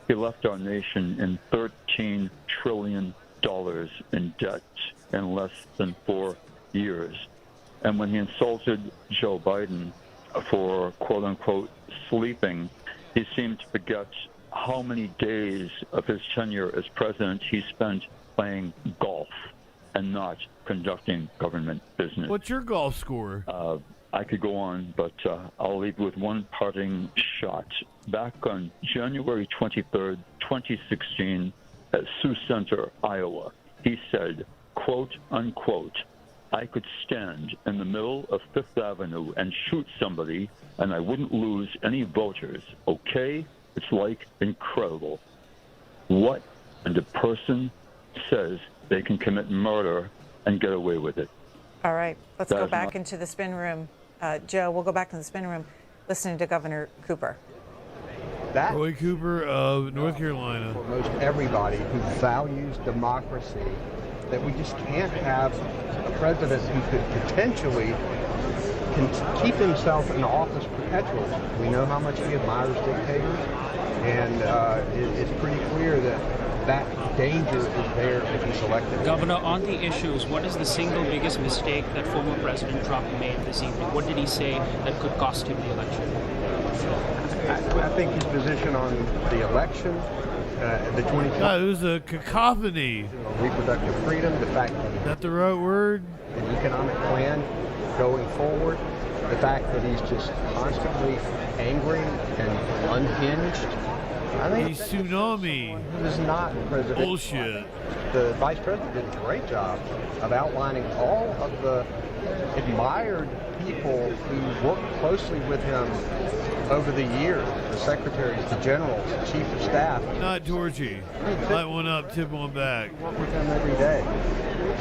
he left our nation in $13 trillion in debt in less than 4 years. And when he insulted Joe Biden for, quote-unquote, sleeping, he seemed to forget how many days of his tenure as president he spent playing golf and not conducting government business. What's your golf score? I could go on, but I'll leave with one parting shot. Back on January 23rd, 2016, at Sioux Center, Iowa, he said, quote-unquote, I could stand in the middle of Fifth Avenue and shoot somebody, and I wouldn't lose any voters, okay? It's like incredible. What and a person says they can commit murder and get away with it? All right, let's go back into the spin room. Joe, we'll go back to the spin room listening to Governor Cooper. Roy Cooper of North Carolina. For most everybody who values democracy, that we just can't have a president who could potentially keep himself in office perpetually. We know how much he admires dictators, and it's pretty clear that danger is there if he's elected. Governor, on the issues, what is the single biggest mistake that former President Trump made this evening? What did he say that could cost him the election? I think his position on the election, the 2020. God, it was a cacophony. Reproductive freedom, the fact that is that the right word? An economic plan going forward, the fact that he's just constantly angry and unhinged. I think he's tsunami. This is not President. Bullshit. The vice president did a great job of outlining all of the admired people who worked closely with him over the years, the secretaries, the generals, the chief of staff. Not Georgie. Light one up, tip one back. Work with them every day.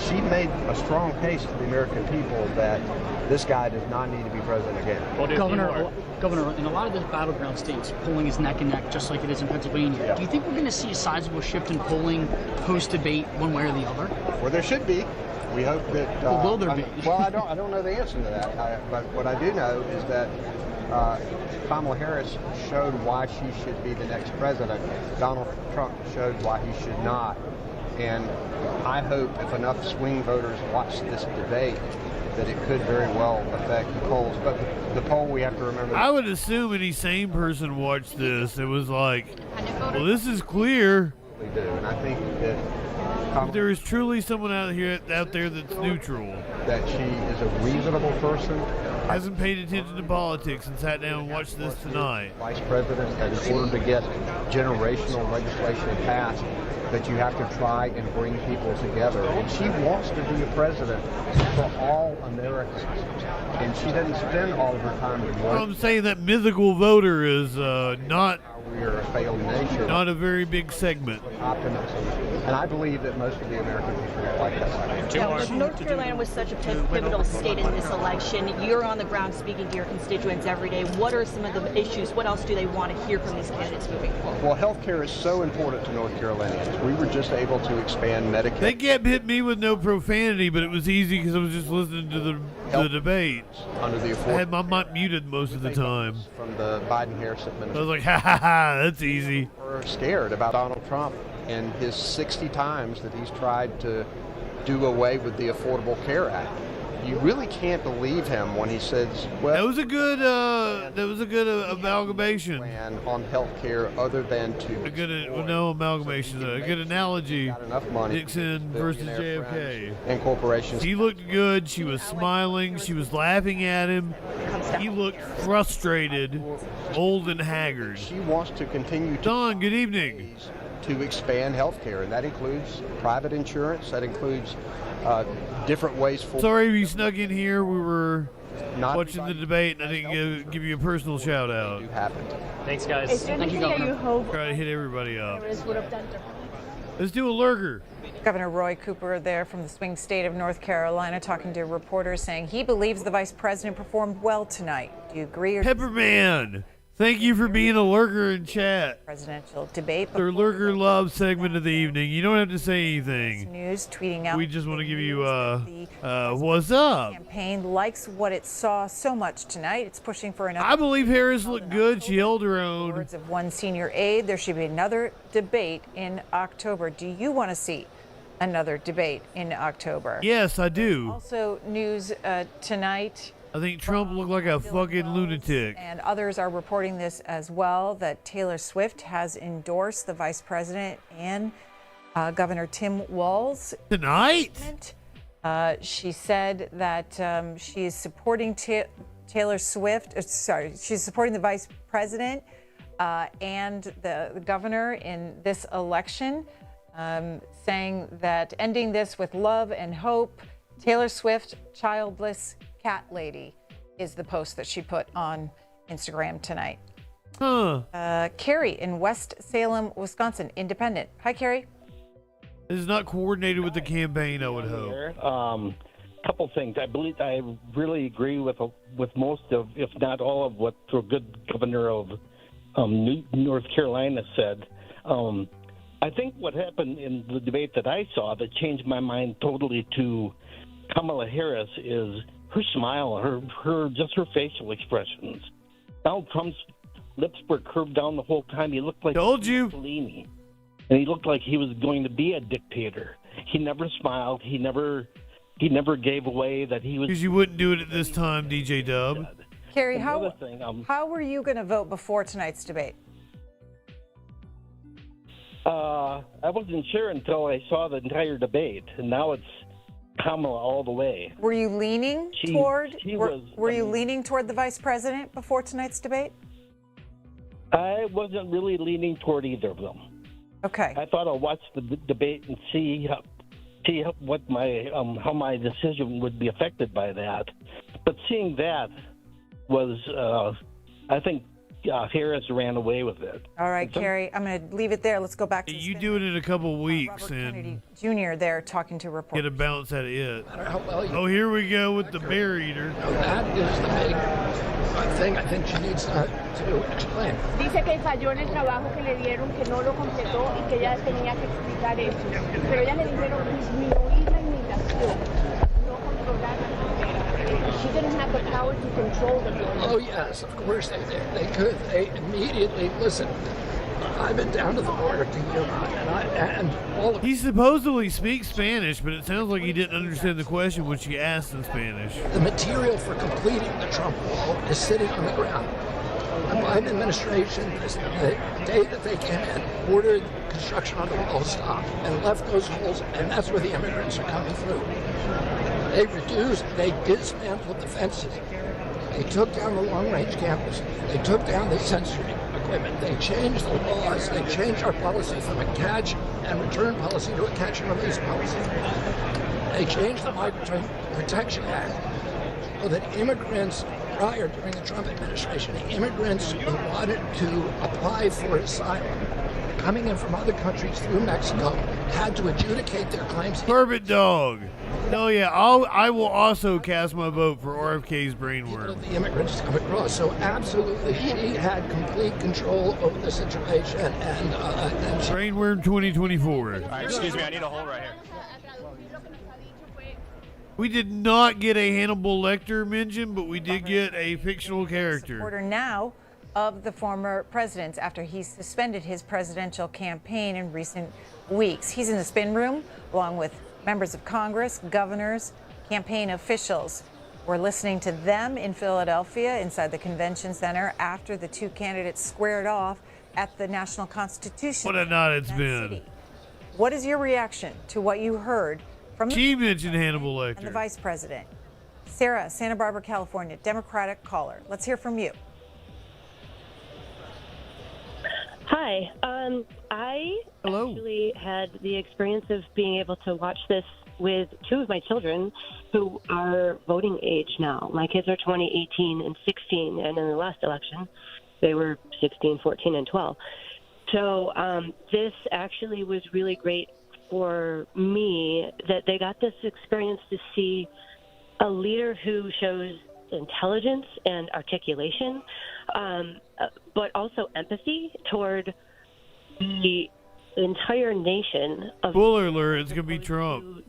She made a strong case to the American people that this guy does not need to be president again. Governor, in a lot of the battleground states, polling is neck and neck, just like it is in Pennsylvania. Yeah. Do you think we're going to see a sizable shift in polling post-debate, one way or the other? Well, there should be. We hope that. Will there be? Well, I don't know the answer to that. But what I do know is that Kamala Harris showed why she should be the next president. Donald Trump showed why he should not. And I hope if enough swing voters watch this debate that it could very well affect the polls. But the poll, we have to remember. I would assume any sane person watched this. It was like, well, this is clear. We do, and I think that if there is truly someone out there that's neutral, that she is a reasonable person, hasn't paid attention to politics and sat down and watched this tonight. Vice President, that in order to get generational legislation passed, that you have to try and bring people together. And she wants to be a president for all Americans. And she doesn't spend all of her time in well, I'm saying that mythical voter is not we are a failed nation. Not a very big segment. Optimism. And I believe that most of the American people like that. Now, if North Carolina was such a pivotal state in this election, you're on the ground speaking to your constituents every day. What are some of the issues? What else do they want to hear from these candidates moving forward? Well, health care is so important to North Carolinians. We were just able to expand Medicaid. They can't hit me with no profanity, but it was easy because I was just listening to the debate. Under the I had my mic muted most of the time. From the Biden-Harris administration. I was like, ha ha ha, that's easy. We're scared about Donald Trump and his 60 times that he's tried to do away with the Affordable Care Act. You really can't believe him when he says, "Well, that was a good amalgamation on health care, other than to no amalgamation, a good analogy." Enough money, Nixon versus JFK and corporations. He looked good. She was smiling. She was laughing at him. He looked frustrated, old and haggard. She wants to continue. Don, good evening. To expand health care, and that includes private insurance. That includes different ways for. Sorry if you snuck in here. We were watching the debate, and I didn't give you a personal shout out. Thanks, guys. Thank you, Governor. Try to hit everybody up. Let's do a lurker. Governor Roy Cooper there from the swing state of North Carolina talking to reporters saying he believes the vice president performed well tonight. Do you agree or Pepperman? Thank you for being a lurker in chat. Presidential debate. Their lurker love segment of the evening. You don't have to say anything. News tweeting out. We just want to give you what's up. Campaign likes what it saw so much tonight. It's pushing for another. I believe Harris looked good. She held her own. Words of one senior aide. There should be another debate in October. Do you want to see another debate in October? Yes, I do. Also, news tonight. I think Trump looked like a fucking lunatic. And others are reporting this as well, that Taylor Swift has endorsed the vice president and Governor Tim Walz. Tonight? She said that she is supporting Taylor Swift. She's supporting the vice president and the governor in this election, saying that ending this with love and hope. Taylor Swift, childless cat lady, is the post that she put on Instagram tonight. Carrie in West Salem, Wisconsin, independent. Hi, Carrie. This is not coordinated with the campaign, I would hope. Couple things. I really agree with most of, if not all of, what the good governor of North Carolina said. I think what happened in the debate that I saw that changed my mind totally to Kamala Harris is her smile, her facial expressions. Donald Trump's lips were curved down the whole time. He looked like Mussolini, and he looked like he was going to be a dictator. He never smiled. He never gave away that he was. Because you wouldn't do it at this time, DJ Dub. Carrie, how were you going to vote before tonight's debate? I wasn't sure until I saw the entire debate, and now it's Kamala all the way. Were you leaning toward? Were you leaning toward the vice president before tonight's debate? I wasn't really leaning toward either of them. Okay. I thought I'll watch the debate and see what my how my decision would be affected by that. But seeing that was, I think. Harris ran away with it. All right, Carrie, I'm going to leave it there. Let's go back to you do it in a couple of weeks and Jr. there talking to reporters. Get a bounce out of it. Oh, here we go with the bear eater. That is the big thing I think she needs to explain. Dice que falló en el trabajo que le dieron, que no lo completó y que ella tenía que explicar eso. Pero ella le dijeron disminuir la inmigración, no controlar la frontera. She didn't have the power to control the border. Oh yes, of course they did. They could. They immediately listen. I've been down to the border to Yuma, and all of He supposedly speaks Spanish, but it sounds like he didn't understand the question when she asked in Spanish. the material for completing the Trump wall is sitting on the ground. The Biden administration, the day that they came in, ordered construction on the wall stop and left those holes, and that's where the immigrants are coming through. They dismantled the fences. They took down the long-range cameras. They took down the sensory equipment. They changed the laws. They changed our policy from a catch and return policy to a catch and release policy. They changed the Migrant Protection Act so that immigrants, prior during the Trump administration, immigrants who wanted to apply for asylum, coming in from other countries through Mexico, had to adjudicate their claims. Perfect dog. Hell yeah, I will also cast my vote for RFK's brainworm. The immigrants come across, so absolutely, she had complete control over the situation, and brainworm 2024. All right, excuse me, I need a hole right here. We did not get a Hannibal Lecter mention, but we did get a fictional character. Supporter now of the former president after he suspended his presidential campaign in recent weeks. He's in the spin room along with members of Congress, governors, campaign officials. We're listening to them in Philadelphia inside the convention center after the two candidates squared off at the National Constitution. What a night it's been. City. What is your reaction to what you heard from She mentioned Hannibal and the Lecter. vice president? Sarah, Santa Barbara, California, Democratic caller. Let's hear from you. Hi. I actually had the experience of being able to watch this with two of my children who are voting age now. My kids are 20, 18, and 16, and in the last election, they were 16, 14, and 12. So this actually was really great for me that they got this experience to see a leader who shows intelligence and articulation, but also empathy toward the entire nation of Spoiler alert, it's going to be Trump.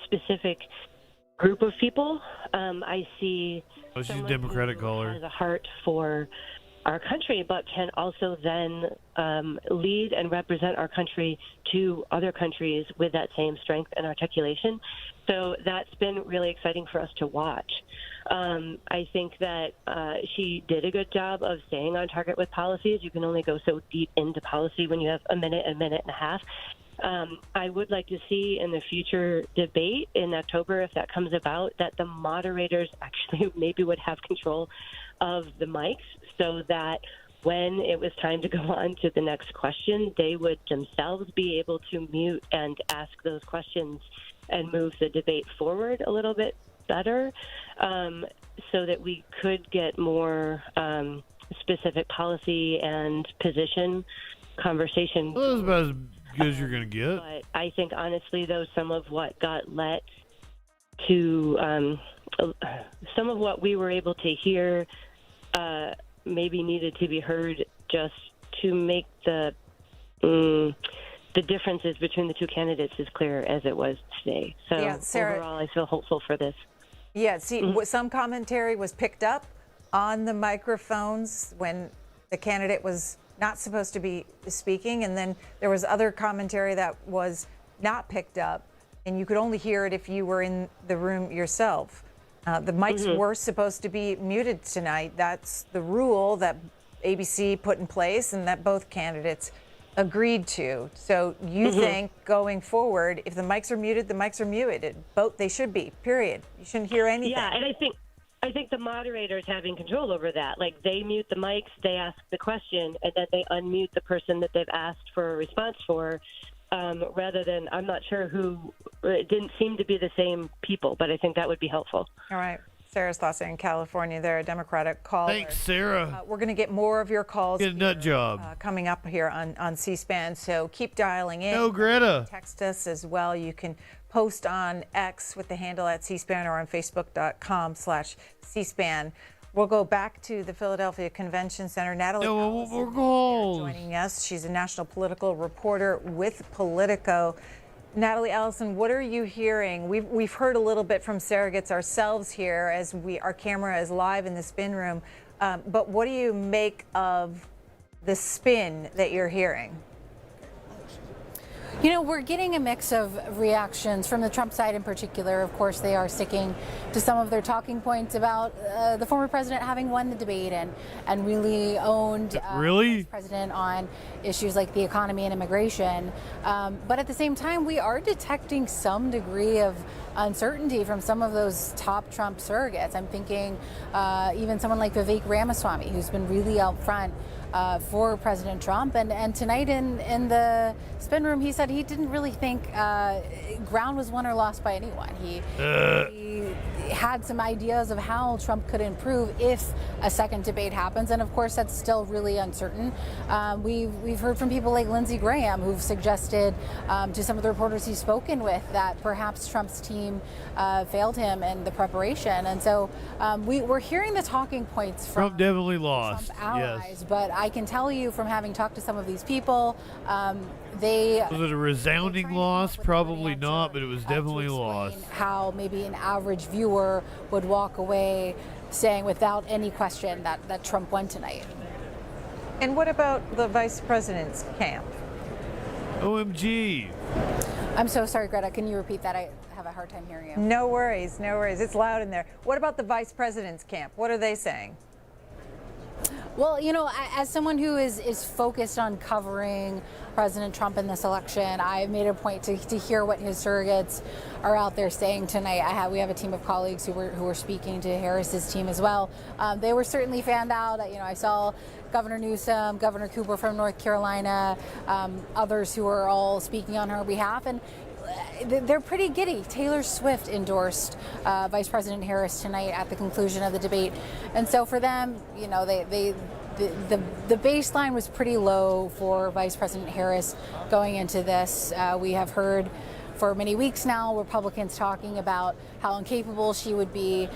Specific group of people. I see She's a Democratic caller. has a heart for our country, but can also then lead and represent our country to other countries with that same strength and articulation. So that's been really exciting for us to watch. I think that she did a good job of staying on target with policies. You can only go so deep into policy when you have a minute and a half. I would like to see in the future debate in October, if that comes about, that the moderators actually maybe would have control of the mics so that when it was time to go on to the next question, they would themselves be able to mute and ask those questions and move the debate forward a little bit better, so that we could get more specific policy and position conversation. Well, that's about as good as you're going to get. But I think, honestly, though, some of what got let to some of what we were able to hear maybe needed to be heard just to make the differences between the two candidates as clear as it was today. So Yeah, Sarah- overall, I feel hopeful for this. Yeah, see, some commentary was picked up on the microphones when the candidate was not supposed to be speaking, and then there was other commentary that was not picked up, and you could only hear it if you were in the room yourself. The mics were supposed to be muted tonight. That's the rule that ABC put in place and that both candidates agreed to. So you think going forward, if the mics are muted, the mics are muted. Both, they should be, period. You shouldn't hear anything. Yeah, and I think the moderators having control over that, like they mute the mics, they ask the question, and then they unmute the person that they've asked for a response for, rather than, I'm not sure who, it didn't seem to be the same people, but I think that would be helpful. All right. Sarah's thoughts in California. They're a Democratic caller. Thanks, Sarah. We're going to get more of your calls. Get a nut job. Coming up here on C-SPAN, so keep dialing in. No, Greta. Text us as well. You can post on X with the handle at C-SPAN or on Facebook.com/C-SPAN. We'll go back to the Philadelphia Convention Center. Natalie Ellison joining us. She's a national political reporter with Politico. Natalie Ellison, what are you hearing? We've heard a little bit from surrogates ourselves here as our camera is live in the spin room. But what do you make of the spin that you're hearing? You know, we're getting a mix of reactions from the Trump side in particular. Of course, they are sticking to some of their talking points about the former president having won the debate and really owned the president on issues like the economy and immigration. But at the same time, we are detecting some degree of uncertainty from some of those top Trump surrogates. I'm thinking even someone like Vivek Ramaswamy, who's been really out front for President Trump. And tonight in the spin room, he said he didn't really think ground was won or lost by anyone. He had some ideas of how Trump could improve if a second debate happens. And of course, that's still really uncertain. We've heard from people like Lindsey Graham, who've suggested to some of the reporters he's spoken with that perhaps Trump's team failed him in the preparation. And so we're hearing the talking points from Trump definitely lost. Trump allies, yes. But I can tell you from having talked to some of these people, they... Was it a resounding loss? Probably not, but it was definitely a loss. How maybe an average viewer would walk away saying without any question that Trump won tonight. And what about the vice president's camp? OMG. I'm so sorry, Greta. Can you repeat that? I have a hard time hearing you. No worries, no worries. It's loud in there. What about the vice president's camp? What are they saying? Well, you know, as someone who is focused on covering President Trump in this election, I've made a point to hear what his surrogates are out there saying tonight. We have a team of colleagues who were speaking to Harris's team as well. They were certainly fanned out. You know, I saw Governor Newsom, Governor Cooper from North Carolina, others who are all speaking on her behalf, and they're pretty giddy. Taylor Swift endorsed Vice President Harris tonight at the conclusion of the debate, and so for them, you know, the baseline was pretty low for Vice President Harris going into this. We have heard for many weeks now Republicans talking about how incapable she would be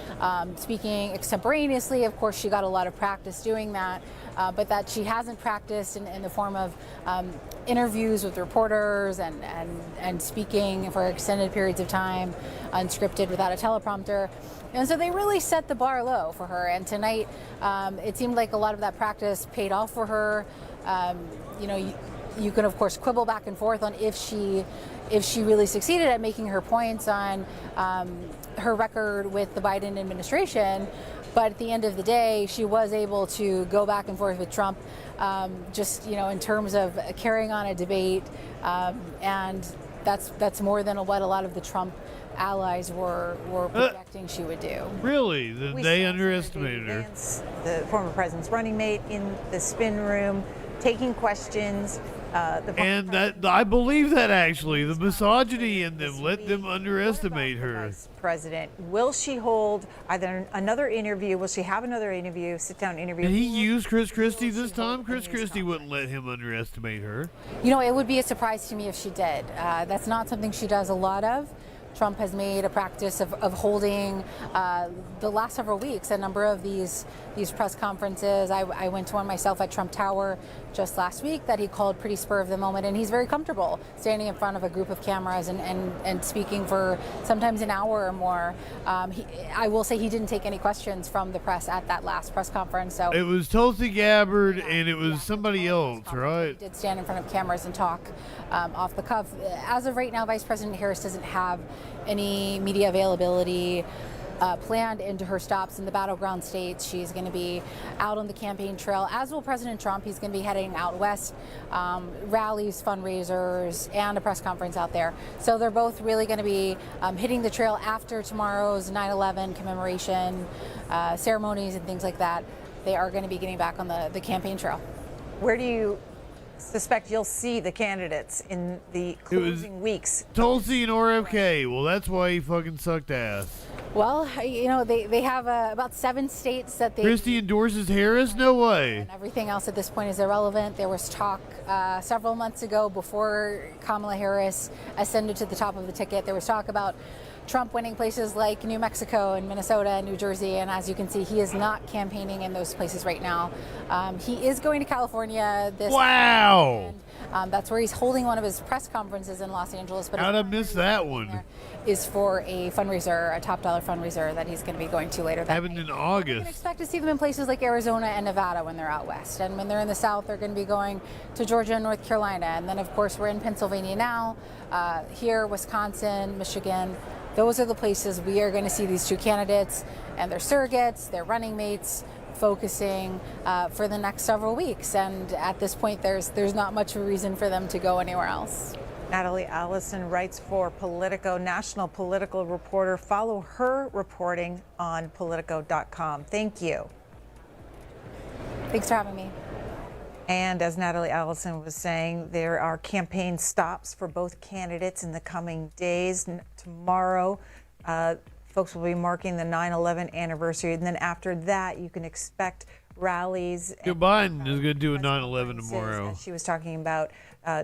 speaking extemporaneously. Of course, she got a lot of practice doing that, but that she hasn't practiced in the form of interviews with reporters and speaking for extended periods of time, unscripted without a teleprompter. And so they really set the bar low for her. And tonight, it seemed like a lot of that practice paid off for her. You know, you can of course quibble back and forth on if she really succeeded at making her points on her record with the Biden administration. But at the end of the day, she was able to go back and forth with Trump, just, you know, in terms of carrying on a debate. And that's more than what a lot of the Trump allies were projecting she would do. Really? They underestimated her. The former president's running mate in the spin room, taking questions. And that I believe that actually the misogyny in them let them underestimate her. President, will she hold either another interview? Will she have another interview, sit-down interview? Did he use Chris Christie this time? Chris Christie wouldn't let him underestimate her. You know, it would be a surprise to me if she did. That's not something she does a lot of. Trump has made a practice of holding the last several weeks a number of these press conferences. I went to one myself at Trump Tower just last week that he called pretty spur of the moment, and he's very comfortable standing in front of a group of cameras and speaking for sometimes an hour or more. I will say he didn't take any questions from the press at that last press conference. So it was Tulsi Gabbard and it was somebody else, right? He did stand in front of cameras and talk off the cuff. As of right now, Vice President Harris doesn't have any media availability planned into her stops in the battleground states. She's going to be out on the campaign trail, as will President Trump. He's going to be heading out west, rallies, fundraisers, and a press conference out there. So they're both really going to be hitting the trail after tomorrow's 9/11 commemoration ceremonies and things like that. They are going to be getting back on the campaign trail. Where do you suspect you'll see the candidates in the closing weeks? Tulsi and RFK. Well, that's why he fucking sucked ass. Well, you know, they have about 7 states that they... Christie endorses Harris? No way. And everything else at this point is irrelevant. There was talk several months ago before Kamala Harris ascended to the top of the ticket. There was talk about Trump winning places like New Mexico and Minnesota and New Jersey, and as you can see, he is not campaigning in those places right now. He is going to California this Wow! weekend. That's where he's holding one of his press conferences in Los Angeles. But how'd I miss that one? Is for a fundraiser, a top dollar fundraiser that he's going to be going to later that happened in August. You can expect to see them in places like Arizona and Nevada when they're out west, and when they're in the south, they're going to be going to Georgia and North Carolina, and then of course we're in Pennsylvania now, here, Wisconsin, Michigan. Those are the places we are going to see these two candidates and their surrogates, their running mates, focusing for the next several weeks. And at this point, there's not much of a reason for them to go anywhere else. Natalie Allison writes for Politico, national political reporter. Follow her reporting on Politico.com. Thank you. Thanks for having me. And as Natalie Allison was saying, there are campaign stops for both candidates in the coming days. Tomorrow, folks will be marking the 9/11 anniversary. And then after that, you can expect rallies. Joe Biden is going to do a 9/11 tomorrow. As she was talking about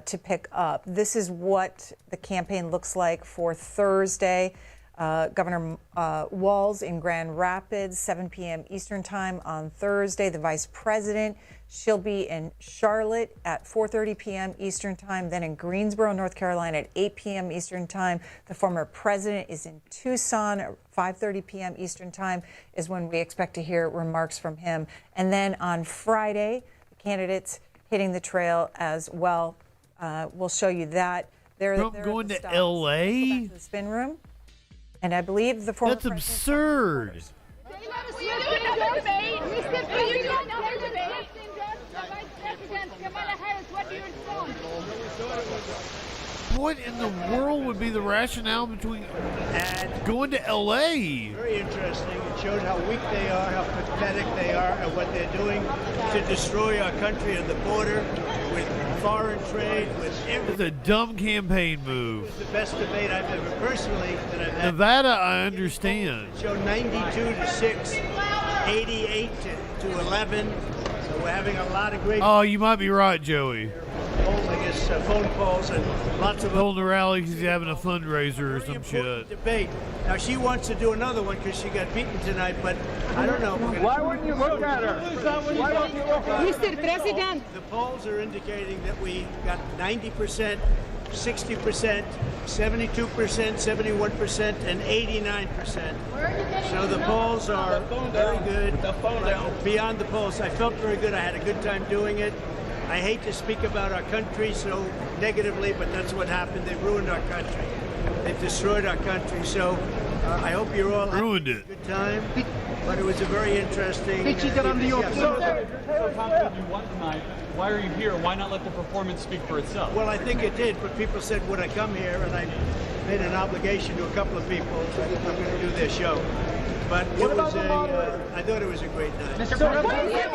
to pick up. This is what the campaign looks like for Thursday. Governor Walz in Grand Rapids, 7 p.m. Eastern Time on Thursday. The Vice President, she'll be in Charlotte at 4:30 p.m. Eastern Time, then in Greensboro, North Carolina at 8 p.m. Eastern Time. The former president is in Tucson at 5:30 p.m. Eastern Time is when we expect to hear remarks from him. And then on Friday, the candidates hitting the trail as well. We'll show you that. Trump going to L.A.? Go back to the spin room. And I believe the former That's absurd. What in the world would be the rationale between going to L.A.? Very interesting. It showed how weak they are, how pathetic they are, and what they're doing to destroy our country and the border with foreign trade, with everything. It's a dumb campaign move. It's the best debate I've ever personally that I've had. Nevada, I understand. It showed 92-6, 88 to 11. So we're having a lot of great. Oh, you might be right, Joey. Holding his phone calls and lots of. Holding a rally because he's having a fundraiser or some shit. Debate. Now she wants to do another one because she got beaten tonight, but I don't know. Why wouldn't you look at her? Why don't you look at her? Mr. President. The polls are indicating that we got 90%, 60%, 72%, 71%, and 89%. So the polls are very good. Beyond the polls, I felt very good. I had a good time doing it. I hate to speak about our country so negatively, but that's what happened. They ruined our country. They destroyed our country. So I hope you're all ruined having a good time. But it was a very interesting. Did you get under your So confident you won tonight. Why are you here? Why not let the performance speak for itself? Well, I think it did, but people said, would I come here? And I made an obligation to a couple of people. I'm going to do their show. But it was I thought it was a great night. Mr. President.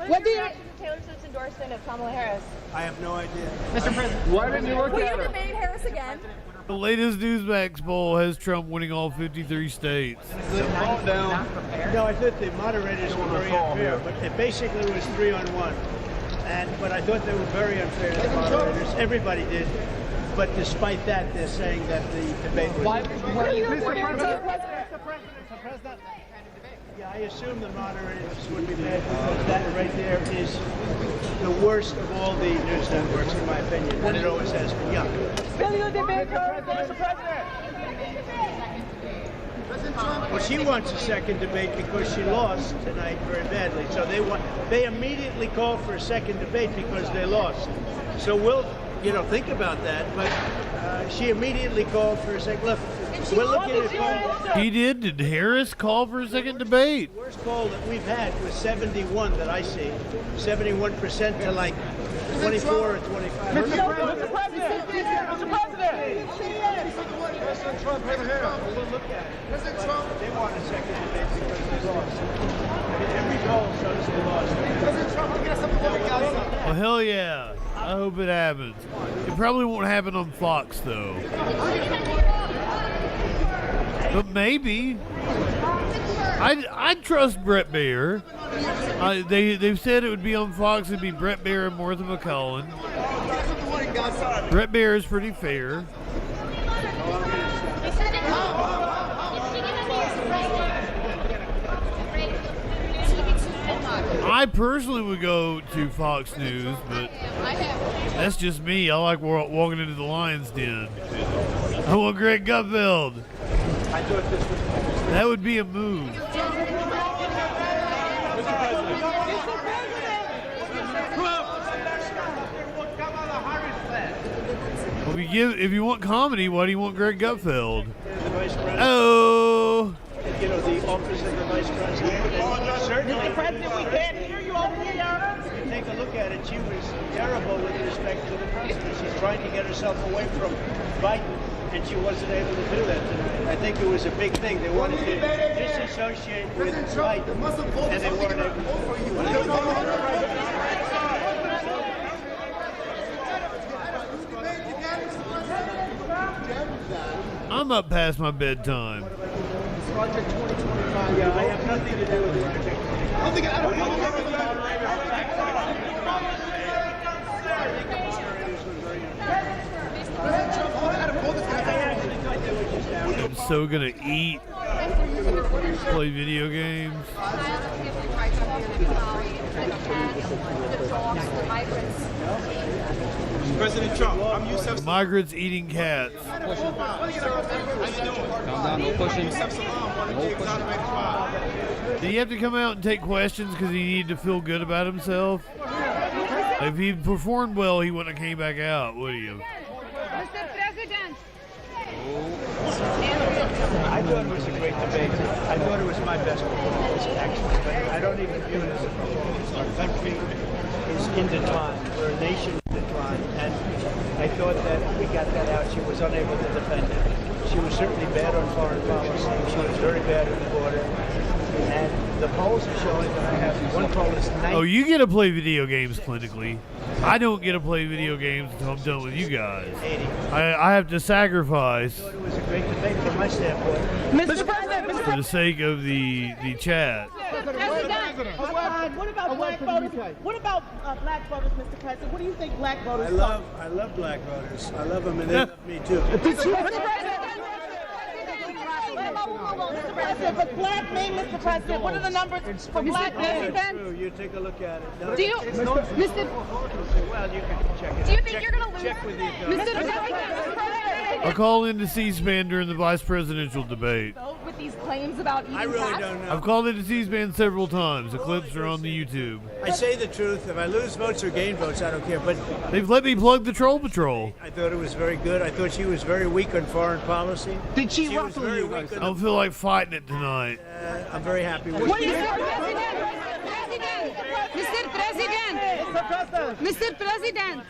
What do you reaction to Taylor Swift's endorsement of Kamala Harris? I have no idea. Mr. President, why didn't you look Will at you her? debate Harris again? The latest Newsmax poll has Trump winning all 53 states. Calm down. No, I thought the moderators were very unfair, but it basically was 3-on-1. But I thought they were very unfair to the moderators. Everybody did. But despite that, they're saying that the debate was. Yeah, I assume the moderators would be mad because that right there is the worst of all the news networks, in my opinion, and it always has been. Yeah. Will you debate her, Mr. President? Well, she wants a second debate because she lost tonight very badly. So they immediately called for a second debate because they lost. So we'll, think about that. But she immediately called for a second. Look, we're looking at. He did? Did Harris call for a second debate? The worst poll that we've had was 71 that I see. 71% to like 24 or 25. Mr. President! President Trump, we'll look at it. President Trump. They want a second debate because they lost. Every poll shows they lost. President Trump, look at something like Well, hell yeah. I hope it happens. It probably won't happen on Fox, though. But maybe. I'd trust Brett Baer. They've said it would be on Fox. It'd be Brett Baer and Martha McCullen. Brett Baer is pretty fair. I personally would go to Fox News, but that's just me. I like walking into the lion's den. I want Greg Gutfeld. That would be a move. Well, if you want comedy, why do you want Greg Gutfeld? Oh. You know, the office of the vice president. Certainly, Mr. President, we can't hear you over here. If you take a look at it, she was terrible with respect to the president. She's trying to get herself away from Biden, and she wasn't able to do that tonight. I think it was a big thing. They wanted to disassociate with Biden, and they weren't able to. I'm up past my bedtime. Project 2025. Yeah, I have nothing to do with the project. I'm so gonna eat, play video games. President Trump, I'm Yusuf. Migrants eating cats. Calm down, no pushing. Do you have to come out and take questions because he needed to feel good about himself? If he performed well, he wouldn't have came back out, would he have? Mr. President. I thought it was a great debate. I thought it was my best performance, actually. But I don't even view it as a performance. Our country is in decline. We're a nation in decline. And I thought that we got that out. She was unable to defend it. She was certainly bad on foreign policy. She was very bad at the border. And the polls are showing that I have one poll is 90. Oh, you get to play video games clinically. I don't get to play video games until I'm done with you guys. I have to sacrifice. I thought it was a great debate from my standpoint. Mr. President. For the sake of the chat. What about black voters? What about black voters, Mr. President? What do you think black voters? I love black voters. I love them, and they love me too. Mr. President, for black men, Mr. President, what are the numbers for black men then? You take a look at it. No, Do you, Mr. Well, you can check it. Do you think you're going to lose? Check with the Mr. President. I called into C-SPAN during the vice presidential debate. With these claims about eating I really cats? don't know. I've called into C-SPAN several times. The clips are on the YouTube. I say the truth. If I lose votes or gain votes, I don't care. But They've let me plug the Troll Patrol. I thought it was very good. I thought she was very weak on foreign policy. Did she was ruffle very you? weak I on don't feel like fighting it tonight. I'm very happy with What it. is Mr. President? Mr. President.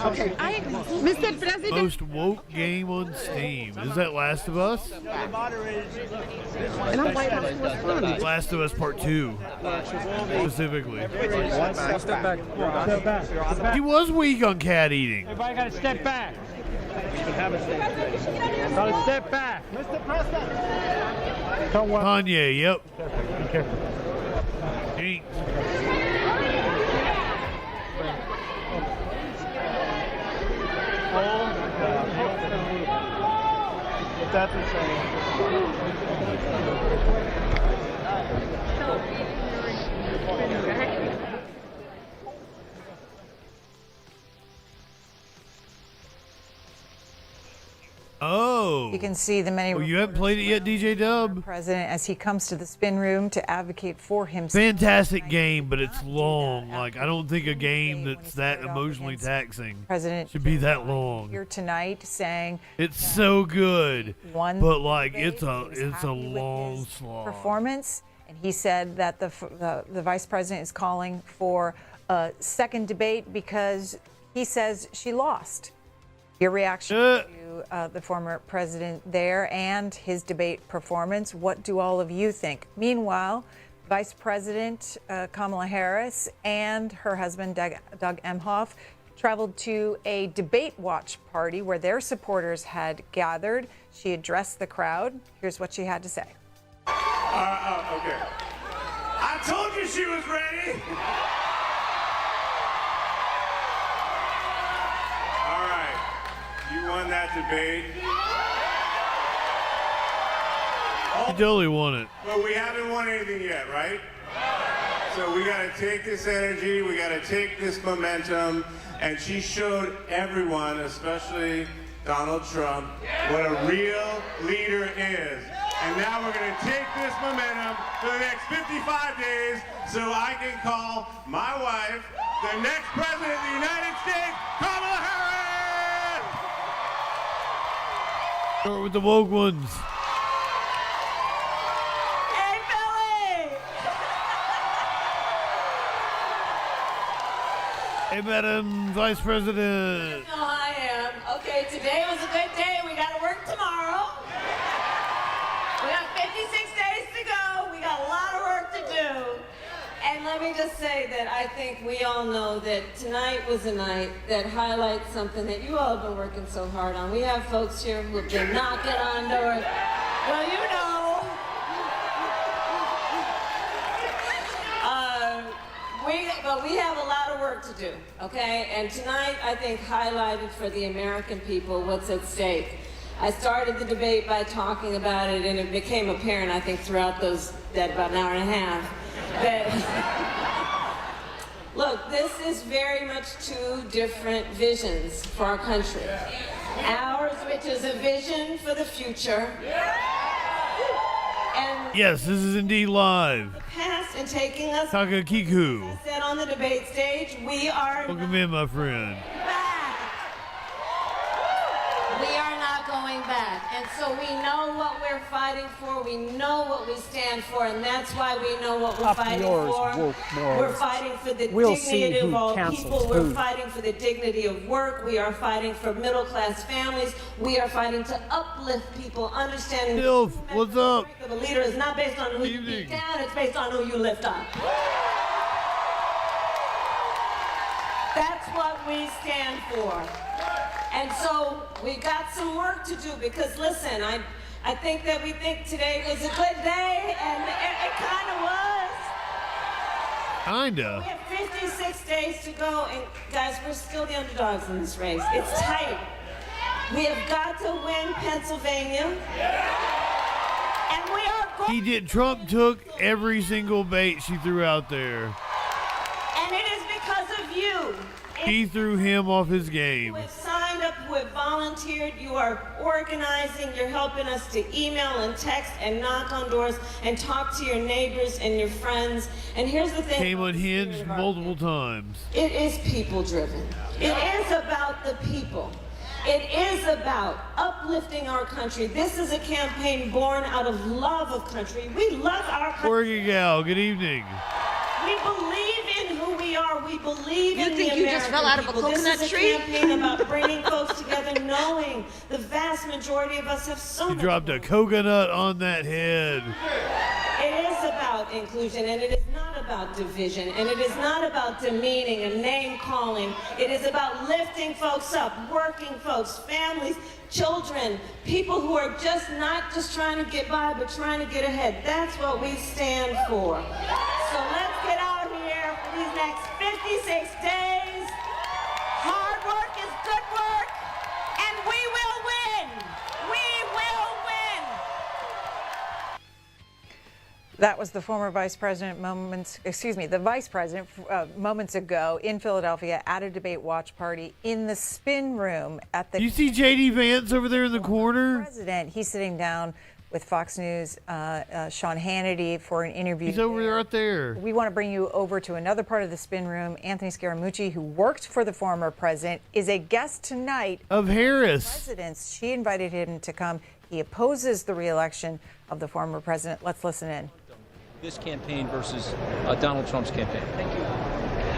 Okay. Mr. President. Most woke game on Steam. Is that Last of Us? The moderators. Last of Us Part 2. Specifically. Step back. He was weak on cat eating. Everybody got to step back. Got to step back. Mr. President. Kanye, yep. Ain't. That's insane. Oh. You can see the many. Oh, you haven't played it yet, DJ Dub? President as he comes to the spin room to advocate for himself. Fantastic game, but it's long. Like, I don't think a game that's that emotionally taxing President should be that long. Here tonight saying It's so good, One but like it's debate, a long slog. performance, and he said that the vice president is calling for a second debate because he says she lost. Your reaction to the former president there and his debate performance. What do all of you think? Meanwhile, Vice President Kamala Harris and her husband Doug Emhoff traveled to a debate watch party where their supporters had gathered. She addressed the crowd. Here's what she had to say. Okay. I told you she was ready. won that debate. You totally won it. But we haven't won anything yet, right? So we got to take this energy, we got to take this momentum, and she showed everyone, especially Donald Trump, what a real leader is. And now we're going to take this momentum for the next 55 days so I can call my wife the next president of the United States, Kamala Harris! Start with the woke ones. Hey, Billy! Hey, Madam Vice President. You know how I am. Okay, today was a good day. We got to work tomorrow. We got 56 days to go. We got a lot of work to do. And let me just say that I think we all know that tonight was a night that highlights something that you all have been working so hard on. We have folks here who have been knocking on doors. Well, you know. But we have a lot of work to do, okay? And tonight, I think, highlighted for the American people what's at stake. I started the debate by talking about it, and it became apparent, I think, throughout that about an hour and a half, that, look, this is very much two different visions for our country. Ours, which is a vision for the future, and Yes, this is indeed live. past and taking us Takakiku. said on the debate stage, we are Welcome in, my friend. back. We are not going back. And so we know what we're fighting for. We know what we stand for. And that's why we know what we're fighting for. We're fighting for the dignity of all people. We're fighting for the dignity of work. We are fighting for middle-class families. We are fighting to uplift people, understanding Dilf, what's up? the leader is not based on who you beat down, it's based on who you lift up. That's what we stand for. And so we got some work to do because, listen, I think that we think today was a good day, and it kind of was. Kinda. We have 56 days to go, and guys, we're still the underdogs in this race. It's tight. We have got to win Pennsylvania. And we are going. He did. Trump took every single bait she threw out there. And it is because of you. He threw him off his game. You have signed up, you have volunteered, you are organizing, you're helping us to email and text and knock on doors and talk to your neighbors and your friends. And here's the thing. Came unhinged multiple times. It is people driven. It is about the people. It is about uplifting our country. This is a campaign born out of love of country. We love our country. Oregon gal, good evening. We believe in who we are. We believe You in think the you American just fell out of a people. coconut This is tree? a campaign about bringing folks together, knowing the vast majority of us have so He much. dropped a coconut on that head. It is about inclusion, and it is not about division, and it is not about demeaning and name-calling. It is about lifting folks up, working folks, families, children, people who are just not just trying to get by, but trying to get ahead. That's what we stand for. So let's get out here for these next 56 days. Hard work is good work, and we will win. We will win. That was the former vice president the vice president moments ago in Philadelphia at a debate watch party in the spin room at the. You see J.D. Vance over there in the corner? President, he's sitting down with Fox News, Sean Hannity for an interview. He's over there, right there. We want to bring you over to another part of the spin room. Anthony Scaramucci, who worked for the former president, is a guest tonight of Harris. Presidents. She invited him to come. He opposes the re-election of the former president. Let's listen in. This campaign versus Donald Trump's campaign. Thank you.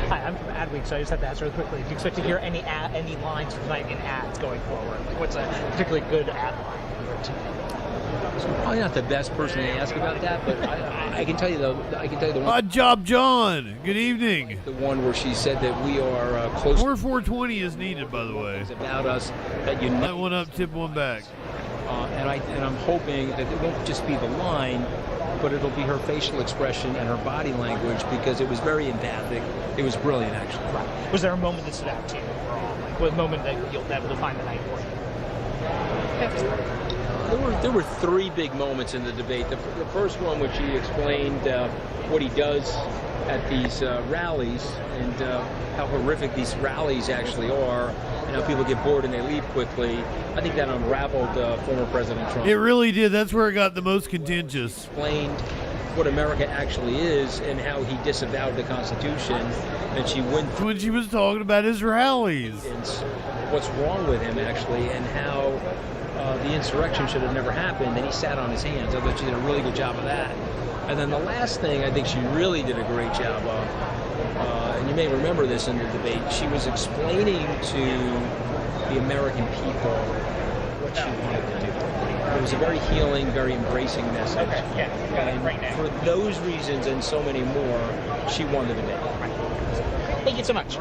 Hi, I'm from Adweek, so I just have to ask really quickly. Do you expect to hear any lines from tonight in ads going forward? Like, what's a particularly good ad line from your team? I'm probably not the best person to ask about that, but I can tell you though. I can tell you the one. Odd job, John. Good evening. The one where she said that we are close. More 420 is needed, by the way. About us that unite. Let one up, tip one back. And I'm hoping that it won't just be the line, but it'll be her facial expression and her body language, because it was very empathic. It was brilliant, actually. Right. Was there a moment that stood out to you overall? Like, what moment that you'll never define the night for you? There were three big moments in the debate. The first one, which he explained what he does at these rallies and how horrific these rallies actually are, and how people get bored and they leave quickly. I think that unraveled former President Trump. It really did. That's where it got the most contentious. Explained what America actually is and how he disavowed the Constitution, and she went through when she was talking about his rallies. What's wrong with him actually, and how the insurrection should have never happened, and he sat on his hands. I thought she did a really good job of that. And then the last thing I think she really did a great job of, and you may remember this in the debate, she was explaining to the American people what she wanted to do. It was a very healing, very embracing message. And for those reasons and so many more, she won the debate. Thank you so much.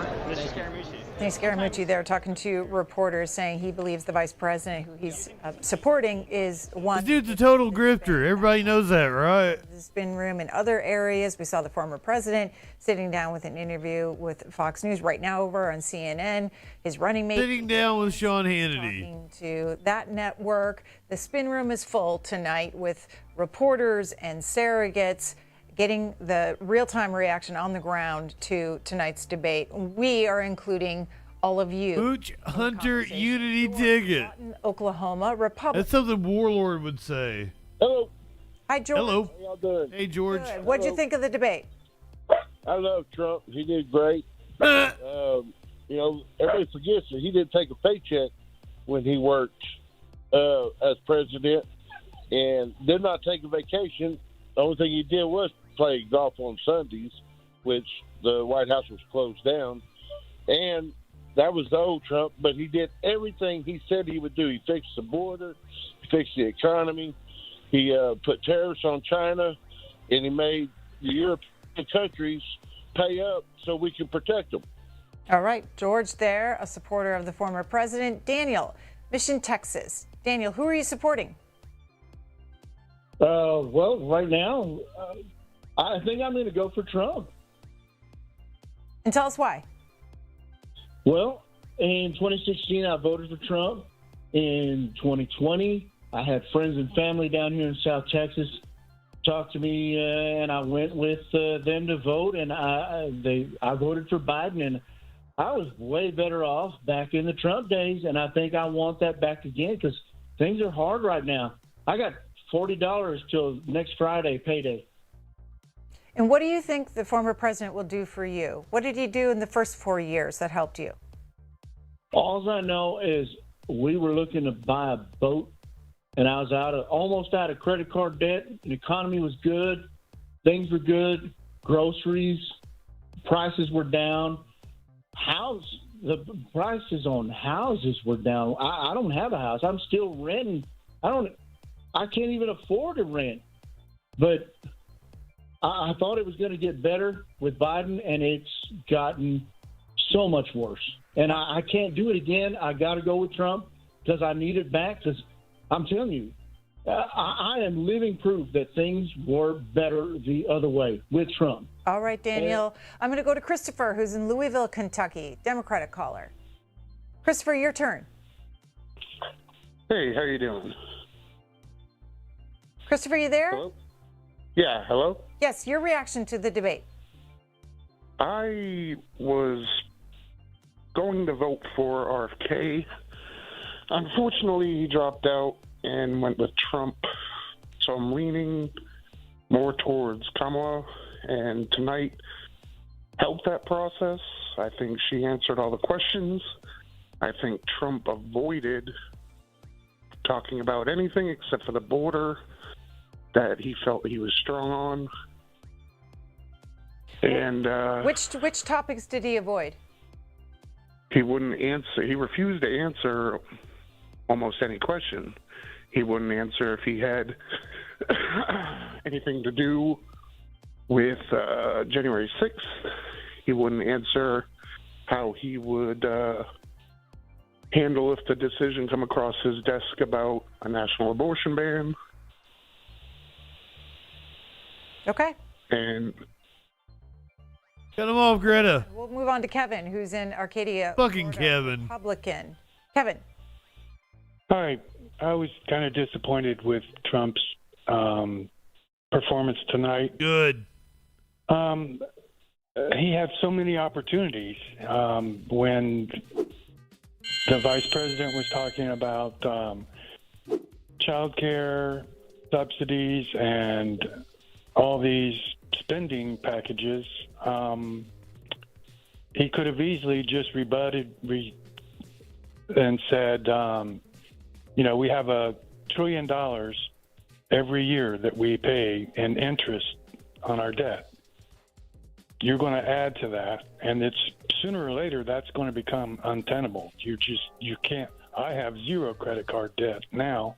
Thanks, Scaramucci there talking to reporters, saying he believes the vice president who he's supporting is one. This dude's a total grifter. Everybody knows that, right? The spin room in other areas. We saw the former president sitting down with an interview with Fox News right now over on CNN. His running mate sitting down with Sean Hannity. Talking to that network. The spin room is full tonight with reporters and surrogates getting the real-time reaction on the ground to tonight's debate. We are including all of you. Hooch Hunter Unity Ticket. Oklahoma Republican. That's something Warlord would say. Hello. Hi, George. Hello. How y'all doing? Hey, George. Good. What'd you think of the debate? I love Trump. He did great. You know, everybody forgets that he didn't take a paycheck when he worked as president, and did not take a vacation. The only thing he did was play golf on Sundays, which the White House was closed down. And that was the old Trump, but he did everything he said he would do. He fixed the border, he fixed the economy, he put tariffs on China, and he made the European countries pay up so we can protect them. All right, George there, a supporter of the former president. Daniel, Mission, Texas. Daniel, who are you supporting? Well, right now, I think I'm going to go for Trump. And tell us why. Well, in 2016, I voted for Trump. In 2020, I had friends and family down here in South Texas talk to me, and I went with them to vote, and I voted for Biden, and I was way better off back in the Trump days, and I think I want that back again because things are hard right now. I got $40 till next Friday payday. And what do you think the former president will do for you? What did he do in the first 4 years that helped you? All I know is we were looking to buy a boat, and I was almost out of credit card debt. The economy was good. Things were good. Groceries, prices were down. The prices on houses were down. I don't have a house. I'm still renting. I can't even afford to rent. But I thought it was going to get better with Biden, and it's gotten so much worse. And I can't do it again. I got to go with Trump because I need it back. Because I'm telling you, I am living proof that things were better the other way with Trump. All right, Daniel. I'm going to go to Christopher, who's in Louisville, Kentucky, Democratic caller. Christopher, your turn. Hey, how you doing? Christopher, you there? Hello? Yeah, hello? Yes, your reaction to the debate. I was going to vote for RFK. Unfortunately, he dropped out and went with Trump. So I'm leaning more towards Kamala, and tonight helped that process. I think she answered all the questions. I think Trump avoided talking about anything except for the border that he felt he was strong on. And which topics did he avoid? He wouldn't answer. He refused to answer almost any question. He wouldn't answer if he had anything to do with January 6th. He wouldn't answer how he would handle if the decision come across his desk about a national abortion ban. Okay. And cut him off, Greta. We'll move on to Kevin, who's in Arcadia. Fucking Florida, Kevin. Republican. Kevin. Hi. was kind of disappointed with Trump's performance tonight. Good. He had so many opportunities when the vice president was talking about child care subsidies and all these spending packages. He could have easily just rebutted and said, we have $1 trillion every year that we pay in interest on our debt. You're going to add to that, and it's sooner or later that's going to become untenable. You can't. I have 0 credit card debt now,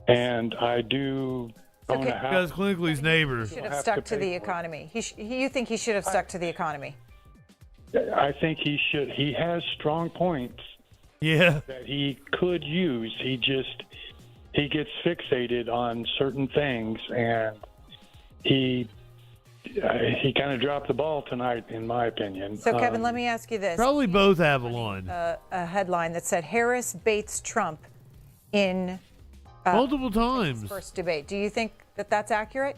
and I do own a house. Because Clinkley's neighbor Should have stuck to the economy. You think he should have stuck to the economy? I think he should. He has strong points. Yeah. That he could use. He gets fixated on certain things, and he kind of dropped the ball tonight, in my opinion. So, Kevin, let me ask you this. Probably both Avalon. A headline that said Harris baits Trump in multiple times. First debate. Do you think that that's accurate?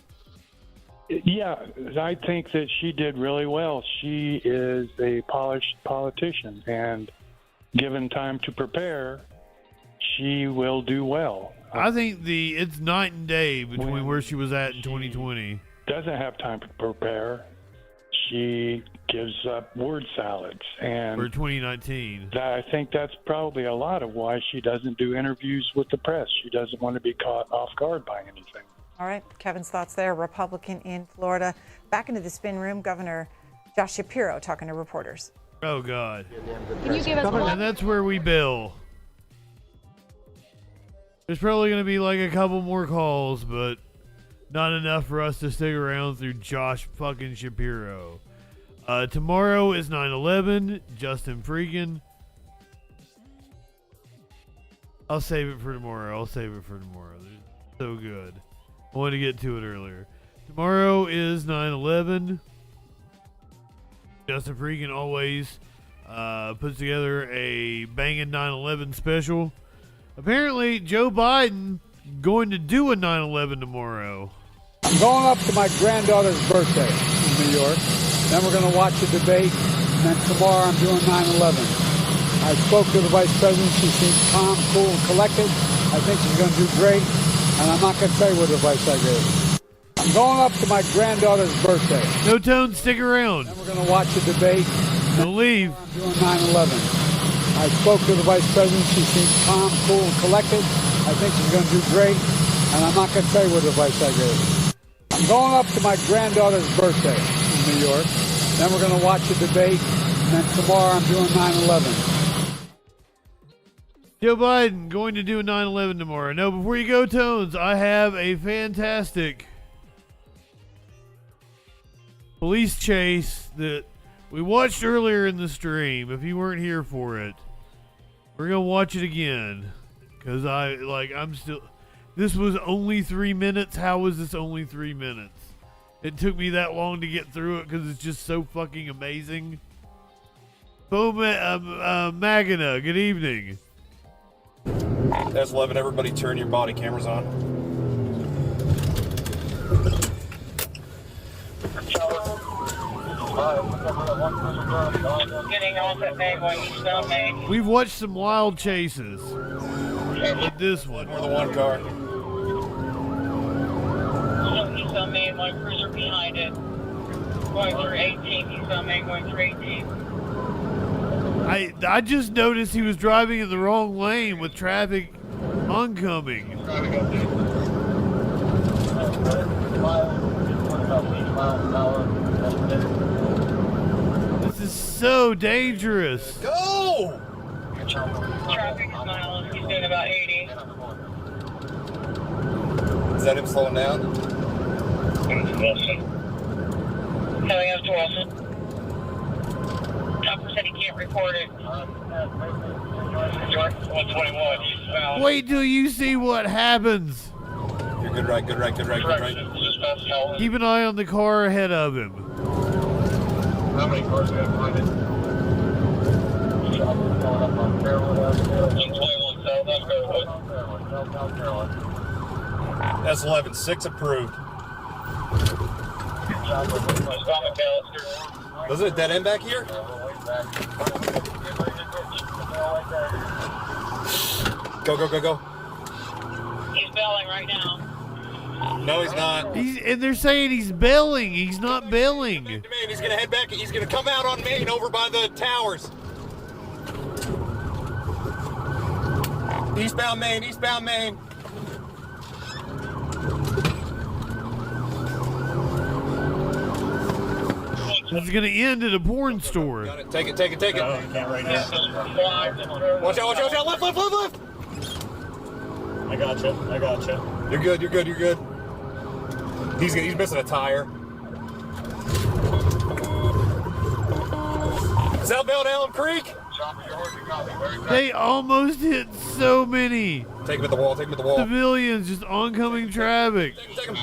Yeah, I think that she did really well. She is a polished politician, and given time to prepare, she will do well. I think it's night and day between where she was at in 2020. Doesn't have time to prepare. She gives up word salads, and for 2019. I think that's probably a lot of why she doesn't do interviews with the press. She doesn't want to be caught off guard by anything. All right, Kevin's thoughts there. Republican in Florida. Back into the spin room, Governor Josh Shapiro talking to reporters. Oh, God. Can you give us And that's where we bill. There's probably going to be like a couple more calls, but not enough for us to stick around through Josh fucking Shapiro. Tomorrow is 9/11. JustinFREAKIN. I'll save it for tomorrow. They're so good. I wanted to get to it earlier. Tomorrow is 9/11. JustinFREAKIN always puts together a banging 9/11 special. Apparently, Joe Biden going to do a 9/11 tomorrow. I'm going up to my granddaughter's birthday in New York. Then we're going to watch the debate. And then tomorrow I'm doing 9/11. I spoke to the vice president. She seems calm, cool, and collected. I think she's going to do great. And I'm not going to tell you what advice I gave. I'm going up to my granddaughter's birthday. No Tone, stick around. Then we're going to watch the debate. Don't leave. I'm doing 9/11. I spoke to the vice president. She seems calm, cool, and collected. I think she's going to do great. And I'm not going to tell you what advice I gave. I'm going up to my granddaughter's birthday in New York. Then we're going to watch the debate. And then tomorrow I'm doing 9/11. Joe Biden going to do 9/11 tomorrow. No, before you go, Tones, I have a fantastic police chase that we watched earlier in the stream. If you weren't here for it, we're going to watch it again. Because this was only 3 minutes. How was this only 3 minutes? It took me that long to get through it because it's just so fucking amazing. Bo Magana, good evening. S11, everybody turn your body cameras on. We've watched some wild chases. Like this one. More than one car. He's on main, one cruiser behind it. Going through 18, he's on main, going through 18. I just noticed he was driving in the wrong lane with traffic oncoming. This is so dangerous. Go! Traffic is miles, he's doing about 80. Is that him slowing down? Coming up to Wilson. Topper said he can't report it. 121. Wait till you see what happens. You're good right. Keep an eye on the car ahead of him. How many cars we got behind it? That's 11. 6 approved. Was it a dead end back here? Go, go, go, go. He's bailing right now. No, he's not. And they're saying he's bailing. He's not bailing. He's gonna head back. He's gonna come out on Main over by the towers. Eastbound Main, eastbound Main. It's gonna end at a porn store. Got it. Take it, take it, take it. Oh, can't right now. Watch out, watch out, watch out. Left, left, left, left. I gotcha. I gotcha. You're good, you're good, you're good. He's missing a tire. Southbound Elm Creek. They almost hit so many. Take him at the wall, take him at the wall. Civilians, just oncoming traffic. Take him,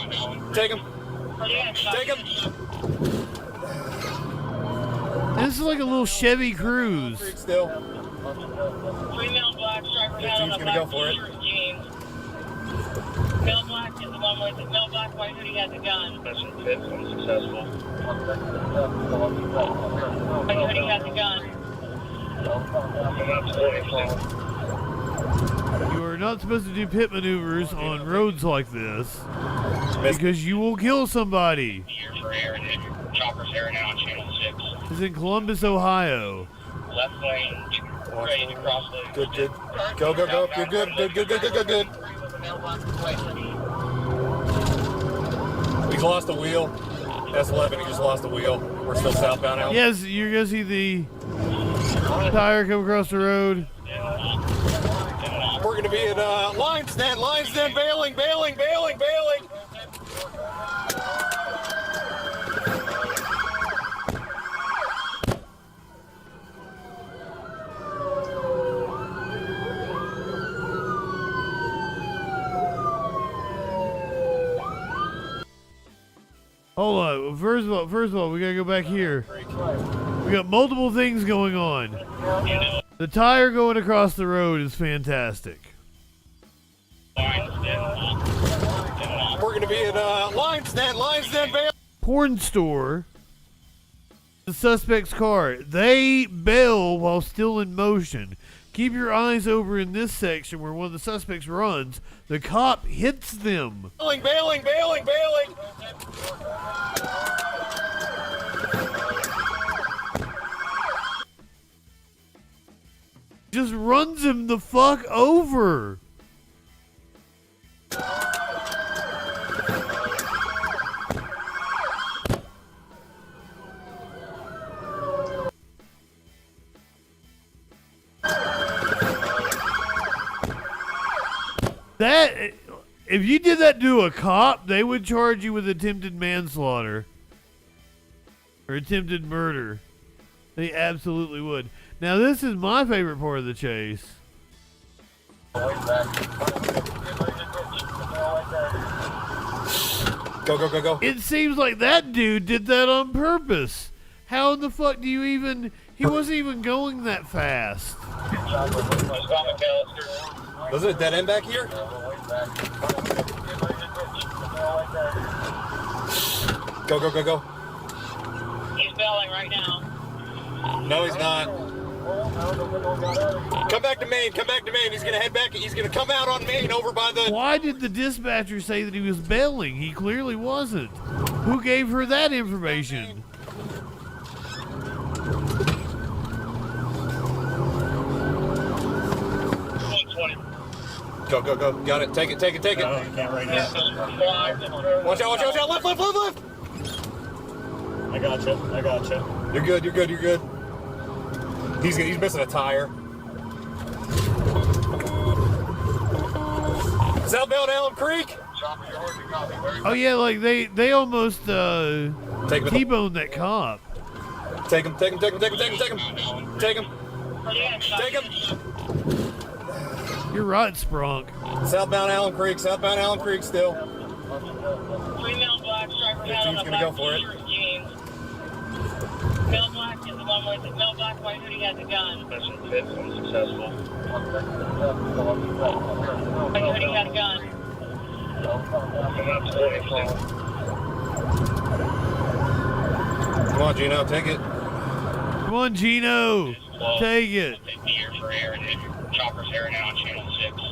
take him. Take him. This is like a little Chevy Cruise. Still. 3 male black striper hat on the gonna go for it. jeans. Male black is the one with the male black white hoodie has a gun. Mission 5 unsuccessful. White hoodie has a gun. You are not supposed to do pit maneuvers on roads like this because you will kill somebody. Chopper's airing out on channel 6. It's in Columbus, Ohio. Left lane, ready to cross the. Good, good. Go, go, go. You're good, good, good, good, good, good, good. He's lost a wheel. That's 11. He just lost a wheel. We're still southbound out. Yes, you're gonna see the tire come across the road. We're gonna be at Lions Den, bailing, bailing, bailing, bailing. Hold on. First of all, we gotta go back here. We got multiple things going on. The tire going across the road is fantastic. We're gonna be at Lions Den, bailing. Porn store. The suspect's car. They bail while still in motion. Keep your eyes over in this section where one of the suspects runs. The cop hits them. Bailing, bailing, bailing, bailing. Just runs him the fuck over. That, if you did that to a cop, they would charge you with attempted manslaughter or attempted murder. They absolutely would. Now, this is my favorite part of the chase. Go, go, go, go. It seems like that dude did that on purpose. How in the fuck do you even... He wasn't even going that fast. Was it a dead end back here? Go, go, go, go. He's bailing right now. No, he's not. Come back to Main, come back to Main. He's gonna head back. He's gonna come out on Main over by the... Why did the dispatcher say that he was bailing? He clearly wasn't. Who gave her that information? Go, go, go. Got it. Take it, take it, take it. Oh, can't right now. Watch out, watch out, watch out. Left, left, left, left. I gotcha. I gotcha. You're good, you're good, you're good. He's missing a tire. Southbound Elm Creek. Oh yeah, like they almost T-boned that cop. Take him, take him, take him, take him, take him, take him. Take him. Take him. You're right, Sprunk. Southbound Allen Creek still. 3 male black striper hat on the gonna go for it. jeans. Male black is the one with no black, white hoodie has a gun. Mission 5, unsuccessful. White hoodie had a gun. Come on, Gino, take it. Come on, Gino. Take it. Here for Aaron. Chopper's Aaron on Channel 6.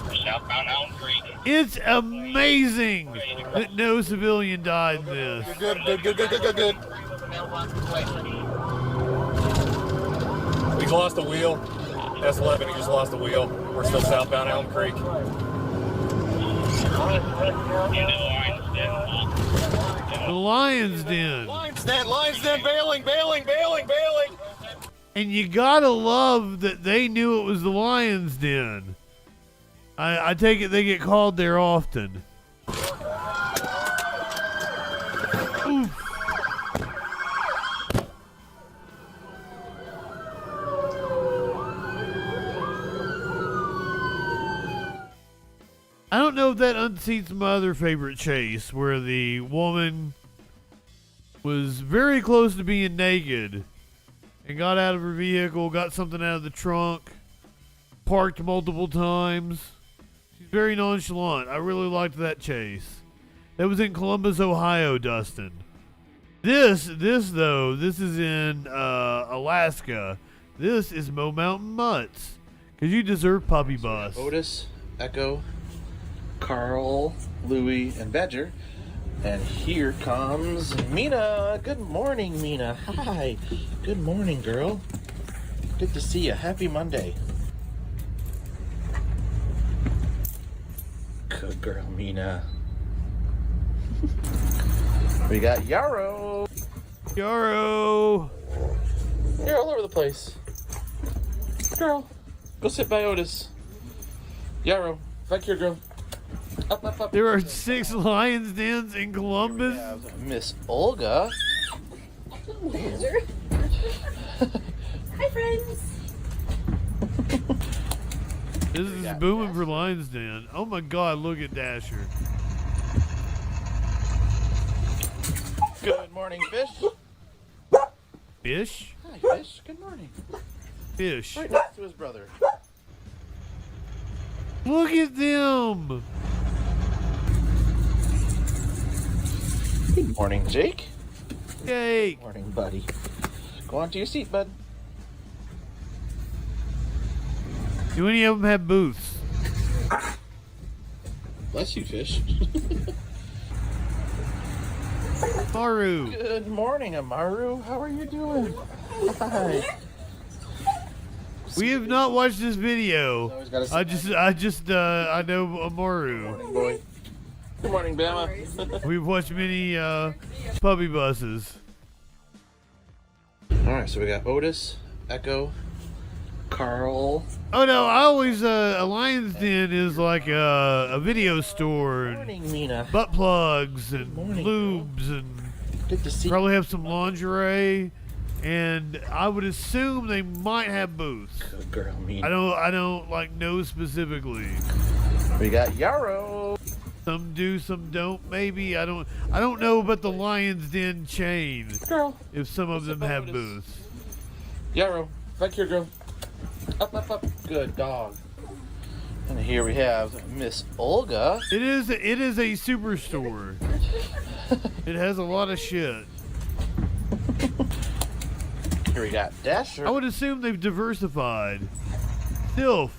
For southbound Elm Creek. It's amazing that no civilian died in this. Good. He's lost the wheel. S11, he just lost the wheel. We're still southbound Elm Creek. The Lion's Den. Lion's Den, bailing. And you gotta love that they knew it was the Lion's Den. I take it they get called there often. Oof. I don't know if that unseats my other favorite chase, where the woman was very close to being naked and got out of her vehicle, got something out of the trunk, parked multiple times. She's very nonchalant. I really liked that chase. That was in Columbus, Ohio, Dustin. This is in Alaska. This is Mo Mountain Mutts. Because you deserve Puppy Bus. Otis, Echo, Carl, Louie, and Badger. And here comes Mina. Good morning, Mina. Hi. Good morning, girl. Good to see you. Happy Monday. Good girl, Mina. We got Yarrow. Yarrow. You're all over the place. Girl, go sit by Otis. Yarrow, back here, girl. Up. There are 6 Lion's Dens in Columbus. Miss Olga. Hi, friends. This is booming for Lion's Den. Oh my God, look at Dasher. Good morning, Fish. Fish? Hi, Fish. Good morning. Fish. Right next to his brother. Look at them. Good morning, Jake. Jake. Morning, buddy. Go on to your seat, bud. Do any of them have booths? Bless you, Fish. Maru. Good morning, Amaru. How are you doing? Hi. We have not watched this video. I know Amaru. Morning, boy. Good morning, Bama. We've watched many puppy buses. All right, so we got Otis, Echo, Carl. Oh no, I always a Lion's Den is like a video store and Morning, Mina. butt plugs and Morning, lubes and Good to see you. probably have some lingerie, and I would assume they might have booths. Good girl, Mina. I don't like know specifically. We got Yarrow. Some do, some don't. Maybe I don't know about the Lion's Den chain. Girl, if some of them have Otis? booths. Yarrow, back here, girl. Up. Good dog. And here we have Miss Olga. It is a superstore. It has a lot of shit. Here we got Dasher. I would assume they've diversified. Sylph,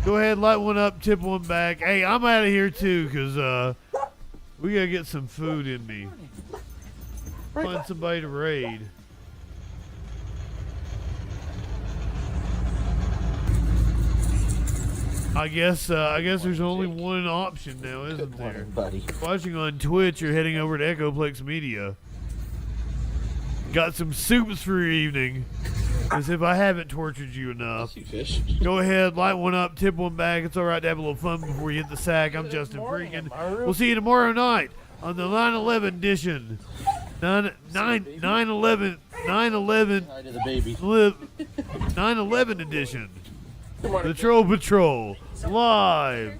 go ahead, light one up, tip one back. Hey, I'm out of here too, cause we gotta get some food in me. Find somebody to raid. I guess there's only one option now, isn't there? Buddy. Watching on Twitch or heading over to Echoplex Media. Got some soups for your evening. As if I haven't tortured you enough. Fish. Go ahead, light one up, tip one back. It's alright to have a little fun before you hit the sack. I'm JustinFREAKIN. We'll see you tomorrow night on the 9/11 edition. 9/11 9/11 edition. The Troll Patrol live.